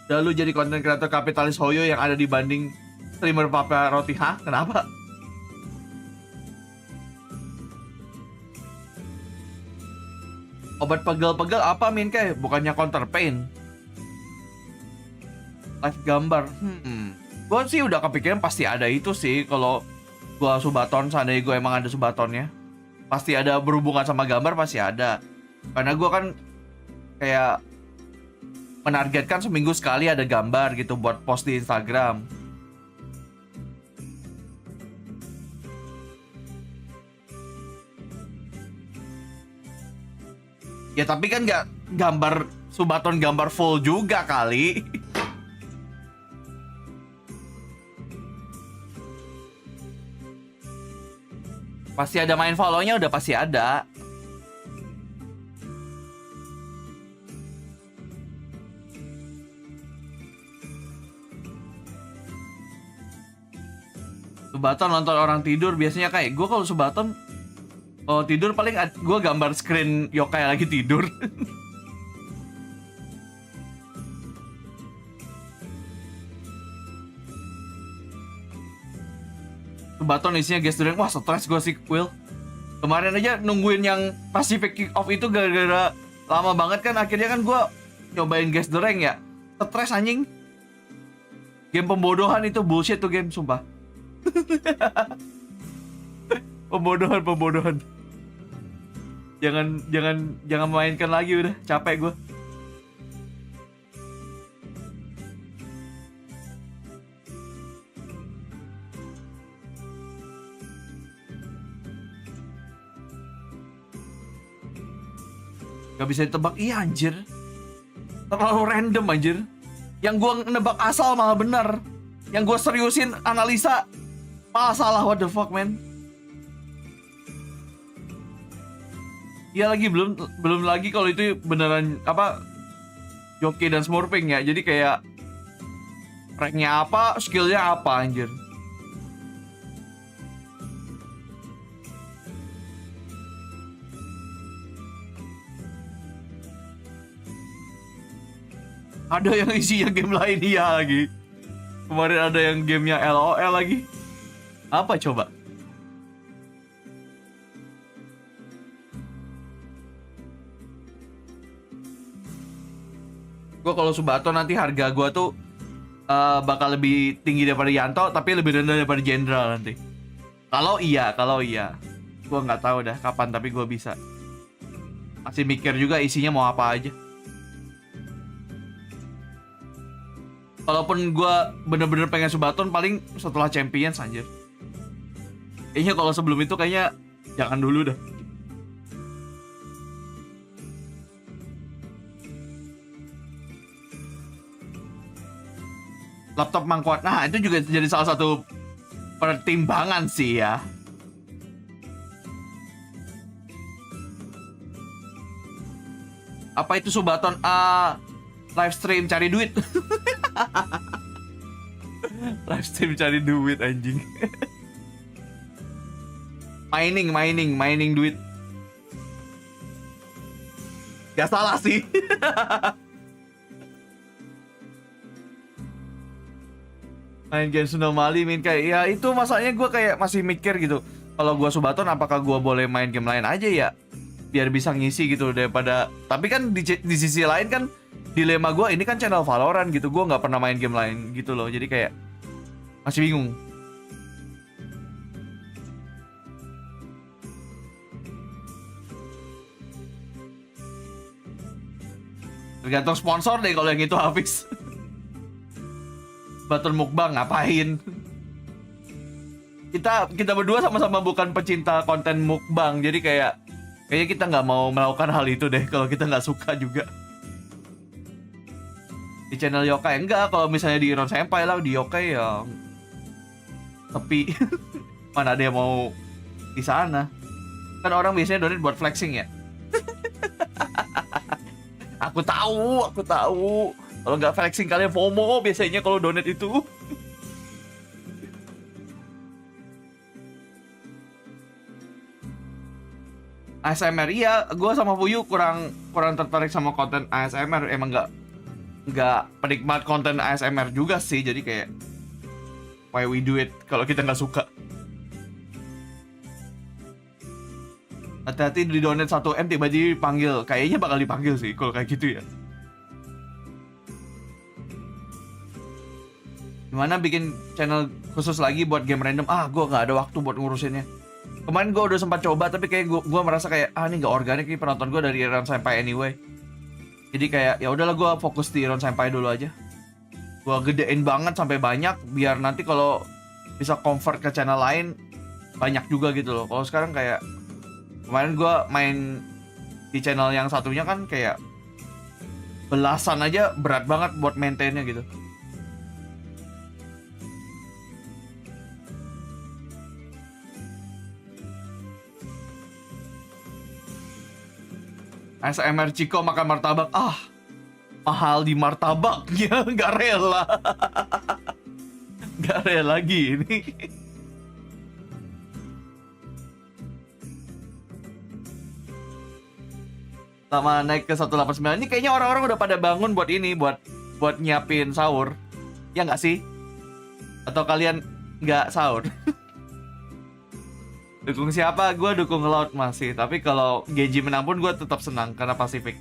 Udah lu jadi konten kreator kapitalis hoyo yang ada dibanding streamer papa roti. Hah? Kenapa? Obat pegel-pegel apa Min kayak? Bukannya counter pain. Live gambar. Gue sih udah kepikiran pasti ada itu sih. Kalau gue Subaton, seandainya gue emang ada Subatonnya, pasti ada berhubungan sama gambar, pasti ada. Karena gue kan kayak menargetkan seminggu sekali ada gambar gitu buat post di Instagram. Ya tapi kan nggak gambar Subaton gambar full juga kali. Pasti ada main follow-nya, udah pasti ada. Subaton nonton orang tidur biasanya kayak gue. Kalau Subaton tidur paling gue gambar screen yokai lagi tidur. Subaton isinya gesturing. Wah stres gue sih Will. Kemarin aja nungguin yang Pacific Kick Off itu gara-gara lama banget kan. Akhirnya kan gue nyobain gesturing ya. Stres anjing. Game pembodohan itu, bullshit tuh game sumpah. Pembodohan. Jangan mainkan lagi, udah capek gue. Gak bisa ditebak. Iya anjir, terlalu random anjir. Yang gue nebak asal malah benar. Yang gue seriusin analisa malah salah. What the fuck man. Iya lagi belum lagi kalau itu beneran apa joki dan smurfing ya. Jadi kayak ranknya apa, skillnya apa anjir. Ada yang isinya game lain iya lagi. Kemarin ada yang gamenya LOL lagi. Apa coba? Gue kalau Subaton nanti harga gue tuh bakal lebih tinggi daripada Yanto, tapi lebih rendah daripada Jenderal nanti. Kalau iya. Gue nggak tahu dah kapan, tapi gue bisa. Masih mikir juga isinya mau apa aja. Kalaupun gue bener-bener pengen Subaton paling setelah Champions anjir. Kayaknya kalau sebelum itu kayaknya jangan dulu dah. Laptop mangkuat. Nah, itu juga jadi salah satu pertimbangan sih ya. Apa itu Subaton live stream cari duit? Live stream cari duit anjing. Mining duit. Gak salah sih. Main game Sunomali, main kayak ya itu masalahnya gue kayak masih mikir gitu. Kalau gue Subaton apakah gue boleh main game lain aja ya? Biar bisa ngisi gitu daripada. Tapi kan di sisi lain kan dilema gue ini kan channel Valorant gitu. Gue nggak pernah main game lain gitu loh. Jadi kayak masih bingung. Tergantung sponsor deh kalau yang itu habis. Baton mukbang ngapain? Kita berdua sama-sama bukan pecinta konten mukbang, jadi kayaknya kita nggak mau melakukan hal itu deh kalau kita nggak suka juga. Di channel yokai enggak, kalau misalnya di ironsenpai lah, di yokai ya tapi mana ada yang mau di sana? Kan orang biasanya donate buat flexing ya. Aku tahu. Kalau nggak flexing kalian FOMO biasanya kalau donate itu. ASMR iya, gue sama Fuyu kurang tertarik sama konten ASMR. Emang nggak penikmat konten ASMR juga sih. Jadi kayak why we do it kalau kita nggak suka. Hati-hati di donate 1M tiba-tiba dipanggil. Kayaknya bakal dipanggil sih kalau kayak gitu ya. Gimana bikin channel khusus lagi buat game random? Gue nggak ada waktu buat ngurusinnya. Kemarin gue udah sempat coba tapi kayak gue merasa kayak ini nggak organik nih penonton gue dari Ironsenpai anyway. Jadi kayak ya udahlah gue fokus di Ironsenpai dulu aja. Gue gedein banget sampai banyak biar nanti kalau bisa convert ke channel lain banyak juga gitu loh. Kalau sekarang kayak kemarin gue main di channel yang satunya kan kayak belasan aja berat banget buat maintainnya gitu. ASMR Ciko makan martabak. Mahal di martabaknya. Gak rela. Gak rela gini. Sama naik ke 189. Ini kayaknya orang-orang udah pada bangun buat ini. Buat nyiapin sahur. Ya gak sih? Atau kalian gak sahur? Dukung siapa? Gue dukung Loud masih. Tapi kalau Gen.G menang pun gue tetap senang karena Pasifik.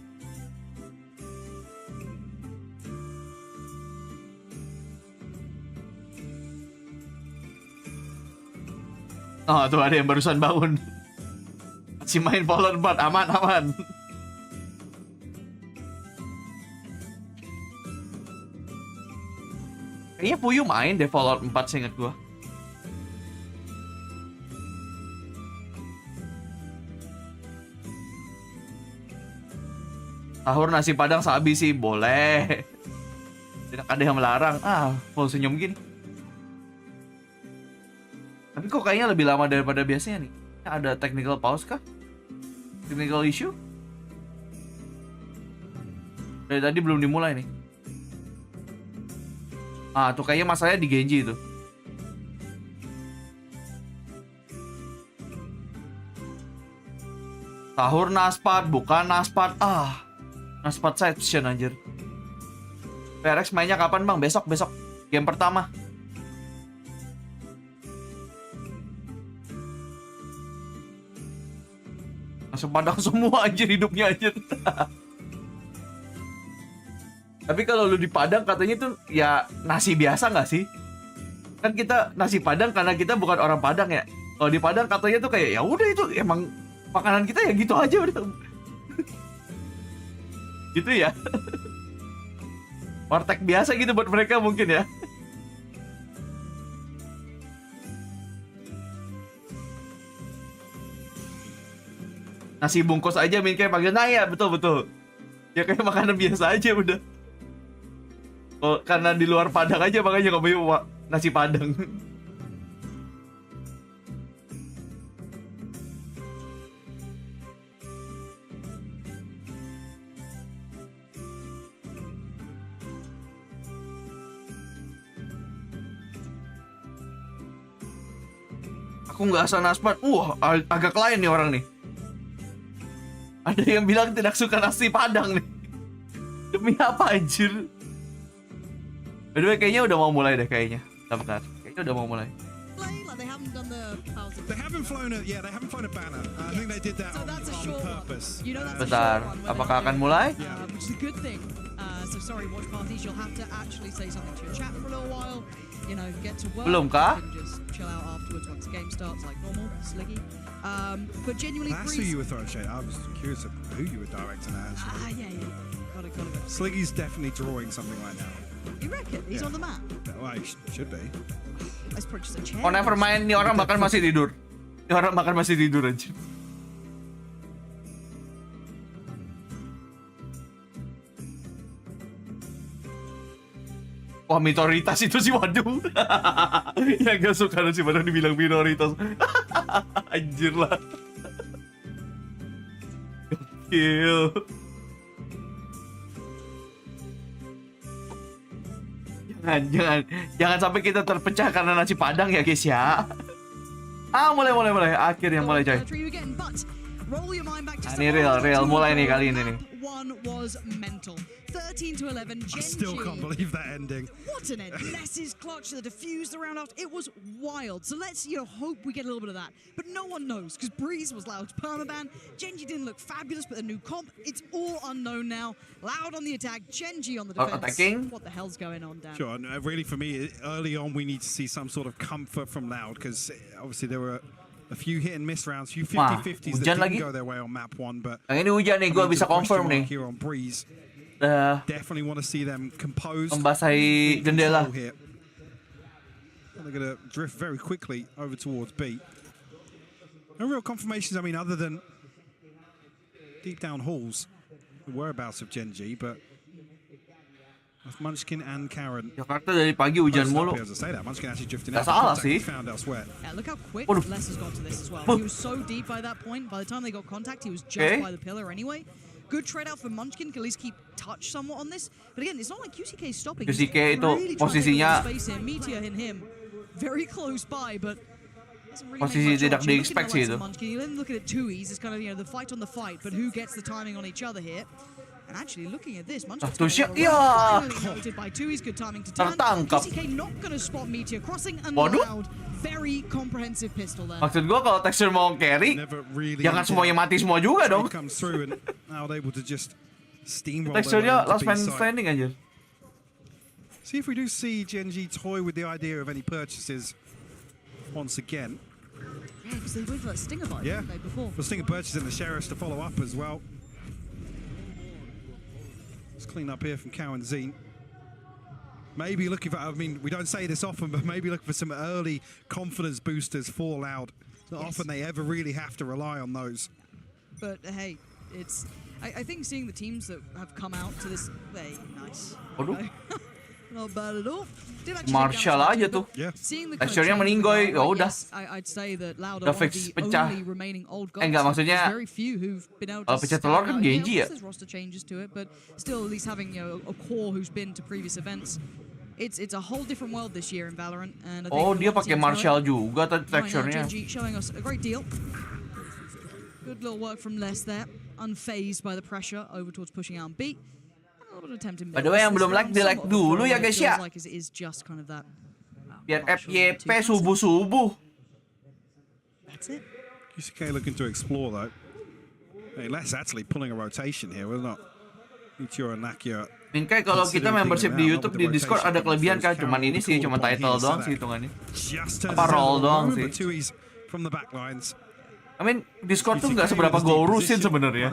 Oh tuh ada yang barusan bangun. Masih main Fallout 4. Aman. Kayaknya Fuyu main deh Fallout 4 seinget gue. Sahur nasi padang sabi sih boleh. Tidak ada yang melarang. Mau senyum gini. Tapi kok kayaknya lebih lama daripada biasanya nih. Ada technical pause kah? Technical issue? Dari tadi belum dimulai nih. Tuh kayaknya masalahnya di Gen.G itu. Sahur Naspad, bukan Naspad. Naspad Session anjir. PRX mainnya kapan bang? Besok. Game pertama. Langsung padang semua anjir hidupnya anjir. Tapi kalau lu di Padang katanya tuh ya nasi biasa nggak sih? Kan kita nasi Padang karena kita bukan orang Padang ya. Kalau di Padang katanya tuh kayak ya udah itu emang makanan kita ya gitu aja udah. Gitu ya. Warteg biasa gitu buat mereka mungkin ya. Nasi bungkus aja kayak panggil ya betul. Ya kayak makanan biasa aja udah. Oh, karena di luar Padang aja makanya nggak mau nasi Padang. Aku nggak asal nasbat. Agak lain nih orang nih. Ada yang bilang tidak suka nasi Padang nih. Demi apa anjir? By the way, kayaknya udah mau mulai deh kayaknya. Bentar. Kayaknya udah mau mulai. They haven't flown a banner. I think they did that on purpose. Bentar, apakah akan mulai? Which is a good thing. So sorry, watch parties. You'll have to actually say something to your chat for a little while. You know, get to work. Belum kah? You can just chill out afterwards once the game starts, like normal, sliggy. But genuinely, That's who you were throwing shade. I was curious of who you were directing at. Yeah. Gotta go. Sliggy's definitely drawing something right now. You reckon? He's on the map. Well, he should be. Let's put just a chair. Oh, never mind, nih orang bahkan masih tidur. Nih orang bahkan masih tidur aja. Wah, minoritas itu sih, waduh. Yang gak suka sih padahal dibilang minoritas. Anjir lah. Gokil. Jangan sampai kita terpecah karena nasi Padang ya guys ya. Mulai. Akhirnya mulai coy. Ini real mulai nih kali ini nih. One was mental. 13 to 11. Gen.G. I still can't believe that ending. What an end! Ness's clutch, the defused around after. It was wild. So let's hope we get a little bit of that. But no one knows because Breeze was Loud's permaban. Gen.G didn't look fabulous, but the new comp, it's all unknown now. Loud on the attack, Gen.G on the defense. Attacking. What the hell's going on, Dan? Sure. No, really, for me, early on, we need to see some sort of comfort from Loud because obviously there were a few hit and miss rounds, few 50-50s that didn't go their way on map 1. But ini hujan nih, gue bisa confirm nih. Here on Breeze. Definitely want to see them composed. Membasahi jendela. They're going to drift very quickly over towards B. No real confirmations, I mean, other than deep down halls, the whereabouts of Gen.G, but with Munchkin and Karen. Jakarta dari pagi hujan mulu. Gak salah sih. Yeah, look how quick Les has got to this as well. He was so deep by that point. By the time they got contact, he was just by the pillar anyway. Good trade out for Munchkin, can at least keep touch somewhat on this. But again, it's not like QCK is stopping. QCK itu posisinya Meteor in him, very close by, but posisi tidak di-expect sih itu. You look at it 2Es, it's kind of the fight on the fight, but who gets the timing on each other here? And actually, looking at this, Munchkin's noted by 2Es, good timing to turn. QCK not going to spot Meteor crossing and Loud. Very comprehensive pistol there. Maksud gua kalau Texture mau carry, jangan semuanya mati semua juga dong. Texture-nya last man standing aja. See if we do see Gen.G toy with the idea of any purchases once again. Yeah, because they went for that Stinger buy, didn't they, before? The Stinger purchase and the Sheriffs to follow up as well. Let's clean up here from Cow and Zine. Maybe looking for, I mean, we don't say this often, but maybe looking for some early confidence boosters for Loud. It's not often they ever really have to rely on those. But hey, it's, I think seeing the teams that have come out to this, very nice. Not bad at all. Marshall aja tuh. Texture-nya meninggoy, ya udah. I'd say that Loud are one of the only remaining old gods. Enggak, maksudnya very few who've been able to pecah telur kan Gen.G ya. There's roster changes to it, but still at least having a core who's been to previous events. It's a whole different world this year in Valorant, and I think dia pakai Marshall juga texture-nya. Gen.G showing us a great deal. Good little work from Les there, unfazed by the pressure over towards pushing out on B. By the way, yang belum like, di-like dulu ya guys ya. Biar FYP subuh-subuh. That's it. QCK looking to explore though. Hey, Les actually pulling a rotation here, we're not. Meteor and Nakia. Minkai kalau kita membership di YouTube, di Discord ada kelebihan kan, cuman ini sih, cuma title doang sih hitungannya. Apa role doang sih. I mean, Discord tuh nggak seberapa gue urusin sebenarnya.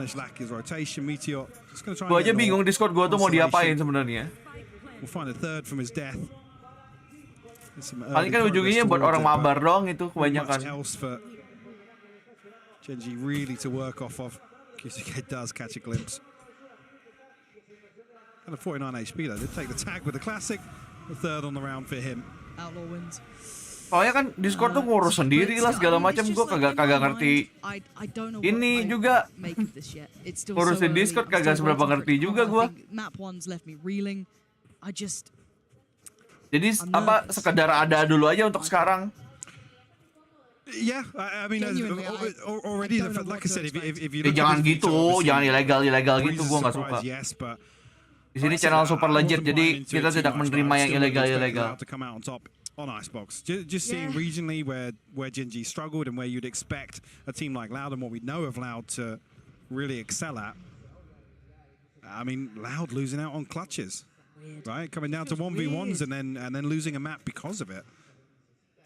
Gue aja bingung Discord gue tuh mau diapain sebenarnya. Paling kan ujungnya buat orang mabar doang itu kebanyakan. Gen.G really to work off of. QCK does catch a glimpse. And a 49 HP though. They take the tag with the classic. The third on the round for him. Outlaw wins. Soalnya kan Discord tuh ngurus sendiri lah segala macam, gue kagak ngerti. Ini juga ngurusin Discord kagak seberapa ngerti juga gue. Jadi apa sekedar ada dulu aja untuk sekarang. Yeah, I mean, already, like I said, if you look jangan at this gitu, feature, jangan ilegal gitu, brings gua a nggak suka. surprise, yes, but Di sini channel super legit, jadi kita tidak menerima yang ilegal. to come out on top on Icebox. Just seeing regionally where Gen.G struggled and where you'd expect a team like Loud and what we know of Loud to really excel at. I mean, Loud losing out on clutches, right? Coming down to 1v1s and then losing a map because of it.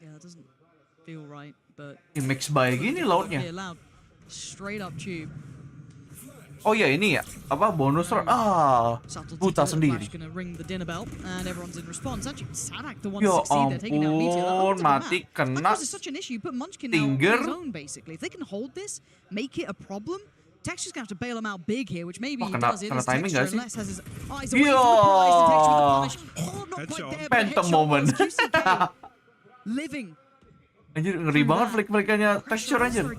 Yeah, it doesn't feel right, but Mix baik gini Loudnya. Loud straight up tube. Oh ya ini ya, apa bonus round? Buta sendiri. Ya ampun, mati kena Stinger. Kena timing gak sih? Yo, phantom moment. Anjir, ngeri banget flick-flickannya texture anjir.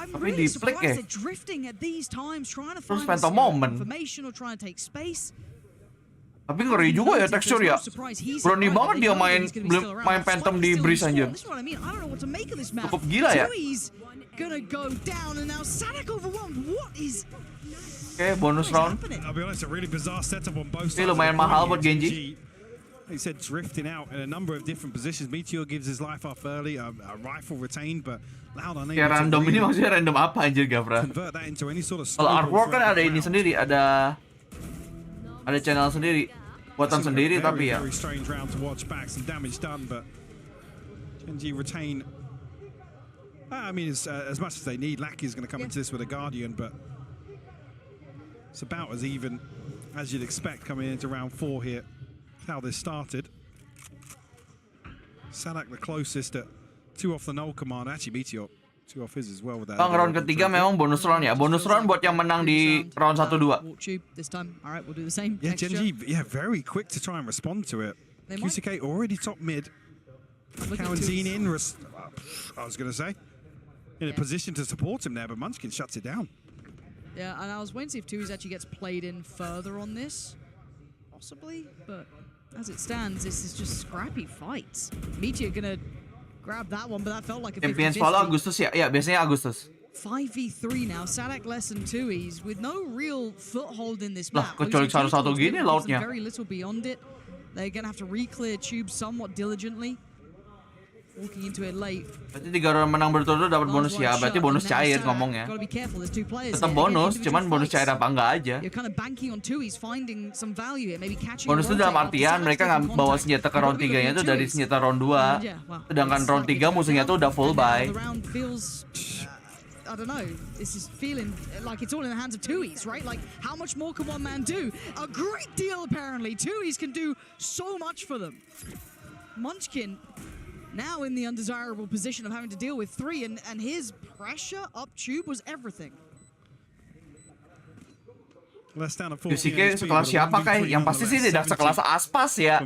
Tapi di flick ya. Terus phantom moment. Tapi ngeri juga ya tekstur ya. Berani banget dia main phantom di breeze anjir. Cukup gila ya. Oke, bonus round. Ini lumayan mahal buat Gen.G. He said drifting out in a number of different positions. Meteor gives his life up early, a rifle retained, but Loud unable kayak random ini maksudnya random apa anjir Gavra? Convert that into any sort of kalau artwork kan ada ini sendiri, ada channel sendiri, buatan sendiri tapi ya. Very strange round to watch back, some damage done, but Gen.G retain. I mean, as much as they need, Lackey is going to come into this with a Guardian, but it's about as even as you'd expect coming into round 4 here. How this started. Sadak the closest at 2 off the null command. Actually, Meteor 2 off his as well with that. Bang, round ketiga memang bonus round ya. Bonus round buat yang menang di round 1-2. Yeah, Gen.G, very quick to try and respond to it. QCK already top mid. ke-1 in, I was going to say, in a position to support him there, but Munchkin shuts it down. Yeah, and I was waiting to see if Tui's actually gets played in further on this. Possibly, but as it stands, this is just scrappy fights. Meteor gonna grab that one, but that felt like a 50-50. Champions follow Agustus ya? Ya, biasanya Agustus. 5v3 now, Sadak less than 2Es with no real foothold in this map. Lah, kecuali satu gini lautnya. Very little beyond it. They're gonna have to re-clear tubes somewhat diligently. Walking into it late. Berarti 3 round menang berturut-turut dapat bonus ya. Berarti bonus cair ngomongnya. Tetap bonus, cuman bonus cair apa enggak aja. Bonus itu dalam artian mereka nggak bawa senjata ke round 3-nya itu dari senjata round 2. Sedangkan round 3 musuhnya tuh udah full buy. I don't know, this is feeling like it's all in the hands of 2Es, right? Like, how much more can one man do? A great deal, apparently. 2Es can do so much for them. Munchkin now in the undesirable position of having to deal with 3, and his pressure up tube was everything. QCK sekelas siapa kayak? Yang pasti sih tidak sekelas Aspas ya.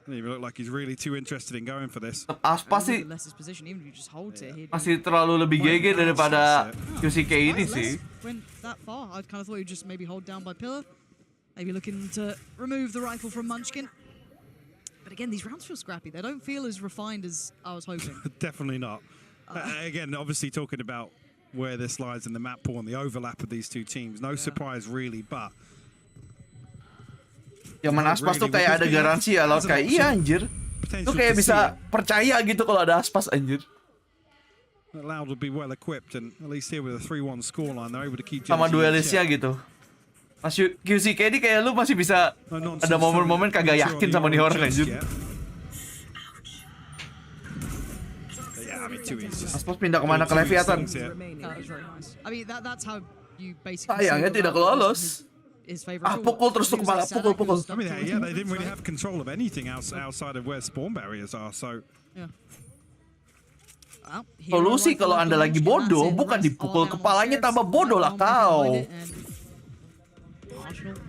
Look like he's really too interested in going for this. Aspas sih masih terlalu lebih GG daripada QCK ini sih. Went that far. I kind of thought he'd just maybe hold down by pillar. Maybe looking to remove the rifle from Munchkin. But again, these rounds feel scrappy. They don't feel as refined as I was hoping. Definitely not. Again, obviously talking about where this lies in the map pool and the overlap of these two teams. No surprise really, but Zaman Aspas tuh kayak ada garansi ya, Laut kayak iya anjir. Tuh kayak bisa percaya gitu kalau ada Aspas anjir. Loud would be well equipped, and at least here with a 3-1 scoreline, they're able to keep sama duelisnya gitu. Mas QCK ini kayak lu masih bisa ada momen-momen kagak yakin sama nih orang anjir. Aspas pindah kemana, ke Leviathan? Sayangnya tidak lolos. Pukul terus tuh kepala, pukul. I mean, yeah, they didn't really have control of anything outside of where spawn barriers are, so. Solusi kalau Anda lagi bodoh, bukan dipukul kepalanya tambah bodoh lah kau.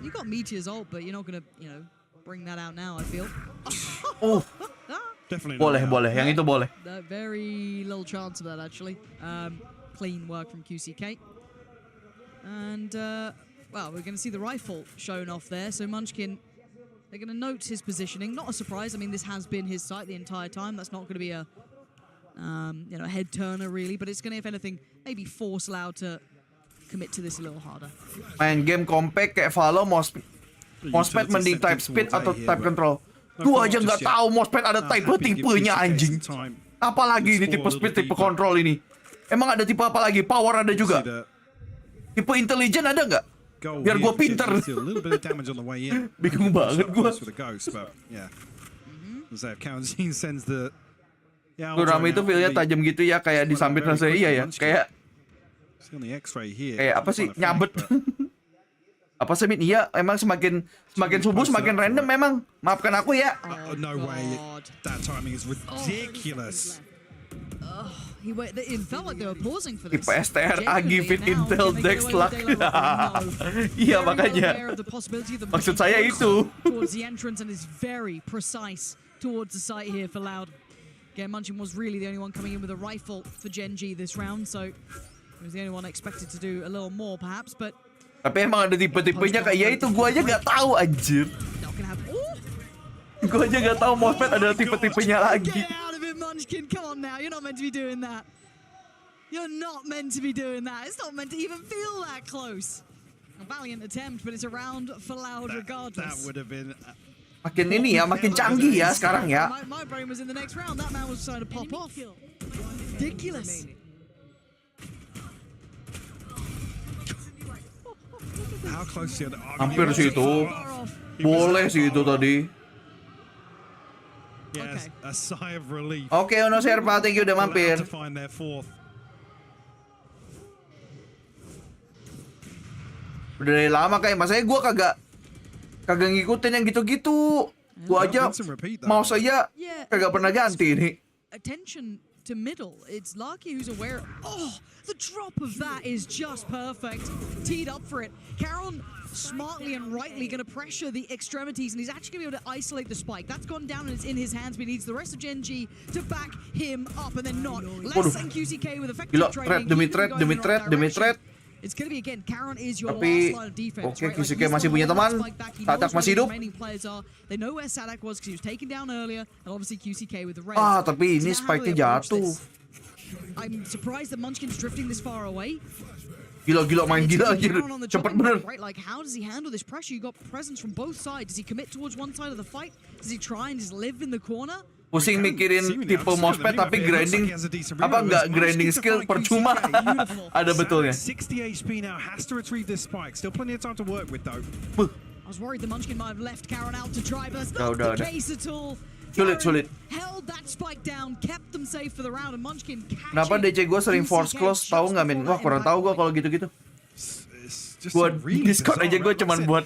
You got Meteor's ult, but you're not gonna, bring that out now, I feel. Definitely boleh. Yang itu boleh. Very little chance of that, actually. Clean work from QCK. And, well, we're going to see the rifle shown off there. So Munchkin They're going to note his positioning. Not a surprise. I mean, this has been his site the entire time. That's not going to be a head turner really, but it's going to, if anything, maybe force Loud to commit to this a little harder. Main game compact kayak follow Mousepad mending type speed atau type control. Gua aja nggak tahu Mousepad ada tipe-tipenya anjing. Apalagi ini tipe speed, tipe control ini. Emang ada tipe apa lagi? Power ada juga. Tipe intelligent ada nggak? Biar gue pinter. Bingung banget gue. Rame itu feelnya tajam gitu ya, kayak disambit rasanya. Iya ya, kayak apa sih, nyabet. Apa sih, Min? Iya, emang semakin subuh semakin random memang. Maafkan aku ya. No way. That timing is ridiculous. It felt like they were pausing for this. Tipe STR, Agi, Fit, Intel, Dex, Luck. Iya makanya. Maksud saya itu. Towards the entrance and is very precise towards the site here for Loud. Again, Munchkin was really the only one coming in with a rifle for Gen.G this round, so he was the only one expected to do a little more perhaps, but. Tapi emang ada tipe-tipenya kayak itu, gua aja nggak tahu anjir. Gua aja nggak tahu Mousepad ada tipe-tipenya lagi. Munchkin, come on now, you're not meant to be doing that. You're not meant to be doing that. It's not meant to even feel that close. A valiant attempt, but it's a round for Loud regardless. That would have been... Makin ini ya, makin canggih ya sekarang ya. My brain was in the next round. That man was trying to pop off. Ridiculous. How close to the... Hampir sih itu. Boleh sih itu tadi. Yes, a sigh of relief. Oke, Ono Serpa, thank you udah mampir. Udah dari lama kayak, masanya gue kagak ngikutin yang gitu-gitu. Gue aja mau saya kagak pernah ganti nih. Attention to middle. It's Lucky who's aware. Oh, the drop of that is just perfect. Teed up for it. Caron smartly and rightly going to pressure the extremities, and he's actually going to be able to isolate the spike. That's gone down and it's in his hands, but he needs the rest of Gen.G to back him up, and then not. Less than QCK with effective trading. Demi threat. It's going to be again, Caron is your Tapi, last line of defense. Oke, QCK masih punya teman. Sadak masih hidup. They know where Sadak was because he was taken down earlier, and obviously QCK with the red. Tapi ini spike-nya jatuh. I'm surprised that Munchkin's drifting this far away. Gila main gila anjir. Cepet bener. Right, like how does he handle this pressure? You got presence from both sides. Does he commit towards one side of the fight? Does he try and just live in the corner? Pusing mikirin tipe Mousepad tapi grinding nggak grinding skill percuma. Ada betulnya. 60 HP now, has to retrieve this spike. Still plenty of time to work with though. I was worried the Munchkin might have left Caron out to dry, but that's not the case at all. Sulit. Held that spike down, kept them safe for the round, and Munchkin catching. Kenapa DC gue sering force close, tahu nggak Min? Wah kurang tahu gue kalau gitu-gitu. Buat Discord aja gue cuman buat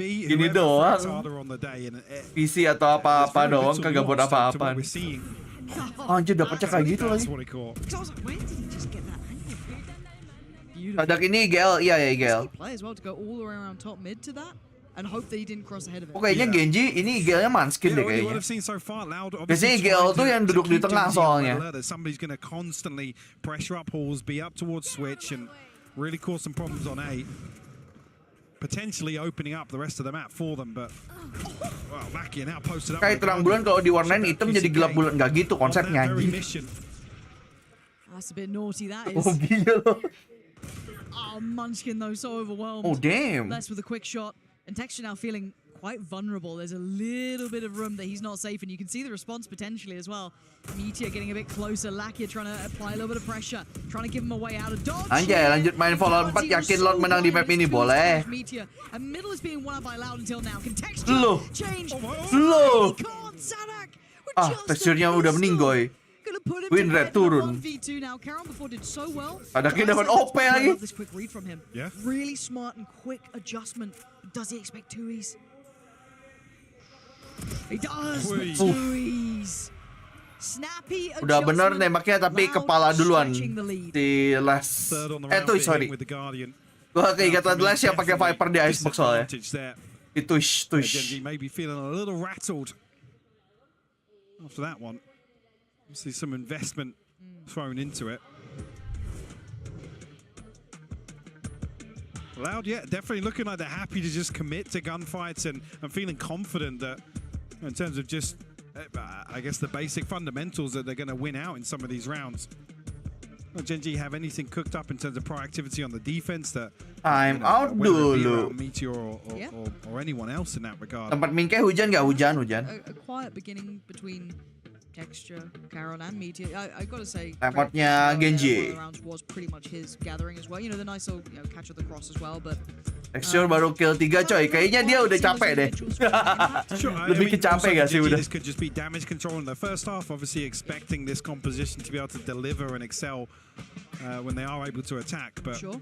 ini doang. PC atau apa-apa doang, kagak buat apa-apa. Anjir dapetnya kayak gitu lagi. Sadak ini IGL, iya ya IGL. Kayaknya Gen.G ini IGL-nya Munchkin deh kayaknya. Biasanya IGL tuh yang duduk di tengah soalnya. Really cause some problems on A. Potentially opening up the rest of the map for them, but well, Mackie now posted up. Kayak terang bulan kalau diwarnain hitam jadi gelap bulan, nggak gitu konsepnya anjing. That's a bit naughty, that is. Oh gila loh. Oh, Munchkin though, so overwhelmed. Oh damn. Less with a quick shot, and Texture now feeling quite vulnerable. There's a little bit of room that he's not safe, and you can see the response potentially as well. Meteor getting a bit closer. Lakia trying to apply a little bit of pressure, trying to give him a way out of dodge. Anjay, lanjut main Fallout 4, yakin Lord menang di map ini boleh. Meteor, and middle is being won by Loud until now. Can Texture change? Slow. Teksturnya udah meninggoy. Win rate turun. Sadaknya dapat OP lagi. Really smart and quick adjustment. Does he expect twoies? He does. Twoies. Snappy adjustment. Udah bener nembaknya tapi kepala duluan. Si Les. Sorry. Gua keingetan Les yang pakai Viper di Icebox soalnya. Itu Gen.G maybe feeling a little rattled after that one. See some investment thrown into it. Loud, yeah, definitely looking like they're happy to just commit to gunfights and feeling confident that in terms of just, I guess, the basic fundamentals that they're going to win out in some of these rounds. Well, Gen.G have anything cooked up in terms of proactivity on the defense that time out dulu. Meteor or anyone else in that regard. Tempat Minke hujan nggak? Hujan. A quiet beginning between Texture, Caron, and Meteor. I gotta say, Tempatnya Gen.G. rounds was pretty much his gathering as well. You know, the nice little catch of the cross as well, but. Texture baru kill 3 coy. Kayaknya dia udah capek deh. Lebih ke capek gak sih udah? This could just be damage control in the first half. Obviously expecting this composition to be able to deliver and excel when they are able to attack. But sure.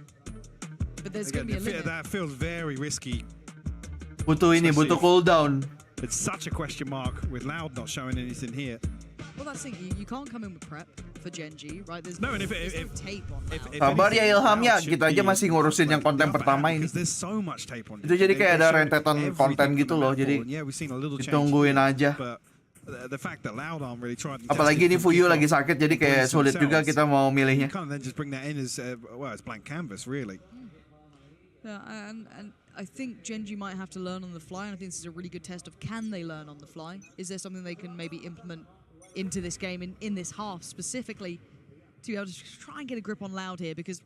But there's again, going to be a limit. that feels very risky. Butuh cooldown. It's such a question mark with Loud not showing anything here. Well, that's the thing. You can't come in with prep for Gen.G, right? There's no, and there's no tape on Loud. Sabar ya Ilham ya, kita aja masih ngurusin yang konten pertama ini. Itu jadi kayak ada rentetan konten gitu loh, jadi ditungguin aja. Apalagi ini Fuyu lagi sakit, jadi kayak sulit juga kita mau milihnya. And I think Gen.G might have to learn on the fly, and I think this is a really good test of can they learn on the fly? Is there something they can maybe implement into this game in this half specifically to be able to try and get a grip on Loud here, because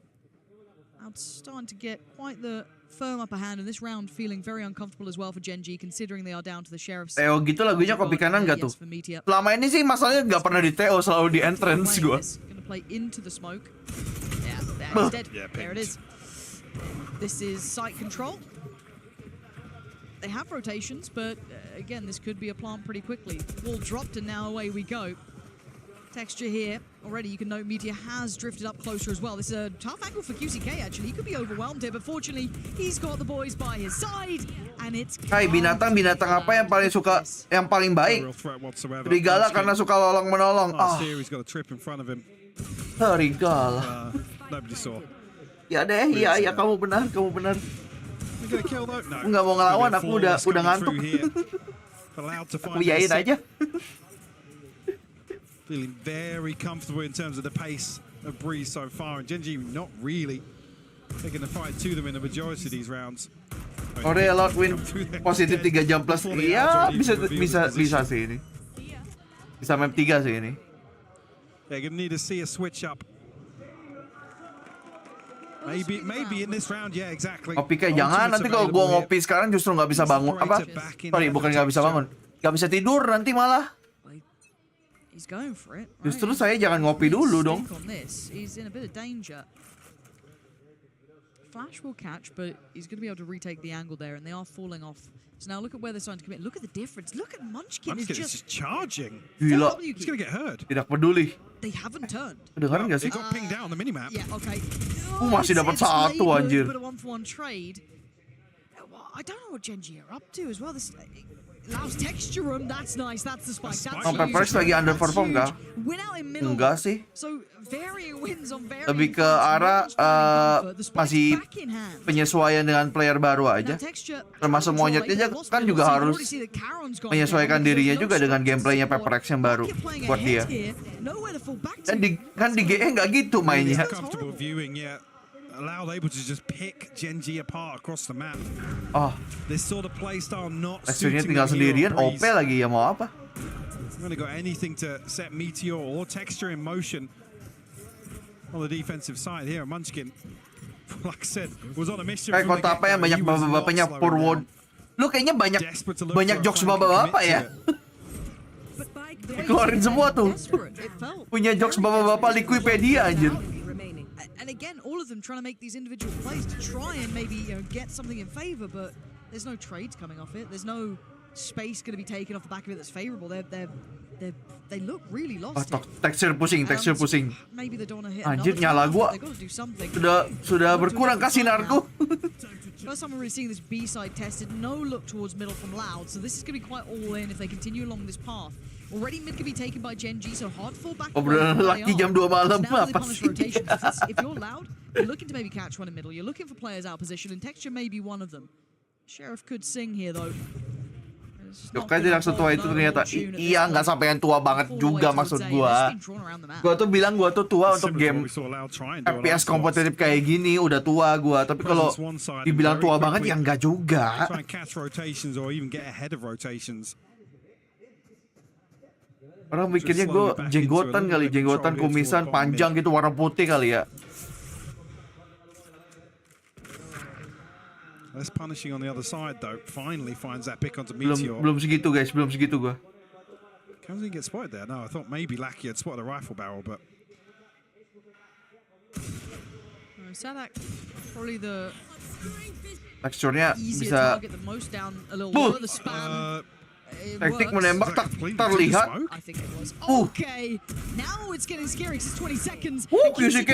Loud's starting to get quite the firm upper hand, and this round feeling very uncomfortable as well for Gen.G considering they are down to the Sheriff's. Teo gitu lagunya kopi kanan gak tuh? Selama ini sih masalahnya gak pernah di Teo, selalu di entrance gua. Gonna play into the smoke. Yeah, he's dead. There it is. This is site control. They have rotations, but again, this could be a plant pretty quickly. Wall dropped, and now away we go. Texture here. Already, you can note Meteor has drifted up closer as well. This is a tough angle for QCK, actually. He could be overwhelmed here, but fortunately, he's got the boys by his side, and it's... Hai, binatang apa yang paling suka, yang paling baik? Serigala karena suka nolong-menolong. Seiren's got a trip in front of him. Serigala. Nobody saw. Ya deh, iya, kamu benar. Aku nggak mau ngelawan, aku udah ngantuk. Aku yain aja. Feeling very comfortable in terms of the pace of Breeze so far, and Gen.G not really taking the fight to them in the majority of these rounds. Ore lot win positif 3 jam plus. Iya, bisa sih ini. Bisa map 3 sih ini. They're gonna need to see a switch up. Maybe in this round, yeah, exactly. Ngopi kayak jangan, nanti kalau gua ngopi sekarang justru nggak bisa bangun. Apa? Sorry, bukan nggak bisa bangun. Nggak bisa tidur nanti malah. Justru saya jangan ngopi dulu dong. Flash will catch, but he's going to be able to retake the angle there, and they are falling off. So now look at where they're starting to commit. Look at the difference. Look at Munchkin is just charging. Gila. He's going to get hurt. Tidak peduli. They haven't turned. Kedengaran nggak sih? They got pinged out on the minimap. Yeah, okay. Masih dapat satu anjir. But a 1-for-1 trade. I don't know what Gen.G are up to as well. This allows texture room. That's nice. That's the spike. That's Sampai first lagi underperform kah? Enggak sih. So varying wins on varying. Lebih ke arah masih penyesuaian dengan player baru aja. Termasuk monyetnya kan juga harus menyesuaikan dirinya juga dengan gameplaynya Pepper X yang baru buat dia. Kan di GE nggak gitu mainnya. Loud able to just pick Gen.G apart across the map. This sort of play style not suiting tinggal sendirian, OP lagi ya mau apa? Really got anything to set Meteor or Texture in motion on the defensive side here. Munchkin, like I said, was on a mission. Kayak kota apa yang banyak bapak-bapaknya Purwod. Lu kayaknya banyak jokes bapak-bapak ya. Keluarin semua tuh. Punya jokes bapak-bapak Wikipedia anjir. And again, all of them trying to make these individual plays to try and maybe get something in favor, but there's no trades coming off it. There's no space going to be taken off the back of it that's favorable. They look really lost. Texture pusing. Maybe they don't want to hit. Anjir, nyala gua. Sudah berkurang kah sinarku? First time we're really seeing this B side tested. No look towards middle from Loud, so this is going to be quite all in if they continue along this path. Already mid can be taken by Gen.G, so hard to fall back. Obrolan laki jam 2 malam apa sih? If you're Loud, you're looking to maybe catch one in middle. You're looking for players out of position, and Texture may be one of them. Sheriff could sing here though. Yokai tidak setua itu ternyata. Iya, nggak sampai yang tua banget juga maksud gua. Gua tuh bilang gua tuh tua untuk game FPS kompetitif kayak gini, udah tua gua. Tapi kalau dibilang tua banget ya nggak juga. Orang mikirnya gue jenggotan kali, jenggotan kumisan panjang gitu warna putih kali ya. Less punishing on the other side though. Finally finds that pick onto Meteor. Belum segitu guys, belum segitu gua. Comes in get spotted there. No, I thought maybe Lackey had spotted a rifle barrel, but Sadak probably the teksturnya easier bisa target the most down a little lower the spam. teknik menembak tak terlihat. I think it was. Okay. Now it's getting scary because it's 20 seconds. QCK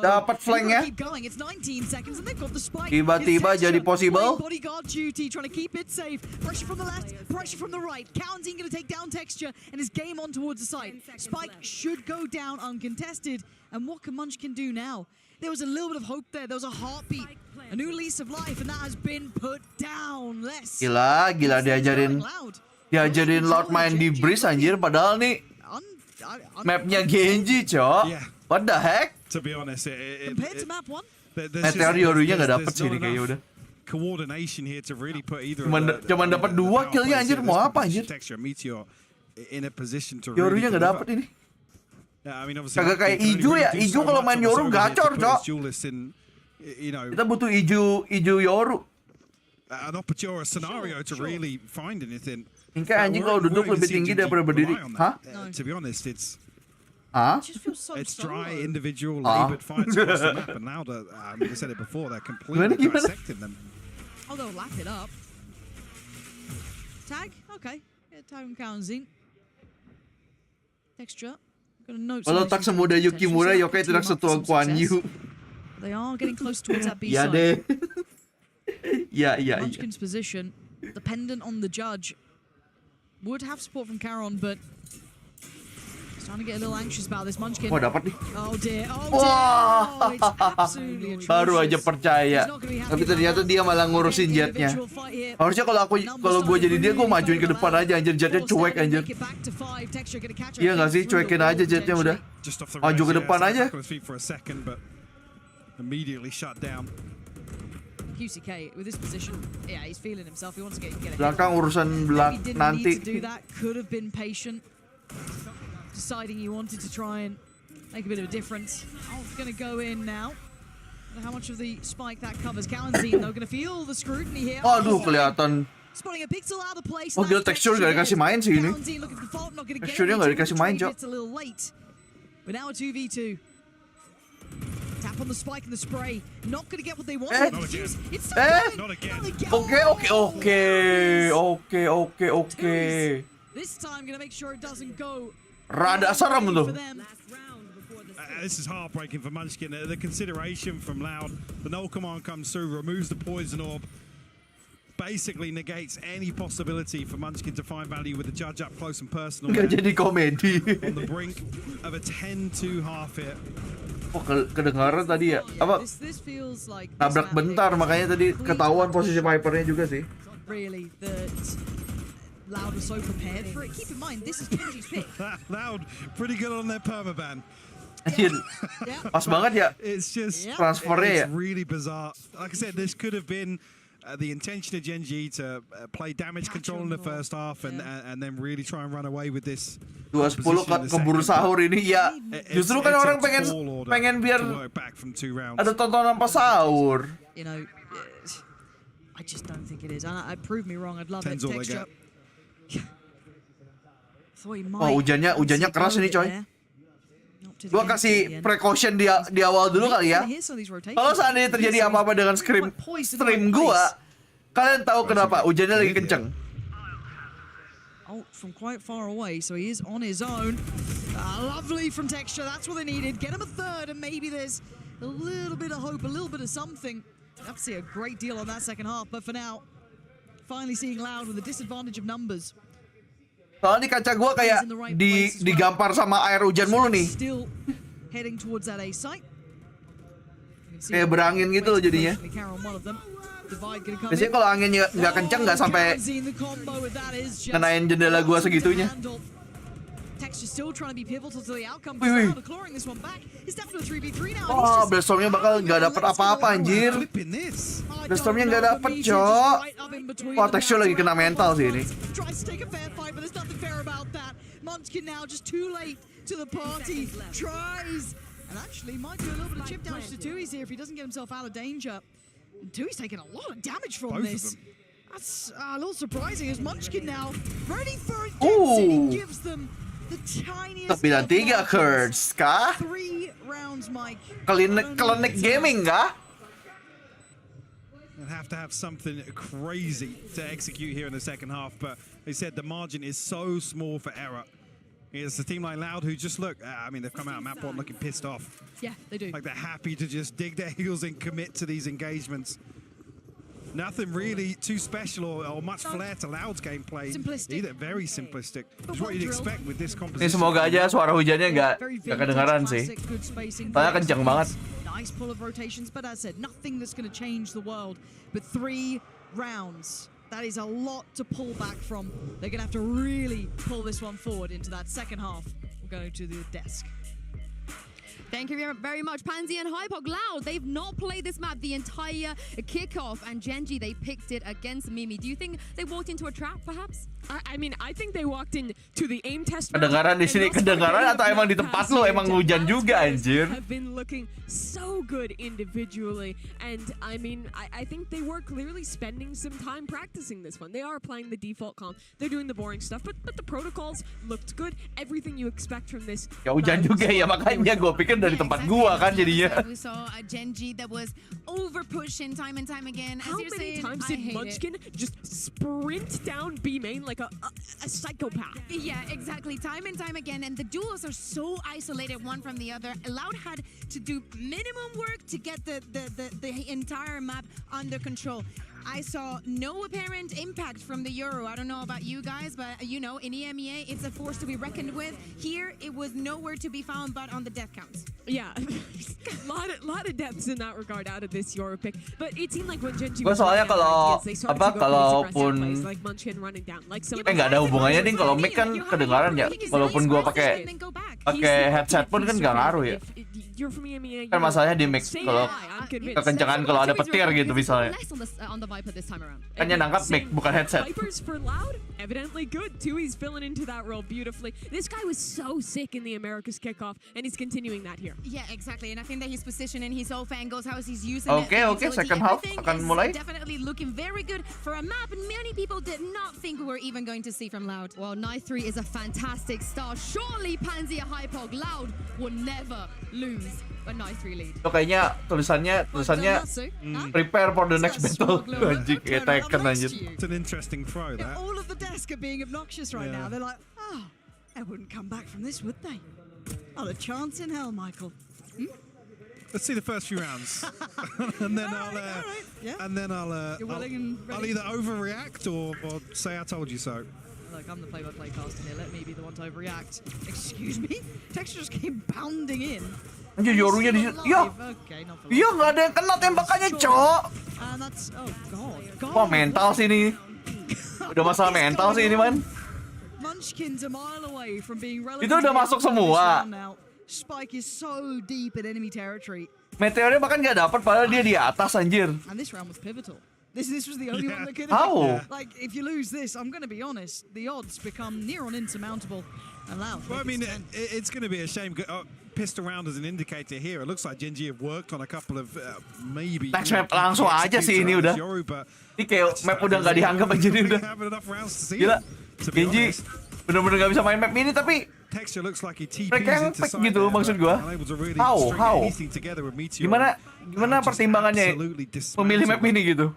dapat flanknya. It's 19 seconds and they've got the spike. Tiba-tiba jadi possible. Bodyguard duty trying to keep it safe. Pressure from the left, pressure from the right. Counting going to take down Texture and his game on towards the side. Spike should go down uncontested. And what can Munchkin do now? There was a little bit of hope there. There was a heartbeat, a new lease of life, and that has been put down. Gila diajarin Loud main di Breeze anjir, padahal nih mapnya Gen.G, cok. What the heck? To be honest, compared to map 1, Meteor Yorunya nggak dapet sih ini kayaknya udah. Coordination here to really put either. Cuman dapat 2 killnya anjir, mau apa anjir? Yorunya nggak dapet ini. Kagak kayak Ijo ya, Ijo kalau main Yoru gacor, cok. Kita butuh Ijo Yoru. An opportune scenario to really find anything. Ini anjing kalau duduk lebih tinggi daripada berdiri. Hah? To be honest, it's dry individual labored fights across the map, and now I said it before, they're completely dissecting them. Oh, they'll lap it up. Tag, okay. Yeah, tag and Kaunzin. Texture. Kalau tak semudah Yukimura, Yokai tidak setua Kuan Yu. They are getting close towards that B ya side. Deh. Ya. Munchkin's position, dependent on the judge, would have support from Caron, but starting to get a little anxious about this. Munchkin. Oh, dapat nih. Oh dear. Wah. It's absolutely atrocious. Baru aja percaya. Tapi ternyata dia malah ngurusin jetnya. Harusnya kalau gue jadi dia, gue majuin ke depan aja anjir, jetnya cuek anjir. Iya nggak sih, cuekin aja jetnya udah. Maju ke depan aja. QCK with this position, yeah, he's feeling himself. He wants to get ahead. Belakang urusan nanti. Could have been patient, deciding he wanted to try and make a bit of a difference. Oh, it's going to go in now. How much of the spike that covers? Kalanzine though going to feel the scrutiny here. Aduh, kelihatan. Spotting a pixel out of place. Oh, gila, tekstur gak dikasih main sih ini. Teksturnya gak dikasih main, cok. But now a 2v2. Tap on the spike and the spray. Not going to get what they want. It's Oke. This time going to make sure it doesn't go. Rada serem tuh. This is heartbreaking for Munchkin. The consideration from Loud. The null command comes through, removes the poison orb. Basically negates any possibility for Munchkin to find value with the judge up close and personal. Gak jadi komedi. On the brink of a 10-2 half hit. Oh, kedengaran tadi ya? Apa? Tabrak bentar, makanya tadi ketahuan posisi Vipernya juga sih. Really, that Loud was so prepared for it. Keep in mind, this is Gen.G's pick. Loud, pretty good on their permaban. Anjir, pas banget ya. It's just transfernya ya. It's really bizarre. Like I said, this could have been the intention of Gen.G to play damage control in the first half and then really try and run away with this. 2-10 keburu sahur ini ya. Justru kan orang pengen biar ada tontonan pas sahur. You know, I just don't think it is. I prove me wrong. I'd love it. Texture. Oh, hujannya keras ini, coy. Gua kasih precaution di awal dulu kali ya. Kalau seandainya terjadi apa-apa dengan stream gua, kalian tahu kenapa hujannya lagi kenceng. Oh, from quite far away, so he is on his own. Lovely from Texture, that's what they needed. Get him a third, and maybe there's a little bit of hope, a little bit of something. I'd see a great deal on that second half, but for now, finally seeing Loud with a disadvantage of numbers. Soalnya di kaca gue kayak digampar sama air hujan mulu nih. Heading towards that A site. Kayak berangin gitu loh jadinya. Divide gonna come Biasanya in. kalau anginnya nggak kenceng nggak sampai Kalian, the combo with that is just ngenain jendela gua segitunya. Texture still trying to be pivotal to the outcome. Wih, wih. Clawing this one back. It's down to a 3v3 now. Oh, Bloodstormnya bakal nggak dapet apa-apa anjir. Bloodstormnya nggak dapet, cok. Wah, Texture lagi kena mental sih ini. Tries to take a fair fight, but there's nothing fair about that. Munchkin now just too late to the party. Tries. And actually might do a little bit of chip damage to Tui's here if he doesn't get himself out of danger. Tui's taking a lot of damage from this. That's a little surprising as Munchkin now ready for it. He gives them the tiniest 93 hertz kah? 3 rounds, Mike. Klinik gaming kah? They'll have to have something crazy to execute here in the second half, but they said the margin is so small for error. It's a team like Loud who just look, I mean, they've come out Map 1 looking pissed off. Yeah, they do. Like they're happy to just dig their heels and commit to these engagements. Nothing really too special or much flair to Loud's gameplay. Simplistic. Either very simplistic. It's what you'd expect with this Ini composition. semoga aja suara hujannya nggak kedengaran sih. Soalnya kenceng banget. Nice pull of rotations, but as I said, nothing that's going to change the world. But 3 rounds. That is a lot to pull back from. They're going to have to really pull this one forward into that second half. We'll go to the desk. Thank you very much, Pansy and Hypog. Loud, they've not played this map the entire kickoff, and Gen.G, they picked it against Mimi. Do you think they walked into a trap, perhaps? I mean, I think they walked into the aim test. Kedengaran di sini, kedengaran atau emang di tempat lo emang hujan juga anjir? Have been looking so good individually, and I mean, I think they were clearly spending some time practicing this one. They are playing the default comp. They're doing the boring stuff, but the protocols looked good. Everything you expect from this. Ya hujan juga ya, makanya gue pikir dari tempat gua kan jadinya. We saw a Gen.G that was over pushing time and time again. How many times did Munchkin just sprint down B main like a psychopath? Yeah, exactly. Time and time again. And the duos are so isolated one from the other. Loud had to do minimum work to get the entire map under control. I saw no apparent impact from the Euro. I don't know about you guys, but you know, in EMEA, it's a force to be reckoned with. Here, it was nowhere to be found but on the death counts. Yeah, lot of deaths in that regard out of this Euro pick. But it seemed like when Gen.G Gue soalnya kalau kalaupun like Munchkin running down, like some nggak ada hubungannya nih kalau mic kan kedengaran ya. Walaupun gue pakai headset pun kan nggak ngaruh ya. Kan masalahnya di mic kalau kekencangan kalau ada petir gitu misalnya. Kan yang nangkap mic bukan headset. Vipers for Loud, evidently good too. He's filling into that role beautifully. This guy was so sick in the Americas kickoff, and he's continuing that here. Yeah, exactly. And I think that his position and his off angles, how he's using Okay, second half akan mulai. Definitely looking very good for a map many people did not think we were even going to see from Loud. Well, Night 3 is a fantastic start. Surely Pansy and Hypog, Loud will never lose a Night 3 lead. Itu kayaknya tulisannya prepare for the next battle. Anjing kayak Tekken anjir. It's an interesting throw that. All of the desk are being obnoxious right now. They're like, oh, they wouldn't come back from this, would they? Not a chance in hell, Michael. Let's see the first few rounds, and then I'll either overreact or say I told you so. Look, I'm the play-by-play caster here. Let me be the one to overreact. Excuse me? Texture just came pounding in. Anjir Yorunya di sini. Iya nggak ada yang kena tembakannya, cok. And that's, oh god. Wah mental sih ini. Udah masalah mental sih ini man. Munchkin's a mile away from being relevant. Itu udah masuk semua. Spike is so deep in enemy territory. Meteornya bahkan nggak dapat padahal dia di atas anjir. And this round was pivotal. This was the only one that could have. How? Like, if you lose this, I'm going to be honest, the odds become near on insurmountable. And Loud. Well, I mean, it's going to be a shame. Pissed around as an indicator here. It looks like Gen.G have worked on a couple of maybe. Next map langsung aja sih ini udah. Ini kayak map udah nggak dianggap aja ini udah. Gila. Gen.G bener-bener nggak bisa main map ini tapi mereka yang pick gitu maksud gua. How? Gimana pertimbangannya memilih map ini gitu?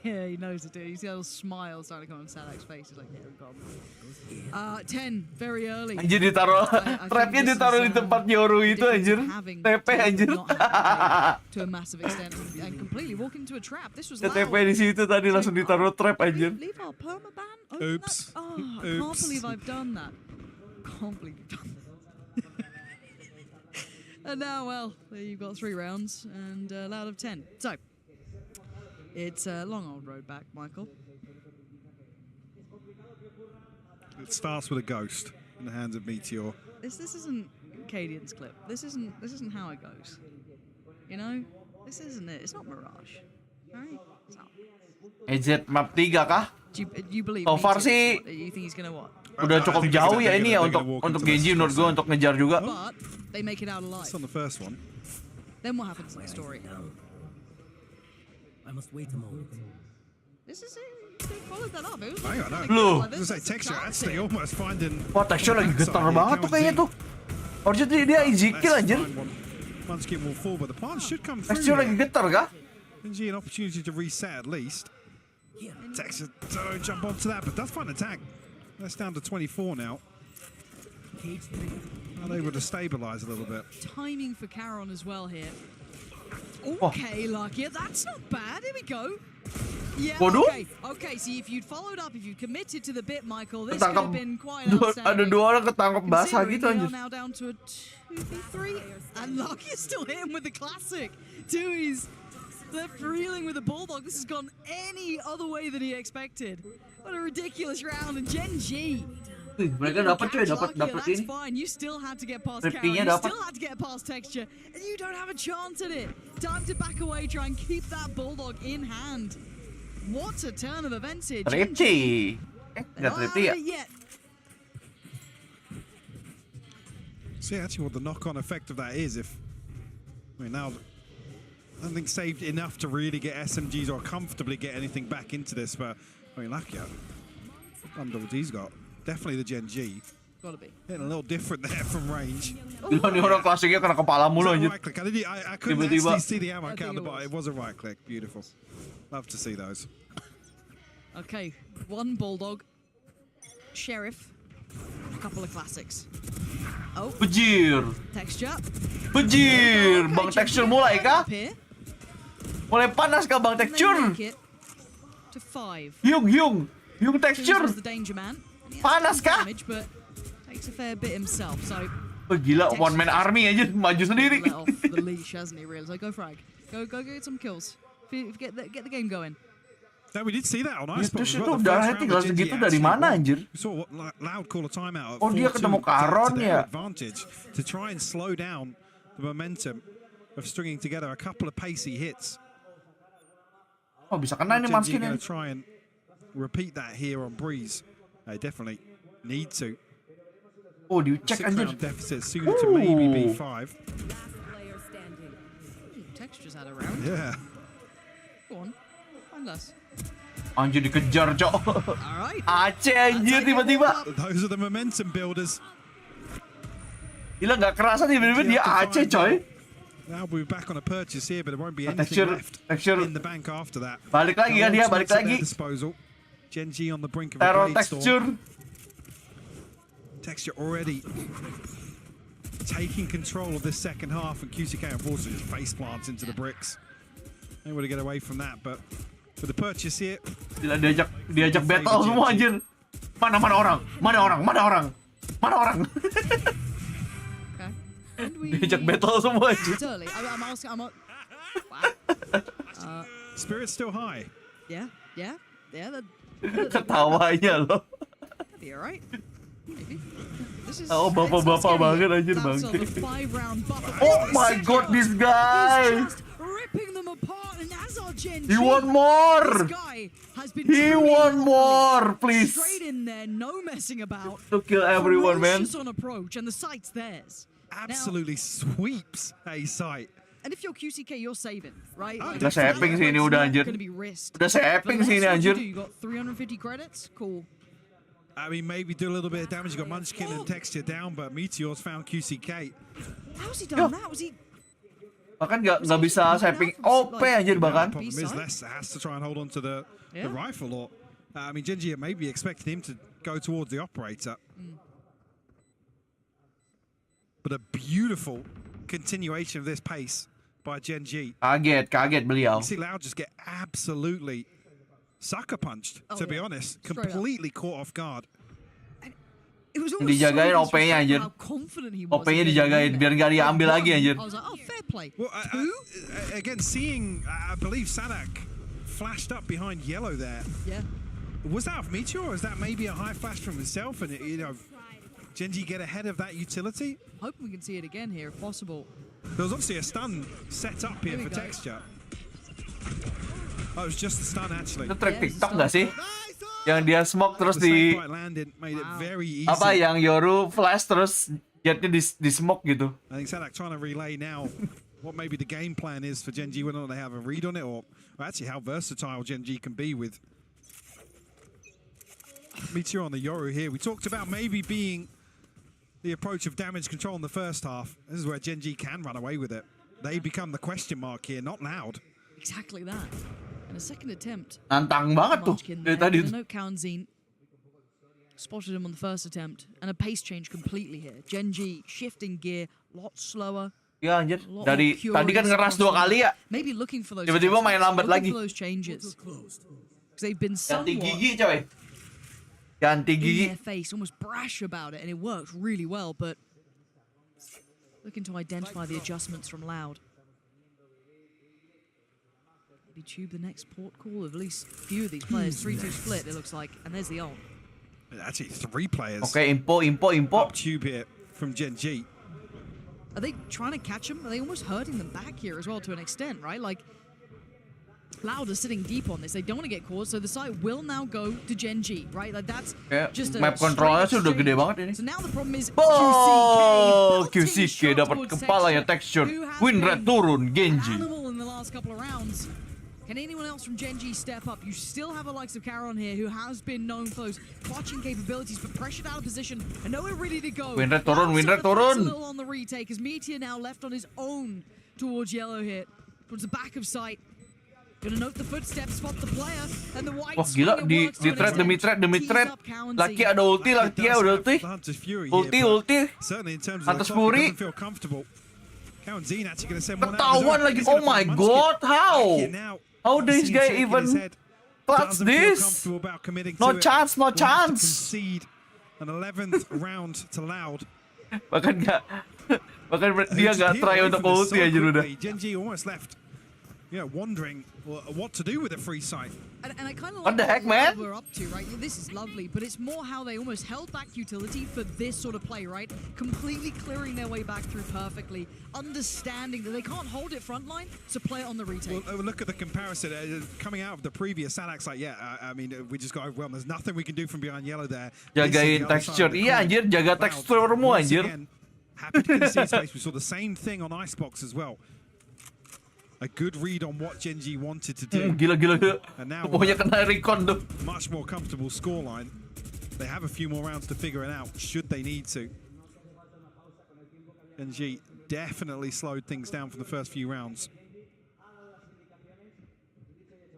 Yeah, he knows it. You see a little smile starting to come on Sadak's face. He's like, yeah, God. 10, very early. Anjir ditaruh, trapnya ditaruh di tempat Yoru itu anjir. TP anjir. To a massive extent and completely walk into a trap. This was Loud. TP di situ tadi langsung ditaruh trap anjir. Leave our permaban. Oops. Oh, I can't believe I've done that. Can't believe you've done that. And now, well, you've got 3 rounds and Loud of 10. So. It's a long old road back, Michael. It starts with a ghost in the hands of Meteor. This isn't Cadian's clip. This isn't how it goes. You know, this isn't it. It's not Mirage. Alright? It's not. EZ map 3 kah? Do you believe So far Meteor? sih You think he's gonna what? udah cukup jauh ya ini ya untuk Gen.G menurut gue untuk ngejar juga. But they make it out alive. It's on the first one. Then what happens in the story? I must wait a moment. This is it. They followed that up. It was Hang on, like, no. like this. Say texture actually almost finding. Wah, texture lagi getar banget tuh kayaknya tuh. Harusnya dia easy kill anjir. Munchkin will fall, but the plant should come through. Texture lagi getar kah? Gen.G an opportunity to reset at least. Texture don't jump onto that, but does find a tag. That's down to 24 now. Unable to stabilize a little bit. Timing for Caron as well here. Okay, Lucky, that's not bad. Here we go. Yeah, okay. Okay, see, if you'd followed up, if you'd committed to the bit, Michael, this could have been quite outstanding. Ada 2 orang ketangkap basah gitu anjir. Now down to a 2v3, and Lucky is still hitting with the classic. Tui's left reeling with the bulldog. This has gone any other way than he expected. What a ridiculous round, and Gen.G. Mereka dapat cuy, dapat That's ini. fine. You still had to get past Caron. Rifkinya You dapat. still had to get past texture, and you don't have a chance at it. Time to back away, try and keep that bulldog in hand. What a turn of events here. Tripti. Nggak tripti ya? Yet. See actually what the knock-on effect of that is if now I don't think saved enough to really get SMGs or comfortably get anything back into this, but lucky double D's got definitely the Gen.G. Gotta be. Hitting a little different there from range. Ini orang klasiknya kena kepala mulu anjir. Right click. I couldn't actually see the ammo count, but it was a right click. Beautiful. Love to see those. Okay, one bulldog, sheriff, a couple of classics. Oh, Bejir. texture. Bejir. Bang Texture mulai kah? Mulai panas kah Bang Texture? To 5. Hyung Texture. The danger man. Panas kah? Damage, but takes a fair bit himself. So gila, one man army aja maju sendiri. let off the leash, hasn't he? Really? So go frag. Go get some kills. Get the game going. No, we did see that on Ice. Terus itu darahnya tinggal segitu dari mana anjir? We saw Loud call a timeout. Oh, dia ketemu Caron ya. Advantage to try and slow down the momentum of stringing together a couple of pacey hits. Oh, bisa kena ini Munchkin ini. Try and repeat that here on Breeze. They definitely need to. Oh, dicek anjir. Deficit sooner to maybe be 5. Textures out around. Yeah. Go on. Find us. Anjir dikejar, Cok. Alright. Aceh anjir tiba-tiba. Those are the momentum builders. Gila nggak kerasa tiba-tiba dia Aceh, coy. Now we'll be back on a purchase here, but there won't be anything left in the bank after that. Balik lagi kan dia, balik lagi. Disposal. Gen.G on the brink of a Terror blade texture. storm. Texture already taking control of this second half, and QCK unfortunately just face plants into the bricks. Able to get away from that, but for the purchase here. Gila diajak battle semua anjir. Mana orang? Diajak battle semua anjir. Spirit's still high. Yeah. Ketawanya loh. Be alright. Maybe. Oh, bapak-bapak banget anjir Bang. Oh my god, this guy. Ripping them apart, and as our Gen.G, He want more. This guy has been He want more, please. Straight in there, no messing about. To kill everyone, man. Ferocious on approach, and the site's theirs. Absolutely sweeps a site. And if you're QCK, you're saving, right? Udah saving sih ini udah anjir. Udah saving sih ini anjir. You got 350 credits, cool. I mean, maybe do a little bit of damage. You got Munchkin and Texture down, but Meteor's found QCK. How's he done that? Was he? Bahkan nggak bisa saving OP anjir bahkan. Problem is, Lester has to try and hold on to the rifle. Or I mean, Gen.G maybe expected him to go towards the operator. But a beautiful continuation of this pace by Gen.G. Kaget beliau. You see Loud just get absolutely sucker punched, to be honest. Completely caught off guard. Dijagain OP-nya anjir. OP-nya dijagain biar nggak diambil lagi anjir. I was like, oh, fair play. Well, again, seeing, I believe Sadak flashed up behind yellow there. Yeah. Was that off Meteor, or is that maybe a high flash from himself? And Gen.G get ahead of that utility? Hoping we can see it again here if possible. There was obviously a stun set up here for texture. Oh, it was just the stun actually. Itu track TikTok nggak sih? Yang dia smoke terus di apa yang Yoru flash terus jetnya di smoke gitu. I think Sadak trying to relay now what maybe the game plan is for Gen.G, whether or not they have a read on it, or actually how versatile Gen.G can be with Meteor on the Yoru here. We talked about maybe being the approach of damage control in the first half. This is where Gen.G can run away with it. They become the question mark here, not Loud. Exactly that. And a second attempt. Nantang banget tuh dari tadi. The note Kalian spotted him on the first attempt, and a pace change completely here. Gen.G shifting gear, a lot slower. Ya anjir, dari tadi kan ngeras 2 kali ya. Maybe looking for those. Tiba-tiba main lambat lagi. Those changes. They've been ganti gigi coy. Ganti gigi. In their face, almost brash about it, and it works really well. But looking to identify the adjustments from Loud. Maybe tube the next port call of at least a few of these players. 3-2 split, it looks like, and there's the ult. Actually, 3 players. Okay, info. Up tube here from Gen.G. Are they trying to catch him? Are they almost hurting them back here as well to an extent, right? Like, Loud is sitting deep on this. They don't want to get caught, so the site will now go to Gen.G, right? Like, that's just a map controlnya sudah gede banget ini. So now the problem is QCK dapat kepala ya texture. Win rate turun, Gen.G. In the last couple of rounds. Can anyone else from Gen.G step up? You still have the likes of ke-1 here, who has been known for those clutching capabilities, but pressured out of position and nowhere really to go. Win rate turun. A little on the retake as Meteor now left on his own towards yellow here, towards the back of sight. Gonna note the footsteps, spot the player, and the white. Wah gila, di trade demi trade. Laki ada ulti, laki udah ulti. Ulti. Atas Fury. Ketahuan lagi. Oh my god, how? How this guy even clutch this? No chance. An 11th round to Loud. Bahkan dia nggak try untuk ulti aja udah. Gen.G almost left. Yeah, wondering what to do with a free site. And I kind of what like the heck, man? We're up to, right? This is lovely, but it's more how they almost held back utility for this sort of play, right? Completely clearing their way back through perfectly, understanding that they can't hold it frontline, so play it on the retake. Well, look at the comparison coming out of the previous. Sadak's like, yeah, I mean, we just got overwhelmed. There's nothing we can do from behind yellow there. Jagain texture, iya anjir, jaga teksturmu anjir. Happy to concede space. We saw the same thing on Icebox as well. A good read on what Gen.G wanted to do. Gila. And now pokoknya kena recon tuh. Much more comfortable scoreline. They have a few more rounds to figure it out, should they need to. Gen.G definitely slowed things down for the first few rounds.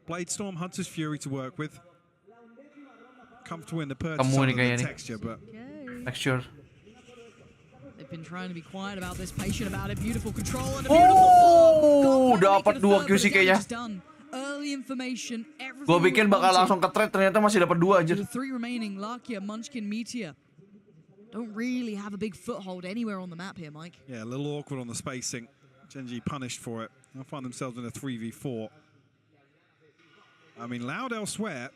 Bladestorm, Hunter's Fury to work with. Comfortable in the purchase of the texture, but texture. They've been trying to be quiet about this, patient about it, beautiful control and a beautiful dapat 2 QCK-nya. Early information, Gua bikin bakal langsung ke trade, ternyata masih dapat 2 aja. The 3 remaining, Lakia, Munchkin, Meteor. Don't really have a big foothold anywhere on the map here, Mike. Yeah, a little awkward on the spacing. Gen.G punished for it. They'll find themselves in a 3v4. I mean, Loud elsewhere.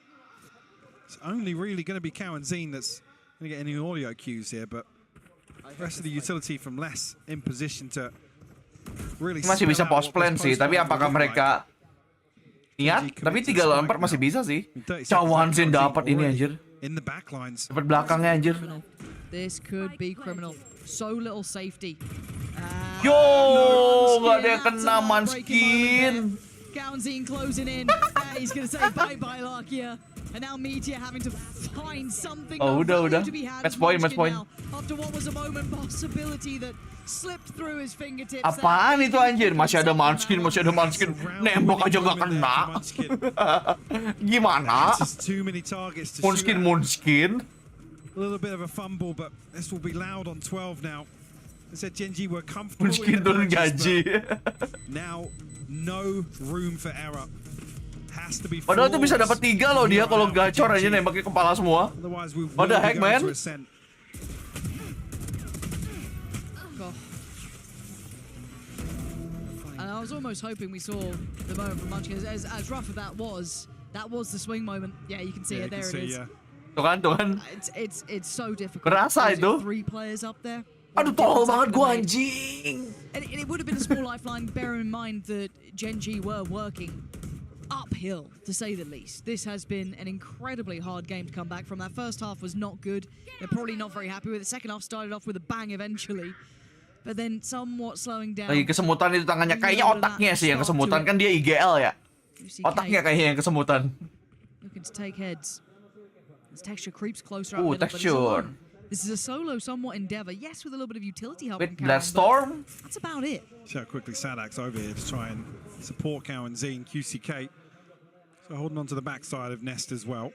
It's only really going to be ke-1 that's going to get any audio cues here, but the rest of the utility from less in position to really masih bisa post plan sih, tapi apakah mereka niat? Tapi 3 lawan 4 masih bisa sih. Ke-1 dapat ini anjir. Dapat belakangnya anjir. This could be criminal. So little safety. Yo, nggak ada yang kena Munchkin. ke-1 closing in. He's gonna say bye-bye, Lakia. And now Meteor having to find something. Oh, udah. Match point. After what was a moment possibility that slipped through his fingertips. Apaan itu anjir? Masih ada Munchkin. Nembak aja nggak kena. Gimana? Munchkin. A little bit of a fumble, but this will be Loud on 12 now. They said Gen.G were comfortable. Munchkin turun gaji. Now, no room for error. Padahal itu bisa dapat 3 loh dia kalau gacor aja nembaknya kepala semua. What the heck, man? And I was almost hoping we saw the moment from Munchkin. As rough as that was the swing moment. Yeah, you can see it. There it is. Tuh kan. It's so difficult. Kerasa itu. 3 players up there. Aduh, tolol banget gua anjing. And it would have been a small lifeline, bearing in mind that Gen.G were working uphill, to say the least. This has been an incredibly hard game to come back from. That first half was not good. They're probably not very happy with it. Second half started off with a bang eventually, but then somewhat slowing down. Lagi kesemutan itu tangannya. Kayaknya otaknya sih yang kesemutan. Kan dia IGL ya. Otaknya kayaknya yang kesemutan. Looking to take heads. As texture creeps closer up middle, texture. This is a solo somewhat endeavor. Yes, with a little bit of utility help With from Bloodstorm. That's about it. See how quickly Sadak's over here to try and support ke-1 and QCK. So holding on to the backside of Nest as well.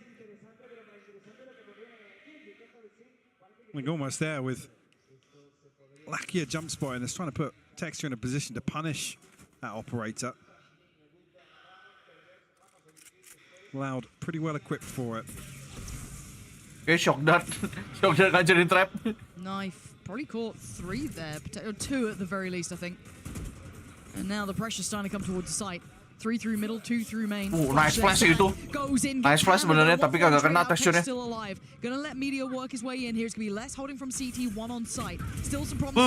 We're almost there with Lakia jump spotting. It's trying to put Texture in a position to punish that operator. Loud, pretty well equipped for it. Okay, shock dart ngancurin trap. Knife probably caught 3 there, or 2 at the very least, I think. And now the pressure's starting to come towards the site. 3 through middle, 2 through main. Nice flash itu. Nice flash sebenarnya, tapi kagak kena texture-nya. Still alive. Gonna let Meteor work his way in. Here's gonna be less holding from CT, 1 on site. Still some problems.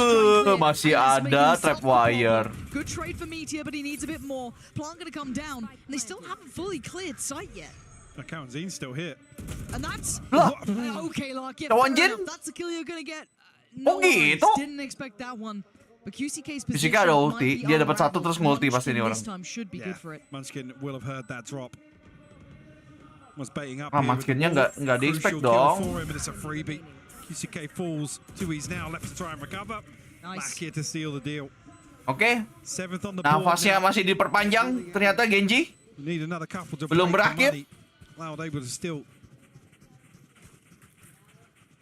Masih ada trap wire. Good trade for Meteor, but he needs a bit more. Plant gonna come down, and they still haven't fully cleared site yet. ke-1's still here. And that's okay, Lark. Yeah, that's the kill you're gonna get. Oh gitu. Didn't expect that one. But QCK's QCK ada ulti, dia dapat 1 terus ngulti pasti ini orang. Munchkin will have heard that drop. Was baiting up. Munchkinnya nggak di-expect dong. It's a freebie. QCK falls. 2E's now left to try and recover. Back here to seal the deal. Oke. Nafasnya masih diperpanjang. Ternyata Gen.G belum berakhir. Loud able to still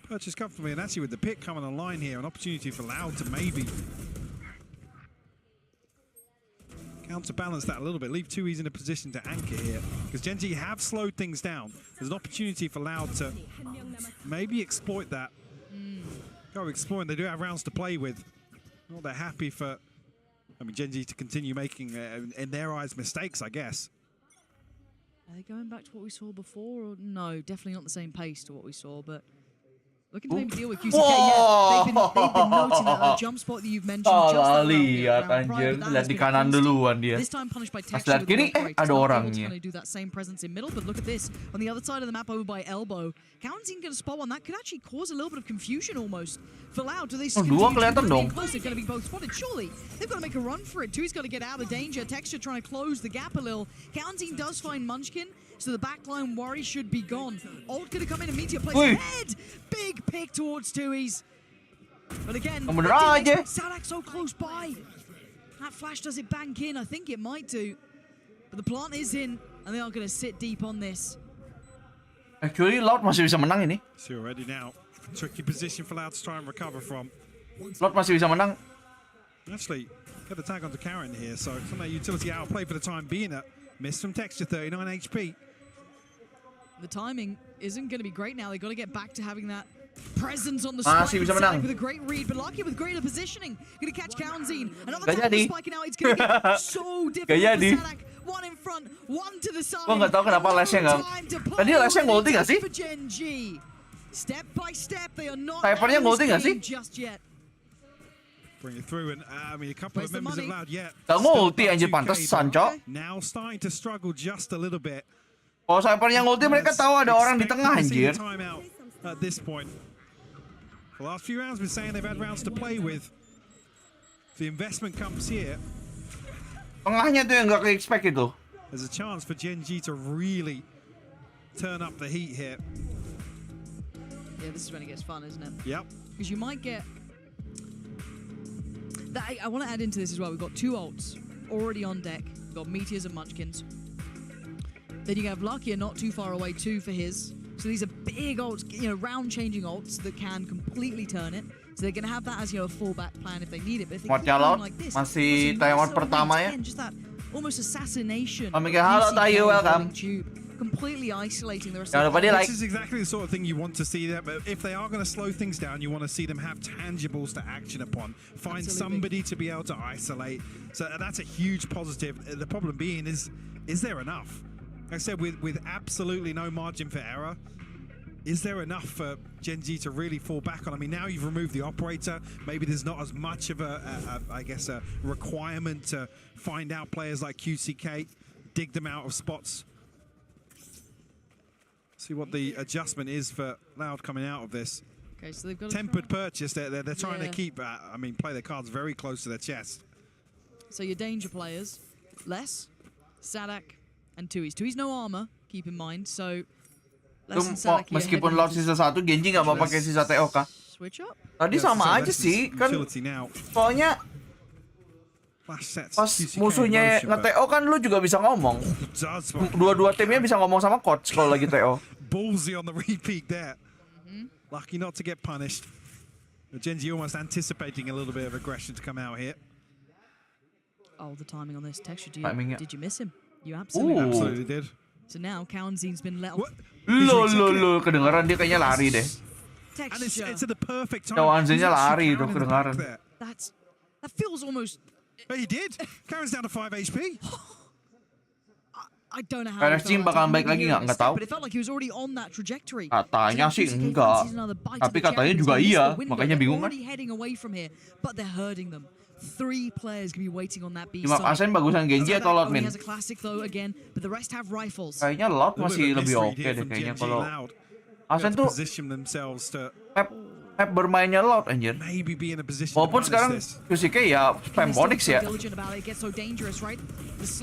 purchase comfortably, and actually with the pick coming online here, an opportunity for Loud to maybe counterbalance that a little bit, leave 2E's in a position to anchor here, because Gen.G have slowed things down. There's an opportunity for Loud to maybe exploit that. Go exploit, they do have rounds to play with. Well, they're happy for, Gen.G to continue making, in their eyes, mistakes, I guess. Are they going back to what we saw before? Or no, definitely not the same pace to what we saw, but looking to maybe deal with QCK. Yeah, they've been noting that jump spot that you've mentioned. Lihat anjir, lihat di kanan duluan dia. This time punished by Pas lihat kiri, ada orangnya. Going to do that same presence in middle, but look at this on the other side of the map over by elbow. ke-1's going to spot one that could actually cause a little bit of confusion almost. For Loud, do they dua kelihatan dong. They're going to be both spotted. Surely they've got to make a run for it. 2's got to get out of danger. Texture trying to close the gap a little. ke-1 does find Munchkin. So the backline worry should be gone. Ult gonna come in and Meteor plays ahead. Big pick towards 2E's. But again, Sadak so close by. That flash, does it bank in? I think it might do. But the plant is in, and they are gonna sit deep on this. Actually, Loud masih bisa menang ini. See already now. Tricky position for Loud to try and recover from. Loud masih bisa menang. Actually, get the tag onto Karen here, so some of that utility outplay for the time being. Miss from Texture, 39 HP. The timing isn't going to be great now. They've got to get back to having that presence on the spike side with a great read, but Lucky with greater positioning. Going to catch ke-1. Another time the spike now. It's going to get so difficult for Sadak. 1 in front, 1 to the side. Gua nggak tahu kenapa lesnya nggak. Tadi lesnya ngulti nggak sih? Step by step, they are not Cyphernya ngulti nggak sih? just yet. Bring it through, and a couple of members of Loud yet. Gak ngulti anjir, pantesan, Cok. Now starting to struggle just a little bit. Kalau Cyphernya ngulti, mereka tahu ada orang di tengah anjir. At this point, the last few rounds, been saying they've had rounds to play with. The investment comes here. Tengahnya tuh yang nggak ke-expect itu. There's a chance for Gen.G to really turn up the heat here. Yeah, this is when it gets fun, isn't it? Yep. Because you might get. I want to add into this as well. We've got 2 ults already on deck. We've got Meteors and Munchkins. Then you have Lakia not too far away too for his. So these are big ults, round-changing ults that can completely turn it. So they're going to have that as a fallback plan if they need it. But if they keep going like this, masih Taiwan pertama ya. Just that almost assassination. Halo Tayo, welcome. completely isolating the rest Jangan of lupa the di like. This is exactly the sort of thing you want to see them. If they are going to slow things down, you want to see them have tangibles to action upon. Find somebody to be able to isolate. So that's a huge positive. The problem being is there enough? Like I said, with absolutely no margin for error, is there enough for Gen.G to really fall back on? I mean, now you've removed the operator. Maybe there's not as much of a requirement to find out players like QCK, dig them out of spots. See what the adjustment is for Loud coming out of this. Okay, so they've got tempered purchase. They're trying to keep, play their cards very close to their chest. So your danger players, Les, Sadak, and Tui's. Tui's no armor, keep in mind. So meskipun Loud sisa 1, Gen.G nggak mau pakai sisa TO kah? Switch up. Tadi sama aja sih, kan soalnya pas musuhnya nge-TO kan lu juga bisa ngomong. Dua-dua timnya bisa ngomong sama coach kalau lagi TO. Ballsy on the repeat there. Lucky not to get punished. Gen.G almost anticipating a little bit of aggression to come out here. Oh, the timing on this texture. Did you miss him? You absolutely did. So now Kaunzin's been let off. Lo, kedengaran dia kayaknya lari deh. And it's at the perfect time. Kaunzinnya lari tuh kedengaran. That feels almost. But he did. Karen's down to 5 HP. I don't know how. Karen's bakalan baik lagi nggak tahu. But it felt like he was already on that trajectory. Katanya sih enggak. Tapi katanya juga iya, makanya bingung kan. Heading away from here, but they're hurting them. 3 players gonna be waiting on that B side. Arsen bagusan Gen.G atau Loud Min? Kayaknya Loud masih lebih oke deh kayaknya kalau Arsen tuh Pep bermainnya Loud anjir. Walaupun sekarang QCK ya spam Onyx ya.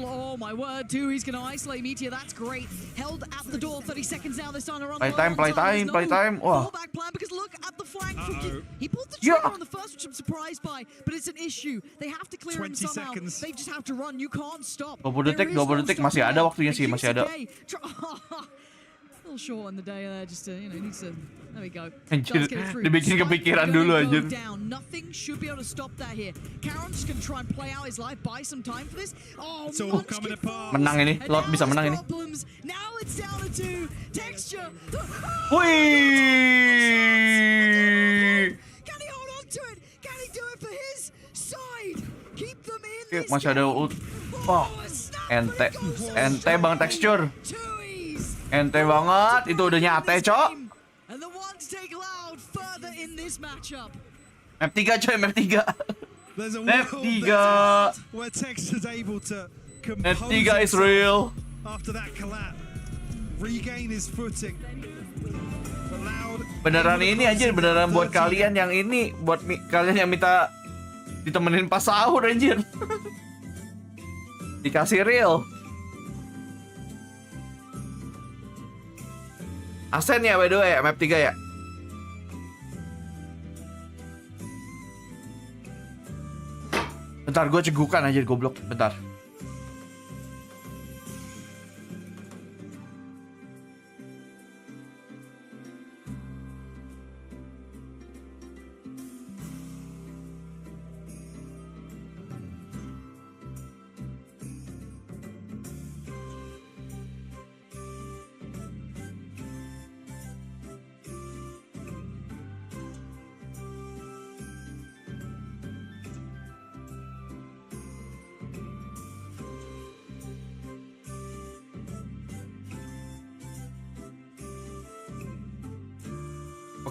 Oh my word, too. He's going to isolate Meteor. That's great. Held at the door. 30 seconds now. They're starting to run. Playtime. Wah. Fallback plan because look at the flank. He pulled the trigger on the first, which I'm surprised by. But it's an issue. They have to clear him somehow. They just have to run. You can't stop. 20 detik masih ada waktunya sih, masih ada. A little short on the day there, just to, needs to. There we go. Anjir, dibikin kepikiran dulu anjir. Nothing should be able to stop that here. Karen's just gonna try and play out his life, buy some time for this. Oh, it's all coming apart. Menang ini, Loud bisa menang ini. Now it's down to 2. Texture. Wih. Can he hold on to it? Can he do it for his side? Keep them in this. Masih ada ult. Wah, ente bang texture. Ente banget, itu udah nyate, Cok. Map 3, coy, map 3. Map 3. Map 3 is real. Beneran ini anjir, beneran buat kalian yang ini, buat kalian yang minta ditemenin pas sahur anjir. Dikasih real. Arsen ya by the way, map 3 ya. Bentar, gue cegukan aja goblok. Bentar.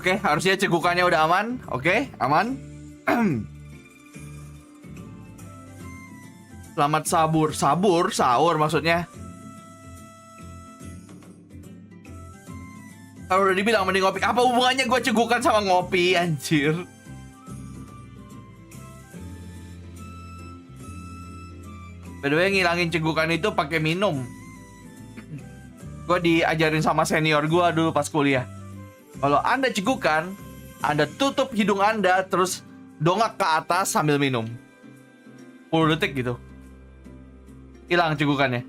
Oke, harusnya cegukannya udah aman. Oke, aman. Selamat sahur maksudnya. Kalau udah dibilang mending ngopi. Apa hubungannya gue cegukan sama ngopi, anjir? By the way, ngilangin cegukan itu pakai minum. Gue diajarin sama senior gue dulu pas kuliah. Kalau Anda cegukan, Anda tutup hidung Anda, terus dongak ke atas sambil minum. 10 detik gitu. Hilang cegukannya.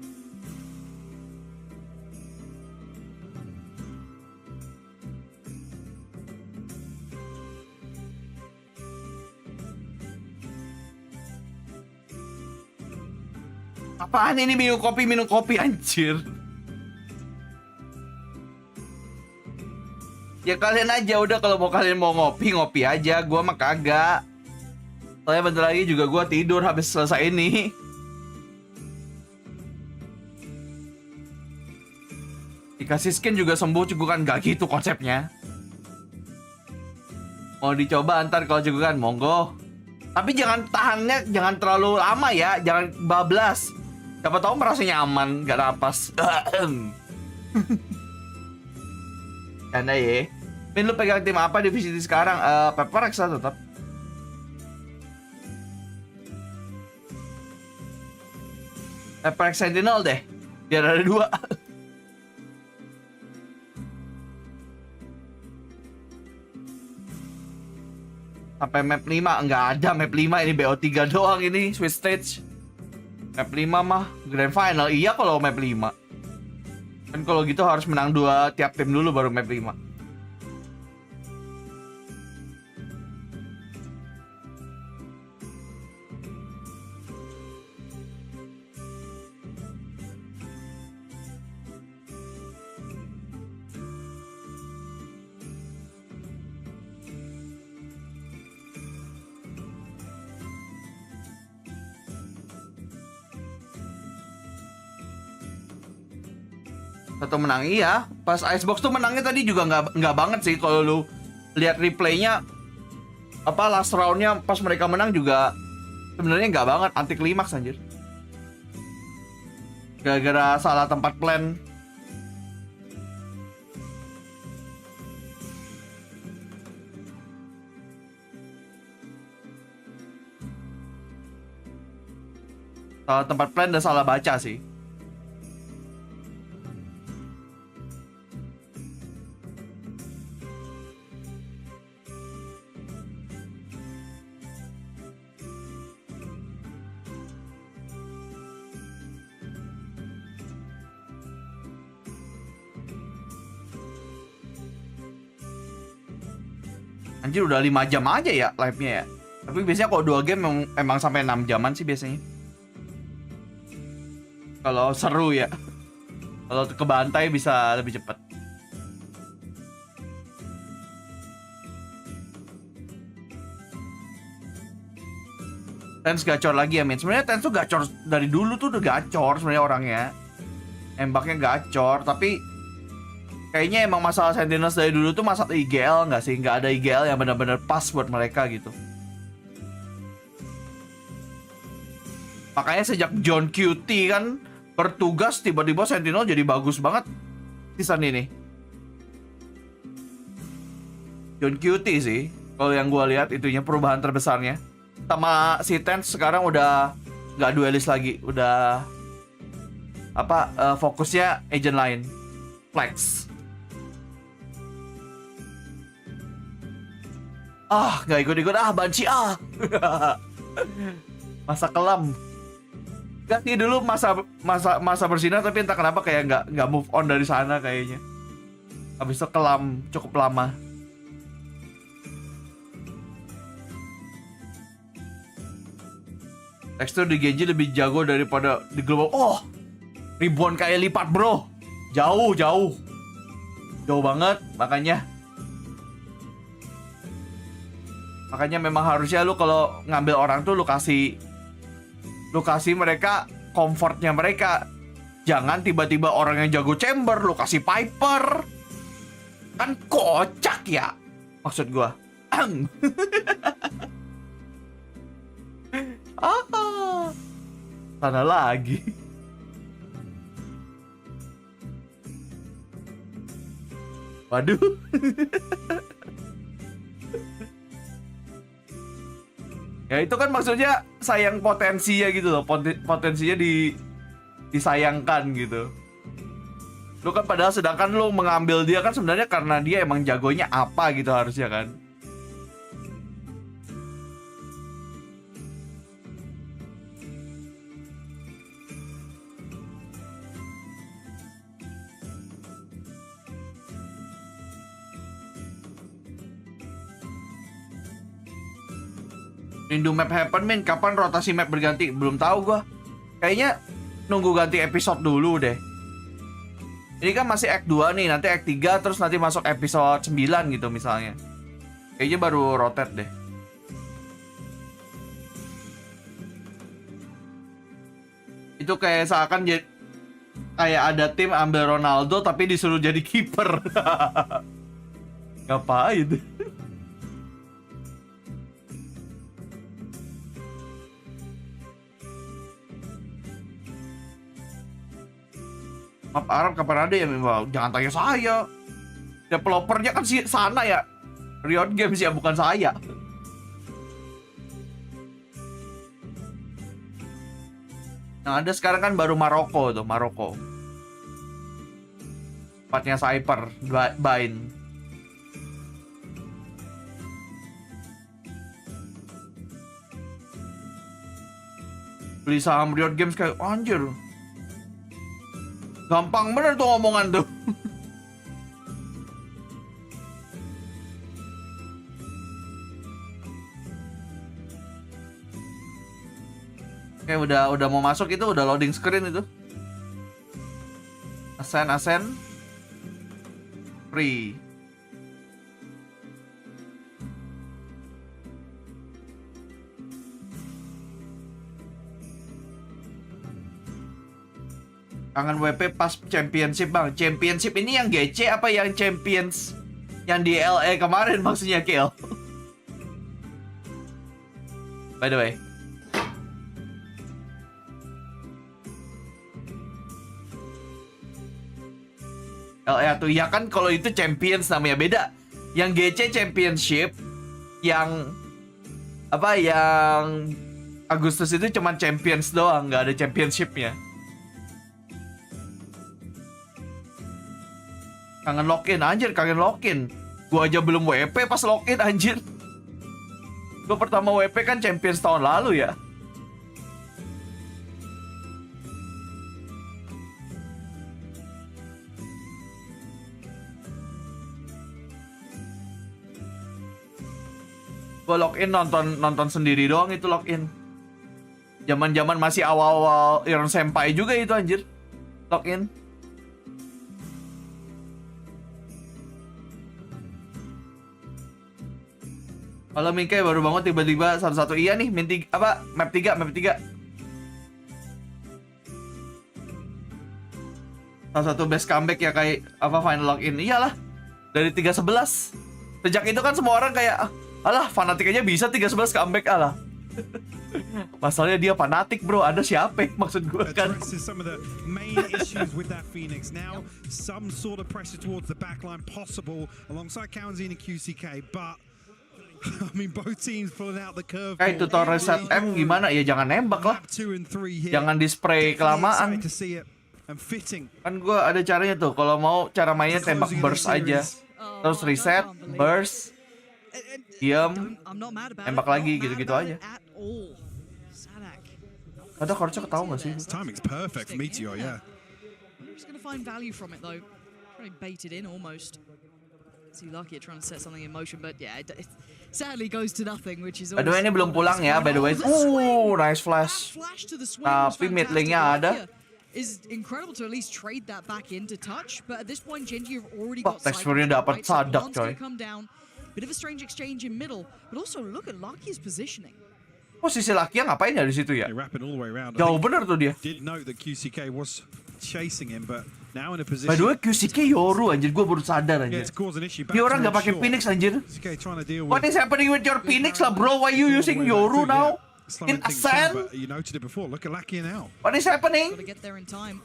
Apaan ini minum kopi anjir? Ya kalian aja udah, kalau kalian mau ngopi aja, gua mah kagak. Soalnya bentar lagi juga gua tidur habis selesai ini. Dikasih skin juga sembuh cegukan, gak gitu konsepnya. Mau dicoba antar kalau cegukan, monggo. Tapi jangan tahannya, jangan terlalu lama ya, jangan bablas. Siapa tahu merasa nyaman, gak napas. Karena ya. Min, lu pegang tim apa di VCT sekarang? Pepperex lah tetap. Pepperex Sentinel deh. Biar ada 2. Sampai map 5, nggak ada map 5, ini BO3 doang ini, Swiss Stage. Map 5 mah Grand Final, iya kalau map 5. Kan kalau gitu harus menang 2 tiap tim dulu baru map 5. Atau menang, iya. Pas Icebox tuh menangnya tadi juga nggak banget sih kalau lu lihat replaynya. Apa last roundnya pas mereka menang juga sebenarnya nggak banget, anti klimaks anjir. Gara-gara salah tempat plan. Salah tempat plan dan salah baca sih. Anjir udah 5 jam aja ya live-nya ya. Tapi biasanya kalau 2 game emang sampai 6 jaman sih biasanya. Kalau seru ya. Kalau kebantai bisa lebih cepat. Tens gacor lagi ya, Min. Sebenarnya Tens tuh gacor dari dulu tuh udah gacor sebenarnya orangnya. Embaknya gacor, tapi kayaknya emang masalah Sentinels dari dulu tuh masalah IGL nggak sih? Nggak ada IGL yang benar-benar pas buat mereka gitu. Makanya sejak John QT kan bertugas, tiba-tiba Sentinel jadi bagus banget season ini. John QT sih, kalau yang gue lihat itunya perubahan terbesarnya. Sama si Tens sekarang udah nggak duelis lagi, udah fokusnya agent lain, flex. Nggak ikut-ikut Banci masa kelam. Gak sih dulu masa bersinar, tapi entah kenapa kayak nggak move on dari sana kayaknya. Habis itu kelam cukup lama. Tekstur di Gen.G lebih jago daripada di global. Ribuan kali lipat bro. Jauh banget. Makanya memang harusnya lu kalau ngambil orang tuh lu kasih mereka comfortnya mereka. Jangan tiba-tiba orang yang jago chamber lu kasih Piper. Kan kocak ya maksud gua. Sana lagi. Waduh. Ya itu kan maksudnya sayang potensinya gitu loh, potensinya disayangkan gitu. Lu kan padahal sedangkan lu mengambil dia kan sebenarnya karena dia emang jagonya apa gitu harusnya kan. Rindu map happen, Min. Kapan rotasi map berganti? Belum tahu gua. Kayaknya nunggu ganti episode dulu deh. Ini kan masih Act 2 nih, nanti Act 3 terus nanti masuk episode 9 gitu misalnya. Kayaknya baru rotate deh. Itu kayak seakan kayak ada tim ambil Ronaldo tapi disuruh jadi kiper. Ngapain? Map Arab kapan ada ya? Jangan tanya saya. Developernya kan sana ya. Riot Games ya, bukan saya. Yang ada sekarang kan baru Maroko tuh, Maroko. Tempatnya Cyper, Bain. Beli saham Riot Games kayak anjir. Gampang bener tuh ngomongan tuh. Oke, udah mau masuk itu, udah loading screen itu. Ascend. Free. Kangen WP pas championship bang. Championship ini yang GC apa yang champions yang di LA kemarin maksudnya Kiel? By the way. LA tuh ya kan, kalau itu champions namanya beda. Yang GC championship yang apa yang Agustus itu cuma champions doang, nggak ada championshipnya. Kangen login, anjir kangen login. Gua aja belum WP pas login anjir. Gua pertama WP kan Champions tahun lalu ya. Gua login nonton sendiri doang itu login. Zaman-zaman masih awal-awal Irsenpai juga itu anjir. Login. Kalau Mingke baru bangun tiba-tiba satu-satu iya nih map 3 salah satu best comeback ya kayak apa final login. Iyalah dari 3-11 sejak itu kan semua orang kayak alah fanatik aja bisa 3-11 comeback alah. Masalahnya dia fanatik bro, ada siapa maksud gue kan. Some of the main issues with that Phoenix now, some sort of pressure towards the backline possible alongside Kalian and QCK, but I mean both teams pulling out the curve. Kayak tutorial reset M gimana ya, jangan nembak lah. Jangan di spray kelamaan. Kan gue ada caranya tuh, kalau mau cara mainnya tembak burst aja. Terus reset, burst, diam, tembak lagi gitu-gitu aja. Ada harusnya ketahuan gak sih? Timing's perfect for Meteor, yeah. We're just gonna find value from it though. Trying to bait it in almost. See lucky at trying to set something in motion, but yeah, it sadly goes to nothing, which is. By the way ini belum pulang ya, by the way. Nice flash. Tapi mid lane-nya ada. Is incredible to at least trade that back into touch, but at this point Gen.G have already got teksturnya dapat sadak coy. Bit of a strange exchange in middle, but also look at Lucky's positioning. Posisi Lucky ngapain ya di situ ya? Jauh bener tuh dia. By the way, QCK Yoru anjir, gue baru sadar anjir. Dia orang nggak pakai Phoenix anjir. What is happening with your Phoenix lah bro? Why you using Yoru now? In Ascend? What is happening? Gotta get there in time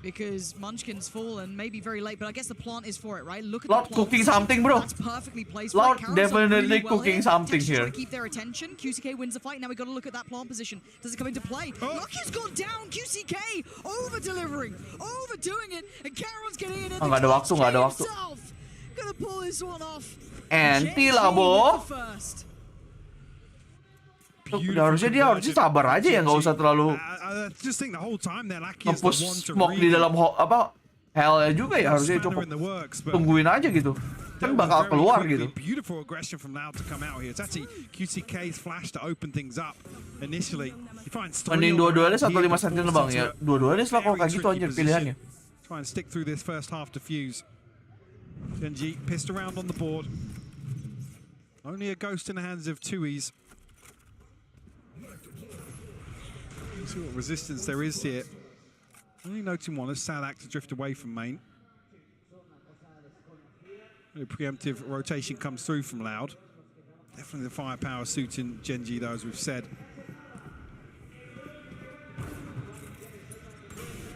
because Munchkin's fallen, maybe very late, but I guess the plant is for it, right? Look at Lord the plant. cooking something, bro. That's perfectly placed. Lord Right, definitely really cooking something here. Trying to keep their attention. QCK wins the fight. Now we got to look at that plant position. Does it come into play? Lucky's gone down. QCK over delivering, overdoing it, and Karon's getting in. Nggak ada waktu, nggak ada waktu. Gonna pull this one off. Anti lah, Bo. Harusnya dia sabar aja ya, nggak usah terlalu nge-push smoke di dalam apa hell ya juga ya, harusnya cukup tungguin aja gitu, kan bakal keluar gitu. Mending dua-duanya 1.5 cm bang ya, dua-duanya lah kalau kayak gitu anjir pilihannya. try and stick through this first half defuse. Gen.G pissed around on the board. Only a ghost in the hands of Tui's. See what resistance there is here. Only noting one as Sadak to drift away from main. A preemptive rotation comes through from Loud. Definitely the firepower suiting Gen.G though, as we've said.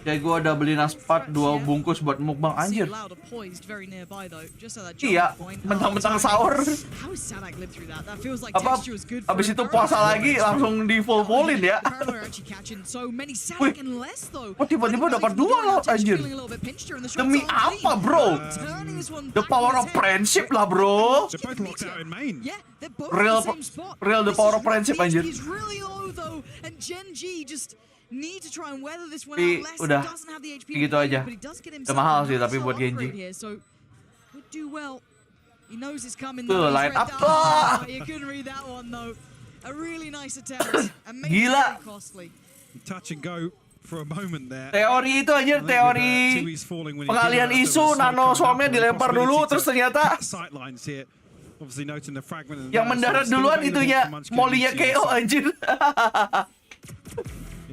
Kayak gue ada beli naspat 2 bungkus buat mukbang anjir. Iya, mentang-mentang sahur. Apa? Abis itu puasa lagi langsung di full-fullin ya. Wih, kok tiba-tiba dapat 2 loh anjir. Demi apa bro? The power of friendship lah bro. Real the power of friendship anjir. Need to try and weather this one out. Less Udah doesn't have the HP gitu aja. Udah mahal sih tapi buat Gen.G. So could do well. He knows it's coming. Tuh, line up. You couldn't read that one though. A really nice attempt. Gila. Touch and go for a moment there. Teori itu anjir, teori pengalian isu, nano swarmnya dilempar dulu terus ternyata yang mendarat duluan itunya Molly-nya KO anjir.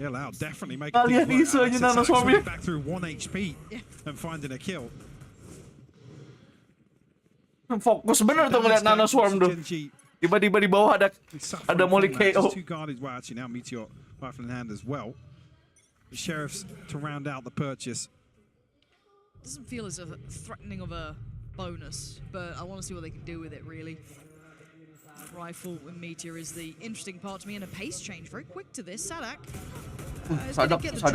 Yeah, Loud definitely making Kalian isu aja nano swarmnya. Back through 1 HP and finding a kill. Fokus bener tuh ngeliat nano swarm tuh. Tiba-tiba di bawah ada Molly KO. Well, actually now Meteor rifle in hand as well. The Sheriffs to round out the purchase. Doesn't feel as a threatening of a bonus, but I want to see what they can do with it really. Rifle with Meteor is the interesting part to me, and a pace change very quick to this. Sadak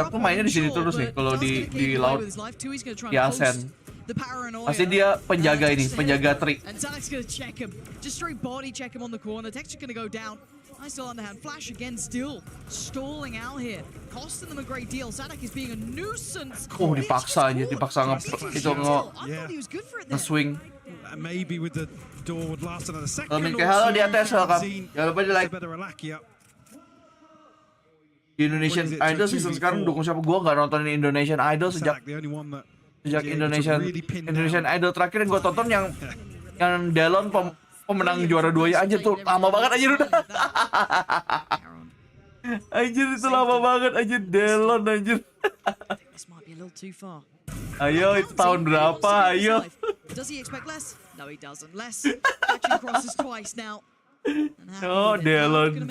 tuh mainnya di sini terus nih kalau di laut di Arsen. Pasti dia penjaga ini, penjaga trik. And Sadak's gonna check him, just straight body check him on the corner. Texture gonna go down. Nice still underhand flash again, still stalling out here, costing them a great deal. Sadak is being a nuisance. Oh dipaksa aja, dipaksa nge-swing. Maybe with the door would last another second. Halo di atas, welcome. Jangan lupa di like. Di Indonesian Idol season sekarang dukung siapa? Gua nggak nontonin Indonesian Idol sejak Indonesian Idol terakhir yang gua tonton yang Delon pemenang juara 2 ya anjir tuh lama banget anjir udah. Anjir itu lama banget anjir Delon anjir. Ayo itu tahun berapa? Ayo. Does he expect less? No, he doesn't. Less catching crosses twice now. Oh, Delon.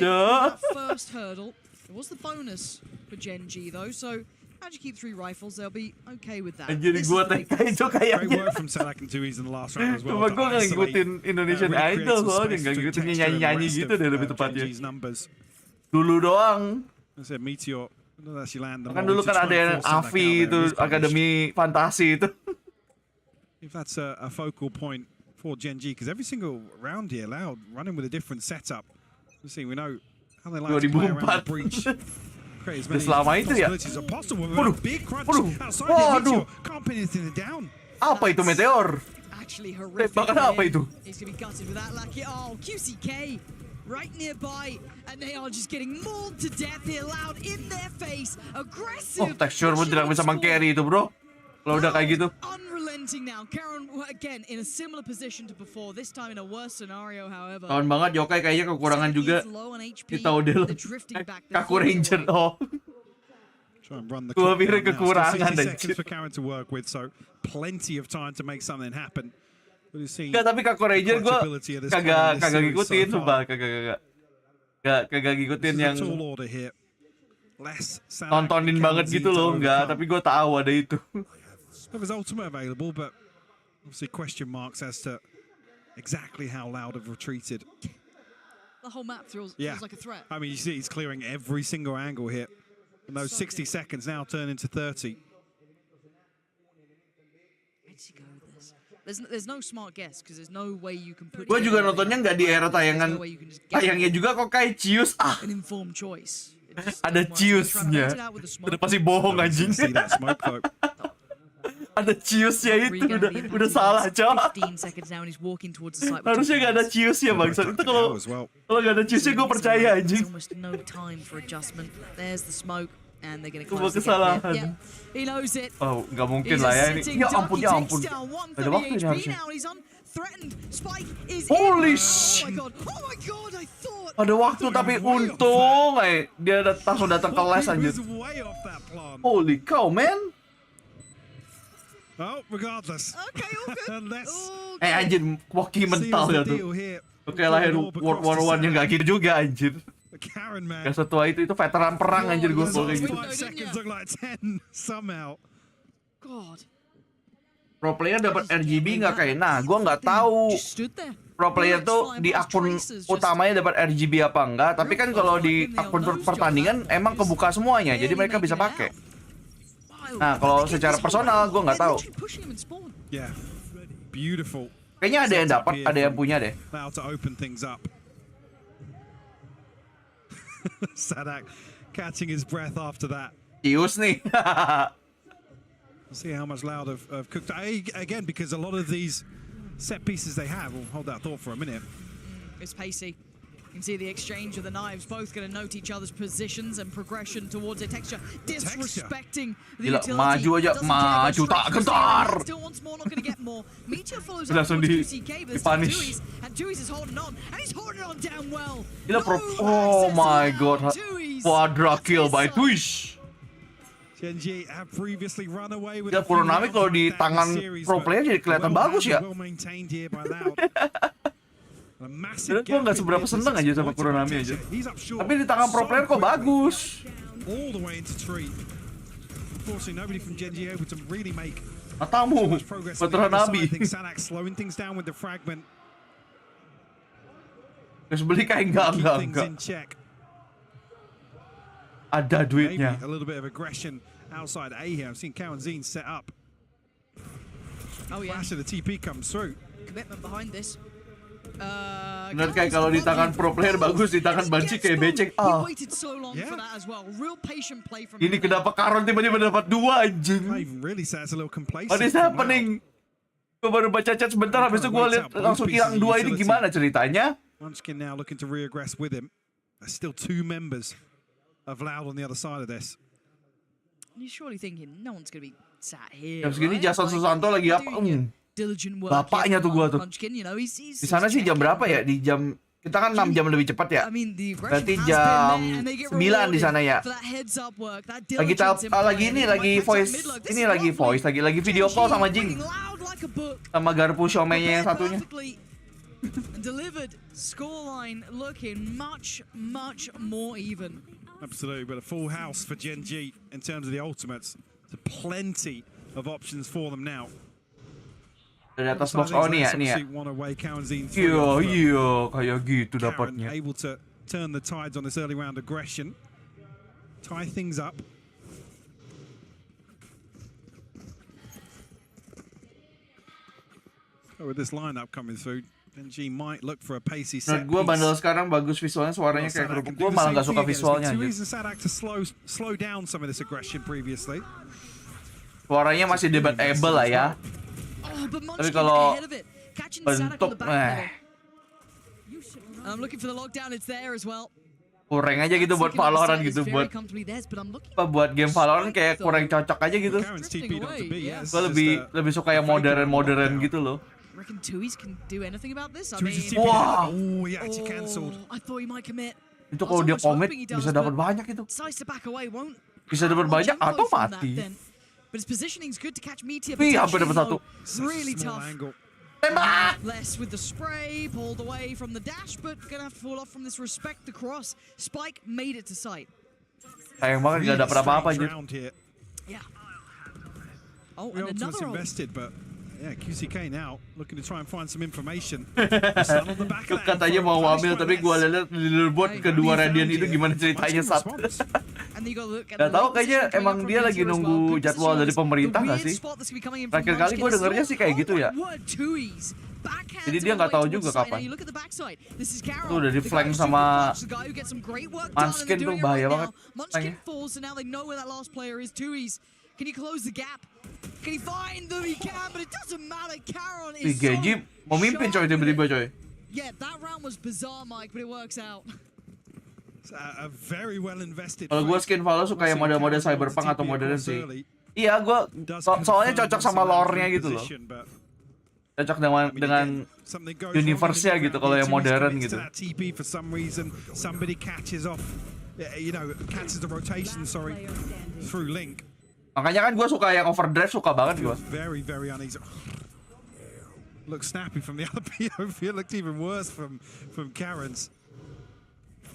First hurdle. It was the bonus for Gen.G though, so how'd you keep 3 rifles? They'll be okay with that. Anjir gua TK itu kayaknya. Great work from Sadak and Tui's in the last round as well. Cuma gua nggak ngikutin Indonesian Idol soalnya nggak ngikutin nyanyi-nyanyi gitu deh lebih tepatnya. Dulu doang. Meteor. Kan dulu kan ada yang Avi itu Akademi Fantasi itu. If that's a focal point for Gen.G, because every single round here, Loud running with a different setup. We know how they like to play around the breach. Create as many possibilities as possible. With a big crunch outside the Meteor. Can't pin anything down. Apa itu Meteor? Actually horrific. Apa itu? He's gonna be gutted with that lucky. Oh, QCK. Right nearby, and they are just getting mauled to death here. Loud in their face, aggressive. Oh, texture pun tidak bisa meng-carry itu, bro. Kalau udah kayak gitu. Unrelenting now. Karen again in a similar position to before. This time in a worse scenario, however. Tahun banget yokai kayaknya kekurangan juga. Kita udah Kaku Ranger. Oh. Gua pikir kekurangan anjir. For Karen to work with, so plenty of time to make something happen. Enggak, tapi Kaku Ranger gue kagak ngikutin, sumpah kagak ngikutin yang nontonin banget gitu loh, enggak, tapi gue tahu ada itu. There's ultimate available, but obviously question marks as to exactly how Loud have retreated. The whole map feels like a threat. I mean, you see he's clearing every single angle here. And those 60 seconds now turn into 30. There's no smart guess because there's no way you can put. Gue juga nontonnya nggak di era tayangnya juga kok kayak cius. An informed choice. Ada ciusnya. Udah pasti bohong anjing. Ada ciusnya itu udah salah cok. Harusnya nggak ada ciusnya bangsa. Itu kalau nggak ada ciusnya gue percaya anjing. Almost no time for adjustment. There's the smoke. And they're going to Sebuah close the gap kesalahan. here. Yeah, he knows it. Oh, nggak mungkin He's lah ya ini. sitting Ya duck. ampun, He ya takes ampun. down one Gak ada for waktu ini VHP harusnya. now, and he's unthreatened. Spike is Holy in. shit. Oh my god. Oh my god, I thought. Ada waktu tapi untung dia langsung datang ke les anjir. Holy cow, man. Oh, regardless. Okay, all good. Anjir, walkie mental ya tuh. Oke, lahir World War I yang gak gitu juga anjir. Gak setua itu veteran perang anjir gue kayak gitu. 5 seconds look like 10 somehow. God. Pro player dapat RGB nggak kayak? Nah, gue nggak tahu. Pro player tuh di akun utamanya dapat RGB apa enggak? Tapi kan kalau di akun pertandingan emang kebuka semuanya, jadi mereka bisa pakai. Nah, kalau secara personal gue nggak tahu. Yeah. Beautiful. Kayaknya ada yang dapat, ada yang punya deh. Now to open things up. Sadak catching his breath after that. Cius nih. See how much Loud have cooked. Again, because a lot of these set pieces they have, we'll hold that thought for a minute. It's pacey. You can see the exchange of the knives, both going to note each other's positions and progression towards a texture, disrespecting the utility. Maju aja, maju tak gentar. Still wants more, not going to get more. Meteor follows up Langsung towards QCK, but dipunish. and Tui's is holding on, and he's holding on damn well. Gila oh my god, quadra kill by Twitch. Gen.G have previously run away with. Ya Kuronami kalau di tangan pro player jadi kelihatan bagus ya. Sebenernya gue nggak seberapa seneng aja sama Kuronami aja. Tapi di tangan pro player kok bagus. Matamu, Putra Nabi. Terus beli kayak enggak. Ada duitnya. A little bit of aggression outside A here. I've seen ke-1 set up. Oh yeah. Flash of the TP comes through. Commitment behind this. Bener kayak kalau di tangan pro player bagus, di tangan banci kayak becek. Ini kenapa Karon tiba-tiba dapat 2 anjing? What is happening? Gue baru baca chat sebentar, habis itu gue lihat langsung hilang 2 ini gimana ceritanya? Munchkin now looking to reaggress with him. There's still 2 members of Loud on the other side of this. You're surely thinking no one's gonna be sat here. Jam segini Jason Susanto lagi apa? Bapaknya tuh gua tuh. Di sana sih jam berapa ya? Di jam kita kan 6 jam lebih cepat ya. Berarti jam 9 di sana ya. Lagi voice, lagi video call sama Jing. Sama garpu Xiaomi-nya yang satunya. Delivered scoreline looking much more even. Absolutely, but a full house for Gen.G in terms of the ultimates. There's plenty of options for them now. Dari atas box nih ya. Iya, kayak gitu dapatnya. Able to turn the tides on this early round aggression, tie things up. So with this lineup coming through, Gen.G might look for a pacey set. Menurut gue bandel sekarang bagus visualnya, suaranya kayak kerupuk. Gue malah nggak suka visualnya. Sadak to slow down some of this aggression previously. Suaranya masih debatable lah ya. Tapi kalau bentuk, kurang aja gitu buat Valorant gitu, buat game Valorant kayak kurang cocok aja gitu. Gue lebih suka yang modern gitu loh. Wah, itu kalau dia commit bisa dapat banyak itu. Bisa dapat banyak atau mati. Wih, hampir dapat 1. Really tough. Tembak! Less with the spray, pulled away from the dash, but gonna have to fall off from this respect the cross. Spike made it to sight. Sayang banget nggak dapat apa-apa aja. Yeah. Oh, and another invested, but yeah, QCK now looking to try and find some information. Katanya mau ambil, tapi gue lihat di leaderboard kedua Radiant itu gimana ceritanya saat. Gak tau, kayaknya emang dia lagi nunggu jadwal dari pemerintah gak sih? Terakhir kali gue dengernya sih kayak gitu ya. Jadi dia nggak tahu juga kapan. Itu udah di flank sama Munchkin tuh, bahaya banget. Can he close the gap? Can he find them? He can, but it doesn't matter. Caron Si is Gen.G mau mimpin coy, tiba-tiba coy. Yeah, that round was bizarre, Mike, but it works out. A very well invested. Kalau gue skin Valo suka yang mode-mode cyberpunk atau modern sih. Iya, gue soalnya cocok sama lore-nya gitu loh. Cocok dengan universe-nya gitu kalau yang modern gitu. TP for some reason somebody catches off, catches the rotation, through Link. Makanya kan gue suka yang overdrive, suka banget gue. Very uneasy. Look snappy from the other POV. It looked even worse from Karen's.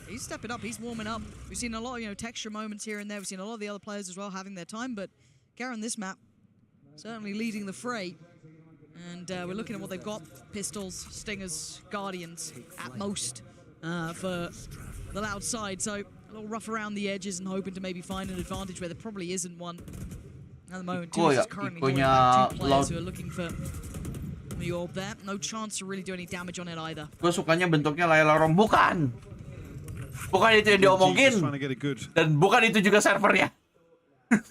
He's stepping up, he's warming up. We've seen a lot of texture moments here and there. We've seen a lot of the other players as well having their time, but Karen this map certainly leading the fray. And we're looking at what they've got. Pistols, Stingers, Guardians at most for the Loud side. So a little rough around the edges and hoping to maybe find an advantage where there probably isn't one. At the moment, two is currently two players who are looking for the orb there. No chance to really do any damage on it either. Gue sukanya bentuknya layar lorong. Bukan itu yang diomongin. Dan bukan itu juga servernya.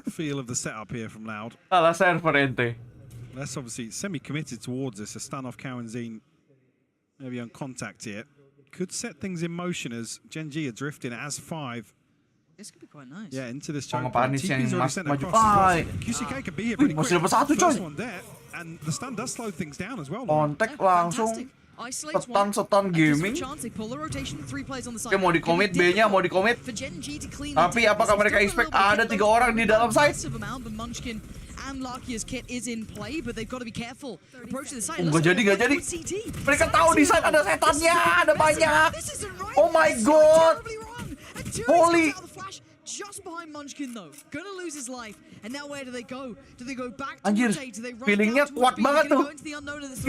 Feel of the setup here from Loud. Salah server ente. That's obviously semi-committed towards this. A stun off Karen's maybe on contact here. Could set things in motion as Gen.G are drifting as 5. This could be quite nice. Yeah, into this choke point. TP's already sent across. QCK could be here pretty quick. First one there, and the stun does slow things down as well. Kontak langsung. Setan gaming. Oke, mau di-commit B-nya, mau di-commit. Tapi apakah mereka expect ada 3 orang di dalam site? Gak jadi. Mereka tahu di site ada setannya, ada banyak. Oh my god. Holy. Just behind Munchkin though, gonna lose his life, and now where do they go? Do they go back to Anjir, rotate? Do they run feelingnya down kuat towards B? banget tuh.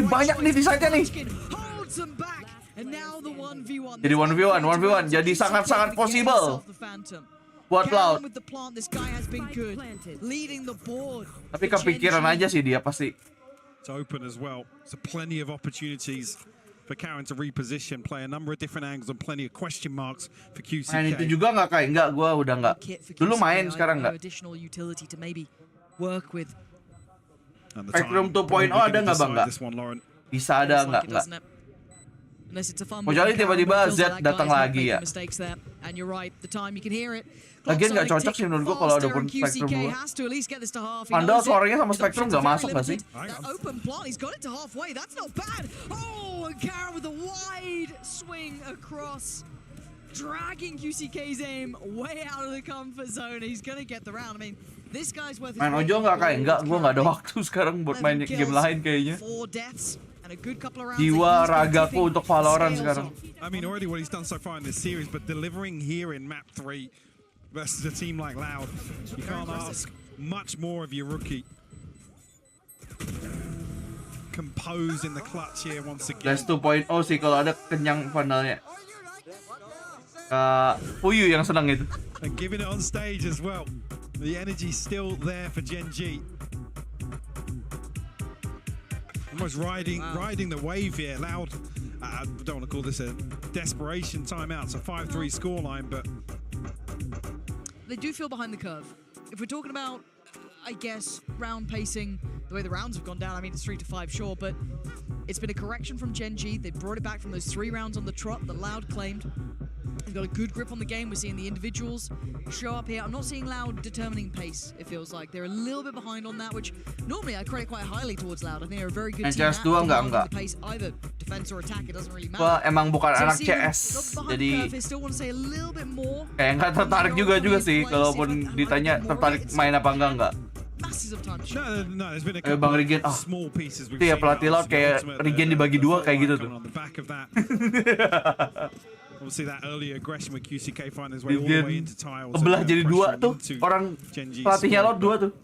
Banyak nih di site-nya nih. Holds them back, and now the 1v1. Jadi 1v1, jadi sangat-sangat possible buat Loud. Tapi kepikiran aja sih dia pasti. It's open as well, so plenty of opportunities for Karen to reposition, play a number of different angles and plenty of question marks for QCK. Main itu juga nggak kayak enggak, gue udah nggak. Dulu main, sekarang nggak. Spectrum 2.0 ada nggak bang? Nggak. Bisa ada nggak? Kecuali tiba-tiba Z datang lagi ya. Lagian nggak cocok sih menurut gue kalau ada pun Spectrum dulu. Anda suaranya sama Spectrum nggak masuk nggak sih? Dragging QCK's aim way out of the comfort zone. He's gonna get the round. I mean, this guy's worth. Main Ojo nggak kayak enggak, gue nggak ada waktu sekarang buat main game lain kayaknya. Jiwa ragaku untuk Valorant sekarang. I mean, already what he's done so far in this series, but delivering here in map 3 versus a team like Loud, you can't ask much more of your rookie. Compose in the clutch here once again. That's 2.0 sih kalau ada kenyang finalnya. Fuyu yang senang itu. And giving it on stage as well. The energy still there for Gen.G. Almost riding the wave here. Loud. I don't want to call this a desperation timeout. It's a 5-3 scoreline, but they do feel behind the curve. If we're talking about, I guess, round pacing, the way the rounds have gone down, I mean, it's 3-5, sure, but it's been a correction from Gen.G. They brought it back from those 3 rounds on the trot that Loud claimed. They've got a good grip on the game. We're seeing the individuals show up here. I'm not seeing Loud determining pace, it feels like. They're a little bit behind on that, which normally I credit quite highly towards Loud. I think they're a very good team at commanding the pace, either defense or attack, it doesn't really matter. Gua emang bukan anak CS, jadi kayak nggak tertarik juga sih, kalaupun ditanya tertarik main apa enggak. Bang Regen, itu ya pelatih Loud kayak Regen dibagi 2 kayak gitu tuh. Obviously that early aggression with QCK find his way all the way into tiles. Kebelah jadi 2 tuh, orang pelatihnya Loud 2 tuh.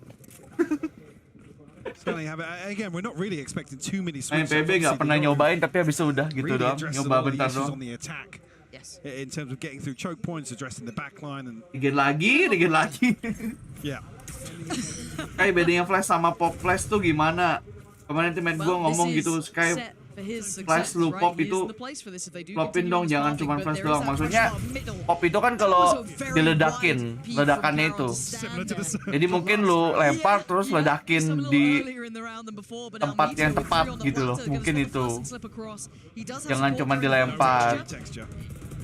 Again, we're not really expecting too many switches. Main PB nggak pernah nyobain, tapi habis itu udah gitu doang, nyoba bentar doang. In terms of getting through choke points, addressing the backline and Regen lagi. Yeah. Kayak bedanya flash sama pop flash tuh gimana? Kemarin temen gue ngomong gitu, kayak flash lu pop itu flopin dong, jangan cuma flash doang. Maksudnya pop itu kan kalau diledakin, ledakannya itu. Jadi mungkin lu lempar terus ledakin di tempat yang tepat gitu loh. Mungkin itu. Jangan cuma dilempar.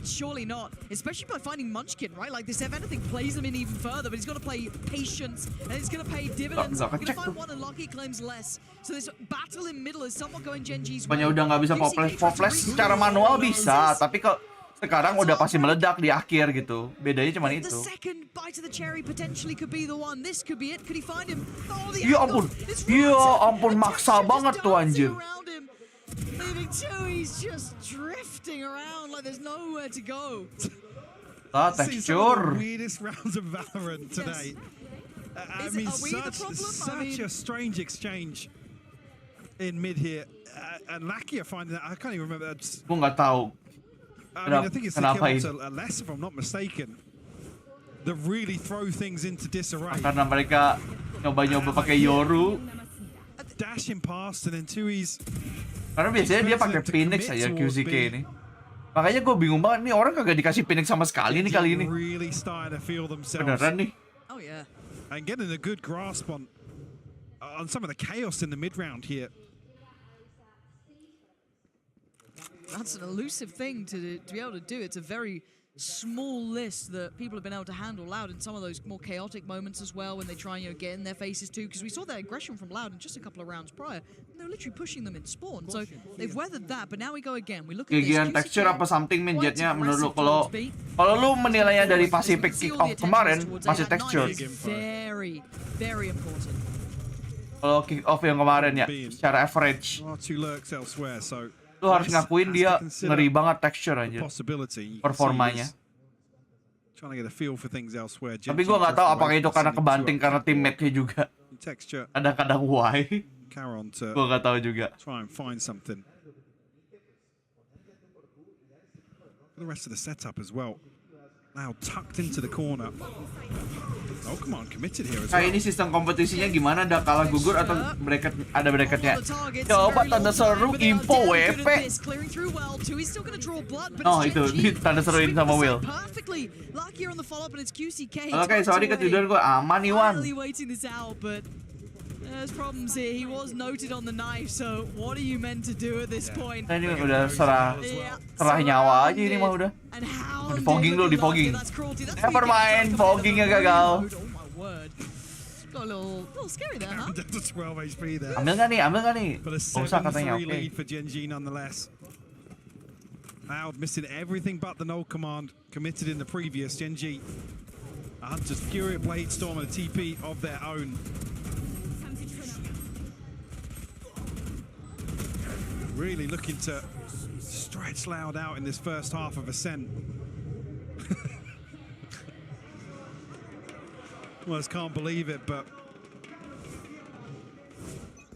Surely not, especially by finding Munchkin, right? Like this, if anything, plays them in even further, but he's got to play patience, and it's going to pay dividends. He's going to find one, and Lucky claims less. So this battle in middle is somewhat going Gen.G's way. Pokoknya udah nggak bisa poples secara manual bisa, tapi kok sekarang udah pasti meledak di akhir gitu. Bedanya cuma itu. The second bite of the cherry potentially could be the one. This could be it. Could he find him? Oh, the Ya ampun, ya ampun, maksa banget tuh anjir. Leaving two, he's just drifting around like there's nowhere to go. Texture. Weirdest rounds of Valorant today. I mean, such a strange exchange in mid here, and Lakia finding that. I can't even remember that. Gue nggak tahu. I mean, I think it's the kill a less, if I'm not mistaken, that really throw things into disarray. Karena mereka nyoba-nyoba pakai Yoru. Dashing past and then Tui's. Karena biasanya dia pakai Phoenix aja QCK ini. Makanya gue bingung banget nih, orang kagak dikasih Phoenix sama sekali nih kali ini. Beneran nih. Oh yeah. And getting a good grasp on some of the chaos in the mid round here. That's an elusive thing to be able to do. It's a very small list that people have been able to handle. Loud in some of those more chaotic moments as well when they try and get in their faces too, because we saw that aggression from Loud in just a couple of rounds prior. They were literally pushing them in spawn, so they've weathered that. But now we go again. We look at this texture apa something menjetnya menurut lo, kalau lu menilainya dari Pacific kick off kemarin masih texture. Very, very important. Kalau kick off yang kemarin ya secara average. Lu harus ngakuin dia ngeri banget texture aja performanya. Tapi gue nggak tahu apakah itu karena kebanting karena teammate-nya juga. Kadang-kadang why. Gue nggak tahu juga. The rest of the setup as well. Now tucked into the corner. Oh, come on, committed here as well. Kayak ini sistem kompetisinya gimana? Ada kalah gugur atau bracket, ada bracketnya? Coba tanda seru infowp. Oh itu, tanda seruin sama Will. Oke, sorry ketiduran gue, aman nih Wan. There's problems here. He was noted on the knife, so what are you meant to do at this point? Nah, ini udah serah nyawa aja ini mah udah. Di fogging dulu, di fogging. Never mind, foggingnya gagal. Got a little scary there, huh? Ambil nggak nih? Gak usah katanya, oke. Loud missing everything but the null command committed in the previous. Gen.G. A Hunter's Fury, Blade Storm, and a TP of their own. Really looking to stretch Loud out in this first half of Ascent. Well, I can't believe it, but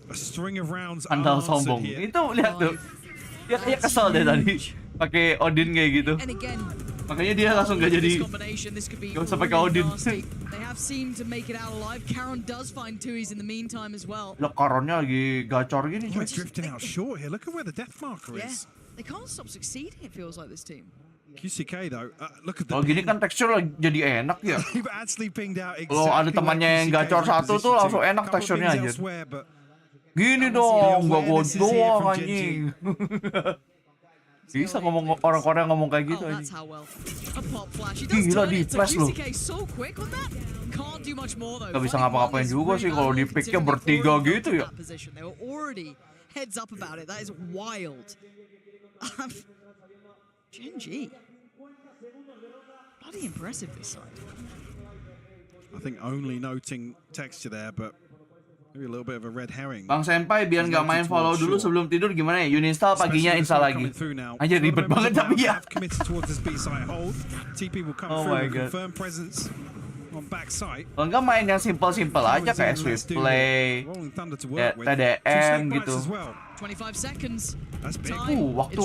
a string of rounds Andal sombong. Itu lihat tuh. Dia kayak kesel deh tadi pakai Odin kayak gitu. Makanya dia langsung gak jadi. Gak usah pakai Odin. They have seemed to make it out alive. Karon does find Tui's in the meantime as well. Loh, Karonnya lagi gacor gini. He's drifting out short here. Look at where the death marker is. They can't stop succeeding, it feels like this team. QCK though, look at the. Kalau gini kan tekstur jadi enak ya. You've actually pinged out exactly. Kalau ada temannya yang gacor satu tuh langsung enak teksturnya aja. Gini dong, gak gua doang anjing. Bisa ngomong orang-orang ngomong kayak gitu aja. Gila di flash loh. Gak bisa ngapa-ngapain juga sih kalau di picknya bertiga gitu ya. Heads up about it. That is wild. Gen.G. Bloody impressive this side. I think only noting texture there, but maybe a little bit of a red herring. Bang Senpai biar nggak main follow dulu sebelum tidur gimana ya? Uninstall paginya install lagi. Aja ribet banget tapi ya. Oh my god. Kalau nggak main yang simple aja kayak Swift Play, ya, TDM gitu. 25 seconds. Waktu.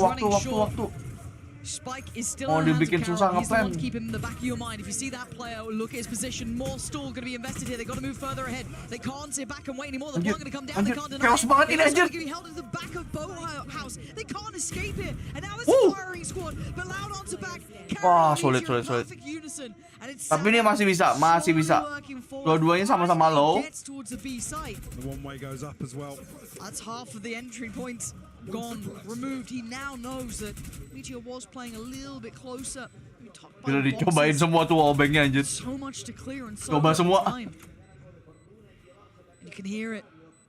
Spike is still Oh, dibikin susah He's the one ngeplan. to keep him in the back of your mind. If you see that player, look at his position. More stall going to be invested here. They've got to move further ahead. They can't sit back and wait anymore. The plan going to come down. They can't deny chaos banget ini anjir. They're held into the back of Boathouse. They can't escape here. And now it's a firing squad. But Loud onto back. Wah, sulit. Tapi ini masih bisa. Dua-duanya sama-sama low. The one way goes up as well. That's half of the entry points. gone, removed. He now knows that Meteor was playing a little bit closer. Udah dicobain semua tuh wallbangnya anjir. So much to clear and so Coba much semua. time. And you can hear it.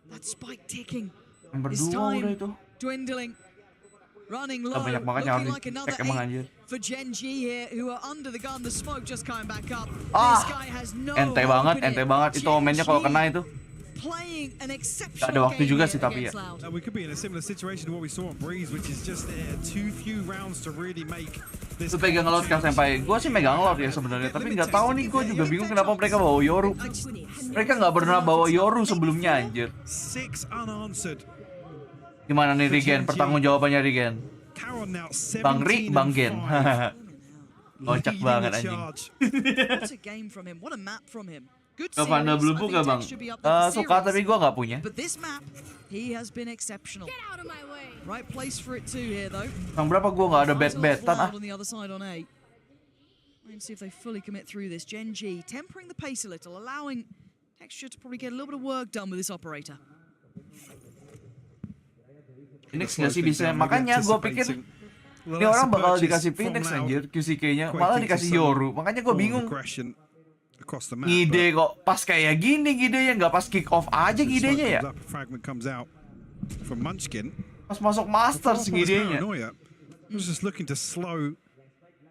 That spike ticking. Yang His berdua udah time itu. dwindling. Running low, Banyak banget looking yang like another emang anjir. 8 for Gen.G here, who are under the gun. The smoke just coming back up. Ah, This guy has no ente banget itu momennya kalau kena itu. Playing an Gak exceptional ada waktu game juga here sih tapi ya. against Loud. We could be in a similar situation to what we saw on Breeze, which is just too few rounds to really make this. Lu pegang lot kan Senpai. Gua sih megang lot ya sebenarnya, tapi nggak tahu nih, gua juga bingung kenapa mereka bawa Yoru. Mereka nggak pernah bawa Yoru sebelumnya anjir. 6 unanswered. Gimana nih Regen? Pertanggung jawabannya Regen. Bang Ri, Bang Gen. Kocak banget anjing. What a game from him. What a map from him. Good series. Panda belum I buka think bang. Tech should be up there for Suka series. tapi gua nggak punya. But this map, he has been exceptional. Get out of my way. Right place for it too here though. Yang berapa gua nggak ada bet-betan ah. On the other side on A. Let's see if they fully commit through this. Gen.G tempering the pace a little, allowing Texture to probably get a little bit of work done with this operator. Phoenix nggak sih bisa, makanya gue pikir ini orang bakal dikasih Phoenix anjir QCK-nya, malah dikasih Yoru, makanya gue bingung. Ngide kok pas kayak gini ngidenya, nggak pas kick off aja ngidenya ya. Pas masuk Masters ngidenya.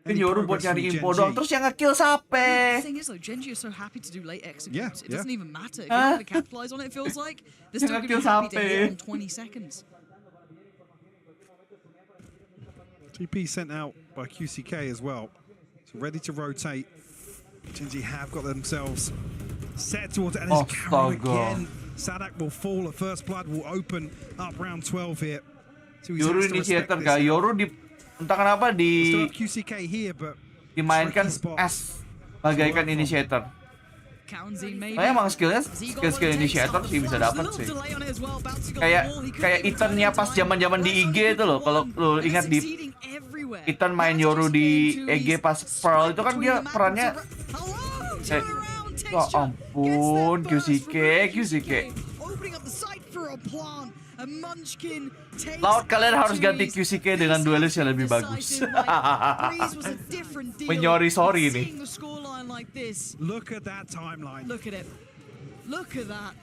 Kan Yoru buat nyari info doang, terus yang nge-kill siapa? The thing is though, Gen.G is so happy to do late executes. It doesn't even matter. If you're not going to capitalize on it, it feels like they're still going to be happy to hit on 20 seconds. TP sent out by QCK as well. So ready to rotate. Gen.G have got themselves set towards it. And it's Carol again. Sadak will fall. The first blood will open up round 12 here. So Yoru initiator kah? Yoru di entah kenapa di QCK here, but dimainkan as bagaikan initiator. Saya emang skill initiator sih bisa dapat sih. Kayak Ethan-nya pas zaman-zaman di IG itu loh. Kalau lo ingat di Ethan main Yoru di EG pas Pearl itu kan dia perannya ya ampun QCK. Laut kalian harus ganti QCK dengan duelis yang lebih bagus. Sorry nih. Look at that timeline. Look at it. Look at that.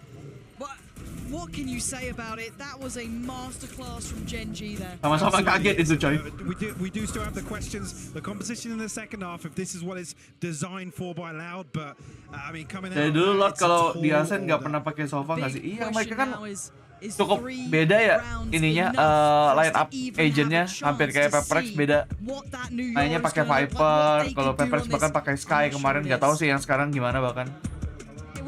What can you say about it? That was a masterclass from Gen.G there. Sama-sama kaget itu coy. We do still have the questions, the composition in the second half, if this is what it's designed for by Loud, but I mean coming out. Dari dulu Lot kalau di Irsen nggak pernah pakai sofa nggak sih? Iya mereka kan cukup beda ya ininya line up agentnya hampir kayak Pepperex beda. Mainnya pakai Viper, kalau Pepperex bahkan pakai Sky kemarin, nggak tahu sih yang sekarang gimana bahkan.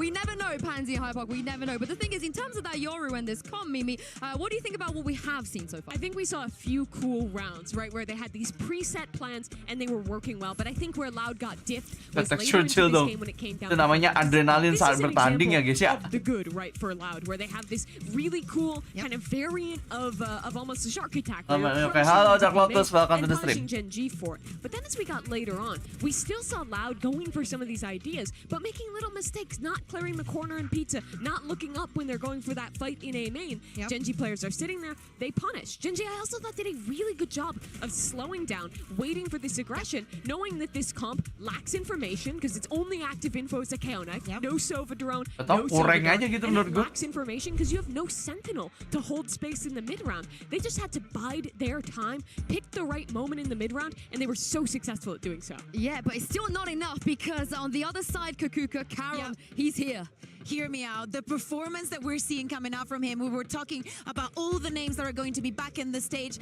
We never know, Pansy and Hypok, we never know. But the thing is, in terms of that Yoru and this comp, Mimi, what do you think about what we have seen so far? I think we saw a few cool rounds, right, where they had these preset plans and they were working well. But I think where Loud got diffed was later into this game when it came down. Itu namanya adrenalin saat bertanding ya guys ya. The good, right, for Loud, where they have this really cool kind of variant of almost a shark attack. Okay, halo Dark Lotus, welcome to the stream. Gen.G for it. But then as we got later on, we still saw Loud going for some of these ideas, but making little mistakes, not clearing the corner in pizza, not looking up when they're going for that fight in A main. Gen.G players are sitting there, they punish. Gen.G I also thought did a really good job of slowing down, waiting for this aggression, knowing that this comp lacks information because its only active info is a ke-1, no Sova drone, no Sova drone, and it lacks information because you have no sentinel to hold space in the mid round. They just had to bide their time, pick the right moment in the mid round, and they were so successful at doing so. Yeah, but it's still not enough because on the other side, Kakuka, Karon, he's here. Hear me out. The performance that we're seeing coming out from him, we were talking about all the names that are going to be back in the stage.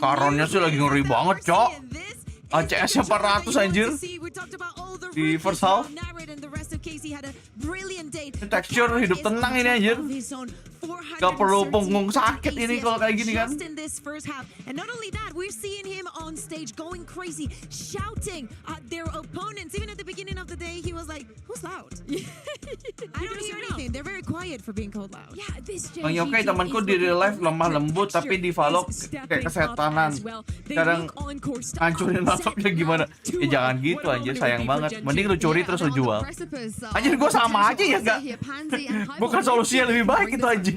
Karonnya sih lagi ngeri banget, Cok. ACS-nya 400 anjir di first half. Texture hidup tenang ini anjir. Gak perlu punggung sakit ini kalau kayak gini kan. And not only that, we're seeing him on stage going crazy, shouting at their opponents. Even at the beginning of the day, he was like, "Who's Loud?" I don't hear anything. They're very quiet for being called Loud. Yeah, this Bang Yokai temanku di real life lemah lembut tapi di Valok kayak kesetanan. Kadang hancurin laptopnya gimana? Ya jangan gitu anjir, sayang banget. Mending lu curi terus lu jual. Anjir gua sama aja ya enggak? Bukan solusinya lebih baik itu anjing.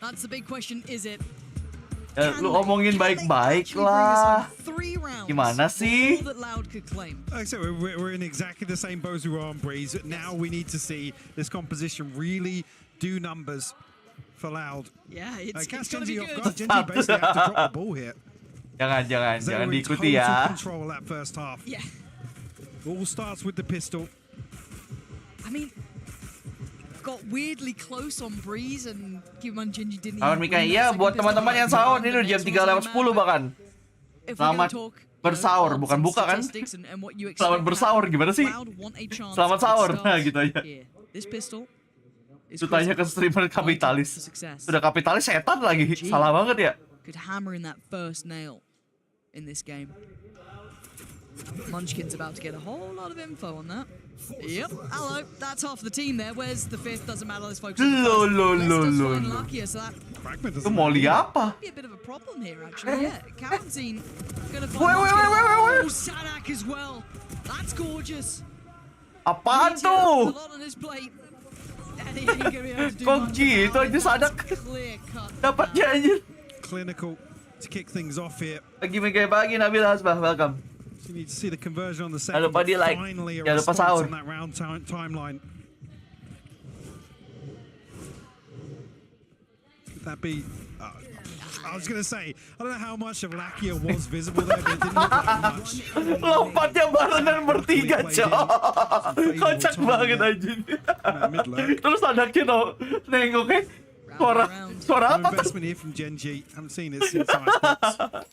That's the big question, is it? Ya, lu omongin baik-baik lah. Gimana sih? Like I said, we're in exactly the same boat as we were on Breeze. Now we need to see this composition really do numbers for Loud. Yeah, it's Gen.G gonna be off good. guard. Gen.G basically have to drop the ball here. Jangan They were in diikuti total ya. control that first half. Yeah. All starts with the pistol. I mean, got weirdly close on Breeze and ke-1 Gen.G didn't Kawan Mika, iya buat teman-teman yang sahur ini udah jam 3:10 bahkan. Selamat bersaur, bukan buka kan? Selamat bersaur gimana sih? Selamat sahur, nah gitu aja. Itu tanya ke streamer kapitalis. Sudah kapitalis setan lagi, salah banget ya. Could hammer in that first nail in this game. Munchkin's about to get a whole lot of info on that. Yep, hello, that's half the team there. Where's the fifth? Doesn't matter, let's focus on the first. Luckier, so that Itu mau lihat apa? be a bit of a problem here, actually. Yeah, Quarantine gonna find Sadak as well. That's gorgeous. Apaan tuh? A lot on his plate. And he ain't gonna be able to do Kok much gitu about aja it. Sadak? Clear cut. Dapatnya anjir. Clinical to kick things off here. Pagi Nabil Hasbah, welcome. So you need to see the conversion on the Jangan second. lupa di like, Finally a jangan lupa response sahur. on that round timeline. Could that be? I was gonna say, I don't know how much of Lakia was visible there, but it didn't look like much. Lompatnya barengan bertiga, cok. Kocak banget anjir. Terus Sadaknya nengok kan. Suara apa tuh? Investment here from Gen.G. Haven't seen it since Icebox.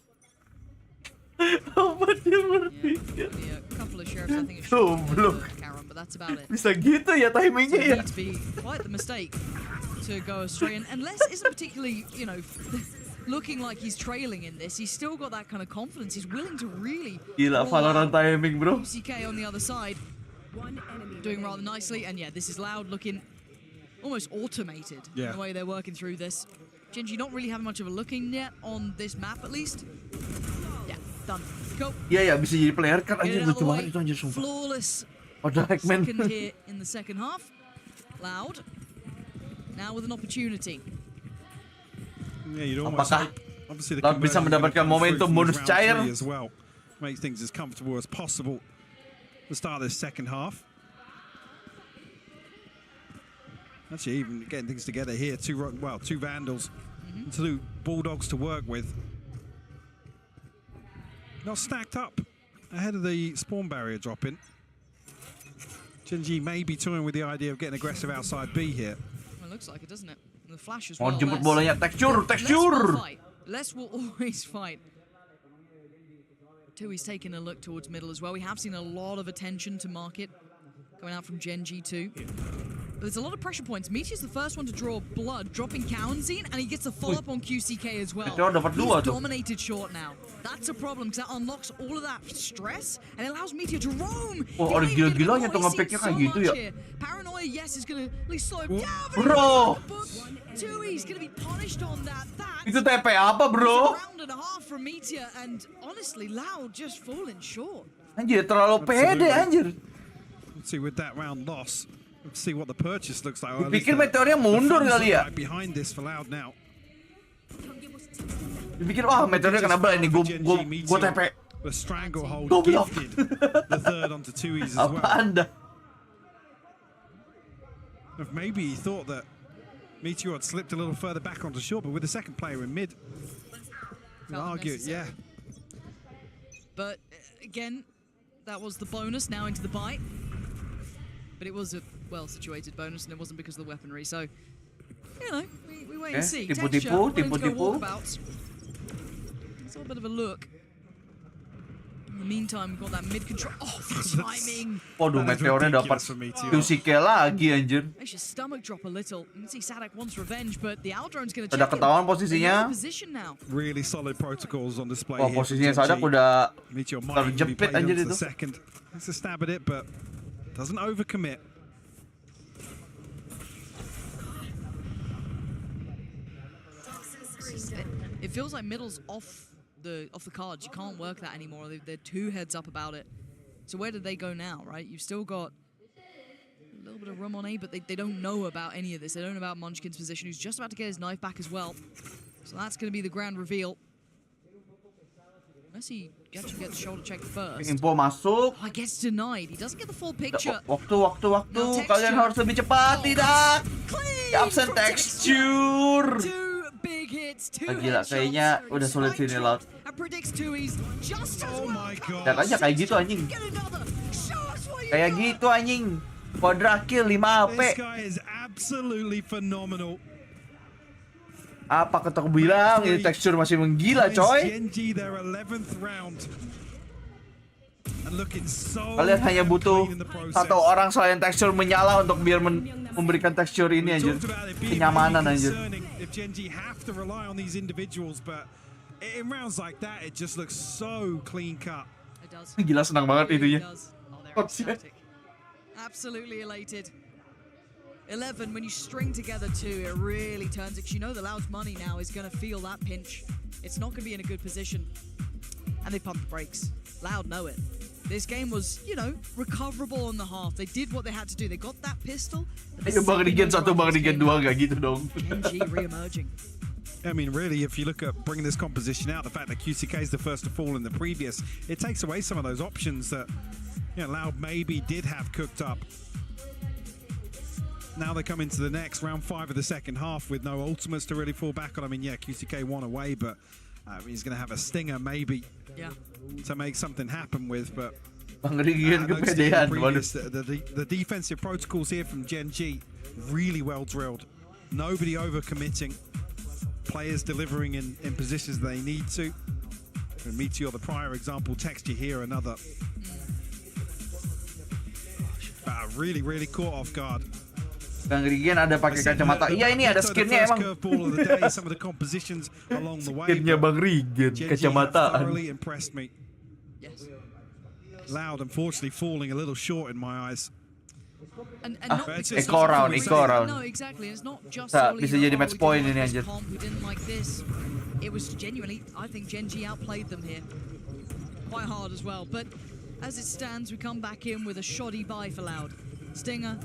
Lompatnya bertiga. Bisa gitu ya timingnya ya. Quite the mistake to go astray, and Les isn't particularly, looking like he's trailing in this. He's still got that kind of confidence. He's willing to really. Gila Valorant timing, bro. CK on the other side, doing rather nicely, and yeah, this is Loud looking almost automated in the way they're working through this. Gen.G not really having much of a looking yet on this map, at least. Yeah, done. Go. Iya ya, bisa jadi player kan anjir, lucu banget itu anjir sumpah. Flawless. Padahal Hackman. Second here in the second half. Loud. Now with an opportunity. Yeah, you'd almost Apakah hope, obviously the Loud bisa conversion mendapatkan comes momentum through bonus from cair? round 3 as well. Make things as comfortable as possible at the start of this second half. Actually, even getting things together here, two Vandals, two Bulldogs to work with. Not stacked up ahead of the spawn barrier dropping. Gen.G may be toying with the idea of getting aggressive outside B here. Well, it looks like it, doesn't it? And the flash as Mau well. jemput bolanya, tekstur. Les will always fight. He's taking a look towards middle as well. We have seen a lot of attention to market coming out from Gen.G too. There's a lot of pressure points. Meteor's the first one to draw blood, dropping Cowanzine, and he gets a follow-up on QCK as well. He's dominated short now. That's a problem, because that unlocks all of that stress, and it allows Meteor to roam. Oh, ada gila-gilanya tuh nge-picknya kayak gitu ya. Paranoia, yes, is going to at least slow him down. Bro! He's going to be punished on that. Itu TP apa, bro? Round and a half from Meteor, and honestly, Loud just falling short. Anjir, terlalu pede, anjir. Let's see, with that round loss, let's see what the purchase looks like. Dipikir Meteornya mundur kali ya. Behind this for Loud now. Dipikir wah Meteornya kena bal ini, gua TP. The stranglehold gifted the third onto 2Es as well. Apa anda? Maybe he thought that Meteor had slipped a little further back onto short, but with the second player in mid, argue, yeah. But again, that was the bonus now into the bite. But it was a well-situated bonus, and it wasn't because of the weaponry. So, we wait and see. Tipu-tipu. Let's have a bit of a look. In the meantime, we've got that mid-control. Oh, the timing! Waduh, Meteornya dapat QCK lagi, anjir. Makes your stomach drop a little. You can see Sadak wants revenge, but the Aldrone's going to Udah check ketahuan posisinya. Really solid protocols on display. Wah, posisinya Sadak udah terjepit anjir itu. It's a stab at it, but doesn't overcommit. It feels like middle's off the cards. You can't work that anymore. They're 2 heads up about it. So where did they go now, right? You've still got a little bit of room on A, but they don't know about any of this. They don't know about Munchkin's position, who's just about to get his knife back as well. So that's going to be the grand reveal. Unless he actually gets shoulder checked first. Info masuk. Oh, gets denied. He doesn't get the full picture. Waktu. Kalian harus lebih cepat, tidak. Absen texture. Gila, kayaknya udah sulit sini Loud. Lihat aja kayak gitu anjing. Kayak gitu anjing. Quadra kill 5 AP. This guy is absolutely phenomenal. Apa kata aku bilang, ini tekstur masih menggila coy. Gen.G their 11th round. And looking so Kalian hanya butuh satu orang selain tekstur menyala untuk biar memberikan tekstur ini anjir. Kenyamanan anjir. If Gen.G have to rely on these individuals, but in rounds like that it just looks so clean cut. Gila senang banget itunya. Absolutely elated. 11, when you string together two, it really turns it. You know the Loud's money now is going to feel that pinch. It's not going to be in a good position. And they pump the brakes. Loud know it. This game was, you know, recoverable on the half. They did what they had to do. They got that pistol. Ayo Bang Regen 1, Bang Regen 2, gak gitu dong. Gen.G re-emerging. I mean, really, if you look at bringing this composition out, the fact that QCK is the first to fall in the previous, it takes away some of those options that, you know, Loud maybe did have cooked up. Now they come into the next round 5 of the second half with no ultimates to really fall back on. I mean, yeah, QCK won away, but he's going to have a stinger maybe to make something happen with. But the defensive protocols here from Gen.G really well drilled. Nobody overcommitting. Players delivering in positions they need to. And Meteor, the prior example, Texture here, another. Really, really caught off guard. Bang Regen ada pakai kacamata. Iya ini ada skinnya emang. Skinnya Bang Regen, kacamataan. Loud, unfortunately, falling a little short in my eyes. Eco round. No, exactly. It's not just bisa jadi match point ini anjir. It was genuinely, I think Gen.G outplayed them here. Quite hard as well. But as it stands, we come back in with a shoddy buy for Loud. Stinger,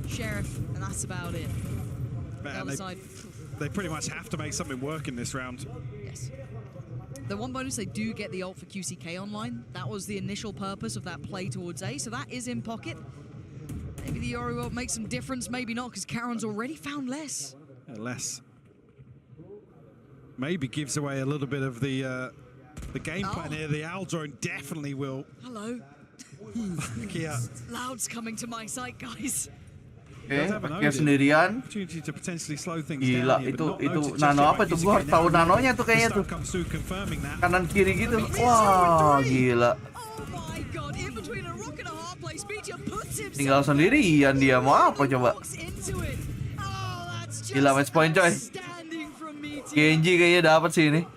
Sheriff, and that's about it. Man, they pretty much have to make something work in this round. Yes. The one bonus, they do get the ult for QCK online. That was the initial purpose of that play towards A, so that is in pocket. Maybe the Yori ult makes some difference, maybe not, because Karon's already found less. Less. Maybe gives away a little bit of the game plan here. The Owl drone definitely will. Hello. Yeah. Loud's coming to my side, guys. Pakai sendirian. Gila, itu nano apa tuh? Gua harus tahu nanonya tuh kayaknya tuh. Kanan kiri gitu. Wah, gila. Tinggal sendirian dia, mau apa coba? Gila, match point coy. Gen.G kayaknya dapat sih ini.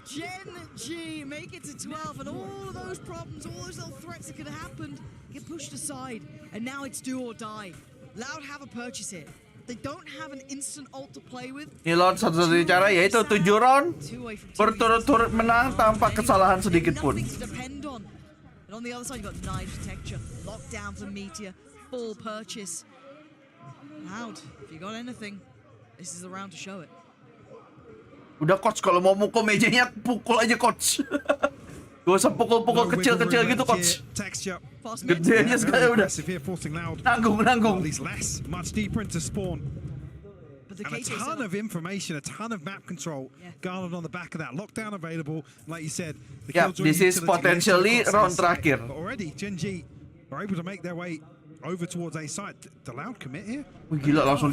Gen.G make it to 12 and all those problems, all those little threats that could have happened get pushed aside, and now it's do or die. Loud have a purchase here. They don't have an instant ult to play with. Ini Loud satu-satunya cara yaitu 7 round berturut-turut menang tanpa kesalahan sedikit pun. And on the other side, you've got knife texture, lockdown for Meteor, full purchase. Loud, if you got anything, this is the round to show it. Udah coach, kalau mau mukul mejanya pukul aja coach. Gak usah pukul-pukul kecil-kecil gitu coach. Gede aja sekali udah. Nanggung. Much deeper into spawn. And a ton of information, a ton of map control garnered on the back of that. Lockdown available, like you said. Yeah, this is potentially round terakhir. But already, Gen.G are able to make their way over towards A side. The Loud commit here? Wih gila, langsung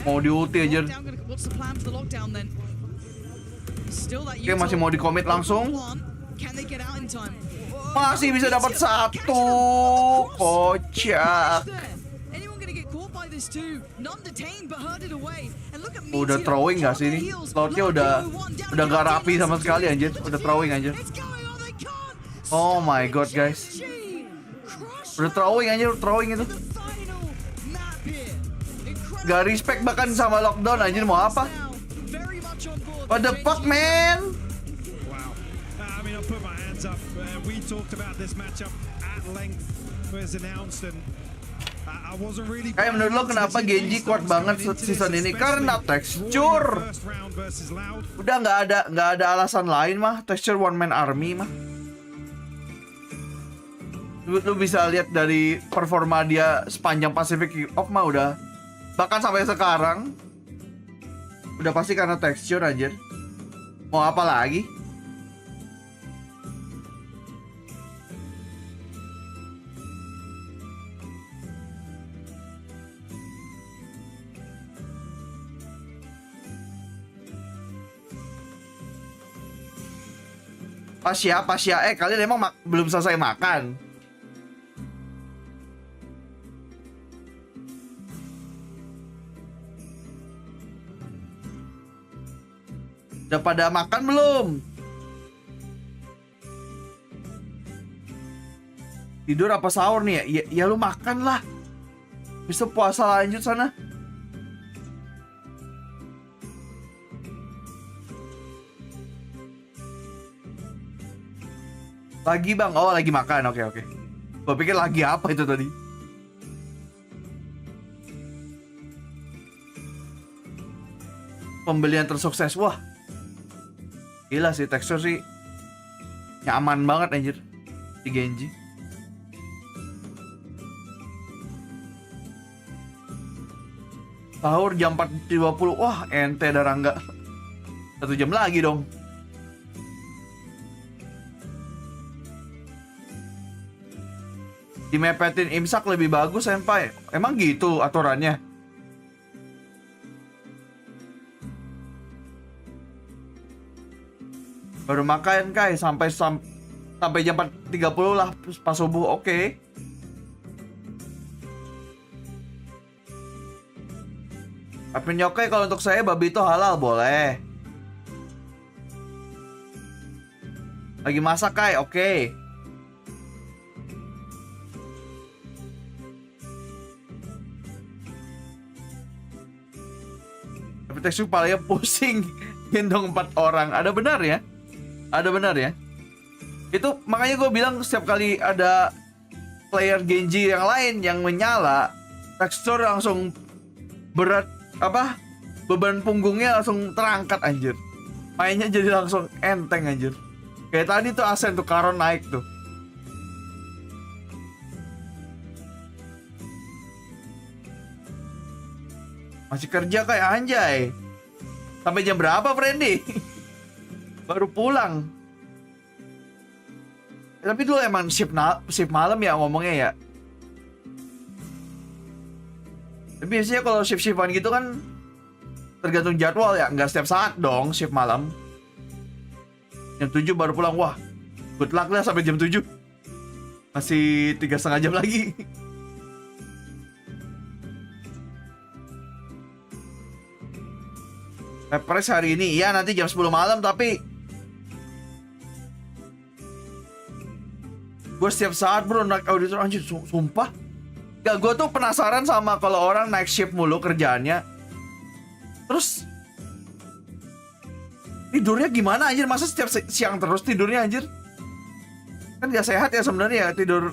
mau di ulti aja. What's the plan for the lockdown then? Oke, masih mau di commit langsung. Masih bisa dapat satu. Kocak. Udah throwing gak sih ini? Slotnya udah gak rapi sama sekali anjir. Udah throwing anjir. Oh my god guys. Udah throwing itu. Gak respect bahkan sama lockdown anjir, mau apa? What the fuck, man? Wow. I mean, I'll put my hands up. We talked about this matchup at length. It was announced, and Kayak menurut lo kenapa Gen.G kuat banget season ini? Karena tekstur. Udah nggak ada alasan lain mah. Tekstur one man army mah. Lu bisa lihat dari performa dia sepanjang Pacific Off mah udah. Bahkan sampai sekarang udah pasti karena tekstur anjir. Mau apa lagi? Pasya, kalian emang belum selesai makan? Udah pada makan belum? Tidur apa sahur nih ya? Ya lu makan lah. Bisa puasa lanjut sana. Lagi bang, oh lagi makan, oke. Gua pikir lagi apa itu tadi. Pembelian tersukses, wah. Gila sih, tekstur sih nyaman banget anjir di Gen.G. Sahur jam 4.20, wah ente Darangga. 1 jam lagi dong. Dimepetin imsak lebih bagus, Senpai. Emang gitu aturannya? Baru makan Kai sampai jam 4.30 lah pas subuh, oke. Tapi yokai kalau untuk saya babi itu halal, boleh. Lagi masak Kai, oke. Tekstur palanya pusing gendong 4 orang. Ada benar ya? Itu makanya gue bilang setiap kali ada player Gen.G yang lain yang menyala, tekstur langsung berat beban punggungnya langsung terangkat anjir. Mainnya jadi langsung enteng anjir. Kayak tadi tuh Arsen tuh Karon naik tuh. Masih kerja kayak anjay. Sampai jam berapa, Friendly? Baru pulang. Tapi dulu emang shift malam ya ngomongnya ya. Tapi biasanya kalau shift-shiftan gitu kan tergantung jadwal ya, nggak setiap saat dong shift malam. Jam 7 baru pulang, wah good luck lah sampai jam 7. Masih 3,5 jam lagi. Press hari ini, iya nanti jam 10 malam, tapi gue setiap saat bro naik auditor anjir, sumpah. Gak, gue tuh penasaran sama kalau orang naik shift mulu kerjaannya, terus tidurnya gimana anjir, masa setiap siang terus tidurnya anjir? Kan gak sehat ya sebenarnya ya tidur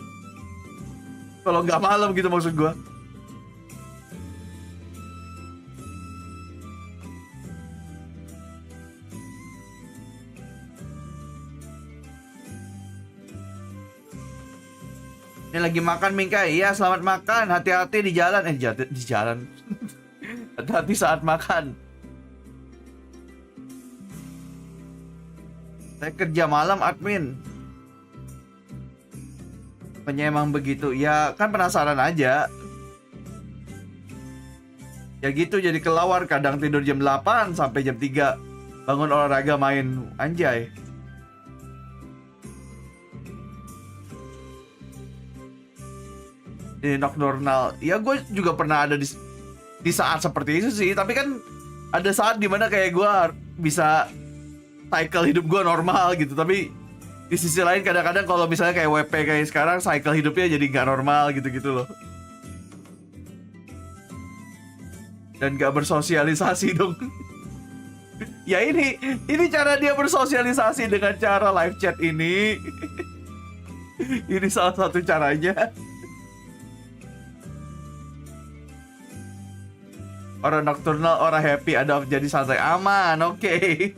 kalau gak malam gitu maksud gue. Ini lagi makan Mingkai. Iya, selamat makan. Hati-hati di jalan. Di jalan. Hati-hati saat makan. Saya kerja malam admin. Apanya emang begitu? Ya kan penasaran aja. Ya gitu jadi kelawar. Kadang tidur jam 8 sampai jam 3. Bangun olahraga main. Anjay. Di nocturnal, ya gue juga pernah ada di saat seperti itu sih. Tapi kan ada saat dimana kayak gue bisa cycle hidup gue normal gitu. Tapi di sisi lain kadang-kadang kalau misalnya kayak WP kayak sekarang, cycle hidupnya jadi nggak normal gitu-gitu loh. Dan nggak bersosialisasi dong. Ya ini cara dia bersosialisasi dengan cara live chat ini. Ini salah satu caranya. Orang nocturnal, orang happy, ada jadi santai aman. Oke.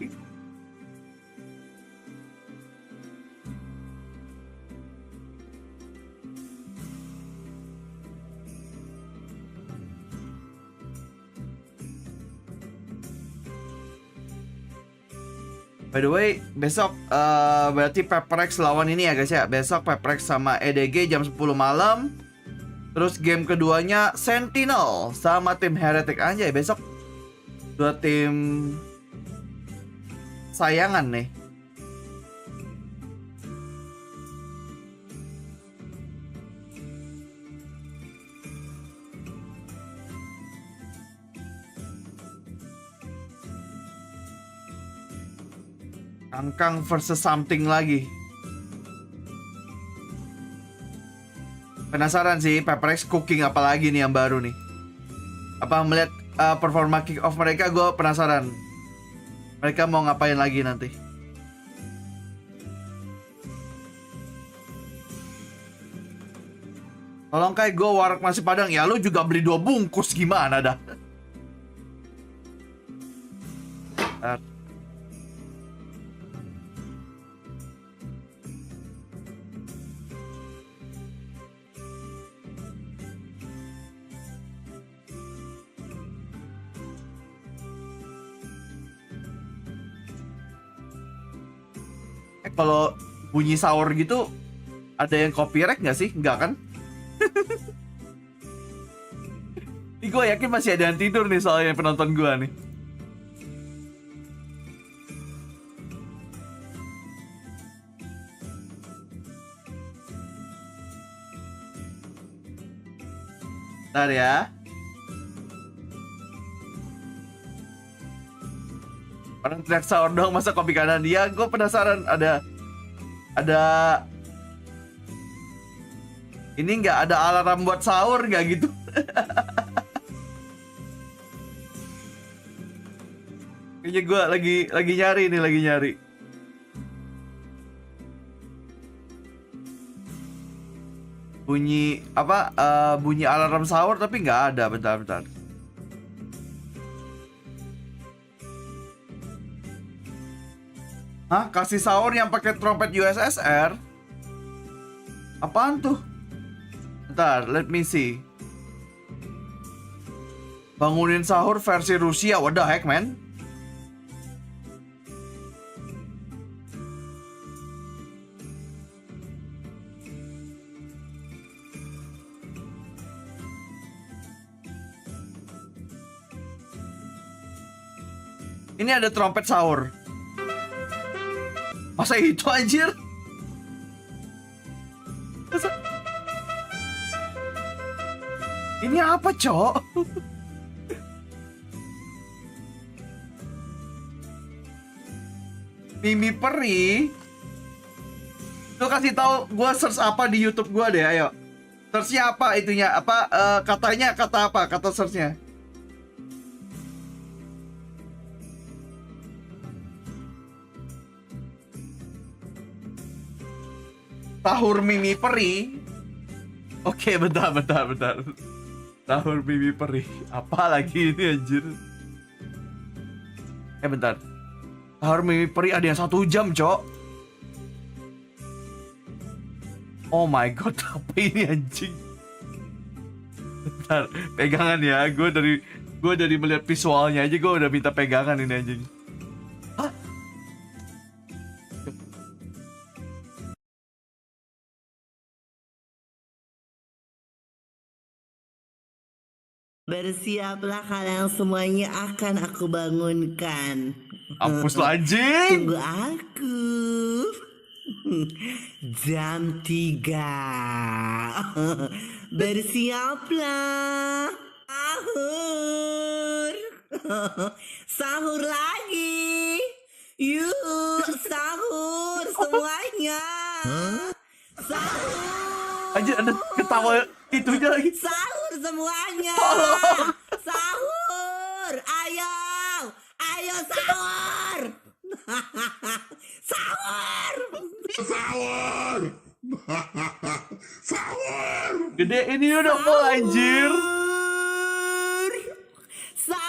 By the way, besok berarti Peprex lawan ini ya guys ya. Besok Peprex sama EDG jam 10 malam. Terus game keduanya Sentinel sama tim Heretic. Anjay, besok dua tim sayangan nih. Kangkang versus something lagi. Penasaran sih Peprex cooking apalagi nih yang baru nih. Apa melihat performa kick off mereka, gue penasaran. Mereka mau ngapain lagi nanti. Tolong kayak gue warak nasi padang. Ya lu juga beli 2 bungkus gimana dah. Kalau bunyi sahur gitu, ada yang copyright nggak sih? Nggak kan? Ini gue yakin masih ada yang tidur nih soalnya penonton gue nih. Bentar ya. Orang teriak sahur dong, masa kopi kanan dia? Gue penasaran ada ini nggak ada alarm buat sahur nggak gitu? Kayaknya gue lagi nyari nih, lagi nyari. Bunyi apa? Bunyi alarm sahur tapi nggak ada. Bentar. Hah? Kasih sahur yang pakai trompet USSR? Apaan tuh? Bentar, let me see. Bangunin sahur versi Rusia. What the heck, man? Ini ada trompet sahur. Masa itu anjir? Ini apa, Cok? Mimi Peri. Lu kasih tahu gua search apa di YouTube gua deh, ayo. Search-nya apa itunya? Apa katanya kata apa? Kata search-nya. Sahur Mimi Peri. Oke, bentar. Sahur Mimi Peri. Apa lagi ini anjir? Bentar. Sahur Mimi Peri ada yang 1 jam, Cok. Oh my god, apa ini anjing? Bentar, pegangan ya. Gue dari melihat visualnya aja gue udah minta pegangan ini anjing. Hah? Bersiaplah kalian semuanya, akan aku bangunkan. Hapus anjing. Tunggu aku. Jam 3. Bersiaplah. Sahur. Sahur lagi. Yuk, sahur semuanya. Sahur. Anjir, ada ketawa itunya lagi. Sahur semuanya. Sahur. Ayo sahur. Sahur. Sahur. Sahur. Gede ini udah full anjir. Sahur.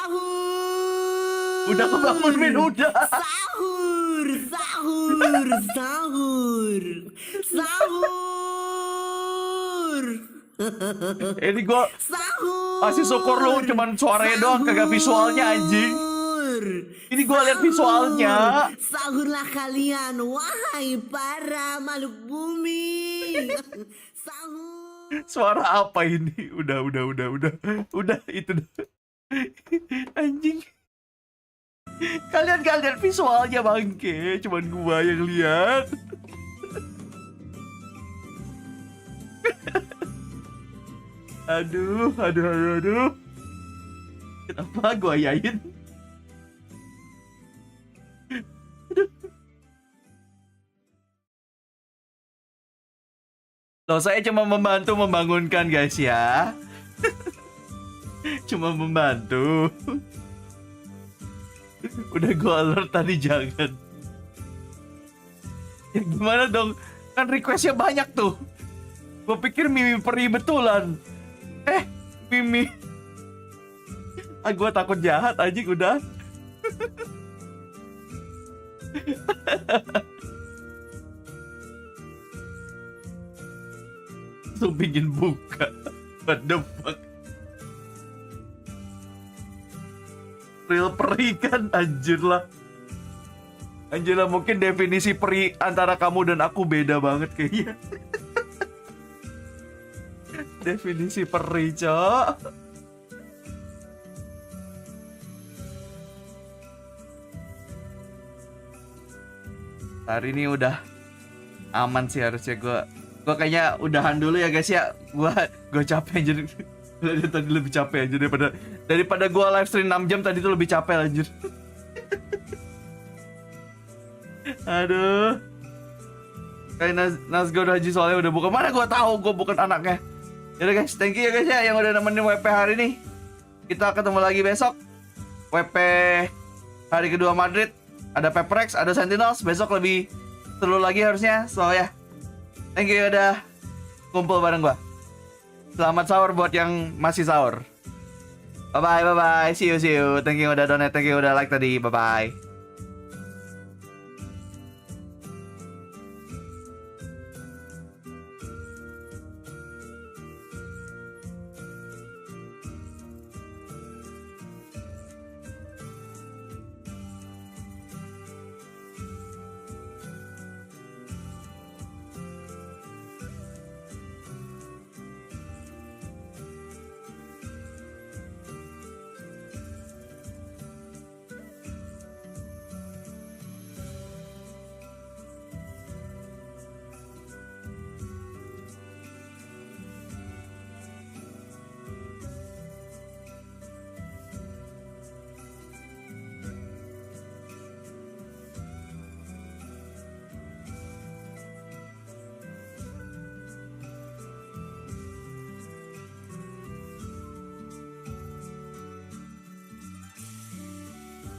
Udah kebangun Min, udah. Sahur, sahur, sahur, sahur. Ini gue Sahur. masih syukur lu cuman suaranya doang, kagak visualnya anjing. Ini gue lihat visualnya. Sahurlah kalian, wahai para makhluk bumi. Sahur. Suara apa ini? Udah itu dah. Anjing. Kalian gak lihat visualnya bangke, cuman gua yang lihat. Aduh. Kenapa gua yain? Loh, saya cuma membantu membangunkan guys ya. Cuma membantu. Udah gua alert tadi, jangan. Ya gimana dong? Kan requestnya banyak tuh. Gua pikir Mimi peri betulan. Mimi. Gua takut jahat anjing udah. Tuh bikin buka. What the fuck? Real peri kan, anjir lah. Mungkin definisi peri antara kamu dan aku beda banget kayaknya. Definisi peri, cok. Hari ini udah aman sih harusnya. Gue kayaknya udahan dulu ya guys ya. Gue capek jadi. Tadi lebih capek aja daripada gue live stream 6 jam tadi tuh lebih capek anjir. Aduh. Kayak Nazgo Haji soalnya udah buka. Mana gue tahu gue bukan anaknya. Yaudah guys, thank you ya guys ya yang udah nemenin WP hari ini. Kita ketemu lagi besok. WP hari kedua Madrid. Ada Peprex, ada Sentinels. Besok lebih seru lagi harusnya. So ya, thank you udah kumpul bareng gue. Selamat sahur buat yang masih sahur. Bye bye. See you. Thank you udah donate, thank you udah like tadi. Bye bye.